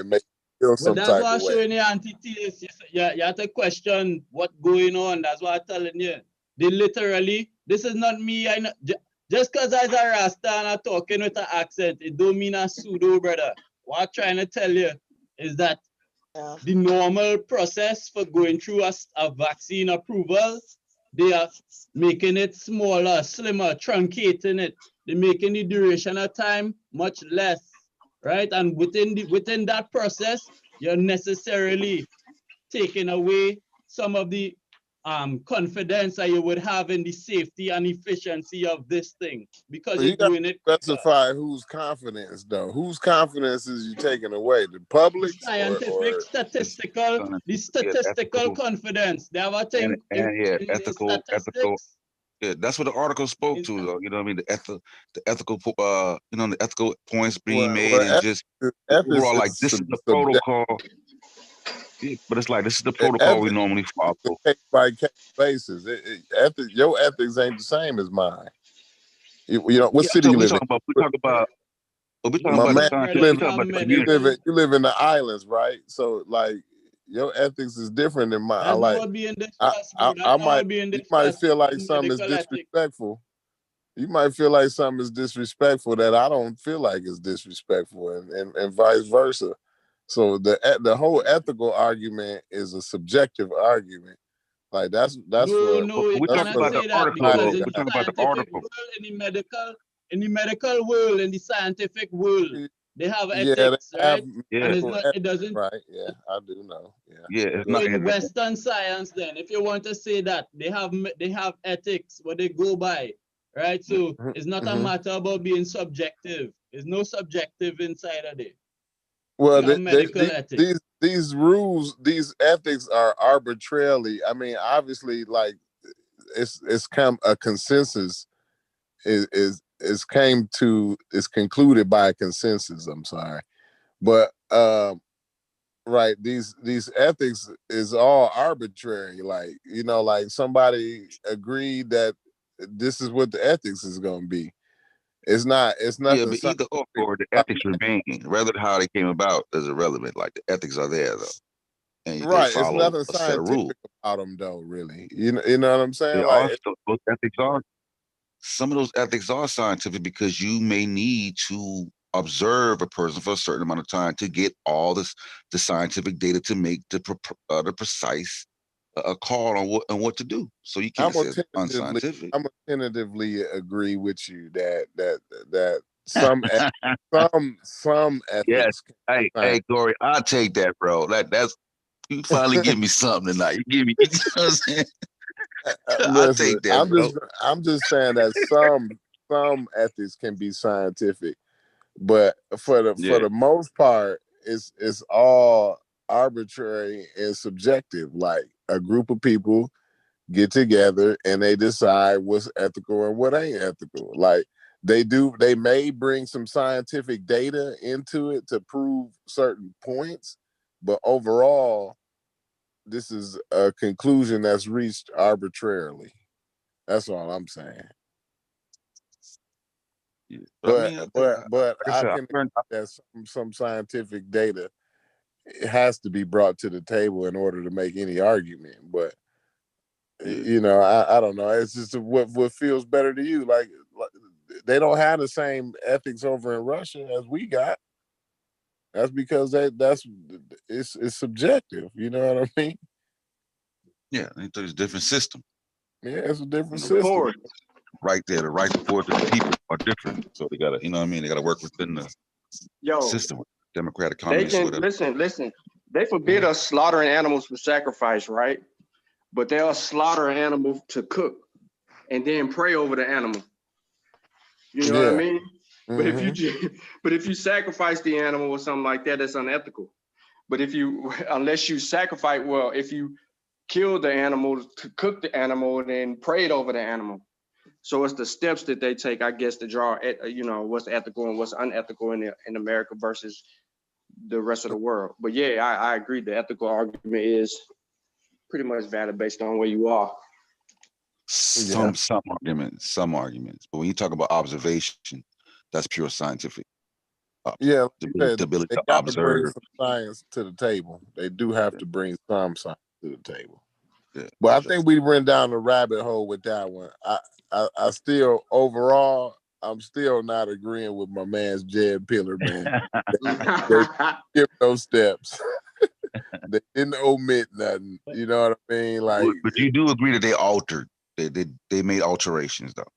makes me feel some But type that's why I'm of way. showing you anti-theist. You have to question what's going on. That's what I'm telling you. They literally, this is not me. I know, just because I'm a Rasta and I'm talking with an accent, it don't mean I'm pseudo, brother. What I'm trying to tell you is that the normal process for going through a vaccine approval, they are making it smaller, slimmer, truncating it. They're making the duration of time much less, right? And within that process, you're necessarily taking away some of the confidence that you would have in the safety and efficiency of this thing, because you're doing it quicker. Specify whose confidence, though. Whose confidence is you taking away? The public, scientific, statistical confidence. They have a thing. Ethical. Yeah, that's what the article spoke to, though. You know what I mean? The ethical, the ethical points being made, and just overall, like this is the protocol. Yeah, but it's like this is the protocol we normally follow. Case by case basis. Your ethics ain't the same as mine. You know what city you live in? We talk about the scientific. You live in the islands, right? So like your ethics is different than mine. You might feel like something is disrespectful. You might feel like something is disrespectful that I don't feel like is disrespectful, and vice versa. So the whole ethical argument is a subjective argument. Like that's we're talking about the article. We're talking about the article. In the medical world, in the scientific world, they have ethics, right? It doesn't. Right. Yeah, I do know. Yeah. It's not in Western science. Then, if you want to say that they have ethics, what they go by, right? So it's not a matter about being subjective. There's no subjective inside of it. Well, You have medical ethics. these rules, these ethics are arbitrarily. I mean, obviously, like it's come a consensus is concluded by a consensus. I'm sorry, but right, these ethics is all arbitrary. Like, you know, like somebody agreed that this is what the ethics is going to be. It's Yeah, nothing but either or the ethics remain. Rather than how they came about is irrelevant. Like the ethics are there though, and they right. It's follow nothing a set of rules. scientific about them though, really. You know what I'm They saying? are Like, those ethics are some of those ethics are scientific because you may need to observe a person for a certain amount of time to get all the scientific data to make the precise call on what to do. So you can't say it's unscientific. I'm gonna tentatively agree with you that some some Yes. ethics. Hey, Corey, I'll take that, bro. That's you finally give me something tonight. You give me, you know what I'm saying? I'll Listen, take that, bro. I'm just saying that some ethics can be scientific, but for the most part, it's all arbitrary and subjective. Like a group of people get together and they decide what's ethical and what ain't ethical. Like they may bring some scientific data into it to prove certain points, but overall, this is a conclusion that's reached arbitrarily. That's all I'm saying. Yeah. But like I said, can agree that some scientific data has to be brought to the table in order to make any argument. But you know, I don't know. It's just what feels better to you. Like they don't have the same ethics over in Russia as we got. That's because it's subjective. You know what I mean? Yeah, it's a different system. Yeah, it's a different system. Right there, the right support of the people are different. So they gotta, you know what I mean? They gotta work within the system, democratic They communist, can whatever. listen. They forbid us slaughtering animals for sacrifice, right? But they'll slaughter an animal to cook and then pray over the animal. You know what I mean? But if you sacrifice the animal or something like that, that's unethical. But unless you sacrifice, well, if you kill the animal to cook the animal, then prayed over the animal. So it's the steps that they take, I guess, to draw, you know, what's ethical and what's unethical in America versus the rest of the world. But yeah, I agree. The ethical argument is pretty much valid based on where you are. Some arguments. But when you talk about observation, that's pure scientific. Yeah, the ability they to got to bring observe. some science to the table. They do have to bring some science to the table. Yeah. But I think we went down the rabbit hole with that one. I still overall, I'm still not agreeing with my man's Jed Pillar, man. They skipped those steps. They didn't omit nothing. You know what I mean? Like, but you do agree that they altered. They made alterations though.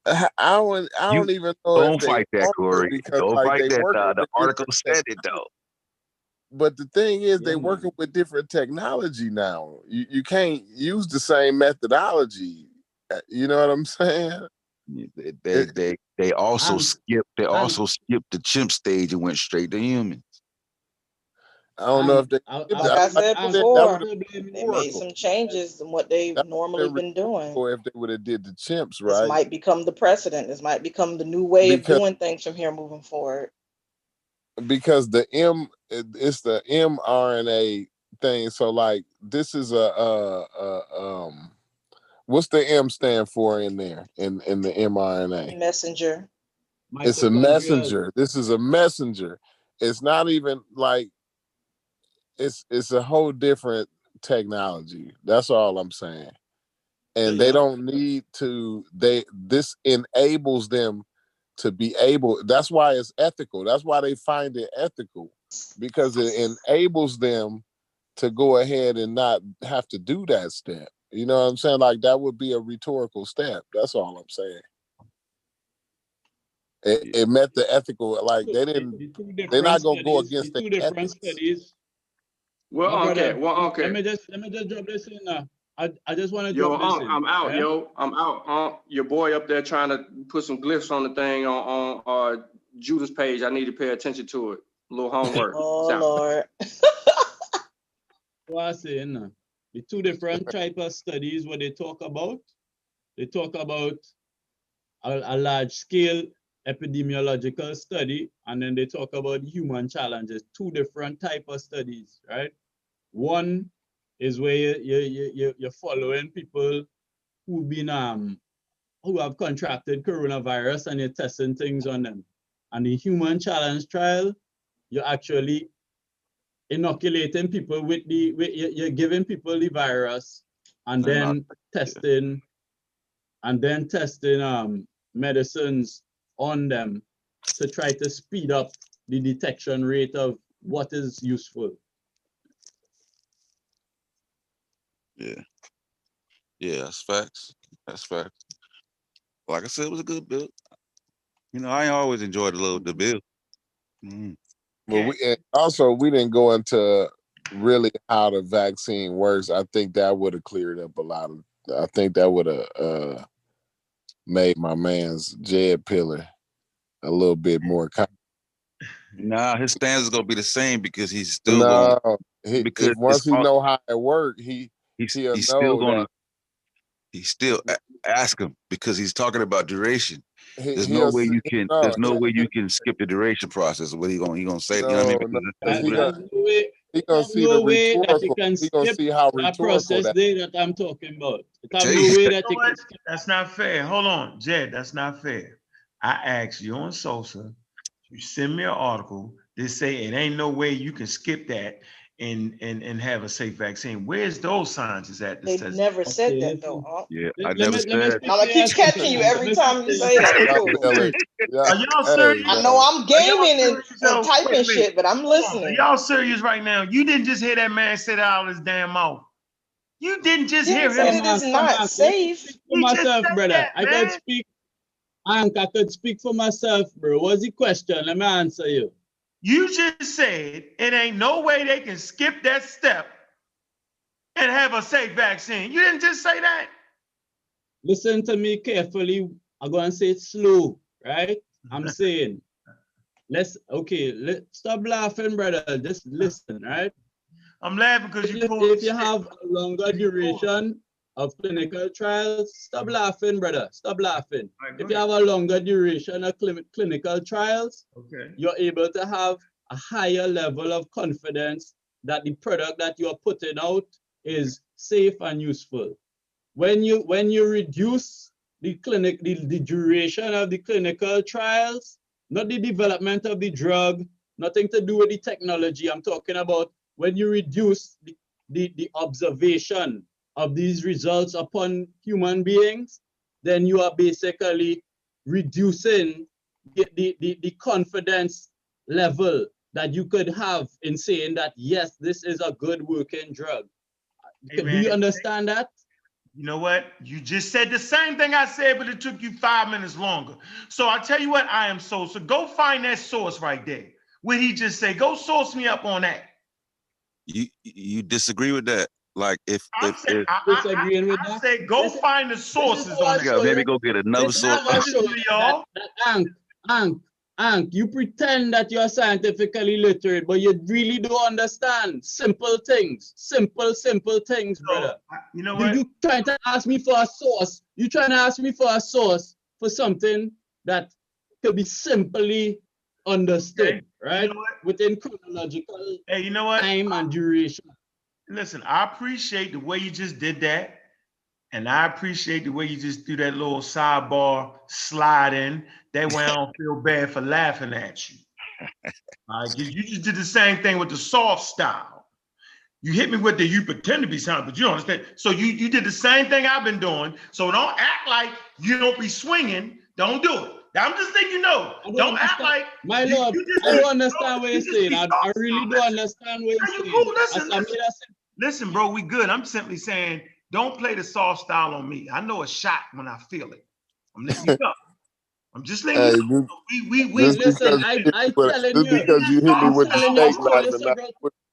I don't even know. Don't fight that, Corey. Because don't like fight they that. working The with article different said it though. But the thing is, they're working with different technology now. You can't use the same methodology. You know what I'm saying? They also skipped the chimp stage and went straight to humans. I don't know if they. Like I said before, they made some changes in what they've normally been doing. Or if they would have did the chimps, This right? might become the precedent. This might become the new way of doing things from here moving forward. Because it's the mRNA thing. So like this is what's the M stand for in there in the mRNA? Messenger. It's a messenger. This is a messenger. It's not even like it's a whole different technology. That's all I'm saying. And they don't need to, this enables them to be able, that's why it's ethical. That's why they find it ethical, because it enables them to go ahead and not have to do that step. You know what I'm saying? Like that would be a rhetorical step. That's all I'm saying. It met the ethical, like they're not gonna go against the different studies. Well, okay. Let me just drop this in now. I just want to drop this in. I'm out, I'm out. Your boy up there trying to put some glyphs on the thing on Judah's page. I need to pay attention to it. Little homework. Oh Sound. Lord. What I'm saying now, the two different type of studies what they talk about a large scale epidemiological study, and then they talk about human challenges, two different type of studies, right? One is where you're following people who've been who have contracted coronavirus and you're testing things on them. And the human challenge trial, you're actually inoculating people with you're giving people the virus and then testing medicines on them to try to speed up the detection rate of what is useful. Yeah, that's facts. That's facts. Like I said, it was a good bill. You know, I always enjoyed the bill. Mm. Well, we didn't go into really how the vaccine works. I think that would have cleared up a lot of. I think that would have made my man's Jed Pillar a little bit more. Nah, his stance is gonna be the same because he's still going. Because once he know how it works, he's still gonna. He still ask him because he's talking about duration. There's no way you can. There's no way you can skip the duration process. What he gonna say? You know what I mean? He gonna see the rhetorical. He gonna see how rhetorical that I'm talking about. That's not fair. Hold on, Jed. That's not fair. I asked you on Sosa. You send me an article. They say it ain't no way you can skip that and have a safe vaccine. Where's those scientists at? They never said that though. Huh? Yeah, I never said. I'm gonna keep catching you every time you say that. Are y'all serious? I know I'm gaming and typing shit, but I'm listening. Y'all serious right now? You didn't just hear that man say that out of his damn mouth. You didn't just hear him. It is not safe. For myself, brother. I could speak. I could speak for myself, bro. What's the question? Let me answer you. You just said it ain't no way they can skip that step and have a safe vaccine. You didn't just say that. Listen to me carefully. I'm going to say it slow, right? I'm saying, stop laughing, brother. Just listen, right? I'm laughing because if you have a longer duration of clinical trials, stop laughing, brother. Stop laughing. If you have a longer duration of clinical trials, you're able to have a higher level of confidence that the product that you're putting out is safe and useful. When you reduce the duration of the clinical trials, not the development of the drug, nothing to do with the technology. I'm talking about when you reduce the observation of these results upon human beings, then you are basically reducing the confidence level that you could have in saying that, yes, this is a good working drug. Do you understand that? You know what? You just said the same thing I said, but it took you 5 minutes longer. So I tell you what, I am so go find that source right there. What he just say, go source me up on that. You disagree with that? Like if disagreeing with that, I say go find the sources on that. Maybe go get another source. Ank, you pretend that you're scientifically literate, but you really don't understand simple things, simple things, brother. You know what? You trying to ask me for a source. You trying to ask me for a source for something that could be simply understood, right? You know within chronological time and duration. Listen, I appreciate the way you just did that. And I appreciate the way you just do that little sidebar slide in. That way I don't feel bad for laughing at you. All right, you just did the same thing with the soft style. You hit me with you pretend to be something, but you don't understand. So you did the same thing I've been doing. So don't act like you don't be swinging. Don't do it. I'm just letting you know. Don't act like my lord. I don't understand what you're saying. I really don't understand what you're saying. Listen, bro, we good. I'm simply saying, don't play the soft style on me. I know a shot when I feel it. I'm letting you know. I'm just letting you know. We listen. I telling you. Because you hit me with the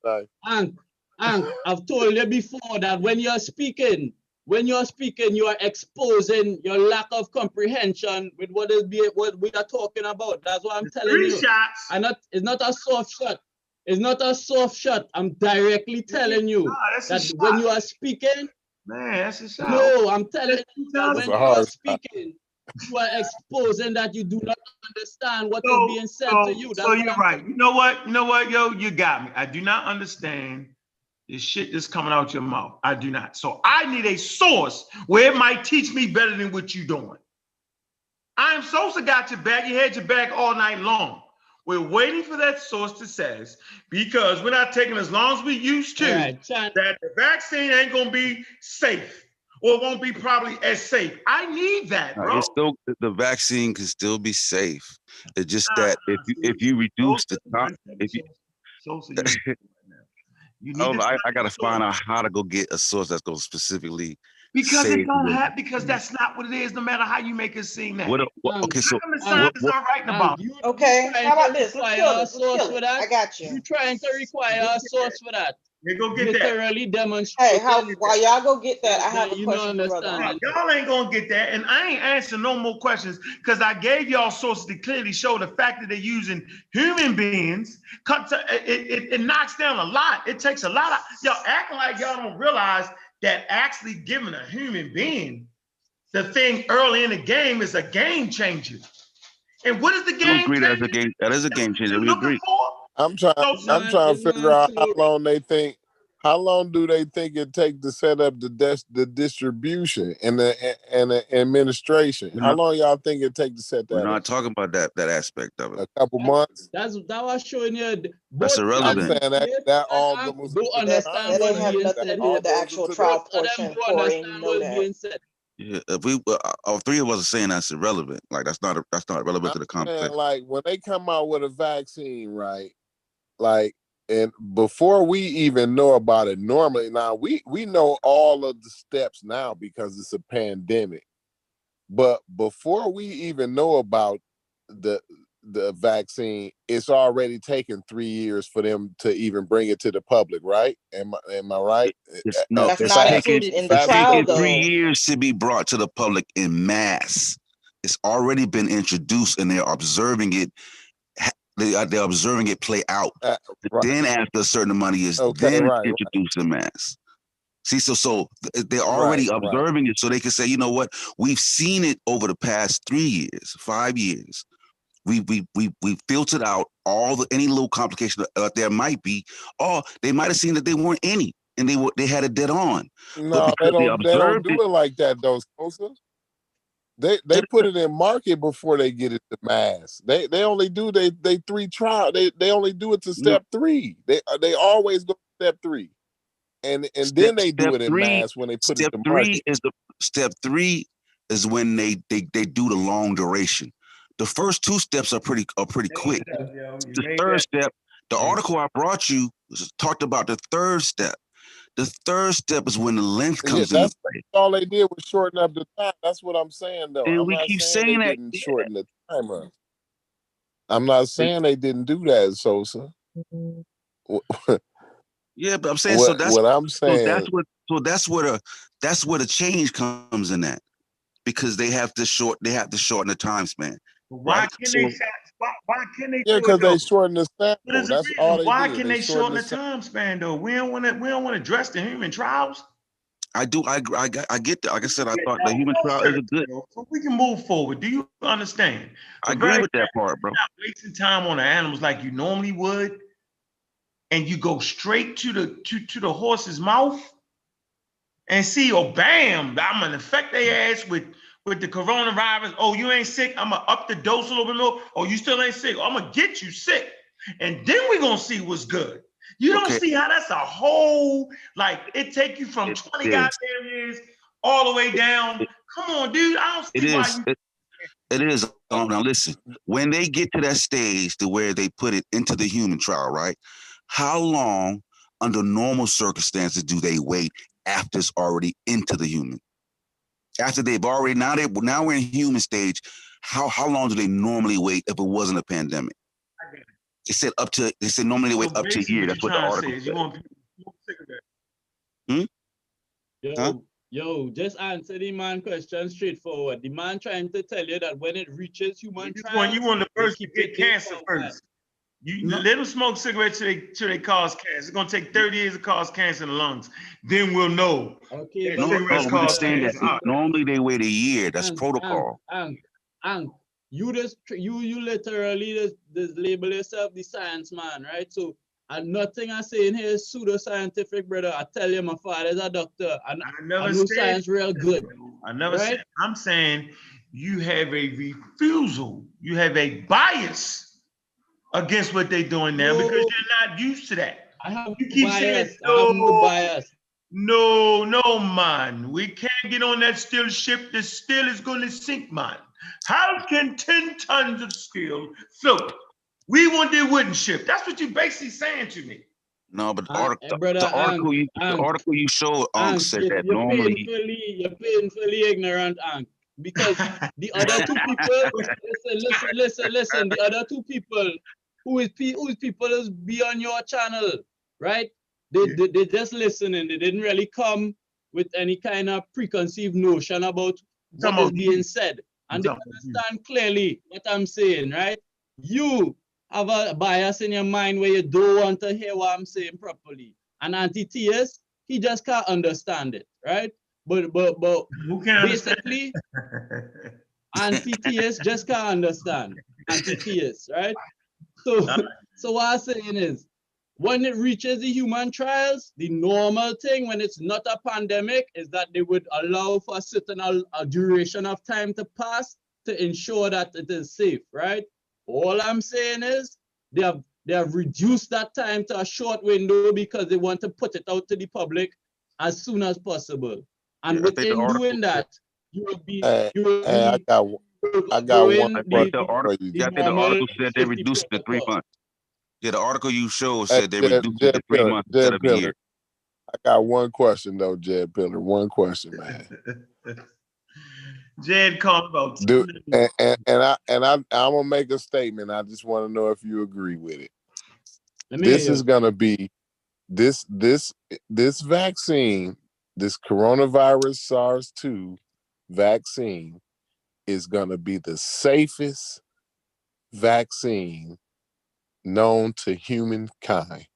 snake. Hank, I've told you before that when you're speaking, when you're speaking, you are exposing your lack of comprehension with what we are talking about. That's what I'm telling Three you. shots. It's not a soft shot. It's not a soft shot. I'm directly telling you that when you are speaking, man, that's a shot. No, I'm telling you that That's when a you hard are shot. speaking, you are exposing that you do not understand what is being said to you. That's So what you're I'm right. You know what, yo, you got me. I do not understand the shit that's coming out your mouth. I do not. So I need a source where it might teach me better than what you're doing. I'm Sosa got your back. You had your back all night long. We're waiting for that source to say, because we're not taking as long as we used to, that the vaccine ain't gonna be safe, or it won't be probably as safe. I need that, bro. It's still, the vaccine can still be safe. It's just that if you reduce the time, if you, I gotta find out how to go get a source that's gonna specifically. Because it don't have, because that's not what it is, no matter how you make it seem that. Okay, so scientists are writing about it. Okay, how about this? Let's kill it. Let's source kill for it. that? I got you. You trying to require a source for that? You go get literally demonstrate. Hey, while y'all go get that, I have a You question don't for brother. understand. Y'all ain't gonna get that, and I ain't answering no more questions because I gave y'all sources to clearly show the fact that they're using human beings. It knocks down a lot. It takes a lot of y'all acting like y'all don't realize that actually giving a human being the thing early in the game is a game changer. And what is the game? I agree that is a game changer. We agree. I'm trying to figure out how long do they think it take to set up the distribution and the administration? How long y'all think it take to set that We're up? not talking about that aspect of it. A couple months? That was showing you. That's irrelevant. I'm saying that all goes don't understand that ain't have nothing to do with the actual trial portion, Corey, and you know that. Yeah, if we all three of us are saying that's irrelevant. Like that's not relevant to the conversation. Like when they come out with a vaccine, right? Like, and before we even know about it, normally now we know all of the steps now because it's a pandemic. But before we even know about the vaccine, it's already taken 3 years for them to even bring it to the public, right? Am I right? It's not included in the trial, though. 3 years to be brought to the public in mass. It's already been introduced, and they're observing it. They're observing it play out. Right. Then, after a certain amount of years, introduced in mass. See, so they're already observing it, so they can say, you know what? We've seen it over the past 3 years, 5 years. We filtered out any little complication that there might be, or they might have seen that there weren't any, and they had it dead on. No, they don't do it like that, though, Sosa. They put it in market before they get it to mass. They only do they 3 trial. They only do it to step 3. They always go to step 3. And then they do it in mass when they put it to market. Step 3 is when they do the long duration. The first 2 steps are pretty quick. The third step, the article I brought you talked about the third step. The third step is when the length comes in. That's all they did was shorten up the time. That's what I'm saying, though. And I'm we not keep saying they saying didn't shorten the time up. I'm not saying they didn't do that, Sosa. Yeah, but I'm saying what I'm saying. That's where the change comes in that, because they have to shorten the time span. Why can they? Yeah, because they shorten the sample. That's all they Why did. can they shorten the time span though? We don't want to address the human trials. I do. I get that. Like I said, I thought the human trial is a good. So we can move forward. Do you understand? I agree with that part, bro. Not wasting time on the animals like you normally would, and you go straight to the horse's mouth and see, oh, bam, I'm gonna infect their ass with the coronavirus. Oh, you ain't sick. I'm gonna up the dose a little bit more. Oh, you still ain't sick. I'm gonna get you sick, and then we're gonna see what's good. You don't see how that's a whole, like, it take you from 20 goddamn years all the way down. Come on, dude. I don't see why you. It is. Now listen, when they get to that stage to where they put it into the human trial, right? How long under normal circumstances do they wait after it's already into the human? After they've already, now we're in human stage, how long do they normally wait if it wasn't a pandemic? They said normally they wait up to a year. That's what the article said. You want people to smoke cigarettes? Huh? Yo, just answer the man question straightforward. The man trying to tell you that when it reaches human trials, you want the they person to keep get it there cancer for a while. first. You let them smoke cigarettes till they cause cancer. It's gonna take 30 years to cause cancer in the lungs. Then we'll know. Okay, that but cigarettes we cause saying that cancer. normally they wait a year. That's protocol. You just you literally just label yourself the science man, right? So nothing I say in here is pseudoscientific, brother. I tell you, my father's a doctor. I know science real good. I never right? said. I'm saying you have a refusal. You have a bias against what they're doing now because you're not used to that. I have You keep saying I have no bias. No, man. We can't get on that steel ship. The steel is going to sink, man. How can 10 tons of steel float? We want the wooden ship. That's what you're basically saying to me. No, but brother, the article you showed, said that you're normally. You're painfully ignorant, because the other two people, listen. The other two people whose people is be on your channel, right? They just listening. They didn't really come with any kind of preconceived notion about what is being said, and they understand clearly what I'm saying, right? You have a bias in your mind where you don't want to hear what I'm saying properly. And Anti-TS, he just can't understand it, right? But who can basically, Anti-TS just can't understand. Anti-TS, right? So what I'm saying is, when it reaches the human trials, the normal thing when it's not a pandemic is that they would allow for a certain a duration of time to pass to ensure that it is safe, right? All I'm saying is they have reduced that time to a short window because they want to put it out to the public as soon as possible. And within doing that, you will be. I got one question for you. I think the article said they reduced it to 3 months. Yeah, the article you showed said they reduced it to 3 months instead of a year. I got one question though, Jed Pillar. One question, man. Jed called about I'm gonna make a statement. I just want to know if you agree with it. This is gonna be this vaccine, this coronavirus SARS-2 vaccine is gonna be the safest vaccine known to humankind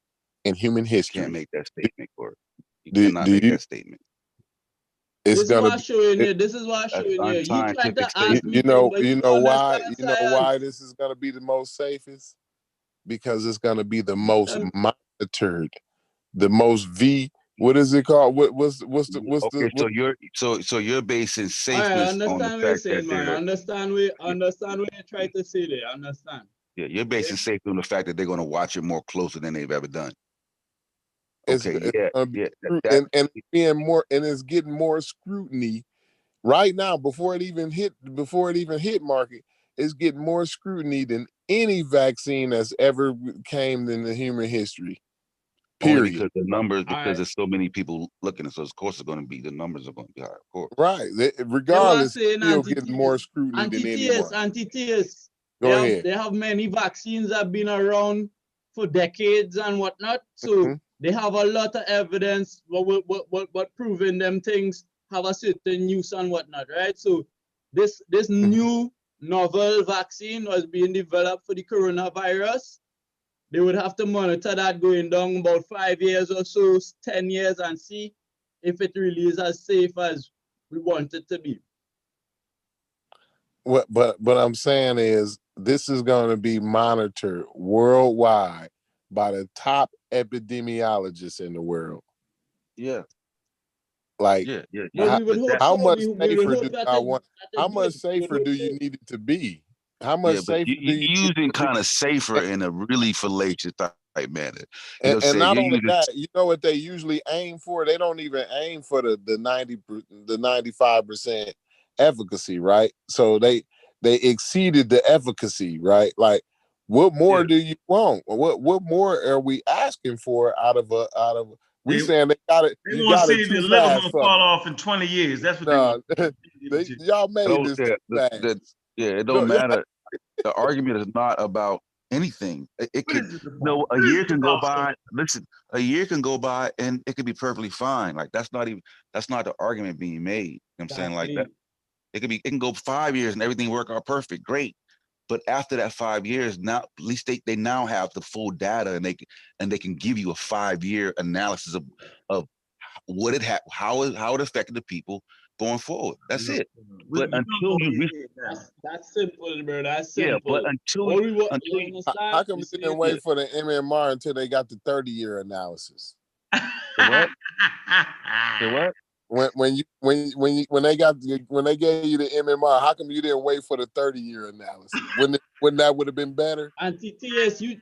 in human history. You can't make that statement, Corey. You cannot make that statement. It's this is what I'm showing you. This is what I'm showing you. You trying to ask me, you know why this is gonna be the most safest? Because it's gonna be the most monitored, the most what is it called? What's the so you're basing safeness on the fact that they're understand what you try to say there. Understand. Yeah, you're basing safety on the fact that they're going to watch it more closely than they've ever done. Okay, and being more, and it's getting more scrutiny right now before it even hit market. It's getting more scrutiny than any vaccine that's ever came in the human history. Period. Only because the numbers, because there's so many people looking, so of course it's going to be, the numbers are going to be higher, of course. Right. Regardless, it's still getting more scrutiny than anyone. Anti-TS. Go ahead. They have many vaccines that have been around for decades and whatnot. So they have a lot of evidence what proving them things have a certain use and whatnot, right? So this new novel vaccine was being developed for the coronavirus. They would have to monitor that going down about 5 years or so, 10 years, and see if it really is as safe as we want it to be. But I'm saying is this is going to be monitored worldwide by the top epidemiologists in the world. Yeah. Like, how much safer do I want? How much safer do you need it to be? How much safer do you using kind of safer in a really fallacious type manner? And not only that, you know what they usually aim for? They don't even aim for the 95% efficacy, right? So they exceeded the efficacy, right? Like, what more do you want? What more are we asking for out of we saying they got it? They want to see if your liver gonna fall off in 20 years. That's what y'all made this. It don't matter. The argument is not about anything. It What could, is it you know, about? a What is year it can go about, sir? by. Listen, a year can go by and it could be perfectly fine. Like that's not the argument being made. You know what I'm saying? Like that, it can go 5 years and everything work out perfect, great. But after that 5 years, now at least they now have the full data and they can give you a 5-year analysis of what how it affected the people going forward. That's it. But until you That's simple, bro. That's yeah, simple. but until All we want, until you you, understand? How come You you see didn't it? wait for the MMR until they got the 30-year analysis? what? Say what? When they gave you the MMR, how come you didn't wait for the 30-year analysis? Wouldn't that would have been better? Anti-TS, you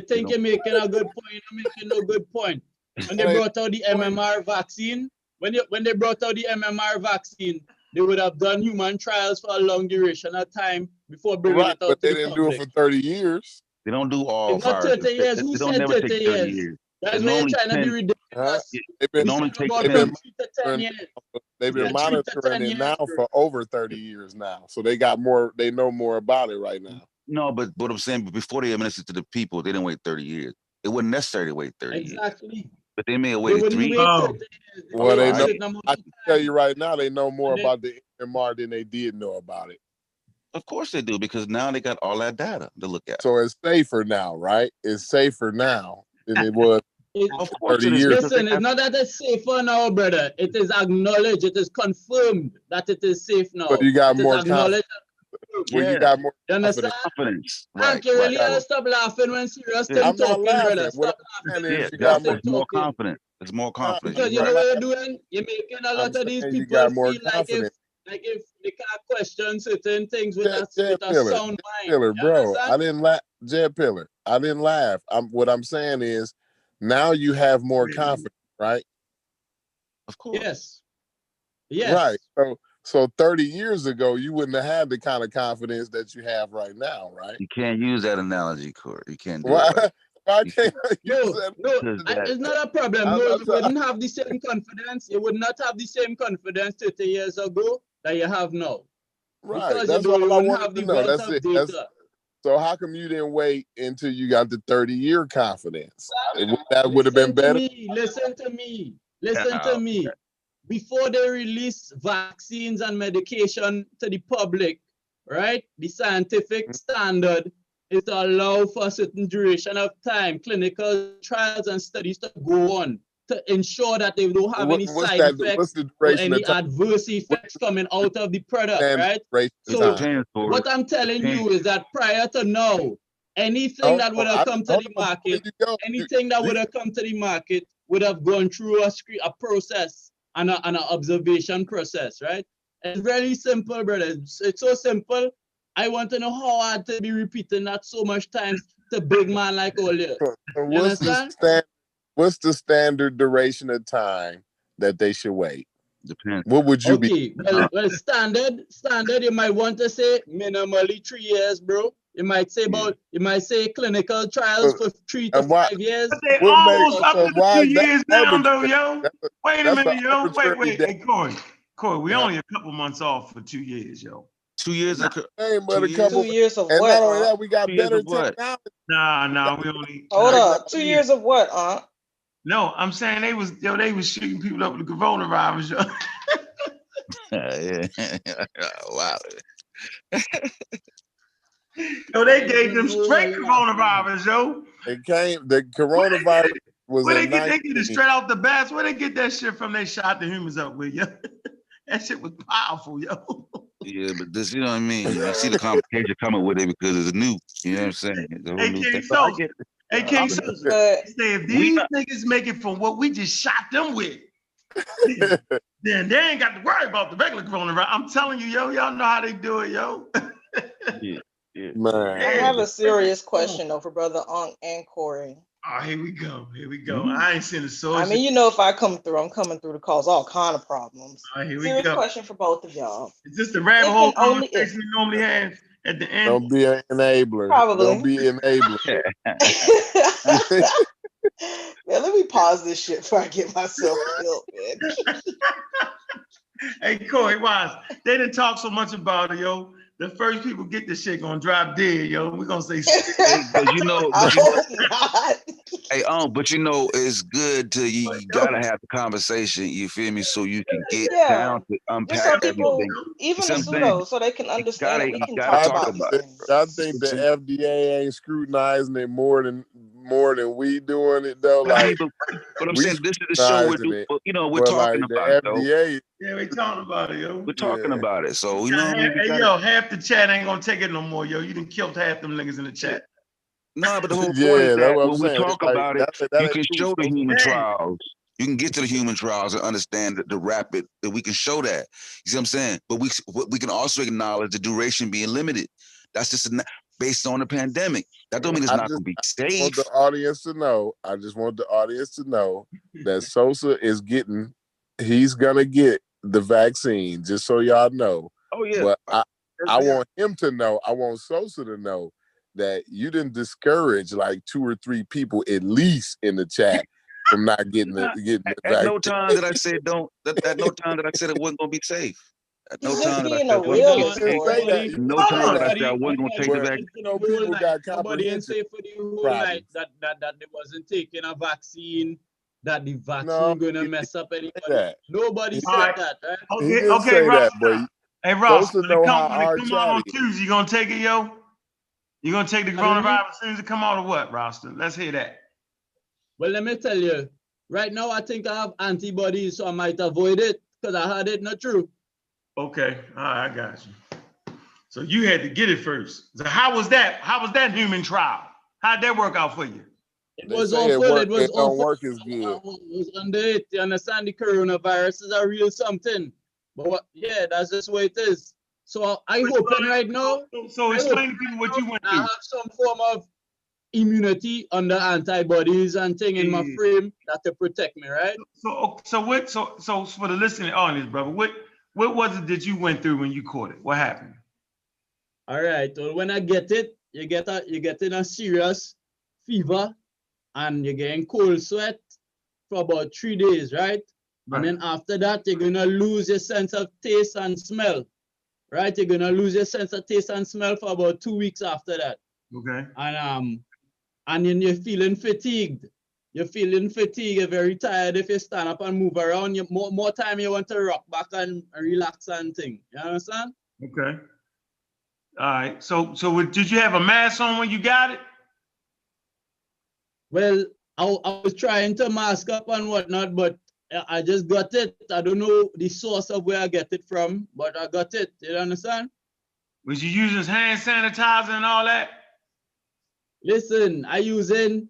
think you're making a good point, you're making no good point. When they brought out the MMR vaccine, when they brought out the MMR vaccine, they would have done human trials for a long duration of time before bringing it out but to they the didn't do it public. for 30 years. They don't do all It's not viruses. 30 years. Who They don't said never 30 take 30 years? years. That's It's why you're normally trying to be 10. ridiculous. They've It been, normally Talk takes about they've 10. from 3 to 10 been years. they've been Yeah, 3 to monitoring 10 it years, now bro. for over 30 years now. So they got more, they know more about it right now. No, but what I'm saying, before they administered to the people, they didn't wait 30 years. It wasn't necessary to wait 30 years. Exactly. But they may have They waited wouldn't 3 wait years. 30 years. They Well, they wait a know. certain amount I of can tell time. you right now, they know more And then, about the MMR than they did know about it. Of course they do, because now they got all that data to look at. So it's safer now, right? It's safer now than it was Of course 30 it is. years. listen, it's not that it's safer now, brother. It is acknowledged, it is confirmed that it is safe now. So you got It is more confidence. acknowledged. Well, you Yeah, got more You understand? confidence. confidence. Right, Uncle, really, right. gotta stop laughing when serious Yeah. thing I'm not talking, laughing. brother. What Stop I'm laughing saying when is you Yeah, got serious more. thing it's more talking. confident. It's more confident. Because you You're know right. what you're doing? You're making a I'm lot of these saying you people got more feel like if they can't question certain things with Jed a Pillar, sound mind. Pillar, You bro. understand? I didn't laugh. Jed Pillar, I didn't laugh. What I'm saying is now you have more confidence, right? Of course. Yes. Yes. Right. So 30 years ago, you wouldn't have had the kind of confidence that you have right now, right? You can't use that analogy, Corey. You can't do Why? it right. Why You can't can't. you No, said no, Because that, it's not a problem. I'm No, not you trying- wouldn't have the same confidence. You would not have the same confidence 30 years ago that you have now. right? Because That's you all I wouldn't wanted have to the know. wealth That's of it. data. So how come you didn't wait until you got the 30-year confidence? That would have been Listen to better. me. Listen to me. Listen to me. Before they release vaccines and medication to the public, right? The scientific standard is to allow for a certain duration of time, clinical trials and studies to go on to ensure that they don't have any What's side that? effects What's the or duration any of time? adverse effects coming out of the product, Standard right? duration of So time. what I'm telling you is that prior to now, anything that would have come to the market, anything that would have come to the market would have gone through a process and an observation process, right? It's very simple, brother. It's so simple. I want to know how hard to be repeating that so much times to big man like all you. What's the standard duration of time that they should wait? Depends. What would you be? Well, standard, you might want to say minimally 3 years, bro. You might say clinical trials for 3 to 5 years. But they almost up to the 2 years now, though, yo. Wait a minute, yo. Wait. Hey, Corey, we only a couple months off for 2 years, yo. 2 years. Hey, but 2 years of and what? not only that, we got 2 years better of what? technology. Nah, we only. Hold up. 2 years of what, Aunt? No, I'm saying they was shooting people up with the coronavirus, yo. Yeah. Wow. Yo, they gave them straight coronavirus, yo. The coronavirus was Where in they get it straight out the bats? Where they get that shit from? They shot the humans up with, yo. That shit was powerful, yo. Yeah, but this, you know what I mean? I see the complication coming with it because it's new. You know what I'm saying? It's a whole new thing. But I get it. AK Sosa, say if these niggas make it from what we just shot them with, then they ain't got to worry about the regular coronavirus. I'm telling you, yo, y'all know how they do it, yo. Yeah. Man. I have a serious question though for Brother Unk and Corey. Oh, here we go. I ain't seen the source. I mean, you know, if I come through, I'm coming through to cause all kind of problems. Here we Serious go. question for both of y'all. Is this the rabbit If hole and only conversation we normally have at the end? Don't be an enabler. Probably. Don't be an enabler. Man, let me pause this shit before I get myself killed, man. Hey, Corey Wise, they didn't talk so much about it, yo. the first people get this shit gonna drop dead, yo. We're gonna say Hey, but you know, I but you know, hope not. hey, but you know, it's good to you gotta have the conversation. You feel me? So you can get Yeah, down to just unpack so everything. people, You even see the what I'm saying? pseudo, so they can understand it. We You can gotta talk I talk about think these about it. things. I You think see the what I'm saying? FDA ain't scrutinizing it more than we doing it though. But I mean, Like but I'm we saying this is the show we're scrutinizing doing. it, You know, we're but talking like about it the though. FDA, Yeah, we talking about it, yo. We're talking yeah. about it. So you know what I mean? We Hey, gotta. yo, half the chat ain't gonna take it no more, yo. You done killed half them niggas in the chat. No, but the whole point is Yeah, that's that what I'm when we saying. It's talk like about it, that you ain't can cool. show the human Hey, trials. You can get to the human trials and understand the rapid that we can show that. You see what I'm saying? But we can also acknowledge the duration being limited. That's just based on the pandemic. That don't mean it's I not just going to be want the safe. audience to know. I just want the audience to know that Sosa is getting. He's gonna get the vaccine. Just so y'all know. Oh yeah. But I Yeah. want him to know. I want Sosa to know that you didn't discourage like 2 or 3 people at least in the chat from not getting the At no vaccine. time did I say don't. At no time did I say it wasn't going to be safe. At no He's just time did I being say a it wasn't going to He be realist, didn't safe. say that. Corey. He At no didn't say time did I that. say I wasn't going to take the But vaccine. you know, people got Nobody ain't comprehension say for the whole night problems. that they wasn't taking a vaccine, that the No, vaccine gonna he mess up didn't say anybody. that. Nobody He, all said right. that, right? he Okay, didn't okay, say Ross. that, but Hey, Ross, supposed to know how when it our come out chat on is. Tuesday, you gonna take it, yo? You gonna take the Pardon me? coronavirus as soon as it come out or what, Roster? Let's hear that. Well, let me tell you, right now I think I have antibodies, so I might avoid it because I had it, not true. Okay, all right, I got you. So you had to get it first. So how was that? How was that human trial? How'd that work out for you? It They was say it awful. work. It was It don't awful. work as I good. was under it. You understand? The coronavirus is a real something. But yeah, that's just what it is. So I hoping right now. So explain to people what you went I through. have some form of immunity under antibodies and thing in my frame that to protect me, right? So for the listening audience, brother, what was it that you went through when you caught it? What happened? All right. Well, when I get it, you get in a serious fever and you're getting cold sweat for about 3 days, right? And then after that, you're gonna lose your sense of taste and smell, right? You're gonna lose your sense of taste and smell for about 2 weeks after that. Okay. And then you're feeling fatigued. You're very tired. If you stand up and move around, you more time you want to rock back and relax and thing. You understand? Okay. All right. So did you have a mask on when you got it? Well, I was trying to mask up and whatnot, but I just got it. I don't know the source of where I get it from, but I got it. You understand? Was you using hand sanitizer and all that? Listen, I using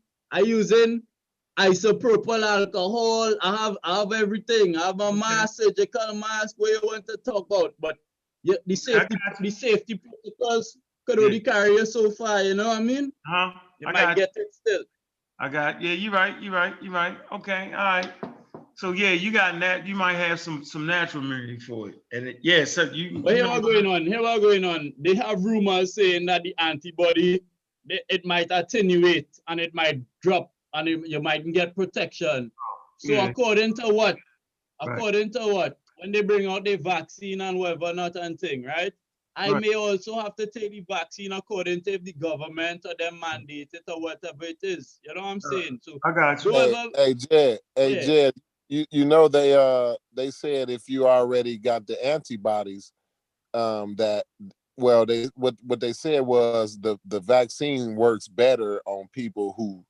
isopropyl alcohol. I have everything. I have a mask, surgical mask, where you want to talk about, but the safety protocols could only carry you so far. You know what I mean? You might get it still. Yeah, you're right. Okay, all right. So yeah, you got that. You might have some natural immunity for it. And so you. But here what's going on. They have rumors saying that the antibody, it might attenuate and it might drop and you might get protection. So according to what? According to what? When they bring out the vaccine and whatever not and thing, right? I may also have to take the vaccine according to if the government or them mandate it or whatever it is. You know what I'm saying? So I got you. Hey, Jed, you know they said if you already got the antibodies, that what they said was the vaccine works better on people who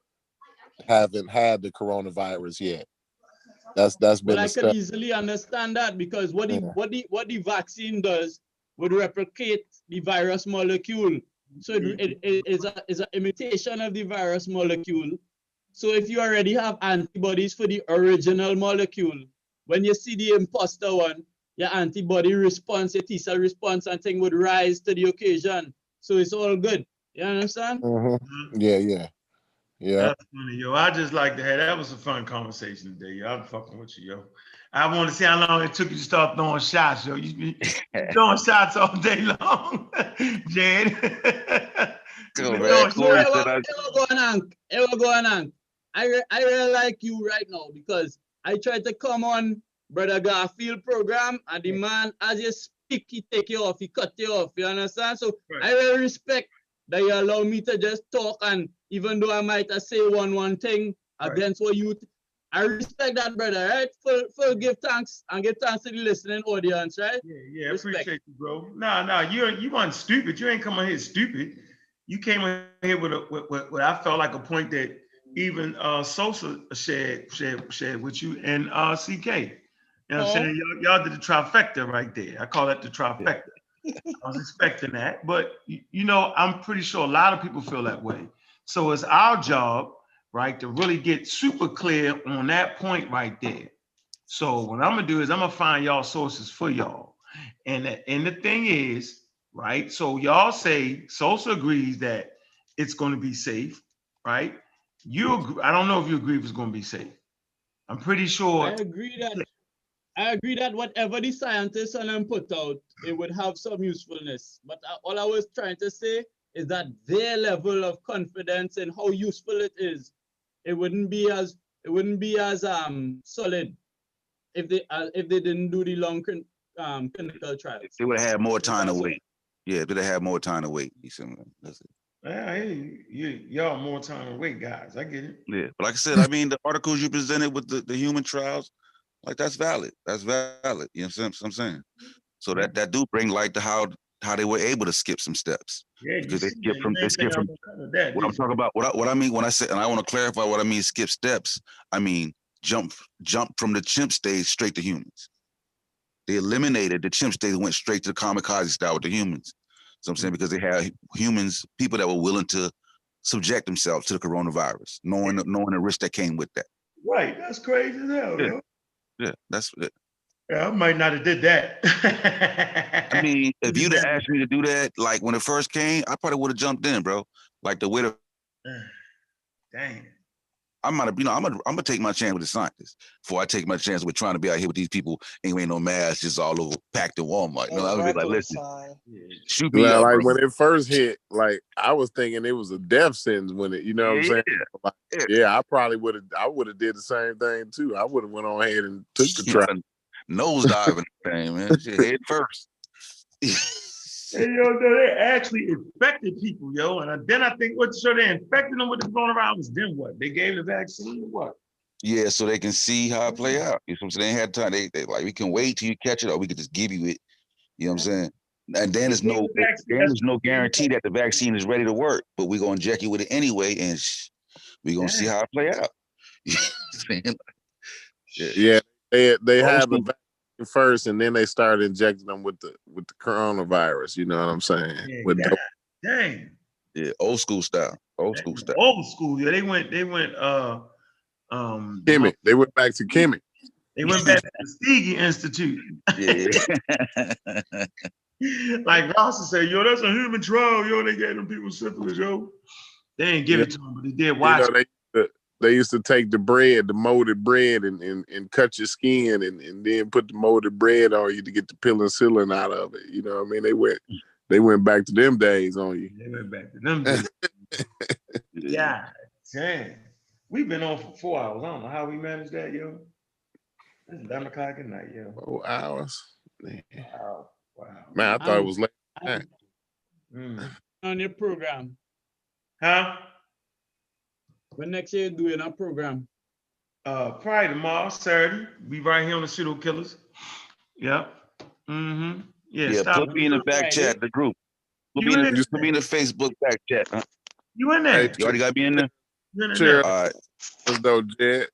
haven't had the coronavirus yet. That's been I can easily understand that because what the vaccine does would replicate the virus molecule. So it is an imitation of the virus molecule. So if you already have antibodies for the original molecule, when you see the imposter one, your antibody response, your T-cell response and thing would rise to the occasion. So it's all good. You understand? Mm-hmm. Yeah. That's funny, yo. I just like to have that was a fun conversation today, yo. I'm fucking with you, yo. I want to see how long it took you to start throwing shots, yo. You be throwing shots all day long, Jed. I really like you right now because I tried to come on Brother Garfield program and the man, as you speak, he take you off, he cut you off. You understand? So I really respect that you allow me to just talk, and even though I might say one thing against what you, I respect that, brother. Right? For give thanks and give thanks to the listening audience, right? Yeah, I appreciate you, bro. Nah, you weren't stupid. You ain't coming here stupid. You came in here with what I felt like a point that even Sosa shared with you and CK. You know what I'm saying? Y'all did the trifecta right there. I call that the trifecta. I was expecting that, but you know, I'm pretty sure a lot of people feel that way. So it's our job, right, to really get super clear on that point right there. So what I'm gonna do is I'm gonna find y'all sources for y'all. And the thing is, right? So y'all say Sosa agrees that it's gonna be safe, right? I don't know if you agree if it's gonna be safe. I'm pretty sure. I agree that whatever the scientists and them put out, it would have some usefulness. But all I was trying to say is that their level of confidence in how useful it is, it wouldn't be as solid if they didn't do the long clinical trials. They would have had more time to wait. Yeah, they'd have had more time to wait. That's it. Hey, y'all more time to wait, guys. I get it. Yeah, but like I said, I mean, the articles you presented with the human trials, like that's valid. That's valid. You know what I'm saying? So that do bring light to how they were able to skip some steps. Yeah, because they skip from what I'm talking about. What I mean when I say, and I want to clarify what I mean skip steps. I mean jump from the chimp stage straight to humans. They eliminated the chimp stage and went straight to the kamikaze style with the humans. So I'm saying because they had humans, people that were willing to subject themselves to the coronavirus, knowing the risk that came with that. Right, that's crazy as hell, yo. Yeah, that's it. Yeah, I might not have did that. I mean, if you'd have asked me to do that, like when it first came, I probably would have jumped in, bro. Like the way the dang. I might have, I'm gonna take my chance with the scientists before I take my chance with trying to be out here with these people ain't no masks just all over packed in Walmart. No, I would be like, listen, shoot me up, like bro. when it first hit, like I was thinking it was a death sentence when it, you know what I'm saying? Like, yeah, I probably would have did the same thing too. I would have went on ahead and took the try. Nosediving thing, man. Shit, head first. Hey, yo, they actually infected people, yo. And then I think, so they infected them with the coronavirus. Then what? They gave the vaccine or what? Yeah, so they can see how it play out. You know what I'm saying? They had time. They like, we can wait till you catch it, or we could just give you it. You know what I'm saying? And then there's no guarantee that the vaccine is ready to work, but we're gonna inject you with it anyway, and we're gonna see how it play out. Yeah, they had the vaccine first, and then they started injecting them with the coronavirus. You know what I'm saying? Yeah, dang. Yeah, old school style. Old school style. Old school. Yeah, they went. Kimmich. They went back to Kimmich. They went back to the Tuskegee Institute. Yeah. Like Ross said, yo, that's a human trial. Yo, they gave them people syphilis, yo. They didn't give it to them, but they did watch it. They used to take the molded bread, and cut your skin and then put the molded bread on you to get the penicillin out of it. You know what I mean? They went back to them days on you. They went back to them days. Yeah, dang. We've been on for 4 hours. I don't know how we managed that, yo. This is 11 o'clock at night, yo. 4 hours. Man. Wow. Man, I thought it was late. On your program. Huh? When next year doing a program? Probably tomorrow, Saturday. Be right here on the Pseudo Killers. Yep. Mm-hmm. Yeah, put me in the back chat, the group. Put me in the Facebook back chat. Huh? You in there? You already got me in there? Sure. All right. Let's go, Jed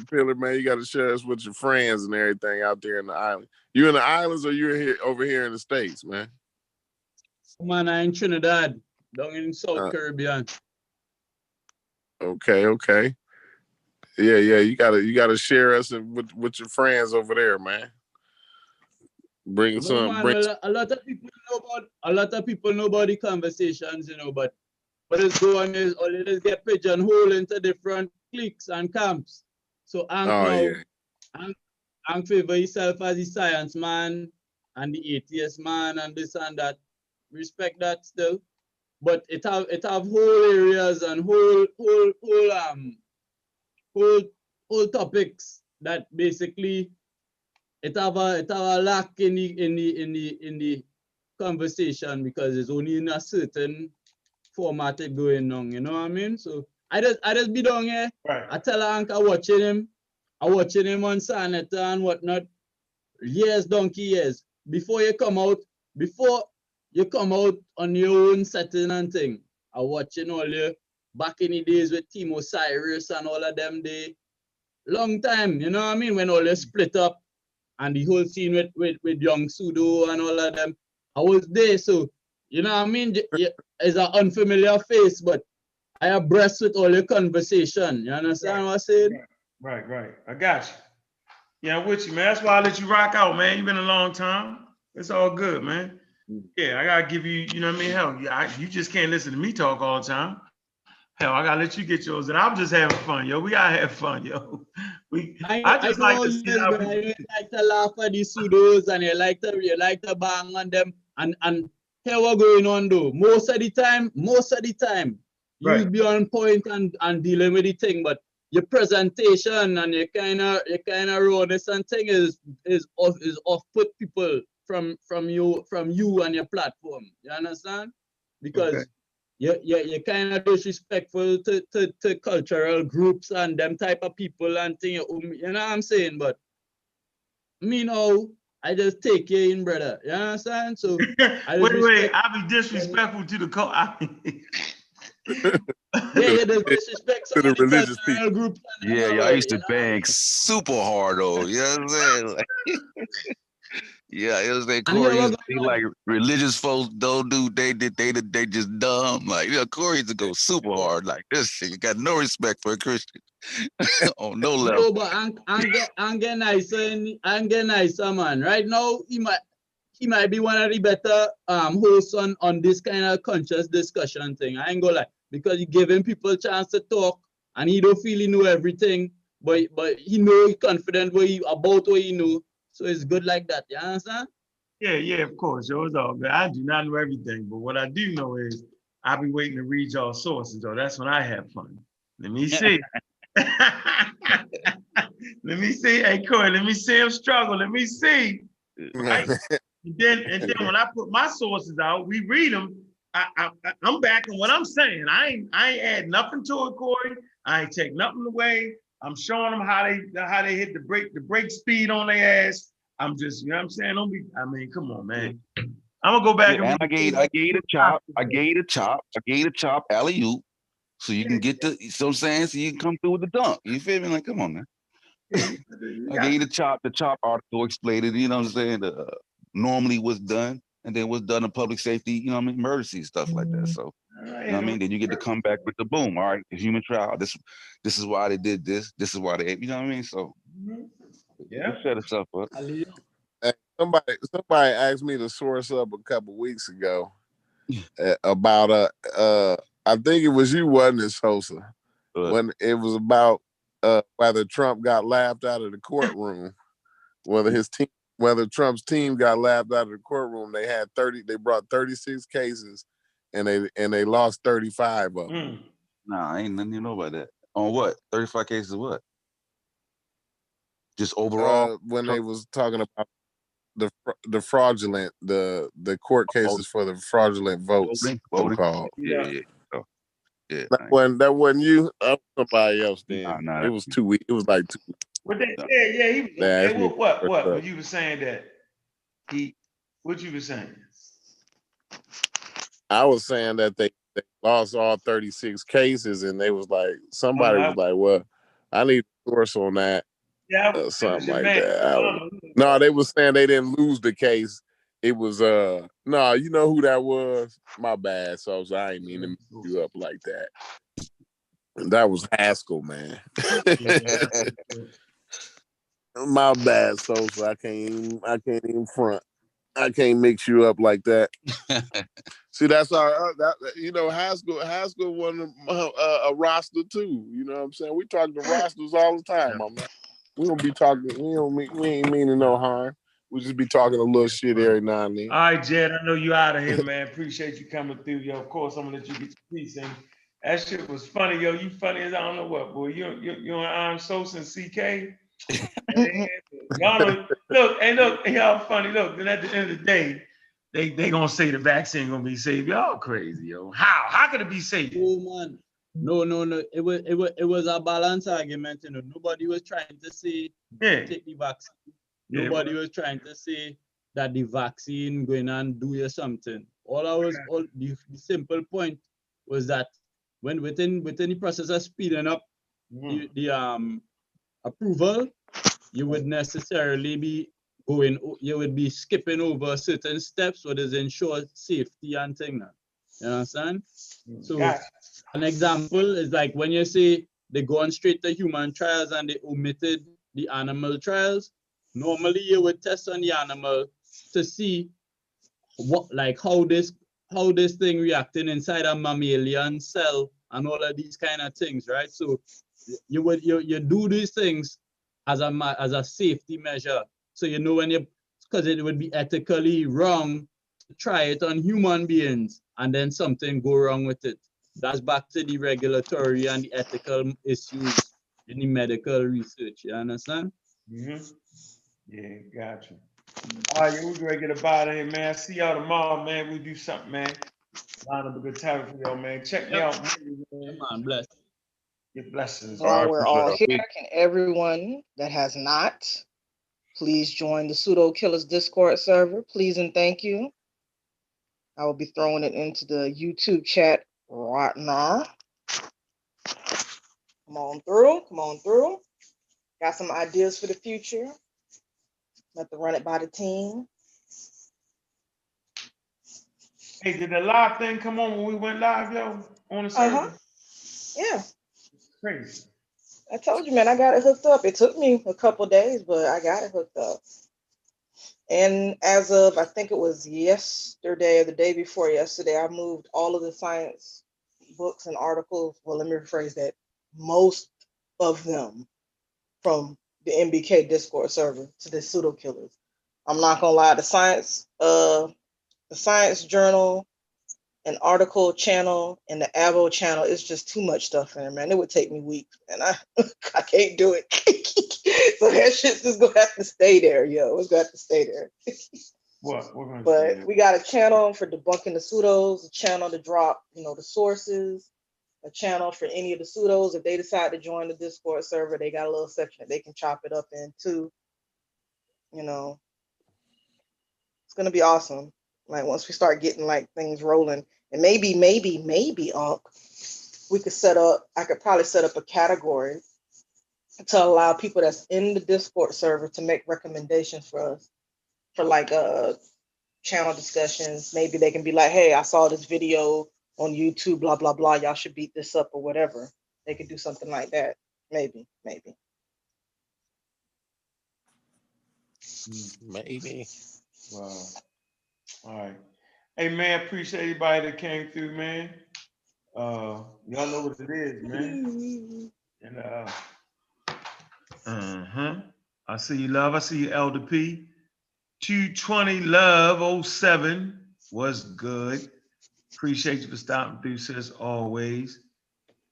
Pillar, man. You got to share us with your friends and everything out there in the island. You in the islands or you over here in the States, man? Man, I'm in Trinidad, down in South Caribbean. Okay. Yeah. You gotta share us with your friends over there, man. Bring some. A lot of people know about the conversations, but what is going is all it is get pigeonholed into different cliques and camps. So I'm favor himself as the science man and the atheist man and this and that. Respect that still. But it have whole areas and whole topics that basically it have a lack in the conversation because it's only in a certain format it going on, you know what I mean? So I just be down here. Right. I tell Uncle I watching him on Sanetta and whatnot. Years, donkey years. Before you come out on your own setting and thing. I watching all you back in the days with Team Osiris and all of them they long time, you know what I mean? When all you split up and the whole scene with Young Pseudo and all of them. I was there, so you know what I mean? It's an unfamiliar face, but I abreast with all your conversation. You understand what I'm saying? Right. I got you. Yeah, I'm with you, man. That's why I let you rock out, man. You've been a long time. It's all good, man. Yeah, I gotta give you, you know what I mean? Hell, you just can't listen to me talk all the time. Hell, I gotta let you get yours, and I'm just having fun, yo. We gotta have fun, yo. I just like to see how you like to laugh at the pseudos, and you like to bang on them, and here what going on though. Most of the time, you'll be on point and dealing with the thing, but your presentation and your kind of rawness and thing is off put people from you and your platform. You understand? Because you're kind of disrespectful to cultural groups and them type of people and thing. You know what I'm saying? But me know I just take you in, brother. You understand? So wait, I be disrespectful to the yeah, there's disrespect to the religious people. Groups yeah, I used to bang super hard though. You know what I'm saying? Like, yeah, it was that Corey used to be like religious folks don't do they just dumb. Like, you know, Corey used to go super hard like this shit. You got no respect for a Christian on no level. No, but I'm getting nicer, man. Right now, he might be one of the better hosts on this kind of conscious discussion thing. I ain't gonna lie, because he giving people a chance to talk and he don't feel he know everything, but he know he confident about what he know. So it's good like that. You understand? Yeah, of course. Yo, it's all good. I do not know everything, but what I do know is I'll be waiting to read y'all sources, though. That's when I have fun. Let me see. Let me see. Hey, Corey, let me see him struggle. Let me see. Right? And then when I put my sources out, we read them. I'm backing what I'm saying. I ain't add nothing to it, Corey. I ain't take nothing away. I'm showing them how they hit the brake speed on their ass. I'm just, you know what I'm saying? Come on, man. I'm gonna go back and I gave you the chop, alley-oop, so you can get the, you know what I'm saying? So you can come through with the dunk. You feel me? Like, come on, man. I gave you the chop article explained it, you know what I'm saying? Normally what's done, and then what's done in public safety, you know what I mean? Emergency stuff like that. So, you know what I mean? Then you get to come back with the boom. All right, the human trial. This is why they did this. This is why they, you know what I mean? So, yeah, set itself up. Hey, somebody asked me to source up a couple weeks ago about I think it was you, wasn't it, Sosa? When it was about whether Trump got laughed out of the courtroom, whether Trump's team got laughed out of the courtroom. They brought 36 cases and they lost 35 of them. Nah, ain't nothing you know about that. On what? 35 cases of what? Just overall? When they was talking about the fraudulent, the court cases for the fraudulent votes, so-called. Yeah. Yeah. That wasn't you. That was somebody else then. Nah, it was 2 weeks. It was like 2 weeks. He was what? When you were saying that what you were saying? I was saying that they lost all 36 cases, and they was like, somebody was like, well, I need a source on that. Yeah, something like that. No, they was saying they didn't lose the case. It was no, you know who that was? My bad, so I ain't mean to mix you up like that. And that was Haskell, man. My bad, so I can't even front. I can't mix you up like that. See, that's our Haskell won a roster too. You know what I'm saying? We talk to rosters all the time, my man. We don't be talking. We ain't meaning no harm. We just be talking a little shit every now and then. All right, Jed. I know you out of here, man. Appreciate you coming through, yo. Of course, I'm gonna let you get your piece in. That shit was funny, yo. You funny as I don't know what, boy. You on Sosa and CK. Y'all don't, look, and look, y'all funny. Look, then at the end of the day, they gonna say the vaccine gonna be safe. Y'all crazy, yo. How? How could it be safe? Oh man. No. It was a balanced argument, you know. Nobody was trying to say take the vaccine. Yeah, Nobody was trying to say that the vaccine going and do you something. The simple point was that when within the process of speeding up the approval, you would necessarily be you would be skipping over certain steps what is ensure safety and thing. You understand? So an example is like when you say they go on straight to human trials and they omitted the animal trials. Normally you would test on the animal to see how this thing reacting inside a mammalian cell and all of these kind of things, right? So you do these things as a safety measure. So you know because it would be ethically wrong to try it on human beings and then something go wrong with it. That's back to the regulatory and the ethical issues in the medical research. You understand? Mm-hmm. Yeah, gotcha. All right, we're gonna get up out of here, man. See y'all tomorrow, man. We do something, man. Line up a good time for y'all, man. Check me out, man. Bless. Your blessings. While we're all here, can everyone that has not, please join the Pseudo Killers Discord server, please and thank you. I will be throwing it into the YouTube chat right now. Come on through. Got some ideas for the future. Let to run it by the team. Hey, did the live thing come on when we went live, yo? On the server? Yeah. Crazy. I told you, man, I got it hooked up. It took me a couple days, but I got it hooked up. And as of, I think it was yesterday or the day before yesterday, I moved all of the science books and articles. Well, let me rephrase that. Most of them from the MBK Discord server to the Pseudo Killers. I'm not gonna lie, the science journal, an article channel, and the Avo channel is just too much stuff in there, man. It would take me weeks, and I can't do it. So that shit's just gonna have to stay there, yo. It's gonna have to stay there. What? We're gonna But we got a channel for debunking the pseudos, a channel to drop, the sources, a channel for any of the pseudos. If they decide to join the Discord server, they got a little section that they can chop it up into. It's gonna be awesome. Like once we start getting like things rolling, and maybe, we could I could probably set up a category to allow people that's in the Discord server to make recommendations for us for like channel discussions. Maybe they can be like, hey, I saw this video on YouTube, blah, blah, blah. Y'all should beat this up or whatever. They could do something like that. Maybe. Wow. All right. Hey, man, appreciate everybody that came through, man. Y'all know what it is, man. And I see you, love. I see you, Elder P. 220 Love 07 was good. Appreciate you for stopping through, sis, always.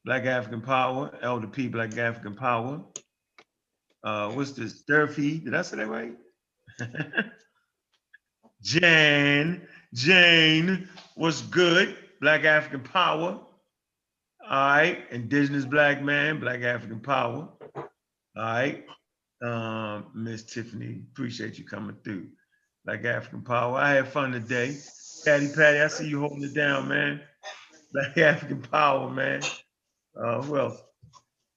Black African Power, Elder P, Black African Power. What's this? Durfee, did I say that right? Jane was good. Black African Power. All right. Indigenous Black Man, Black African Power. All right. Miss Tiffany, appreciate you coming through. Black African Power. I had fun today. Patty, I see you holding it down, man. Black African Power, man. Who else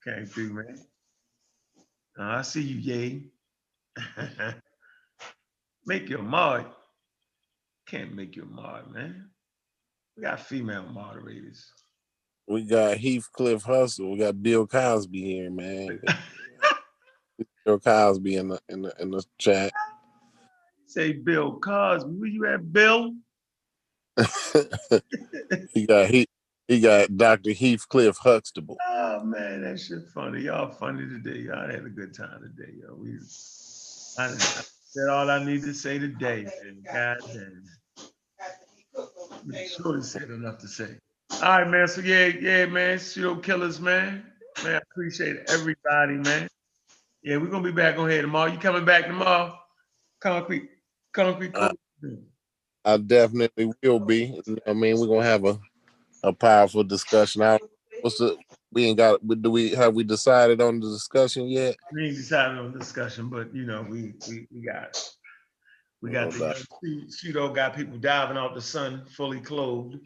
came through, man? I see you, Yay. Make your mod. Can't make your mod, man. We got female moderators. We got Heathcliff Hustle. We got Bill Cosby here, man. Bill Cosby in the chat. Say Bill Cosby. Where you at, Bill? he got Dr. Heathcliff Huxtable. Oh man, that shit funny. Y'all funny today. Y'all had a good time today, yo. I said all I need to say today, man. God damn. Sure said enough to say. All right, man. So yeah, man. Pseudo Killers, man. Man, I appreciate everybody, man. Yeah, we're gonna be back on here tomorrow. You coming back tomorrow? Concrete I, cool. I definitely will be. I mean, we're gonna have a powerful discussion. What's the we ain't got do we have we decided on the discussion yet? We ain't decided on the discussion, but you know, we got it. We got No the doubt. Cheeto got people diving out the sun fully clothed,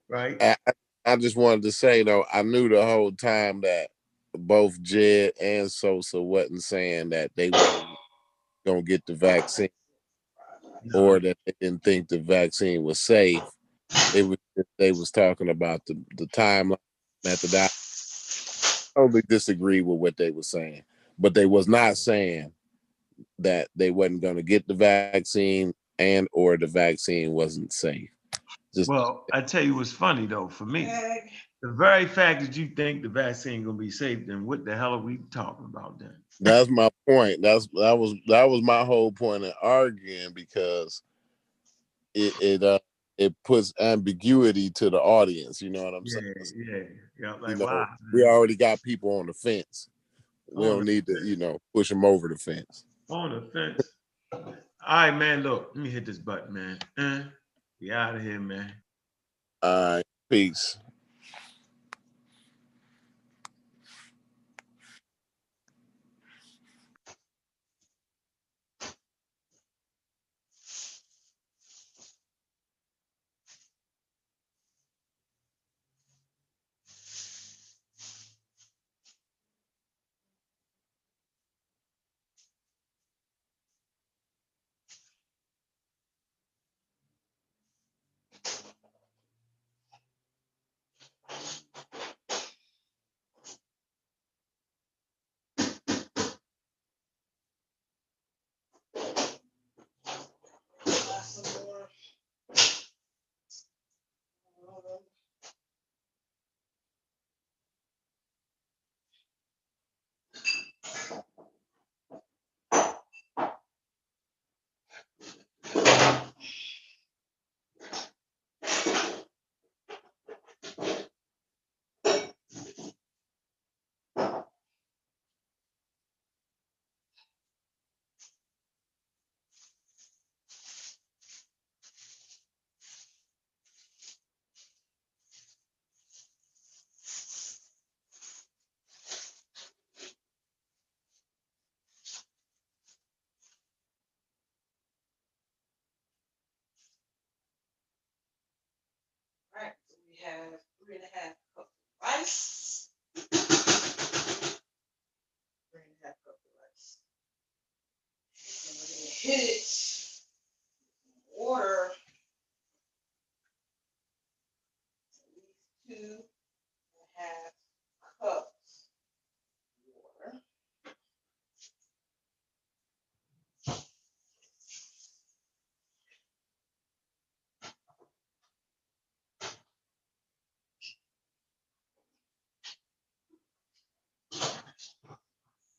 right? I just wanted to say though, I knew the whole time that both Jed and Sosa wasn't saying that they wasn't gonna get the vaccine or that they didn't think the vaccine was safe. They was talking about the timeline at the doctor. Totally disagree with what they were saying, but they was not saying that they wasn't going to get the vaccine and or the vaccine wasn't safe. Well, I tell you what's funny though, for me, the very fact that you think the vaccine gonna be safe, then what the hell are we talking about then? That's my point. That was my whole point in arguing, because it puts ambiguity to the audience. You know what I'm saying? Yeah. You Like, know, why? we already got people on the fence. We On don't the need to, push them over the fence. On the fence. All right, man. Look, let me hit this button, man. Be out of here, man. All right, peace. Right, so we have 3.5 cups of rice. 3.5 cups of rice. And we're gonna hit it with water. At least 2.5 cups of water.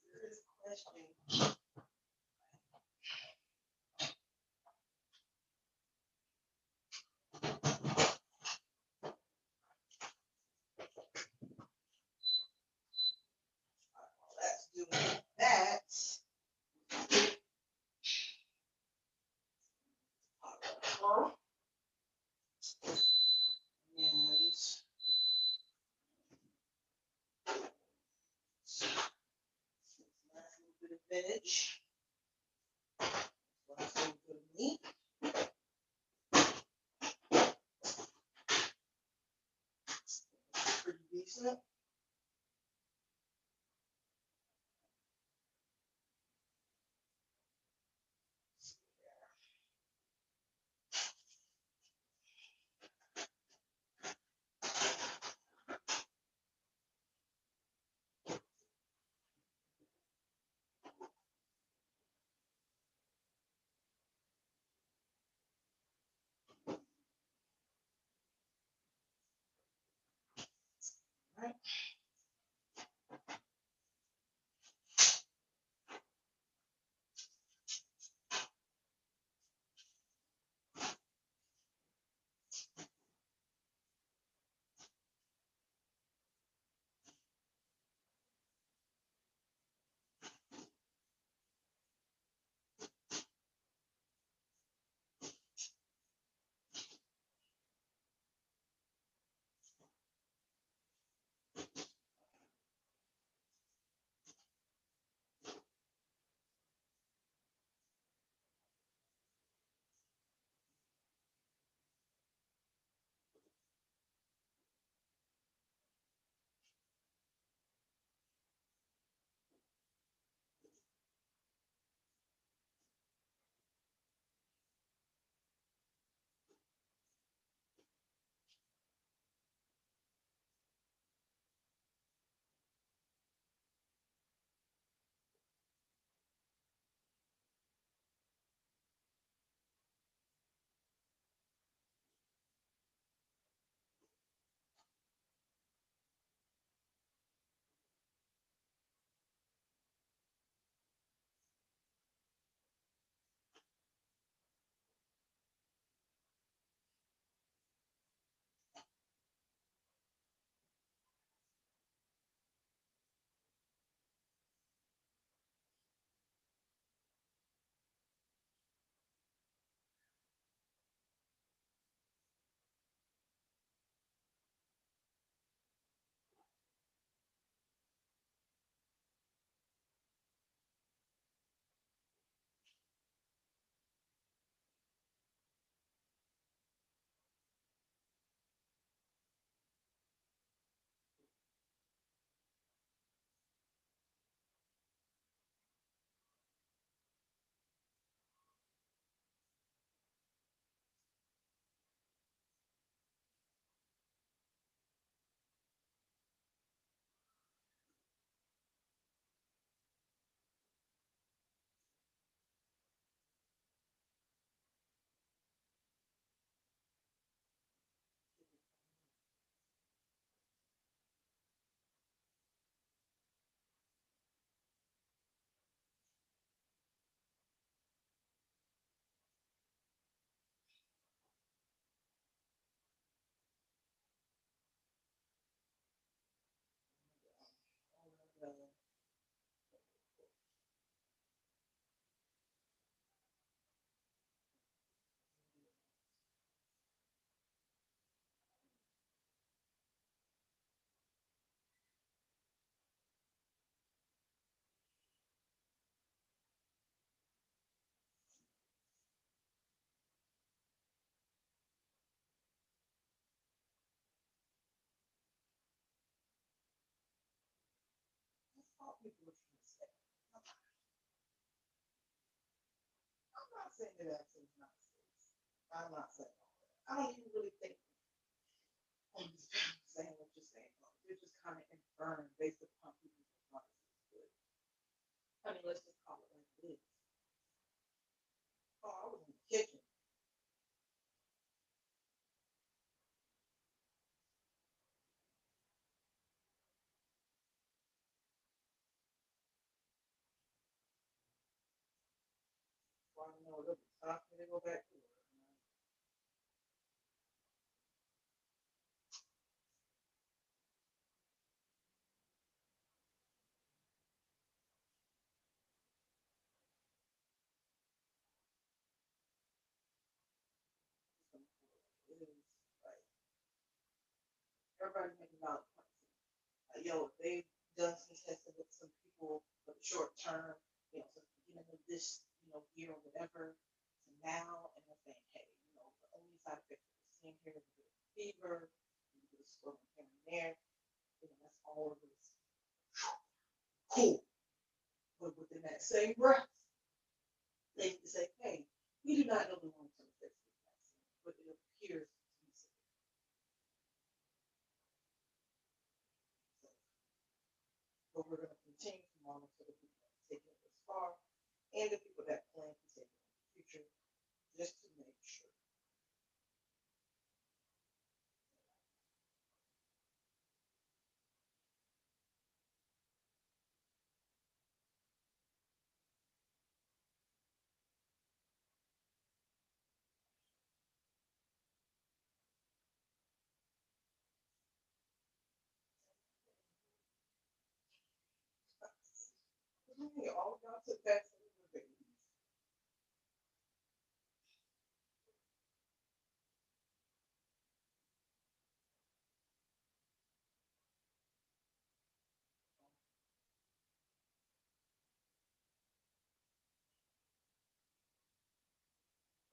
Here is a question. Let's do that. And nice little bit of veg. Nice little bit of meat. Pretty decent. Right. saying the vaccine's not safe. I'm not saying all that. I don't even really think saying what you're saying. You're just kind of inferring based upon people's responses. But I mean, let's just call it like it is. Oh, I was in the kitchen. Well, I know it'll stop me to go back to work. It is like everybody's making valid points. Like, yo, they've done some testing with some people for the short term, you know, so the beginning of this, you know, year or whatever, to now, and they're saying, hey, you know, the only side effect that we're seeing here is a bit of fever, a bit of swelling here and there, you know, that's all of this. Cool. But within that same breath, they say, hey, we do not know the long-term effects of this vaccine, but it appears to be safe. But we're going to continue to monitor the people that are taking it this far and the people that plan to take it in the future, just to make sure. All y'all took vaccines with babies.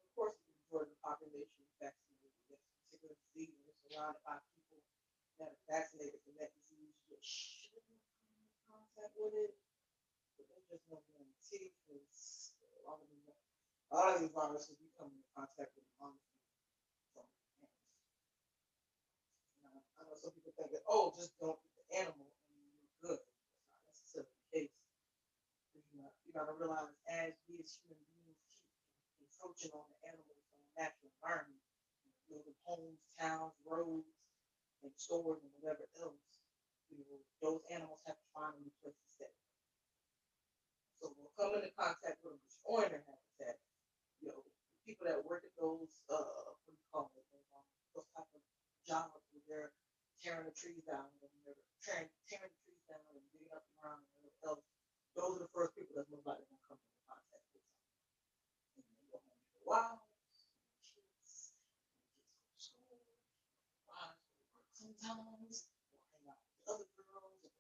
Of course, the majority of the population is vaccinated against a particular disease, and it's surrounded by people that are vaccinated from that disease, which shouldn't come in contact with it. But there's just no guarantee because a lot of these viruses we come in contact with them honestly from animals. I know some people think that, oh, just don't eat the animal and you're good. That's not necessarily the case. You gotta realize as we as human beings keep encroaching on the animals from the natural environment, building homes, towns, roads, and stores and whatever else, those animals have to find a new place to stay. So we'll come into contact with them, destroying their habitat. People that work at those what do you call it? Those type of jobs where they're tearing the trees down and they're tearing the trees down and digging up the ground and whatever else. Those are the first people that's most likely gonna come into contact with something. And they go home for a while, kids go to school, wives go to work sometimes, or hang out with other girls or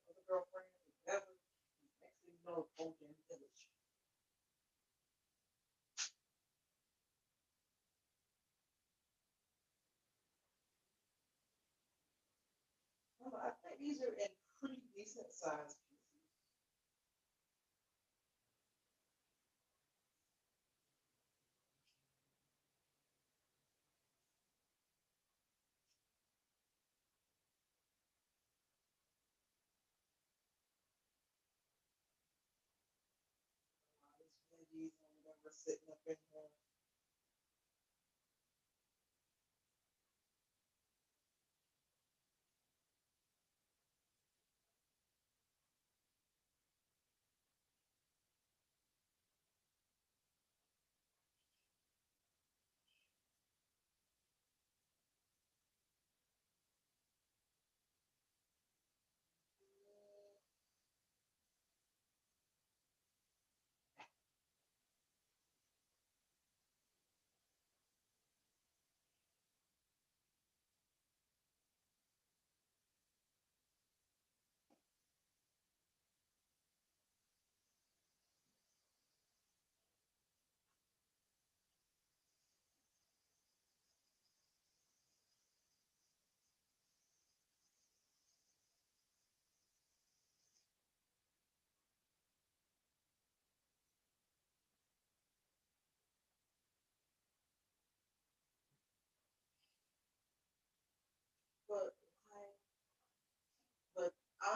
other girlfriends or whatever. And next thing you know, it's whole damn village. I think these are in pretty decent sized pieces. These veggies and whatever sitting up in here.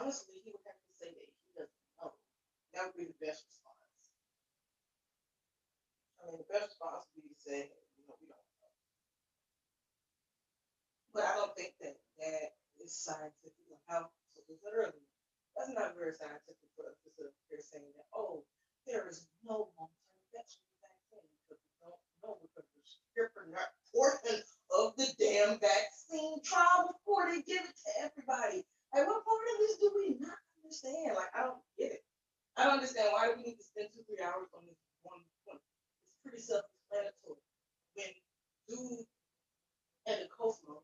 honestly, he would have to say that he doesn't know. That would be the best response. I mean, the best response would be to say, we don't know. But I don't think that is scientific. How so we said earlier, that's not very scientific for us to sit up here saying that, oh, there is no long-term effects from the vaccine because we don't know because the stripper not portion of the damn vaccine trial before they give it to everybody. Like, what part of this do we not understand? Like, I don't get it. I don't understand why do we need to spend 2-3 hours on this one point. It's pretty self-explanatory. When dude and the Cosmo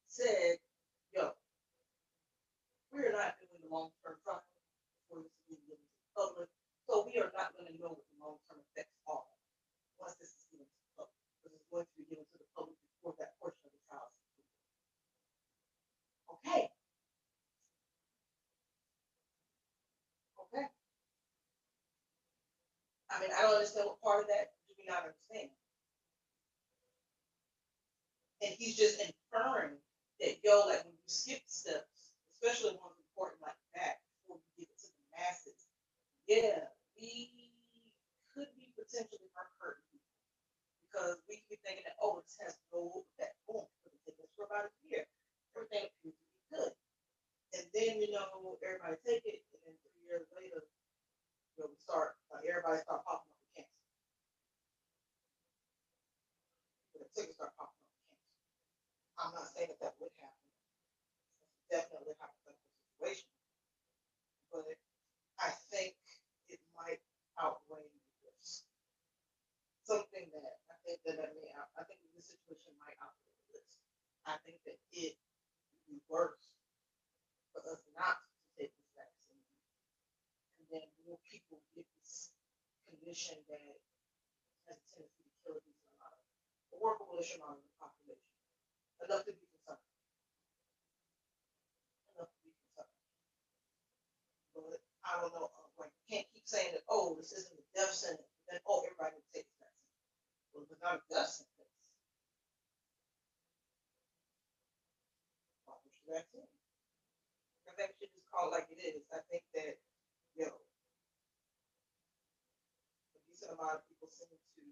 said, yo, we are not doing the long-term trial before this is given to the public. So we are not going to know what the long-term effects are once this is given to the public. Because it's going to be given to the public before that portion of the trial is completed. Okay. Okay. I mean, I don't understand what part of that do we not understand. And he's just inferring that, yo, like when you skip steps, especially ones important like that, before you give it to the masses, yeah, we could be potentially hurting people because we could be thinking that, oh, this has no effect. Boom, we're taking this for about a year. Everything appears to be good. And then, everybody take it, and then 3 years later, we start, everybody start popping up with cancer. The tickets start popping up with cancer. I'm not saying that would happen. It's definitely a hypothetical situation. But I think it might outweigh this. Something that I think this situation might outweigh this. I think that it would be worse for us not to take this vaccine. And then more people get this condition that has a tendency to kill a decent amount of a workable amount of the population. Enough to be concerned. But I don't know, like, you can't keep saying that, oh, this isn't a death sentence, then, oh, everybody would take this vaccine. Well, if it's not a death sentence, why push the vaccine? I think we should just call it like it is. I think that, a decent amount of people seem to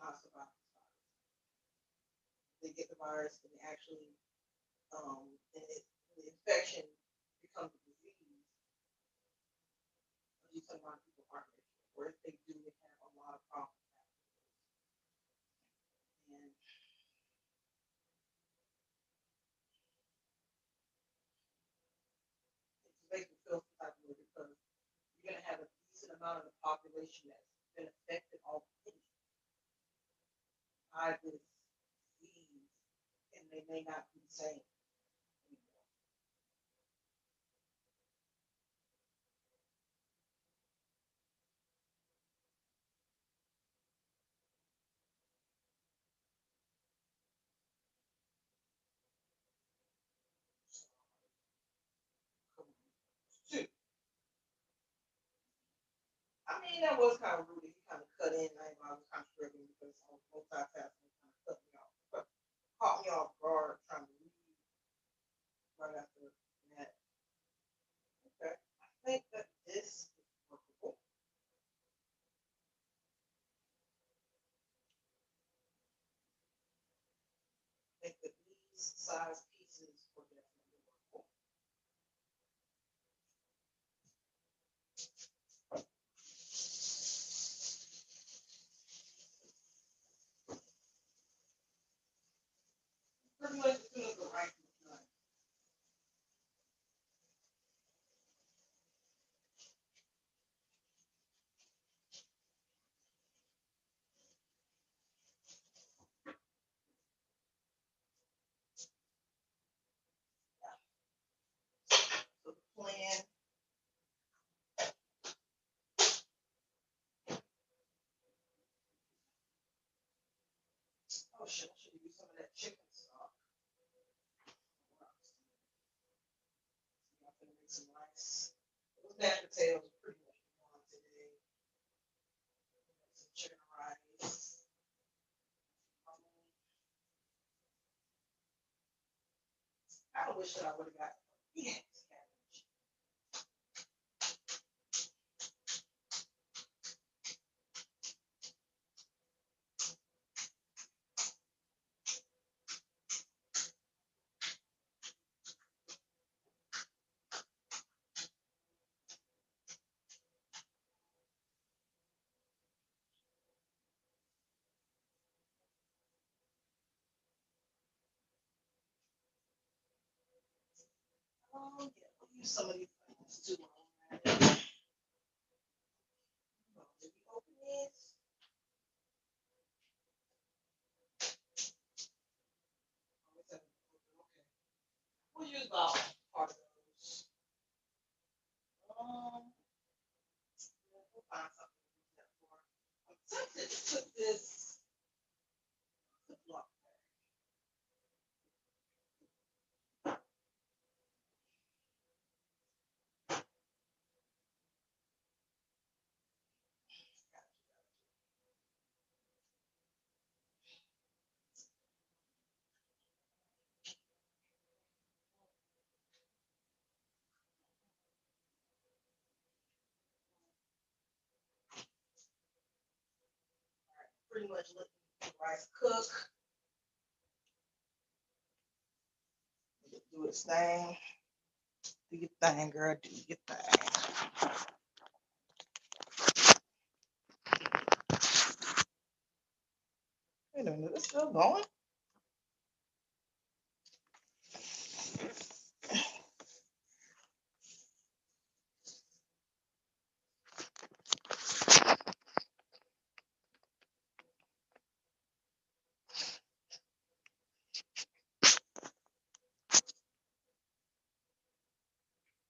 not survive this virus. They get the virus and they actually, the infection becomes a disease. A decent amount of people aren't making it. Or if they do, they have a lot of problems. And it just makes me feel some type of way because you're going to have a decent amount of the population that's been affected already by this disease, and they may not be the same anymore. I mean, that was kind of rude. He kind of cut in. I was kind of struggling because I was multitasking, kind of cut me off. But caught me off guard trying to leave right after that. Okay. I think that this is workable. I think that these size pieces were definitely workable. Pretty much as soon as the right was done. So the plan. Oh shit, I should have used some of that chicken stock. I'm gonna make some rice. Those mashed potatoes are pretty much gone today. Some chicken rice. I wish that I would have got. Yeah. Oh, yeah, we'll use some of these things too. Let me open this. Okay. We'll use about part of those. We'll find something to use that for. I'm tempted to put this. Block. Pretty much let the rice cook. Do its thing. Do your thing, girl. Do your thing. Wait a minute, it's still going?